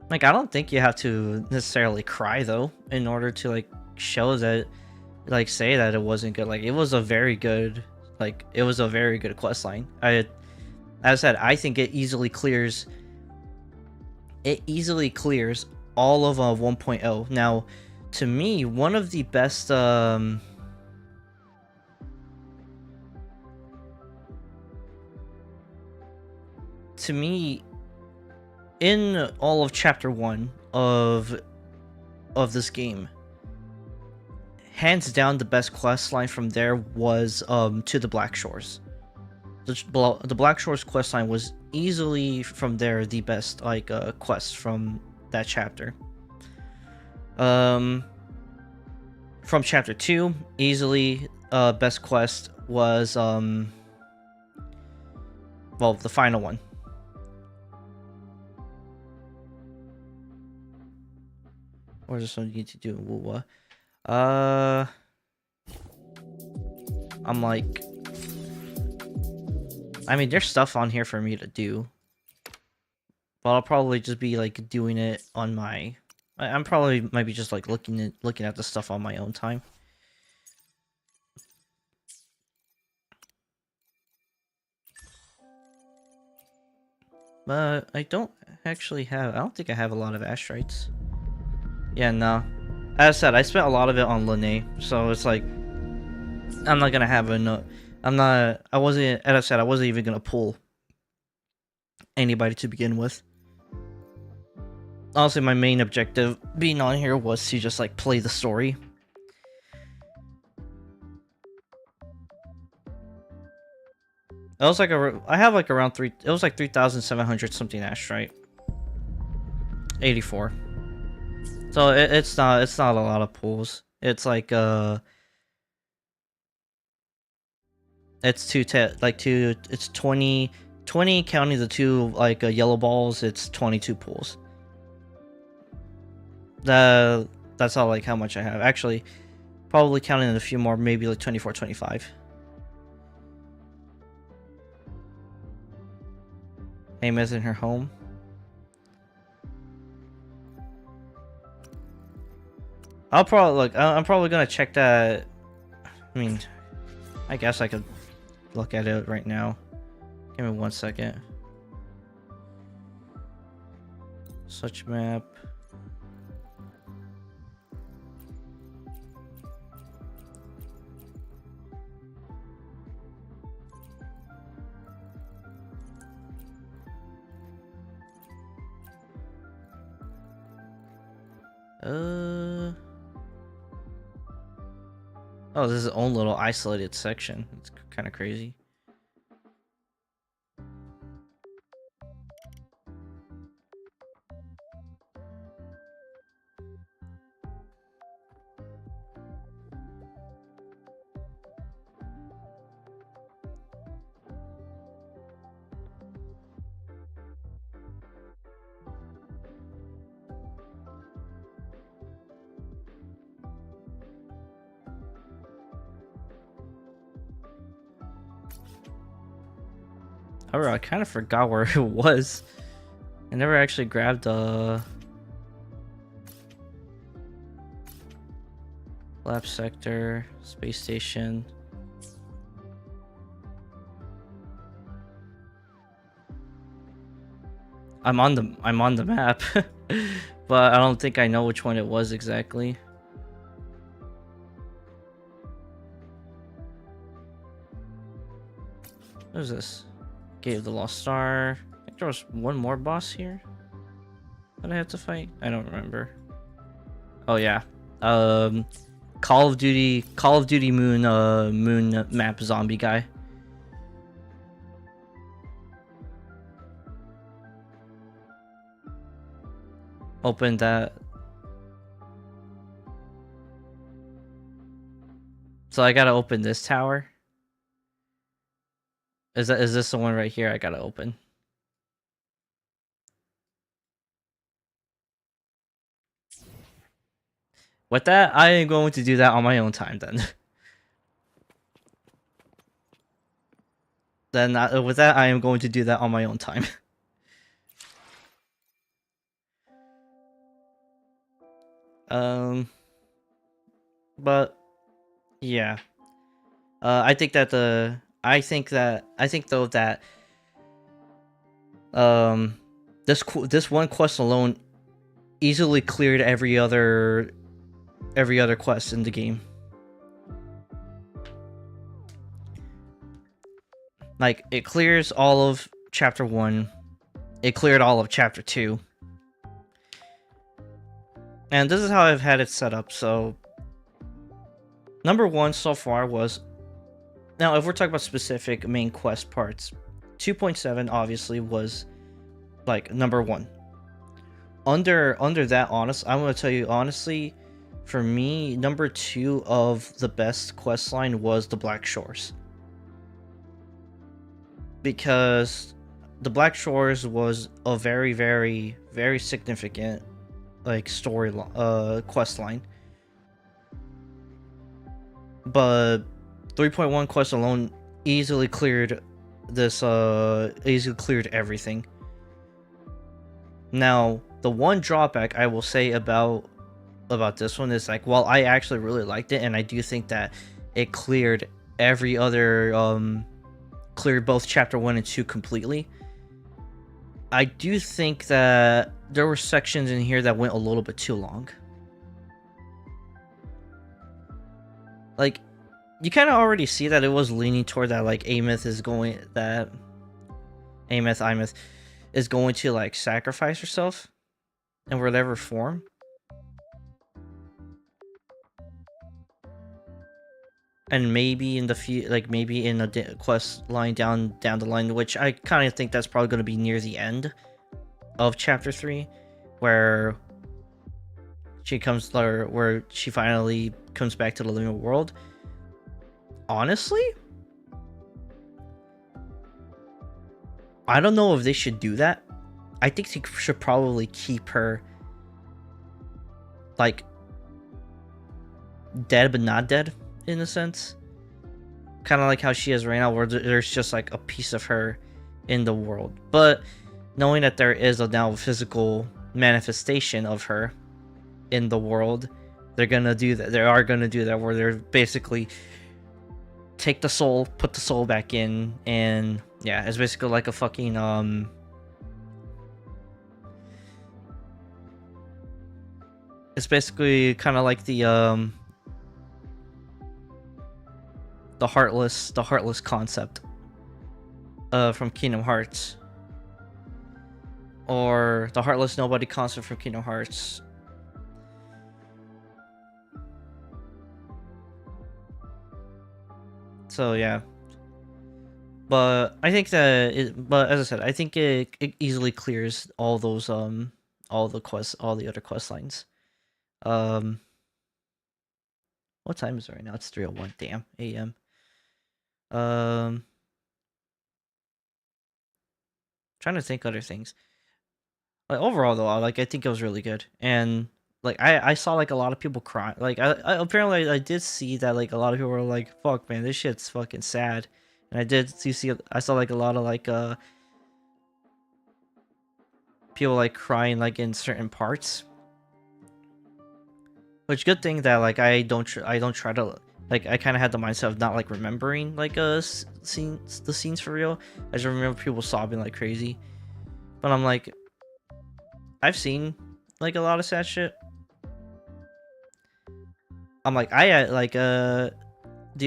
Like, I don't think you have to necessarily cry though in order to like show that, like, say that it wasn't good. Like, it was a very good quest line. As I said, I think it easily clears all of 1.0. Now, to me, one of the best to me, in all of chapter 1 of this game, hands down the best quest line from there was to the Black Shores. The Black Shores quest line was easily from there the best like quest from that chapter. From chapter 2, easily best quest was well, the final one. Or is this something you need to do in Wuwa? I'm like, I mean, there's stuff on here for me to do, but I'll probably just be like doing it on my. I'm probably might be just like looking at the stuff on my own time. But I don't think I have a lot of Ashtrites. Yeah, no. As I said, I spent a lot of it on Lene, so it's like I'm not gonna have enough. As I said, I wasn't even gonna pull anybody to begin with. Honestly, my main objective being on here was to just like play the story. It was like I have like around it was like 3,700 something Ashtrite. 84. So it's not a lot of pulls. It's like It's it's 20 counting the two like yellow balls. It's 22 pools. That's all like how much I have. Actually, probably counting a few more, maybe like 24, 25. Amy's in her home. I'm probably gonna check that. I mean, I guess I could look at it right now. Give me 1 second. Such map. Oh, this is its own little isolated section. It's kind of crazy. However, I kind of forgot where it was. I never actually grabbed lab sector, space station. I'm on the map, but I don't think I know which one it was exactly. What is this? Gate of the Lost Star. I think there was one more boss here that I had to fight. I don't remember. Oh yeah. Call of Duty moon map zombie guy. Open that. So I gotta open this tower. Is this the one right here I gotta open? With that, I am going to do that on my own time then. With that, I am going to do that on my own time. But yeah, I think though that this one quest alone easily cleared every other quest in the game. Like, it clears all of chapter 1. It cleared all of chapter 2. And this is how I've had it set up. So number 1 so far was, now if we're talking about specific main quest parts, 2.7 obviously was like number 1. Under that, I'm gonna tell you honestly, for me, number 2 of the best quest line was the Black Shores. Because the Black Shores was a very, very, very significant like story quest line. But 3.1 quest alone easily cleared this easily cleared everything. Now, the one drawback I will say about this one is, like, while I actually really liked it and I do think that it cleared every other cleared both chapter 1 and 2 completely, I do think that there were sections in here that went a little bit too long. Like, you kind of already see that it was leaning toward that, like, Amyth is going to, like, sacrifice herself in whatever form. And maybe in the maybe in a quest line down the line, which I kind of think that's probably going to be near the end of chapter 3, where she finally comes back to the living world. Honestly, I don't know if they should do that. I think they should probably keep her like dead but not dead in a sense. Kind of like how she is right now, where there's just like a piece of her in the world. But knowing that there is a now physical manifestation of her in the world, they're gonna do that. They are gonna do that, where they're basically take the soul, put the soul back in, and yeah, it's basically like a fucking it's basically kind of like the heartless concept from Kingdom Hearts, or the heartless nobody concept from Kingdom Hearts. So yeah, but I think that but as I said, I think it easily clears all those all the other quest lines. What time is it right now? It's 3:01 damn a.m. Trying to think other things. Like overall though, I think it was really good, and like I saw like a lot of people cry. Like I apparently I did see that like a lot of people were like, "Fuck man, this shit's fucking sad," and I saw like a lot of like people like crying like in certain parts. Which good thing that like I don't try to like, I kind of had the mindset of not like remembering like the scenes for real. I just remember people sobbing like crazy, but I'm like, I've seen like a lot of sad shit. I'm like, the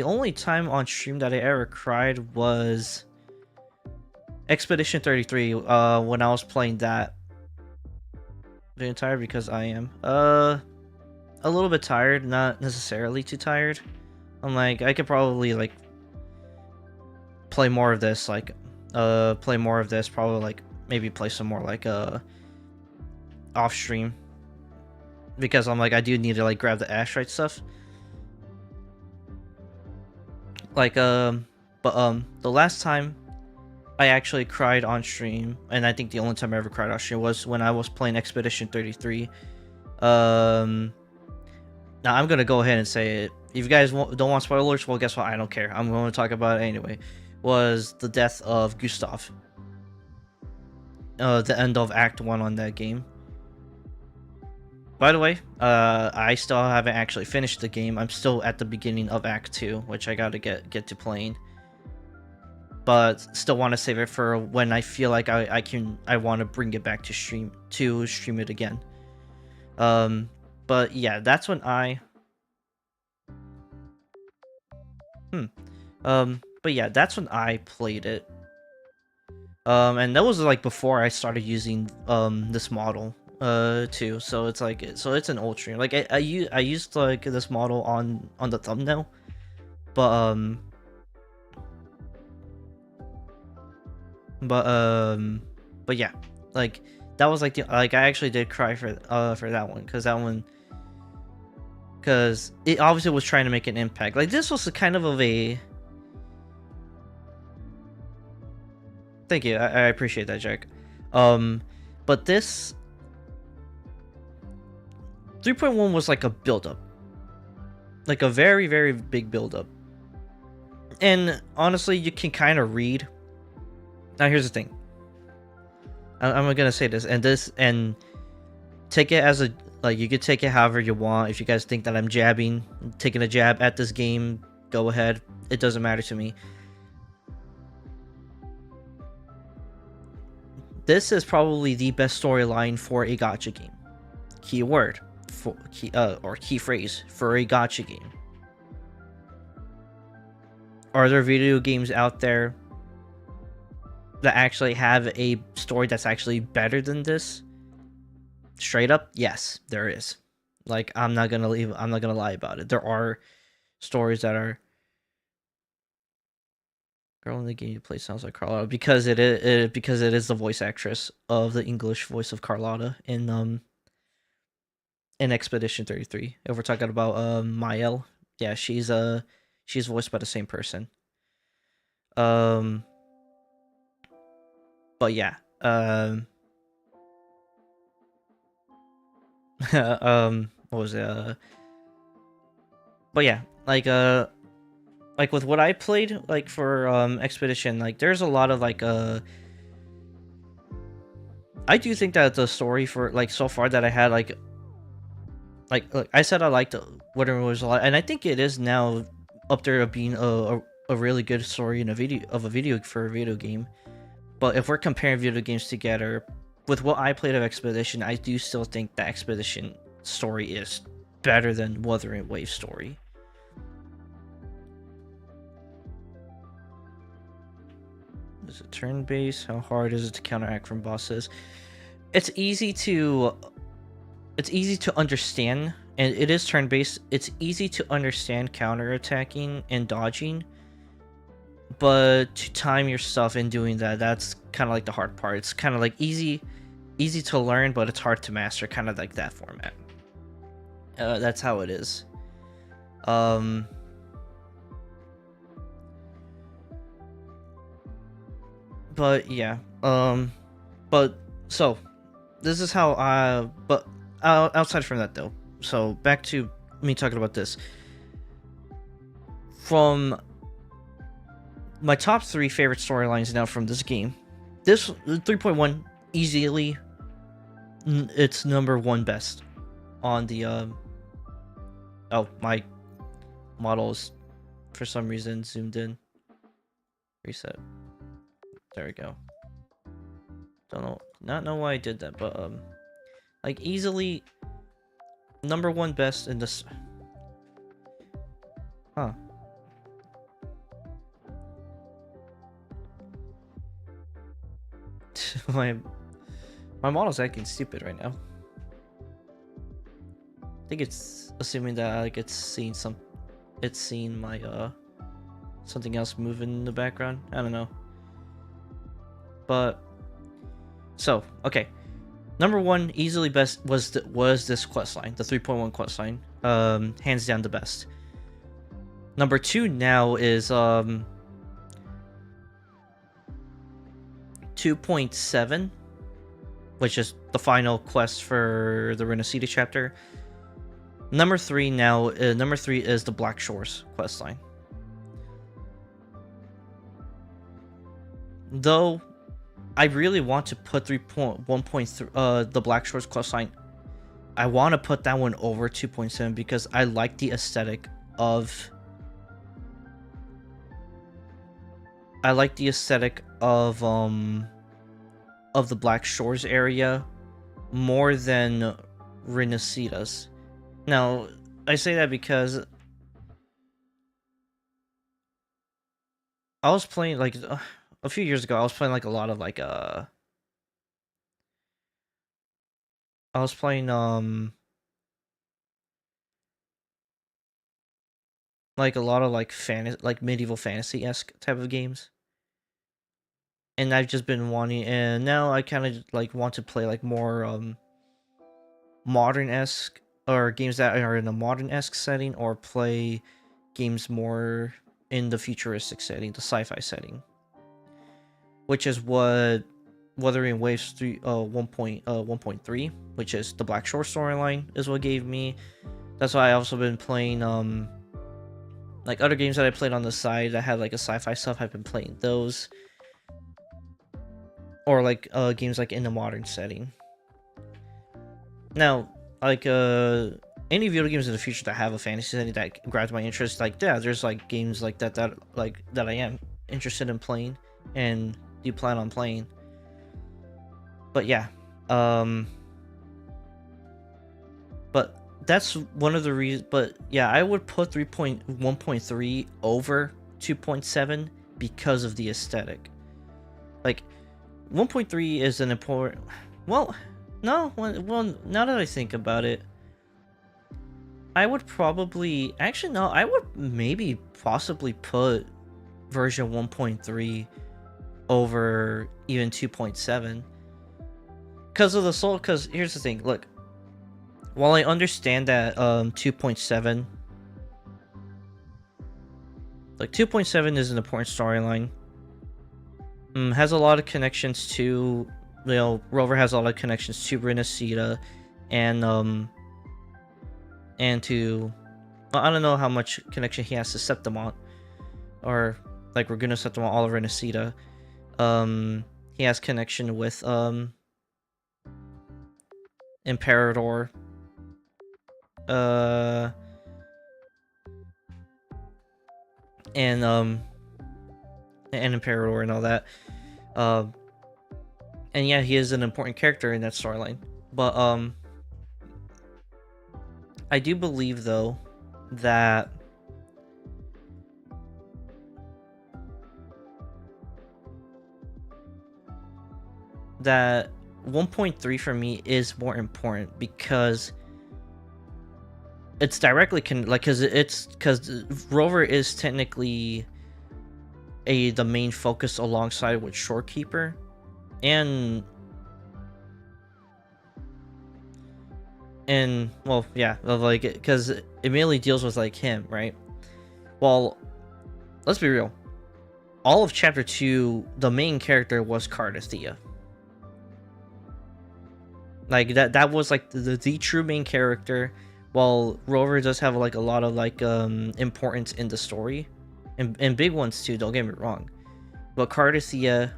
only time on stream that I ever cried was Expedition 33 when I was playing that the entire, because I am a little bit tired, not necessarily too tired. I'm like, I could probably like play more of this, probably like maybe play some more like off stream, because I'm like, I do need to like grab the Astrite stuff. Like the last time I actually cried on stream, and I think the only time I ever cried on stream, was when I was playing Expedition 33. Now I'm gonna go ahead and say it. If you guys don't want spoilers, well, guess what? I don't care. I'm going to talk about it anyway. Was the death of Gustav. The end of Act 1 on that game. By the way, I still haven't actually finished the game. I'm still at the beginning of Act 2, which I gotta get to playing. But still want to save it for when I feel like I want to bring it back to stream it again. But yeah, that's when but yeah, that's when I played it. And that was like before I started using this model too. So it's like, it's an old stream. Like I used like this model on the thumbnail, but yeah, like that was like I actually did cry for that one, because it obviously was trying to make an impact. Like this was a kind of a thank you, I appreciate that, Jack. But this 3.1 was like a build-up, like a very, very big build-up. And honestly, you can kind of read. Now here's the thing. I'm gonna say this and take it as a, like, you could take it however you want. If you guys think that I'm taking a jab at this game, go ahead. It doesn't matter to me. This is probably the best storyline for a gacha game. Keyword for key phrase for a gacha game. Are there video games out there that actually have a story that's actually better than this? Straight up, yes, there is. Like, I'm not gonna lie about it. There are stories that are. Girl in the game you play sounds like Carlotta, because it is the voice actress of the English voice of Carlotta in Expedition 33. If we're talking about Mael, yeah, she's voiced by the same person. But But yeah, what was it? But yeah, like with what I played, like for Expedition, like there's a lot of like I do think that the story for like so far that I had like I said I liked Wuthering was a lot, and I think it is now up there of being a really good story in a video for a video game. But if we're comparing video games together, with what I played of Expedition, I do still think the Expedition story is better than Wuthering Wave's story. Is it turn-based? How hard is it to counteract from bosses? It's easy to understand, and it is turn-based. It's easy to understand counterattacking and dodging, but to time your stuff in doing that, that's kind of like the hard part. It's kind of like easy to learn, but it's hard to master, kind of like that format. That's how it is. But yeah, but so this is how but outside from that though, so back to me talking about this. From my top 3 favorite storylines now from this game, this 3.1 easily, it's number 1 best on the oh, my models for some reason zoomed in. Reset. There we go. Not know why I did that, but like easily number 1 best in this. Huh. my model's acting stupid right now. I think it's assuming that like it's seen my something else moving in the background. I don't know. But so okay, number 1 easily best was this questline, the 3.1 questline. Hands down the best. Number 2 now is 2.7, which is the final quest for the Renacida chapter. Number 3 now, number 3 is the Black Shores questline. Though I really want to put 3.1.3 the Black Shores questline, I want to put that one over 2.7 because I like the aesthetic of the Black Shores area more than Renacida's. Now, I say that because I was playing like a few years ago. I was playing like a lot of like I was playing like a lot of like medieval fantasy-esque type of games. And I've just been wanting, and now I kind of like want to play like more modern-esque, or games that are in a modern-esque setting, or play games more in the futuristic setting, the sci-fi setting, which is what Wuthering Waves 1.3, which is the Black Shore storyline, is what gave me. That's why I also been playing like other games that I played on the side that had like a sci-fi stuff. I've been playing those, or like games like in the modern setting. Now, like any video games in the future that have a fantasy setting that grabs my interest, like yeah, there's like games like that that I am interested in playing and do plan on playing. But yeah, but that's one of the reasons. But yeah, I would put 1.3 over 2.7 because of the aesthetic. Like 1.3 is an important. Well, no. Well, now that I think about it, I would probably actually no. I would maybe possibly put version 1.3 over even 2.7 because of the soul. Because here's the thing. Look, while I understand that 2.7, like 2.7 is an important storyline, has a lot of connections to, Rover has a lot of connections to Renacita, and to, well, I don't know how much connection he has to Septimont, or like Ragusa Septimont, all of Renacita. He has connection with Imperador, and Imperador and all that. And yeah, he is an important character in that storyline. But I do believe though that that 1.3 for me is more important because it's directly because Rover is technically the main focus alongside with Shorekeeper, and well, yeah, like, because it mainly deals with like him, right? Well, let's be real, all of chapter 2, the main character was Cardathea. Like that was like the true main character. While Rover does have like a lot of like importance in the story, and big ones too, don't get me wrong, but Cardathea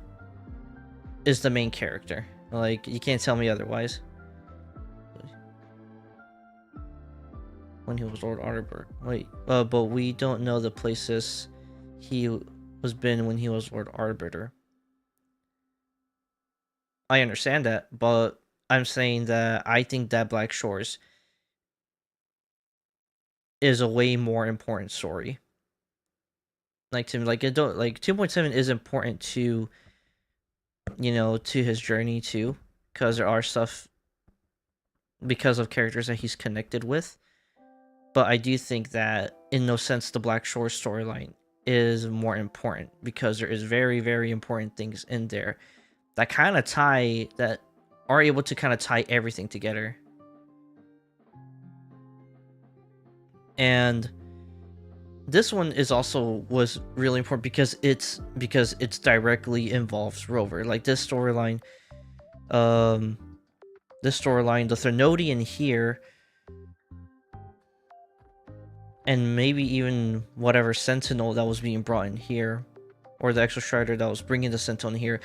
is the main character. Like, you can't tell me otherwise. When he was Lord Arbiter. Wait, but we don't know the places he was been when he was Lord Arbiter. I understand that, but I'm saying that I think that Black Shores is a way more important story. Like, to like, it don't, like, 2.7 is important to, to his journey too, because there are stuff because of characters that he's connected with. But I do think that in no sense the Black Shores storyline is more important, because there is very, very important things in there that are able to kind of tie everything together. And this one was really important because it's directly involves Rover. Like, this storyline, the Threnodian here, and maybe even whatever Sentinel that was being brought in here, or the Exo Strider that was bringing the Sentinel in here,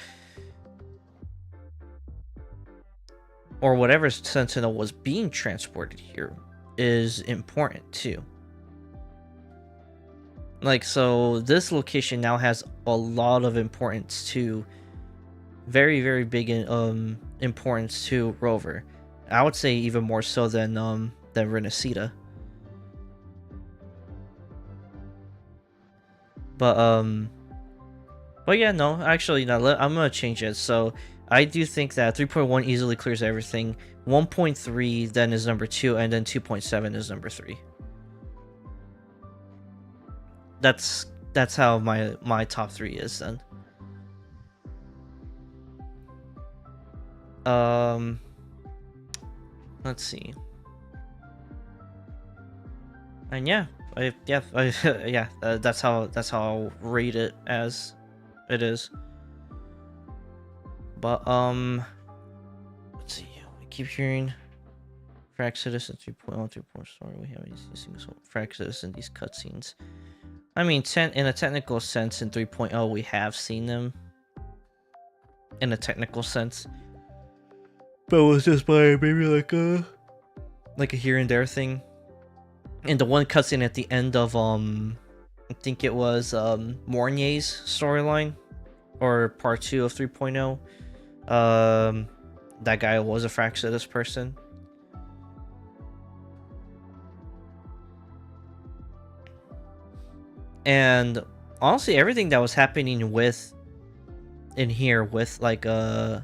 or whatever Sentinel was being transported here, is important too. Like, so this location now has a lot of importance to, very, very big importance to Rover. I would say even more so than Renacita. But yeah, no, actually, no, I'm gonna change it. So I do think that 3.1 easily clears everything. 1.3 then is number 2, and then 2.7 is number 3. That's how my top 3 is then. Let's see. And yeah, that's how I'll rate it as it is. But let's see. I keep hearing Frax Citizen 3.1, 3.4. We have these things, Frax Citizen, these cutscenes. I mean, in a technical sense, in 3.0, we have seen them. In a technical sense, but it was just by maybe like a here and there thing. And the one cutscene at the end of I think it was Mornier's storyline, or part 2 of 3.0. That guy was a Fraxidus person. And honestly, everything that was happening in here with like what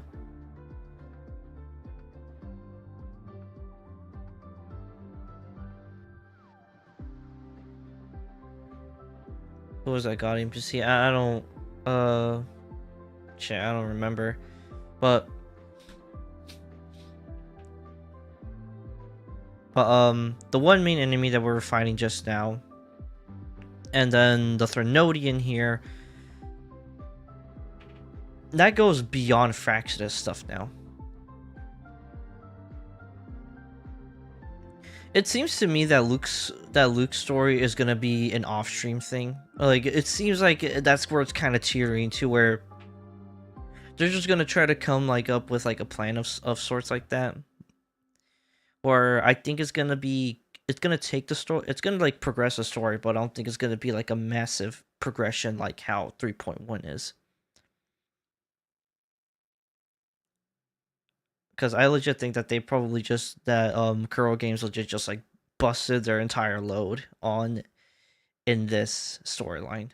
was that god NPC? I don't shit, I don't remember. But the one main enemy that we were fighting just now, and then the Threnodian here, that goes beyond Fractious stuff now. It seems to me that Luke's story is gonna be an off-stream thing. Like, it seems like that's where it's kind of teetering to, where they're just gonna try to come like up with like a plan of sorts like that. Or I think it's gonna take the story, it's gonna like progress the story, but I don't think it's gonna be like a massive progression like how 3.1 is. Because I legit think that they probably just Kuro Games legit just like busted their entire load in this storyline.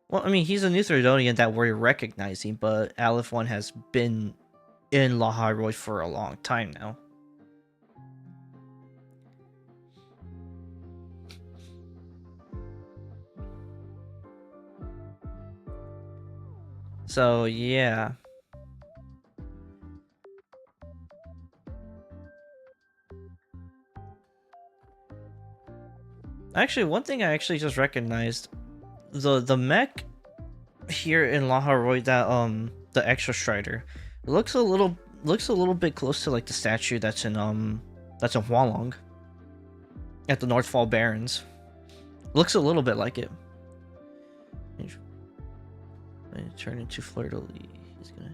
Well, I mean, he's a new Threnodian that we're recognizing, but Aleph 1 has been in Lahairoi for a long time now. So, yeah. Actually, one thing I actually just recognized, the mech here in Lahairoi, that the extra Strider, looks a little bit close to like the statue that's in Hualong at the Northfall Barrens. Looks a little bit like it. Turn into Fleur-de-Lis. He's gonna.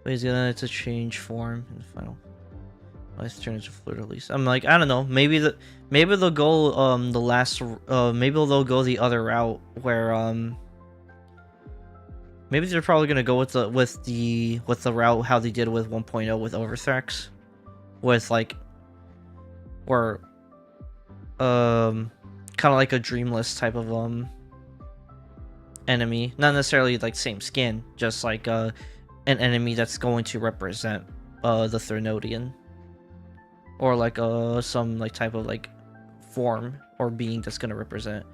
But he's gonna have to change form in the final. Let's turn into Fleur-de-Lis. I'm like, I don't know. Maybe they'll go maybe they'll go the other route where maybe they're probably gonna go with the route how they did with 1.0 with Overthrax, with like, or kind of like a Dreamless type of enemy, not necessarily like same skin, just like an enemy that's going to represent the Threnodian, or like some like type of like form or being that's going to represent.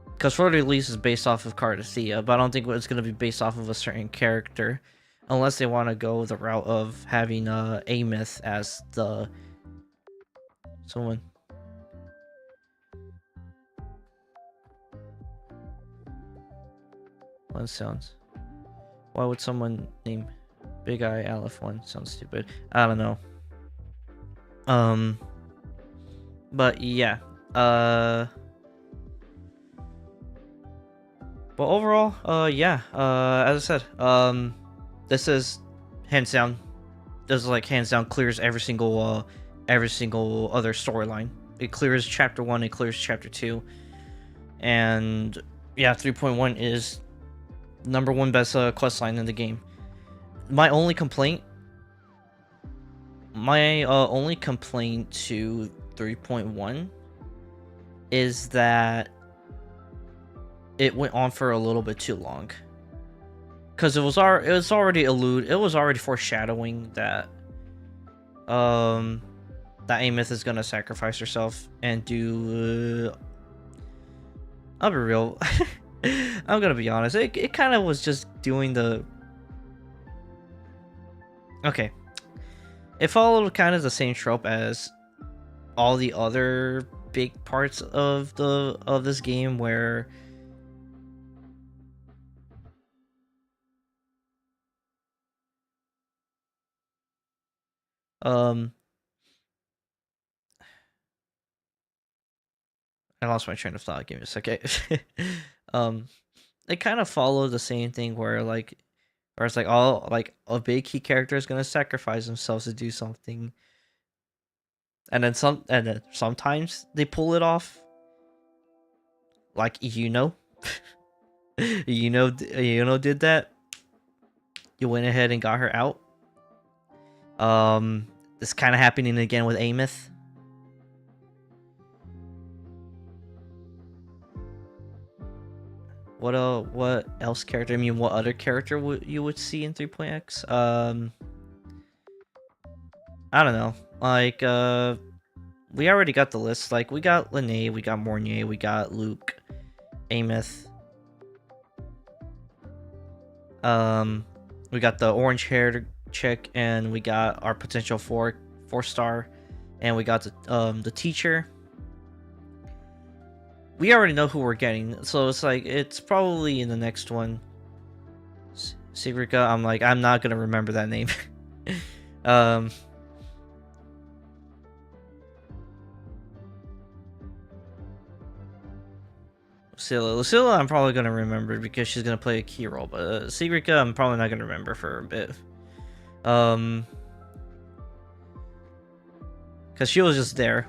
Because Fleur-de-Lis is based off of Cardathea, but I don't think it's going to be based off of a certain character, unless they want to go the route of having Amyth as the someone. One sounds. Why would someone name Big Eye Aleph 1? Sounds stupid. I don't know. But yeah. But overall, yeah. As I said, this is hands down. This is like hands down clears every single other storyline. It clears chapter 1. It clears chapter 2. And yeah, 3.1 is #1 best questline in the game. My only complaint to 3.1 is that it went on for a little bit too long. Because it was already foreshadowing that that Amyth is gonna sacrifice herself and do. I'll be real. I'm gonna be honest. It kind of was just doing the. Okay. It followed kind of the same trope as all the other big parts of this game, where I lost my train of thought. Give me a second. They kind of follow the same thing where it's like all like a big key character is gonna sacrifice themselves to do something, and then sometimes they pull it off. Like Yuno did that. You went ahead and got her out. This kind of happening again with Amyth. What else character? I mean, what other character you would see in 3.x? I don't know. Like, we already got the list. Like, we got Lene, we got Mornier, we got Luke, Amyth. We got the orange-haired chick, and we got our potential 4-star and we got the teacher. We already know who we're getting, so it's like it's probably in the next one. Sigrika, I'm not gonna remember that name. Lucilla, I'm probably gonna remember because she's gonna play a key role, but Sigrika, I'm probably not gonna remember for a bit. Because she was just there.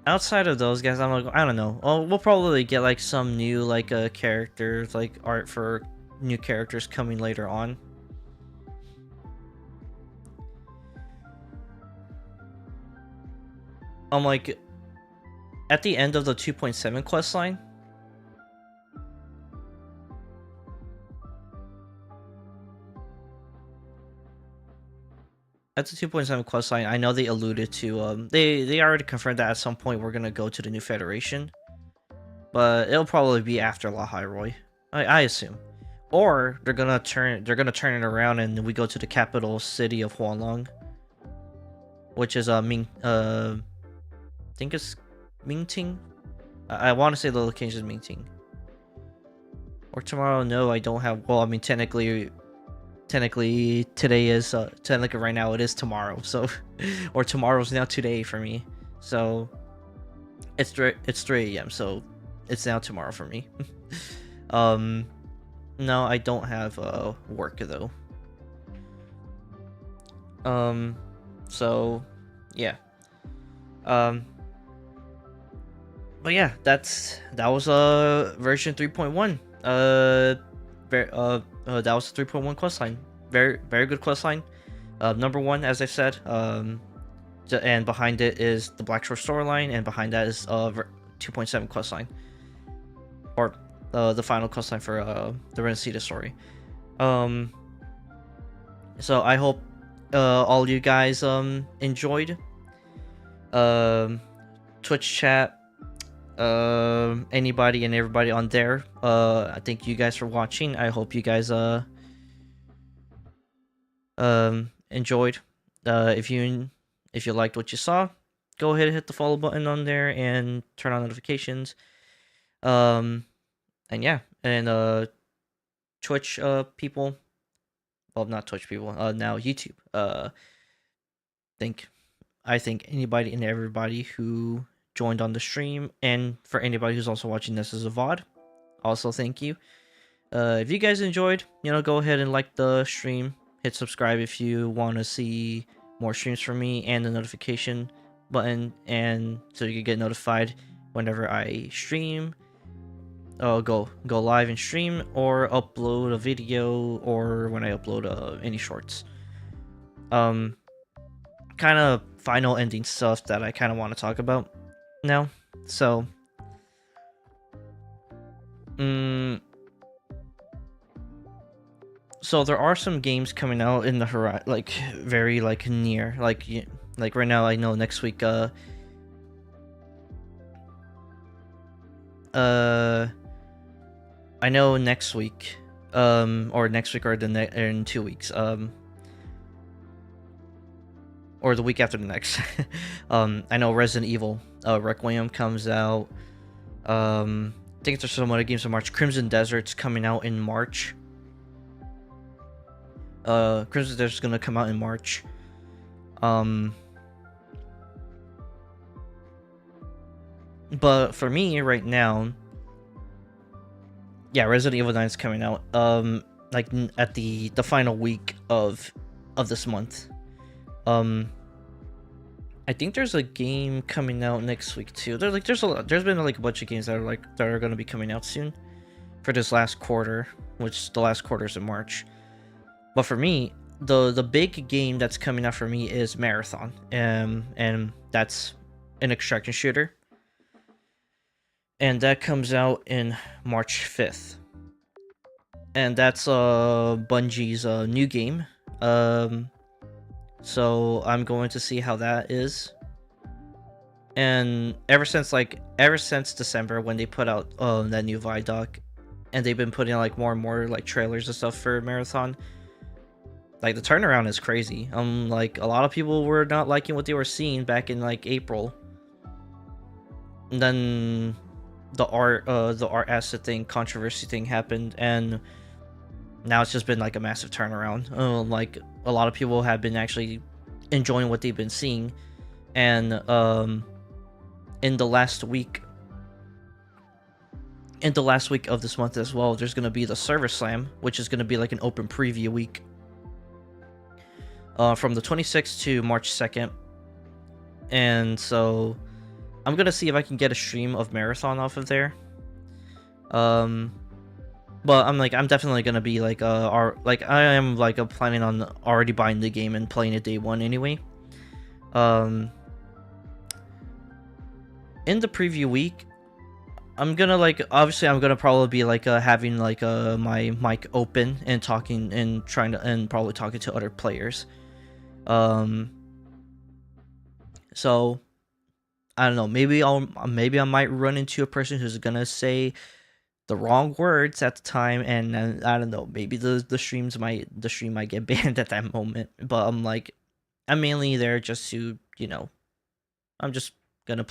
Outside of those guys, I don't know. Oh, we'll probably get like some new characters, like art for new characters coming later on. Like at the end of the 2.7 quest line. At the 2.7 quest line, I know they alluded to they already confirmed that at some point we're gonna go to the New Federation, but it'll probably be after Lahai, I assume, or they're gonna turn it around and we go to the capital city of Huanglong, which is Ming I think it's Mingting. I want to say the location is Mingting. Or tomorrow? No, I don't have. Well, I mean technically today is technically right now it is tomorrow, so or tomorrow's now today for me, so it's 3 a.m. so it's now tomorrow for me. No, I don't have work though. So yeah, but yeah, that was version 3.1. That was the 3.1 questline. Very good questline. Number 1, as I said, and behind it is the Black Shore storyline, and behind that is 2.7 questline, or the final questline for the Rencita story. So I hope all you guys enjoyed. Twitch chat, anybody and everybody on there, I thank you guys for watching. I hope you guys enjoyed. If you liked what you saw, go ahead and hit the follow button on there and turn on notifications. And yeah, and Twitch people, well, not Twitch people, now YouTube, I think anybody and everybody who joined on the stream, and for anybody who's also watching this as a VOD, also thank you. If you guys enjoyed, go ahead and like the stream, hit subscribe if you want to see more streams from me, and the notification button, and so you can get notified whenever I stream, go live and stream, or upload a video, or when I upload any shorts. Kind of final ending stuff that I kind of want to talk about now. So so there are some games coming out in the horizon, very near, like right now. I know next week I know next week or next week, or in 2 weeks, or the week after the next. I know Resident Evil Requiem comes out. I think there's some other games in March. Crimson Desert's coming out in March. Crimson Desert's gonna come out in March. But for me right now, yeah, Resident Evil 9 is coming out at the final week of this month. I think there's a game coming out next week too. There's been a bunch of games that are going to be coming out soon for this last quarter, which the last quarter is in March. But for me, the big game that's coming out for me is Marathon, and that's an extraction shooter, and that comes out in March 5th, and that's Bungie's new game. So I'm going to see how that is. And ever since December, when they put out that new Vidoc, and they've been putting more and more trailers and stuff for Marathon, Like the turnaround is crazy. Like a lot of people were not liking what they were seeing back in like April. And then the art asset thing, controversy thing happened, and now it's just been like a massive turnaround. Like a lot of people have been actually enjoying what they've been seeing, and in the last week of this month as well, there's gonna be the Server Slam, which is gonna be like an open preview week, from the 26th to March 2nd, and so I'm gonna see if I can get a stream of Marathon off of there. But I'm definitely gonna be like I am like planning on already buying the game and playing it day one anyway. In the preview week, I'm gonna obviously I'm gonna probably be like having like my mic open and talking and trying to and probably talking to other players. So I don't know, maybe I might run into a person who's gonna say the wrong words at the time, and I don't know, maybe the stream might get banned at that moment. But I'm mainly there just to, I'm just gonna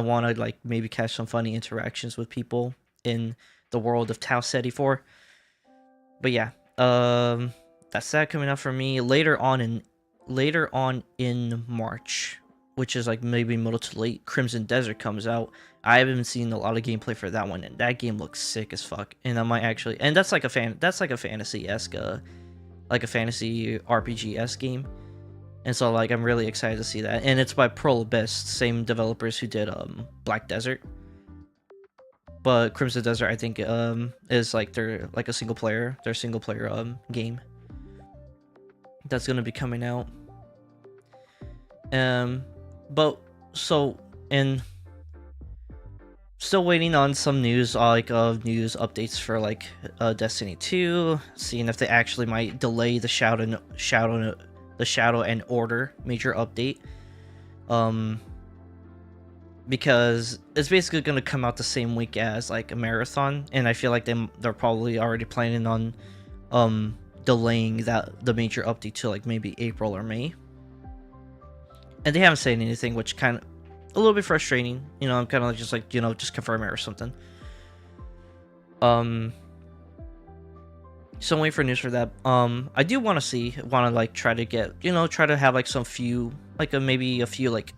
want to like maybe catch some funny interactions with people in the world of Tau Ceti 4. But yeah, that's that coming up for me later on in March, which is like maybe middle to late. Crimson Desert comes out. I haven't seen a lot of gameplay for that one, and that game looks sick as fuck. And I might actually, and that's like a fantasy-esque, like a fantasy RPG-esque game. And so like I'm really excited to see that. And it's by Pearl Abyss, same developers who did Black Desert. But Crimson Desert, I think, is like their single player game that's gonna be coming out. But so, and still waiting on some news, news updates for like Destiny 2, seeing if they actually might delay the Shadow and Order major update. Because it's basically going to come out the same week as like a Marathon, and I feel like they're probably already planning on delaying the major update to like maybe April or May. And they haven't said anything, which kind of a little bit frustrating. I'm kind of just like, just confirm it or something. So I'm waiting for news for that. I do want to like try to get, try to have like maybe a few like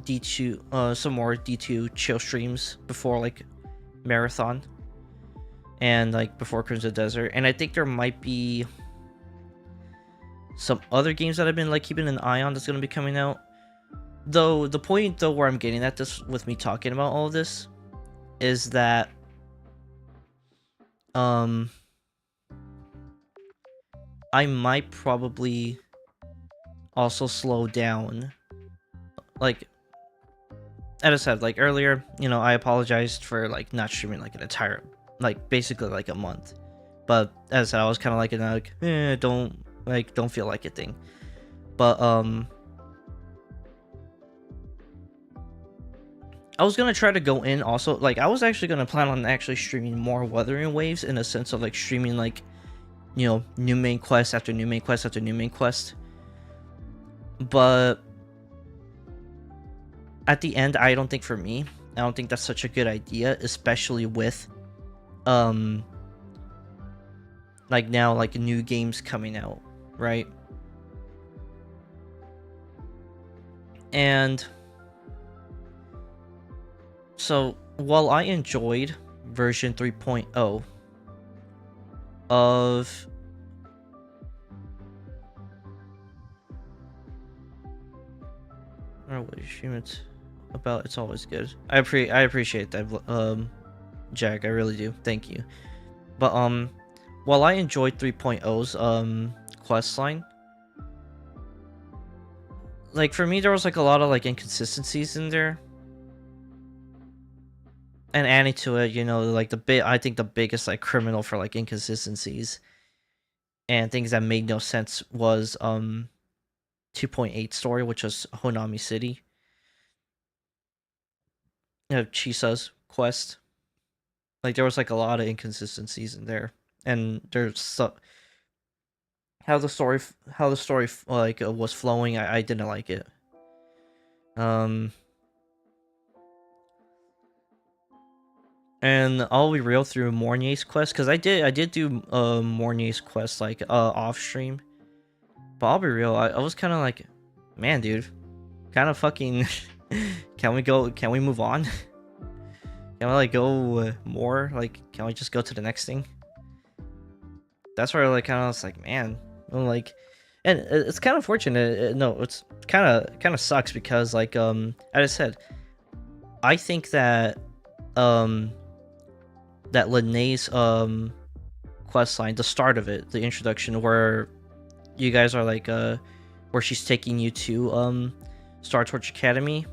D2, some more D2 chill streams before like Marathon and like before Crimson Desert. And I think there might be some other games that I've been like keeping an eye on that's going to be coming out. Though the point where I'm getting at this with me talking about all of this is that I might probably also slow down. Like as I said like earlier, I apologized for like not streaming like an entire, like basically like a month. But as I said, I was kind of like in a don't feel like it thing. But I was gonna try to go in also, like I was actually gonna plan on actually streaming more Wuthering Waves, in a sense of like streaming like, new main quest after new main quest after new main quest. But at the end, I don't think that's such a good idea, especially with like now like new games coming out, right? And so while I enjoyed version 3.0 of I don't know what you stream it's about, it's always good. I appreciate that, Jack, I really do. Thank you. But while I enjoyed 3.0's quest line, like for me there was like a lot of like inconsistencies in there. And adding to it, like I think the biggest like criminal for like inconsistencies and things that made no sense was 2.8 story, which was Honami City. Chisa's quest. Like there was like a lot of inconsistencies in there, and there's how the story like was flowing. I didn't like it. And I'll be real through Mornier's quest, because I did do Mornier's quest like off stream. But I'll be real, I was kind of like, man, dude, kind of fucking. Can we move on? Can we like go more? Like, can we just go to the next thing? That's where like kind of was like, man, I'm like, and it's kind of fortunate. No, it's kind of sucks because like as I said, I think that that Linnea's quest line, the start of it, the introduction, where you guys are like where she's taking you to Star Torch Academy,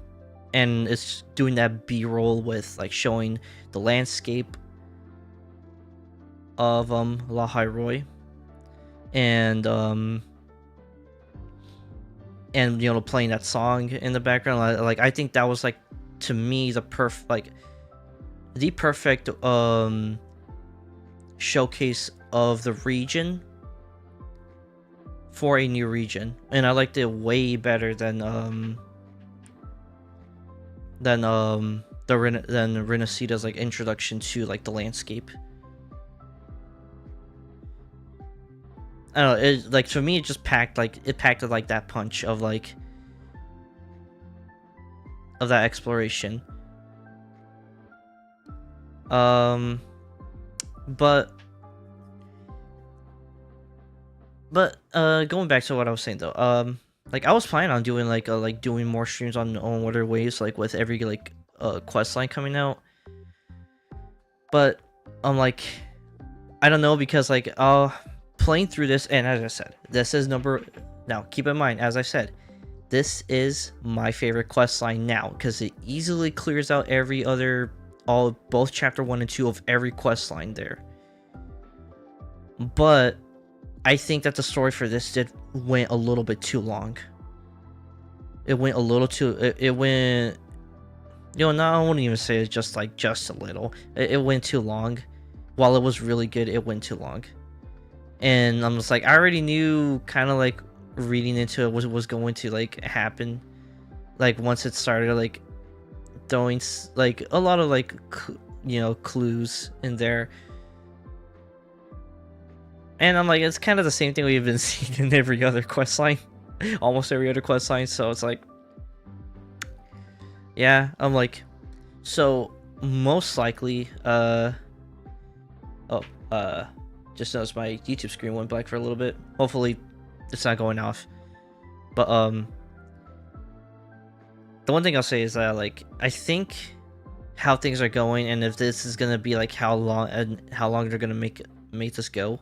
and it's doing that B-roll with like showing the landscape of Lahai and you know, playing that song in the background. Like I think that was like, to me, the perfect showcase of the region for a new region, and I liked it way better than Renacita's like introduction to like the landscape. I don't know, it, like, for me, it just packed like that punch of like of that exploration. But going back to what I was saying though, like I was planning on doing like doing more streams on Water Waves, like with every like quest line coming out. But I'm like, I don't know, because like playing through this, and as I said, this is now keep in mind, as I said, this is my favorite quest line now, because it easily clears out every other both chapter 1 and 2 of every quest line there. But I think that the story for this went a little bit too long. It went a little too. It went. You know, no, I wouldn't even say it's just a little. It went too long. While it was really good, it went too long. And I'm just like, I already knew, kind of like reading into it, what was going to like happen. Like once it started like throwing like a lot of like you know, clues in there. And I'm like, it's kind of the same thing we've been seeing in every other quest line. Almost every other quest line. So it's like, yeah, I'm like, so most likely, just noticed my YouTube screen went black for a little bit. Hopefully it's not going off. But the one thing I'll say is that like, I think how things are going, and if this is gonna be like how long they're gonna make this go.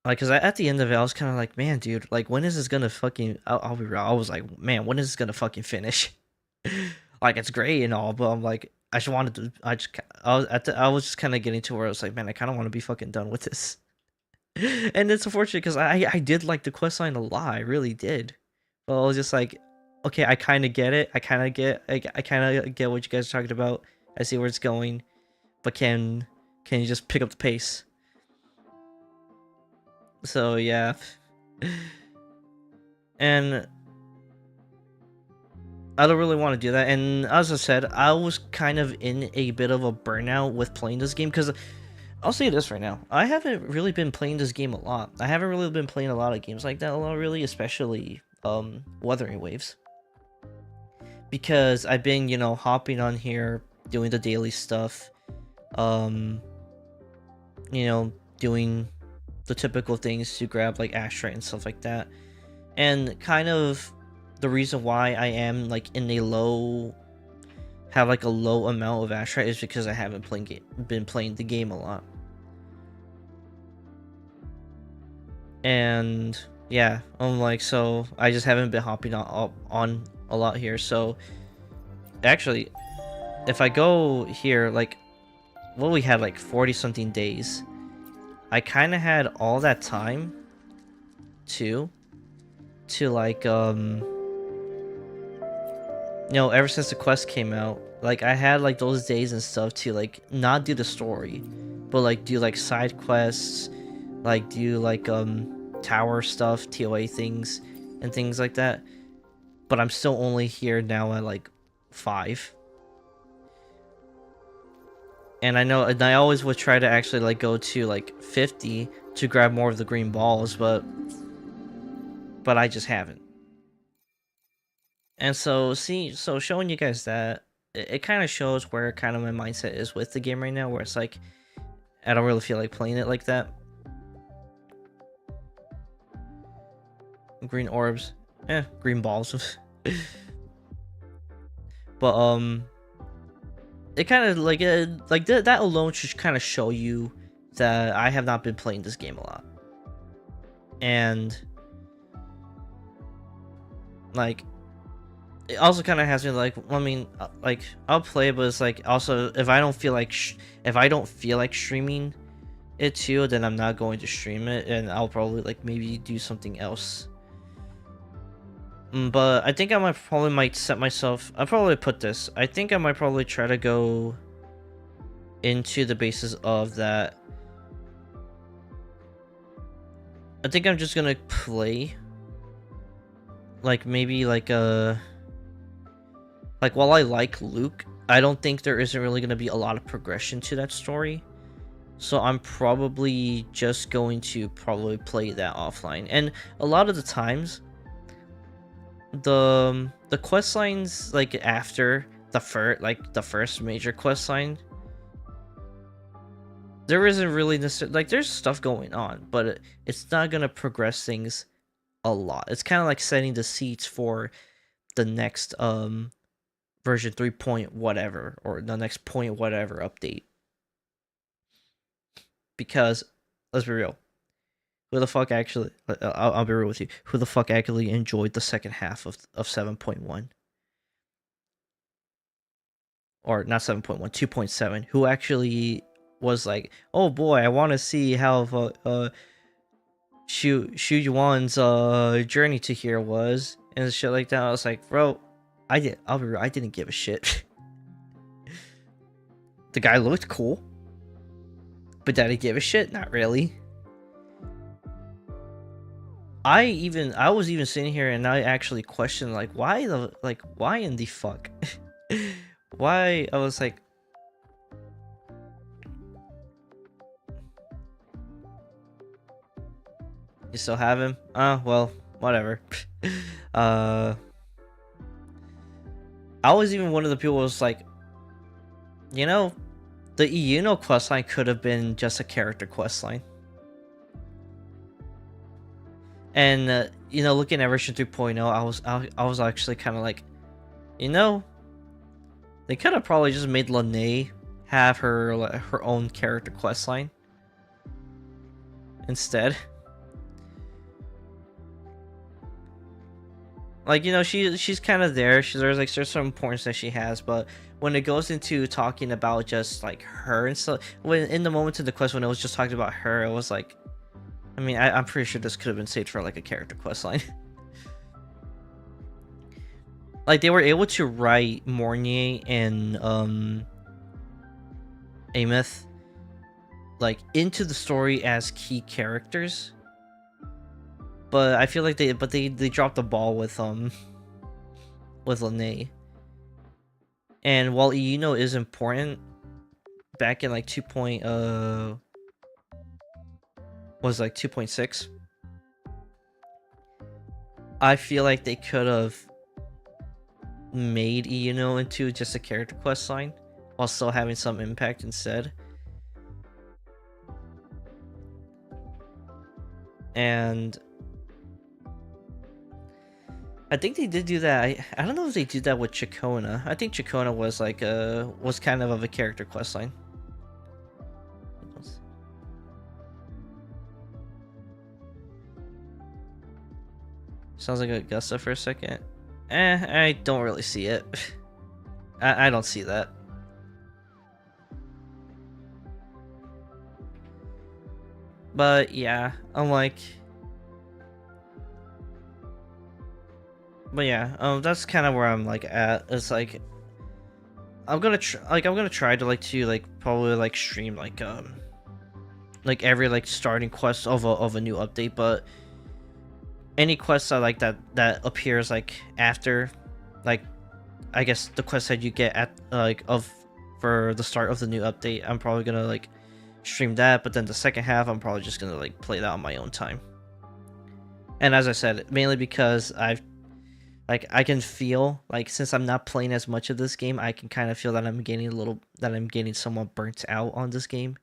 Like, because at the end of it, I was kind of like, man, dude, like, when is this gonna fucking... I'll be real, I was like, man, when is this gonna fucking finish? Like, it's great and all, but I'm like, I was just kind of getting to where I was like, man, I kind of want to be fucking done with this. And it's unfortunate, because I did like the questline a lot, I really did. But I was just like, okay, I kind of get it, I kind of get what you guys are talking about, I see where it's going, but can you just pick up the pace? So yeah, and I don't really want to do that. And as I said, I was kind of in a bit of a burnout with playing this game, because I'll say this right now, I haven't really been playing this game a lot. I haven't really been playing a lot of games like that a lot, really, especially Wuthering Waves, because I've been, you know, hopping on here, doing the daily stuff, you know, doing the typical things to grab like Ashtray and stuff like that. And kind of the reason why I am like in a low amount of Ashtray is because I haven't been playing the game a lot. And yeah, I'm like, so I just haven't been hopping on a lot here. So actually, if I go here, like, well, we had like 40 something days. I kind of had all that time to like, you know, ever since the quest came out, like, I had like those days and stuff to like not do the story, but like do like side quests, like do like tower stuff, TOA things, and things like that. But I'm still only here now at like 5. And I know, and I always would try to actually like go to like 50 to grab more of the green balls, but I just haven't. And so so showing you guys that, it kind of shows where kind of my mindset is with the game right now, where it's like I don't really feel like playing it like that. Green orbs, green balls. But it kind of like that alone should kind of show you that I have not been playing this game a lot. And like it also kind of has me like, I mean, like I'll play, but it's like also if I don't feel like streaming it too, then I'm not going to stream it, and I'll probably like maybe do something else. But I think I might set myself. I'll probably put this. I think I might probably try to go into the basis of that. I think I'm just gonna play. Like maybe like while I like Luke, I don't think there isn't really gonna be a lot of progression to that story. So I'm probably just going to play that offline. And a lot of the times, the quest lines like after the first major quest line, there isn't really necessarily like there's stuff going on, but it's not gonna progress things a lot. It's kind of like setting the seats for the next version 3 point whatever, or the next point whatever update. Because let's be real, who the fuck actually, I'll be real with you, who the fuck actually enjoyed the second half of 7.1? Or not 7.1, 2.7. Who actually was like, oh boy, I want to see how Shu Yuan's journey to here was, and shit like that. I was like, bro, I didn't give a shit. The guy looked cool, but did I give a shit? Not really. I was even sitting here and I actually questioned like why in the fuck why. I was like, you still have him? Well, whatever. I was even one of the people who was like, you know, the Iuno questline could have been just a character questline. And you know, looking at version 3.0, I was actually kind of like, you know, they could have probably just made Lene have her own character questline instead. Like, you know, she's kind of there. There's some importance that she has, but when it goes into talking about just like her and stuff, when in the moment in the quest when it was just talking about her, it was like, I mean, I'm pretty sure this could have been saved for like a character questline. Like they were able to write Mornier and Ameth like into the story as key characters. But I feel like they dropped the ball with Lene. And while Iuno is important, back in like 2.6, I feel like they could have made Iuno into just a character quest line while still having some impact instead. And I think they did do that. I don't know if they did that with Chacona. I think Chacona was like was kind of a character quest line. Sounds like Augusta for a second. I don't really see it. I don't see that. But yeah, I'm like, but yeah, that's kind of where I'm like at. It's like I'm gonna try to probably like stream like like every like starting quest of a new update, but any quests I like that appears like after, like I guess the quest that you get at like of for the start of the new update, I'm probably gonna like stream that, but then the second half I'm probably just gonna like play that on my own time. And as I said, mainly because I can feel like, since I'm not playing as much of this game, I can kind of feel that I'm getting somewhat burnt out on this game.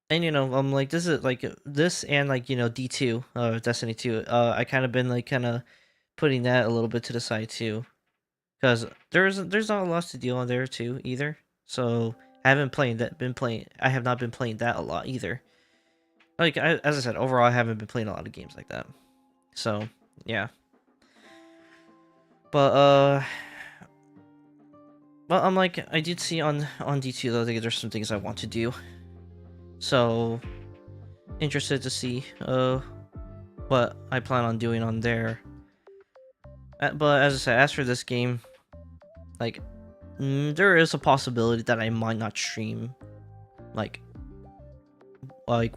And you know, I'm like, this is like this and like, you know, D2, Destiny 2. I kind of been like kind of putting that a little bit to the side too, because there's not a lot to deal on there too either. So I haven't I have not been playing that a lot either. Like as I said, overall I haven't been playing a lot of games like that. So yeah. But well, I'm like, I did see on D2 though, there's some things I want to do. So interested to see what I plan on doing on there. But as I said, as for this game, like there is a possibility that I might not stream like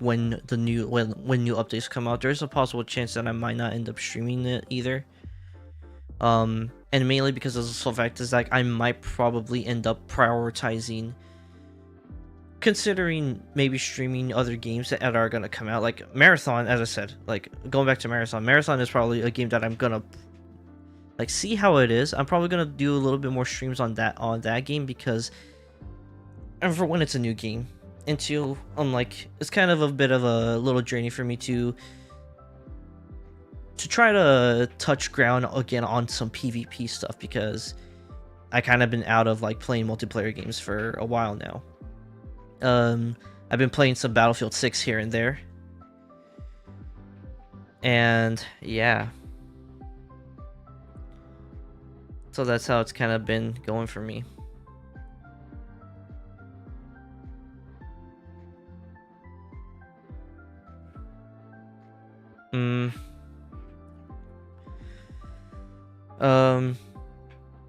when new updates come out. There's a possible chance that I might not end up streaming it either. And mainly because of the sole fact is like I might probably end up prioritizing considering maybe streaming other games that are gonna come out, like Marathon. As I said, like going back to Marathon is probably a game that I'm gonna like see how it is. I'm probably gonna do a little bit more streams on that game, because and for when it's a new game, and two, like it's kind of a bit of a little journey for me to try to touch ground again on some PvP stuff, because I kind of been out of like playing multiplayer games for a while now. I've been playing some Battlefield 6 here and there, and yeah, so that's how it's kind of been going for me.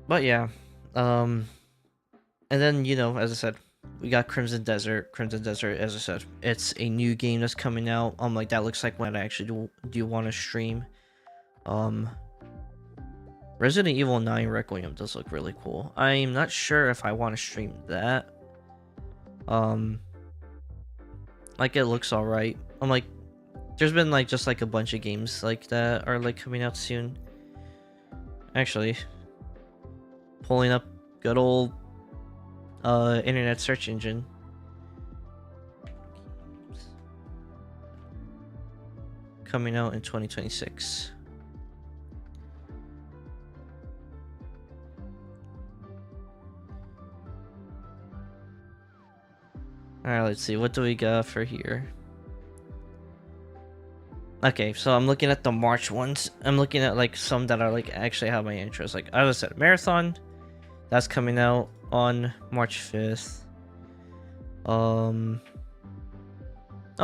But yeah, and then, you know, as I said, we got Crimson Desert. As I said, it's a new game that's coming out. Like that looks like when I actually do want to stream. Resident Evil 9 Requiem does look really cool. I'm not sure if I want to stream that. Like it looks alright. I'm like, there's been like just like a bunch of games like that are like coming out soon. Actually, pulling up good old internet search engine. Coming out in 2026. Alright, let's see. What do we got for here? Okay, so I'm looking at the March ones. I'm looking at like some that are like actually have my interest. Like as I said, Marathon, that's coming out on March 5th. Oh,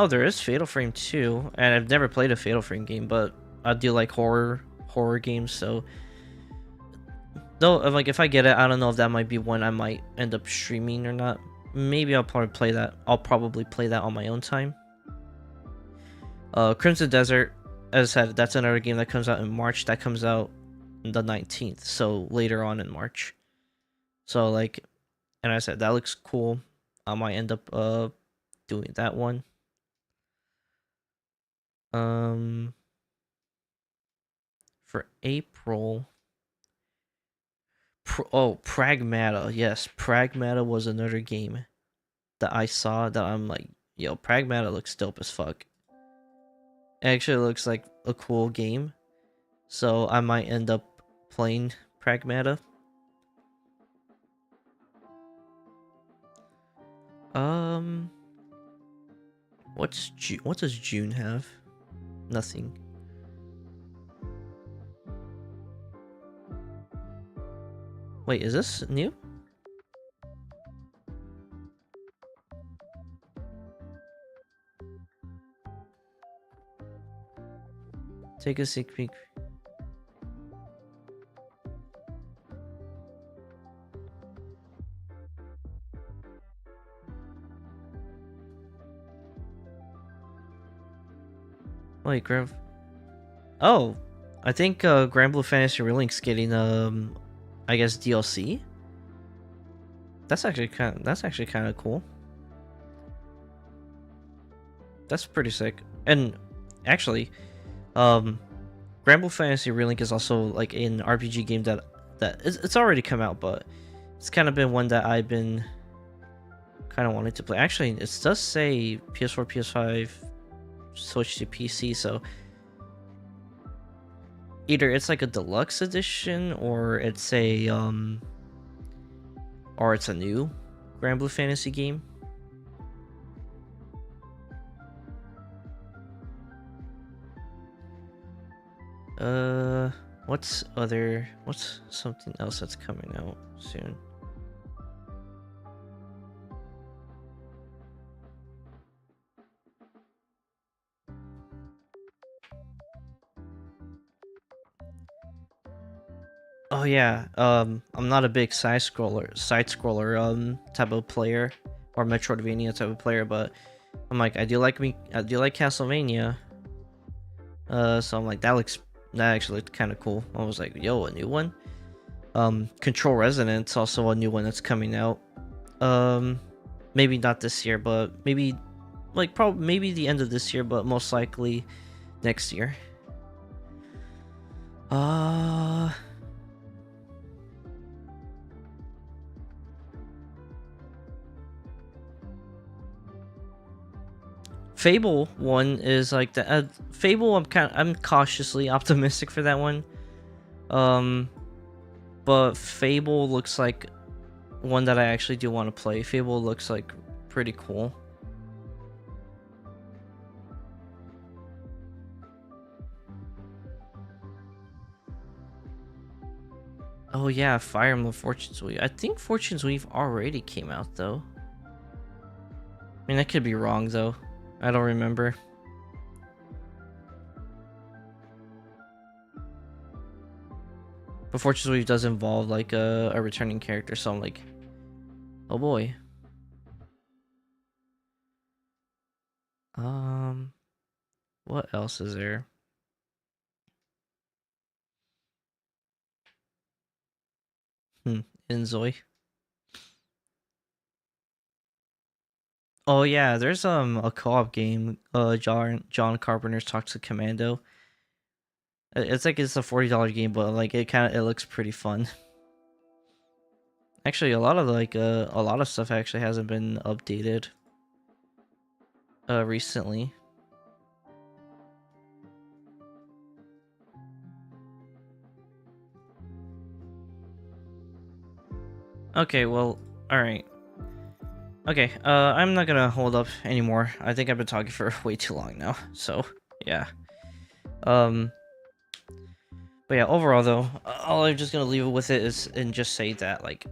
there is Fatal Frame 2, and I've never played a Fatal Frame game, but I do like horror games, so though, like if I get it, I don't know if that might be one I might end up streaming or not. Maybe I'll probably play that. I'll probably play that on my own time. Crimson Desert, as I said, that's another game that comes out in March. That comes out the 19th, so later on in March. So like, and I said that looks cool. I might end up doing that one. For April, Pragmata. Yes, Pragmata was another game that I saw that I'm like, yo, Pragmata looks dope as fuck. It actually looks like a cool game, so I might end up playing Pragmata. What does June have? Nothing. Wait, is this new? Take a sneak peek. Wait, Oh, I think Grand Blue Fantasy Relink's getting I guess DLC. That's actually kind of cool. That's pretty sick. And actually, Grand Blue Fantasy Relink is also like an RPG game that it's already come out, but it's kind of been one that I've been kind of wanting to play. Actually, it does say PS4, PS5, Switch to PC, so either it's like a deluxe edition or it's a new Grand Blue Fantasy game. What's something else that's coming out soon? Oh yeah, I'm not a big side scroller type of player or Metroidvania type of player, but I'm like I do like Castlevania. So I'm like that actually looked kind of cool. I was like, yo, a new one. Control Resonance also a new one that's coming out. Maybe not this year, but maybe maybe the end of this year, but most likely next year. Fable one is like the Fable. I'm cautiously optimistic for that one. But Fable looks like one that I actually do want to play. Fable looks like pretty cool. Oh yeah, Fire Emblem Fortune's Weave. I think Fortune's Weave already came out though. I mean, I could be wrong though. I don't remember. But Fortune's Weave does involve like a returning character, so I'm like, oh boy. What else is there? Inzoi. Oh yeah, there's a co-op game. John Carpenter's Toxic Commando. It's like it's a $40 game, but like it looks pretty fun. Actually, a lot of stuff actually hasn't been updated recently. Okay, well, all right. Okay, I'm not gonna hold up anymore. I think I've been talking for way too long now. So, yeah. But yeah, overall though, all I'm just gonna leave it with it is and just say that like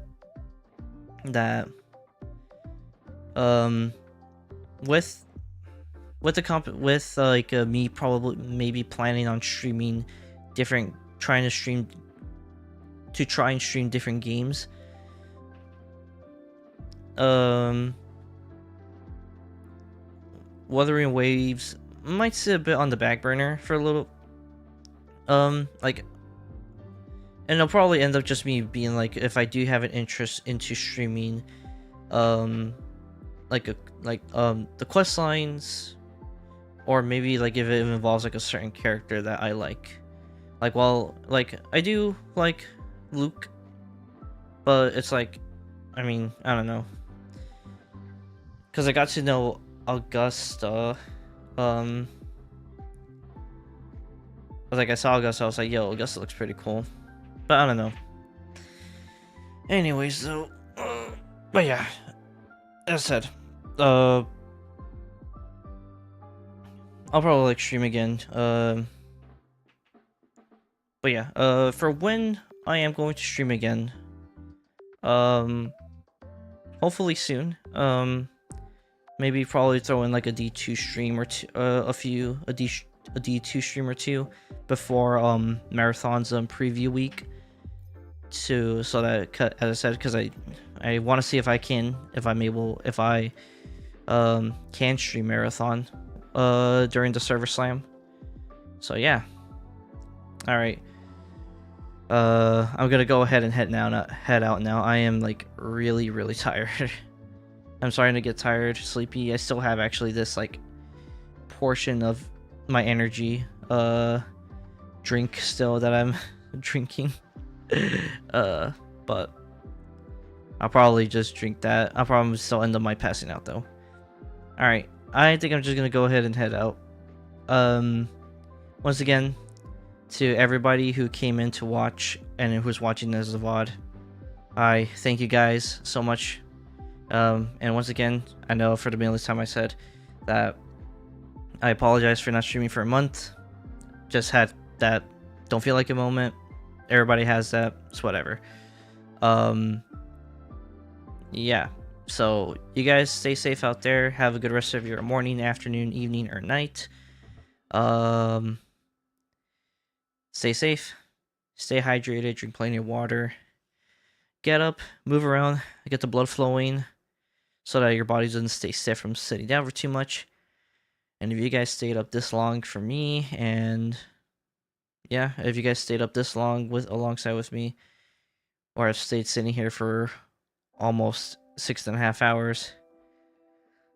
that with me probably maybe planning on streaming try and stream different games. Wuthering Waves might sit a bit on the back burner for a little. And it'll probably end up just me being like, if I do have an interest into streaming, the quest lines, or maybe like if it involves like a certain character that I like. I do like Luke, but it's like, I mean, I don't know. Because I got to know Augusta. Like I saw Augusta, I was like, yo, Augusta looks pretty cool. But I don't know. Anyways, though. But yeah. As I said. I'll probably like stream again. But yeah, for when I am going to stream again. Hopefully soon. Maybe probably throw in like a D2 stream or two, a D2 stream or two before Marathon's preview week. So that, as I said, because I want to see if I can stream Marathon during the server slam. So yeah. All right. I'm gonna go ahead and head out now. I am like really tired. I'm starting to get tired, sleepy. I still have actually this like portion of my energy drink still that I'm drinking. But I'll probably just drink that. I'll probably still end up my passing out though. All right, I think I'm just gonna go ahead and head out. Once again, to everybody who came in to watch and who's watching this as a VOD, I thank you guys so much. And once again, I know for the millionth time I said that I apologize for not streaming for a month. Just had that don't feel like a moment. Everybody has that. It's whatever. Yeah. So you guys stay safe out there. Have a good rest of your morning, afternoon, evening, or night. Stay safe. Stay hydrated. Drink plenty of water. Get up. Move around. Get the blood flowing, so that your body doesn't stay stiff from sitting down for too much. And if you guys stayed up this long for me, and yeah, if you guys stayed up this long alongside with me, or have stayed sitting here for almost 6.5 hours,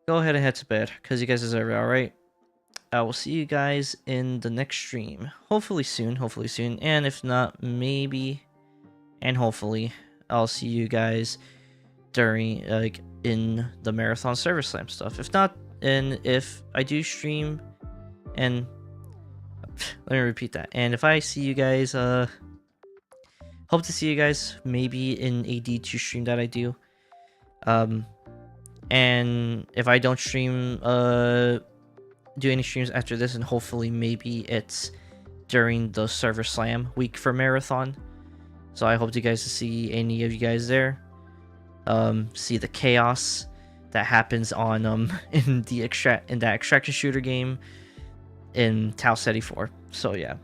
go ahead and head to bed, because you guys deserve it, alright? I will see you guys in the next stream. Hopefully soon, and if not, maybe, and hopefully, I'll see you guys during, like, in the Marathon Server Slam stuff. If not, and if I do stream, and let me repeat that, and if I see you guys, hope to see you guys maybe in a D2 stream that I do. And if I don't stream, do any streams after this, and hopefully maybe it's during the Server Slam week for Marathon. So I hope you guys to see any of you guys there. See the chaos that happens on in that extraction shooter game in Tau Ceti 4. So yeah.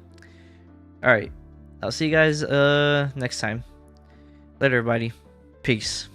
Alright. I'll see you guys next time. Later everybody. Peace.